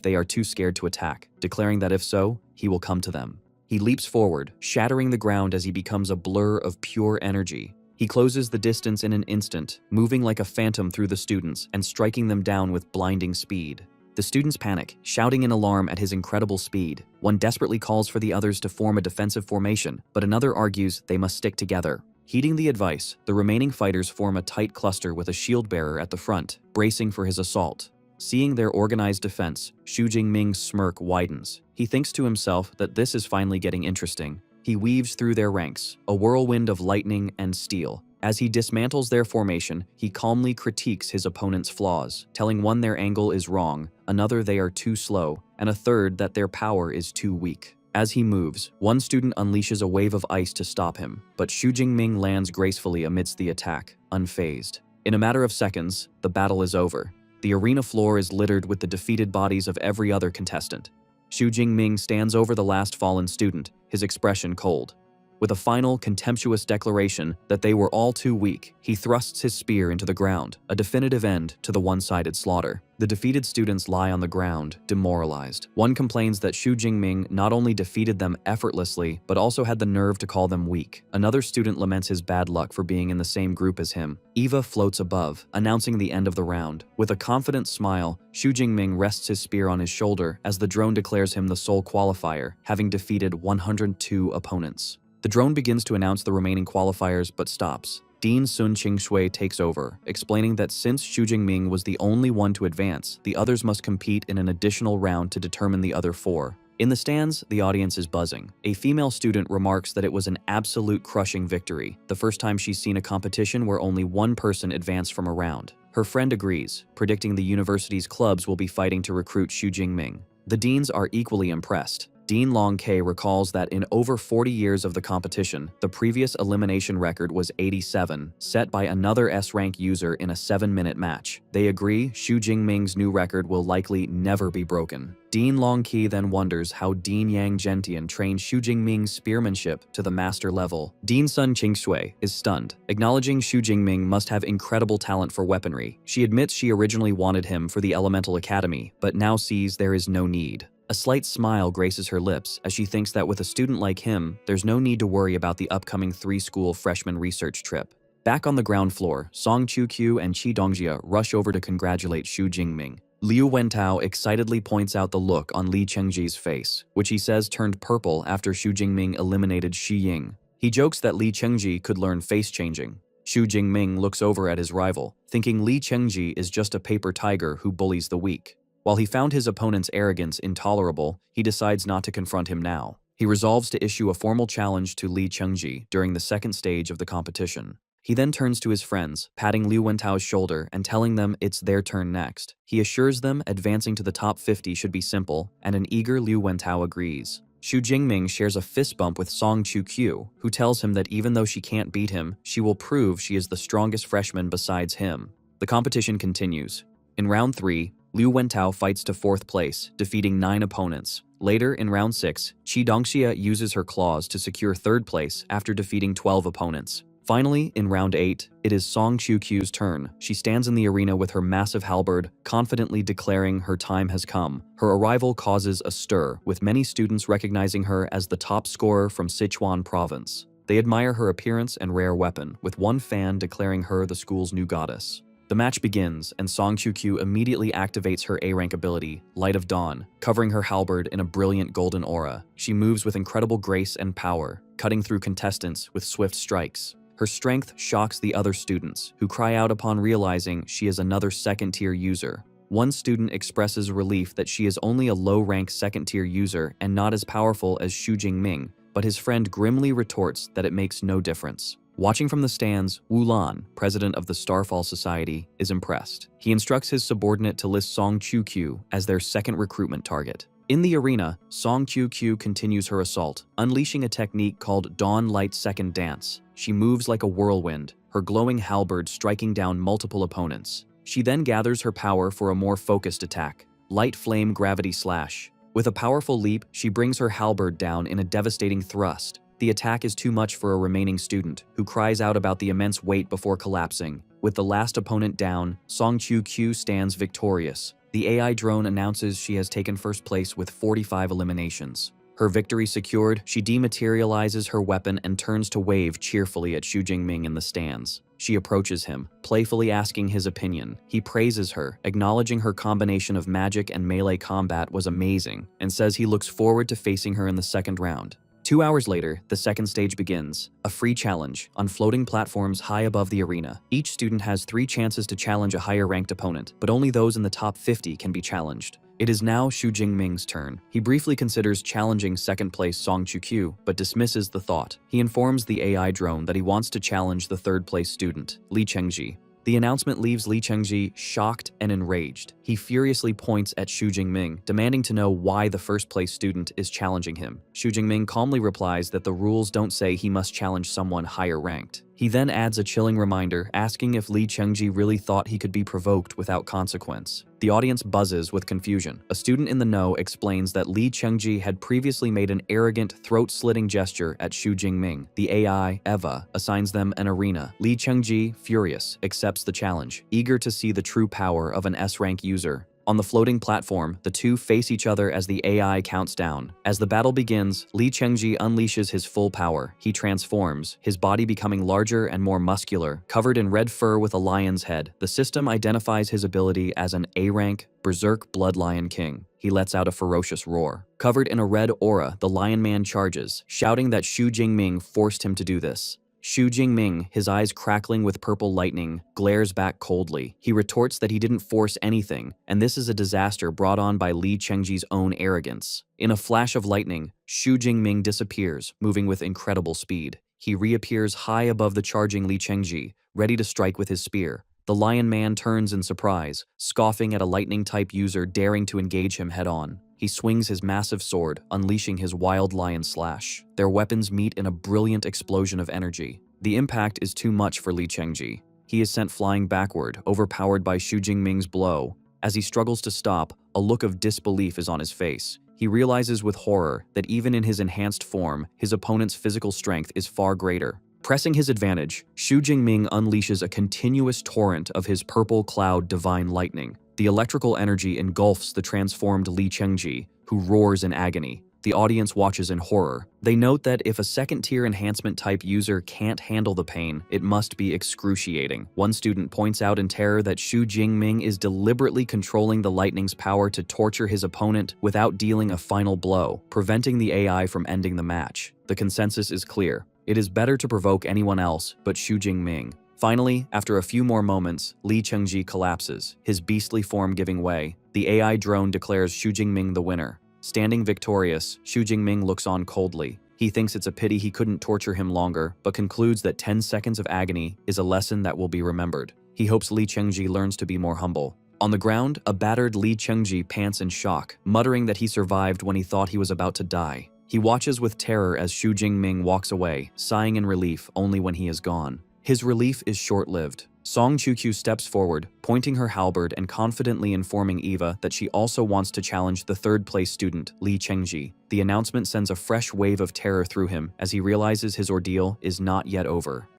[SPEAKER 1] they are too scared to attack, declaring that if so, he will come to them. He leaps forward, shattering the ground as he becomes a blur of pure energy. He closes the distance in an instant, moving like a phantom through the students and striking them down with blinding speed. The students panic, shouting in alarm at his incredible speed. One desperately calls for the others to form a defensive formation, but another argues they must stick together. Heeding the advice, the remaining fighters form a tight cluster with a shield bearer at the front, bracing for his assault. Seeing their organized defense, Xu Jingming's smirk widens. He thinks to himself that this is finally getting interesting. He weaves through their ranks, a whirlwind of lightning and steel. As he dismantles their formation, he calmly critiques his opponent's flaws, telling one their angle is wrong, another they are too slow, and a third that their power is too weak. As he moves, one student unleashes a wave of ice to stop him, but Xu Jingming lands gracefully amidst the attack, unfazed. In a matter of seconds, the battle is over. The arena floor is littered with the defeated bodies of every other contestant. Xu Jingming stands over the last fallen student, his expression cold. With a final, contemptuous declaration that they were all too weak, he thrusts his spear into the ground, a definitive end to the one-sided slaughter. The defeated students lie on the ground, demoralized. One complains that Xu Jingming not only defeated them effortlessly, but also had the nerve to call them weak. Another student laments his bad luck for being in the same group as him. Eva floats above, announcing the end of the round. With a confident smile, Xu Jingming rests his spear on his shoulder as the drone declares him the sole qualifier, having defeated 102 opponents. The drone begins to announce the remaining qualifiers but stops. Dean Sun Qingshui takes over, explaining that since Xu Jingming was the only one to advance, the others must compete in an additional round to determine the other four. In the stands, the audience is buzzing. A female student remarks that it was an absolute crushing victory, the first time she's seen a competition where only one person advanced from a round. Her friend agrees, predicting the university's clubs will be fighting to recruit Xu Jingming. The deans are equally impressed. Dean Long K recalls that in over 40 years of the competition, the previous elimination record was 87, set by another S-rank user in a 7-minute match. They agree Xu Jingming's new record will likely never be broken. Dean Long Ki then wonders how Dean Yang Gentian trained Xu Jingming's spearmanship to the master level. Dean Sun Qingshui is stunned, acknowledging Xu Jingming must have incredible talent for weaponry. She admits she originally wanted him for the Elemental Academy, but now sees there is no need. A slight smile graces her lips as she thinks that with a student like him, there's no need to worry about the upcoming 3-school freshman research trip. Back on the ground floor, Song Chu-kyu and Qi Dongjia rush over to congratulate Xu Jingming. Liu Wentao excitedly points out the look on Li Chengji's face, which he says turned purple after Xu Jingming eliminated Shi Ying. He jokes that Li Chengji could learn face changing. Xu Jingming looks over at his rival, thinking Li Chengji is just a paper tiger who bullies the weak. While he found his opponent's arrogance intolerable, he decides not to confront him now. He resolves to issue a formal challenge to Li Chengji during the second stage of the competition. He then turns to his friends, patting Liu Wentao's shoulder and telling them it's their turn next. He assures them advancing to the top 50 should be simple, and an eager Liu Wentao agrees. Xu Jingming shares a fist bump with Song Chu-kyu, who tells him that even though she can't beat him, she will prove she is the strongest freshman besides him. The competition continues. In round 3, Liu Wentao fights to 4th place, defeating 9 opponents. Later, in round 6, Qi Dongjia uses her claws to secure 3rd place after defeating 12 opponents. Finally, in round 8, it is Song Chu-kyu's turn. She stands in the arena with her massive halberd, confidently declaring her time has come. Her arrival causes a stir, with many students recognizing her as the top scorer from Sichuan province. They admire her appearance and rare weapon, with one fan declaring her the school's new goddess. The match begins, and Song Chu-kyu immediately activates her A-rank ability, Light of Dawn, covering her halberd in a brilliant golden aura. She moves with incredible grace and power, cutting through contestants with swift strikes. Her strength shocks the other students, who cry out upon realizing she is another second-tier user. One student expresses relief that she is only a low-rank second-tier user and not as powerful as Xu Jingming, but his friend grimly retorts that it makes no difference. Watching from the stands, Wu Lan, president of the Starfall Society, is impressed. He instructs his subordinate to list Song Chu-kyu as their second recruitment target. In the arena, Song Chu-kyu continues her assault, unleashing a technique called Dawn Light Second Dance. She moves like a whirlwind, her glowing halberd striking down multiple opponents. She then gathers her power for a more focused attack, Light Flame Gravity Slash. With a powerful leap, she brings her halberd down in a devastating thrust. The attack is too much for a remaining student, who cries out about the immense weight before collapsing. With the last opponent down, Song Chu-kyu stands victorious. The AI drone announces she has taken first place with 45 eliminations. Her victory secured, she dematerializes her weapon and turns to wave cheerfully at Xu Jingming in the stands. She approaches him, playfully asking his opinion. He praises her, acknowledging her combination of magic and melee combat was amazing, and says he looks forward to facing her in the second round. 2 hours later, the second stage begins, a free challenge on floating platforms high above the arena. Each student has 3 chances to challenge a higher-ranked opponent, but only those in the top 50 can be challenged. It is now Xu Jingming's turn. He briefly considers challenging second-place Song Chukyu, but dismisses the thought. He informs the AI drone that he wants to challenge the third-place student, Li Chengji. The announcement leaves Li Chengji shocked and enraged. He furiously points at Xu Jingming, demanding to know why the first-place student is challenging him. Xu Jingming calmly replies that the rules don't say he must challenge someone higher-ranked. He then adds a chilling reminder, asking if Li Chengji really thought he could be provoked without consequence. The audience buzzes with confusion. A student in the know explains that Li Chengji had previously made an arrogant, throat-slitting gesture at Xu Jingming. The AI, Eva, assigns them an arena. Li Chengji, furious, accepts the challenge, eager to see the true power of an S-rank user. On the floating platform, the two face each other as the AI counts down. As the battle begins, Li Chengji unleashes his full power. He transforms, his body becoming larger and more muscular, covered in red fur with a lion's head. The system identifies his ability as an A-rank, berserk blood lion king. He lets out a ferocious roar. Covered in a red aura, the Lion Man charges, shouting that Xu Jingming forced him to do this. Xu Jingming, his eyes crackling with purple lightning, glares back coldly. He retorts that he didn't force anything, and this is a disaster brought on by Li Chengji's own arrogance. In a flash of lightning, Xu Jingming disappears, moving with incredible speed. He reappears high above the charging Li Chengji, ready to strike with his spear. The Lion Man turns in surprise, scoffing at a lightning-type user daring to engage him head-on. He swings his massive sword, unleashing his wild lion slash. Their weapons meet in a brilliant explosion of energy. The impact is too much for Li Chengji. He is sent flying backward, overpowered by Xu Jingming's blow. As he struggles to stop, a look of disbelief is on his face. He realizes with horror that even in his enhanced form, his opponent's physical strength is far greater. Pressing his advantage, Xu Jingming unleashes a continuous torrent of his purple cloud divine lightning. The electrical energy engulfs the transformed Li Chengji, who roars in agony. The audience watches in horror. They note that if a second-tier enhancement-type user can't handle the pain, it must be excruciating. One student points out in terror that Xu Jingming is deliberately controlling the lightning's power to torture his opponent without dealing a final blow, preventing the AI from ending the match. The consensus is clear. It is better to provoke anyone else but Xu Jingming. Finally, after a few more moments, Li Chengji collapses, his beastly form giving way. The AI drone declares Xu Jingming the winner. Standing victorious, Xu Jingming looks on coldly. He thinks it's a pity he couldn't torture him longer, but concludes that 10 seconds of agony is a lesson that will be remembered. He hopes Li Chengji learns to be more humble. On the ground, a battered Li Chengji pants in shock, muttering that he survived when he thought he was about to die. He watches with terror as Xu Jingming walks away, sighing in relief only when he is gone. His relief is short-lived. Song Chukyu steps forward, pointing her halberd and confidently informing Eva that she also wants to challenge the third-place student, Li Chengji. The announcement sends a fresh wave of terror through him as he realizes his ordeal is not yet over.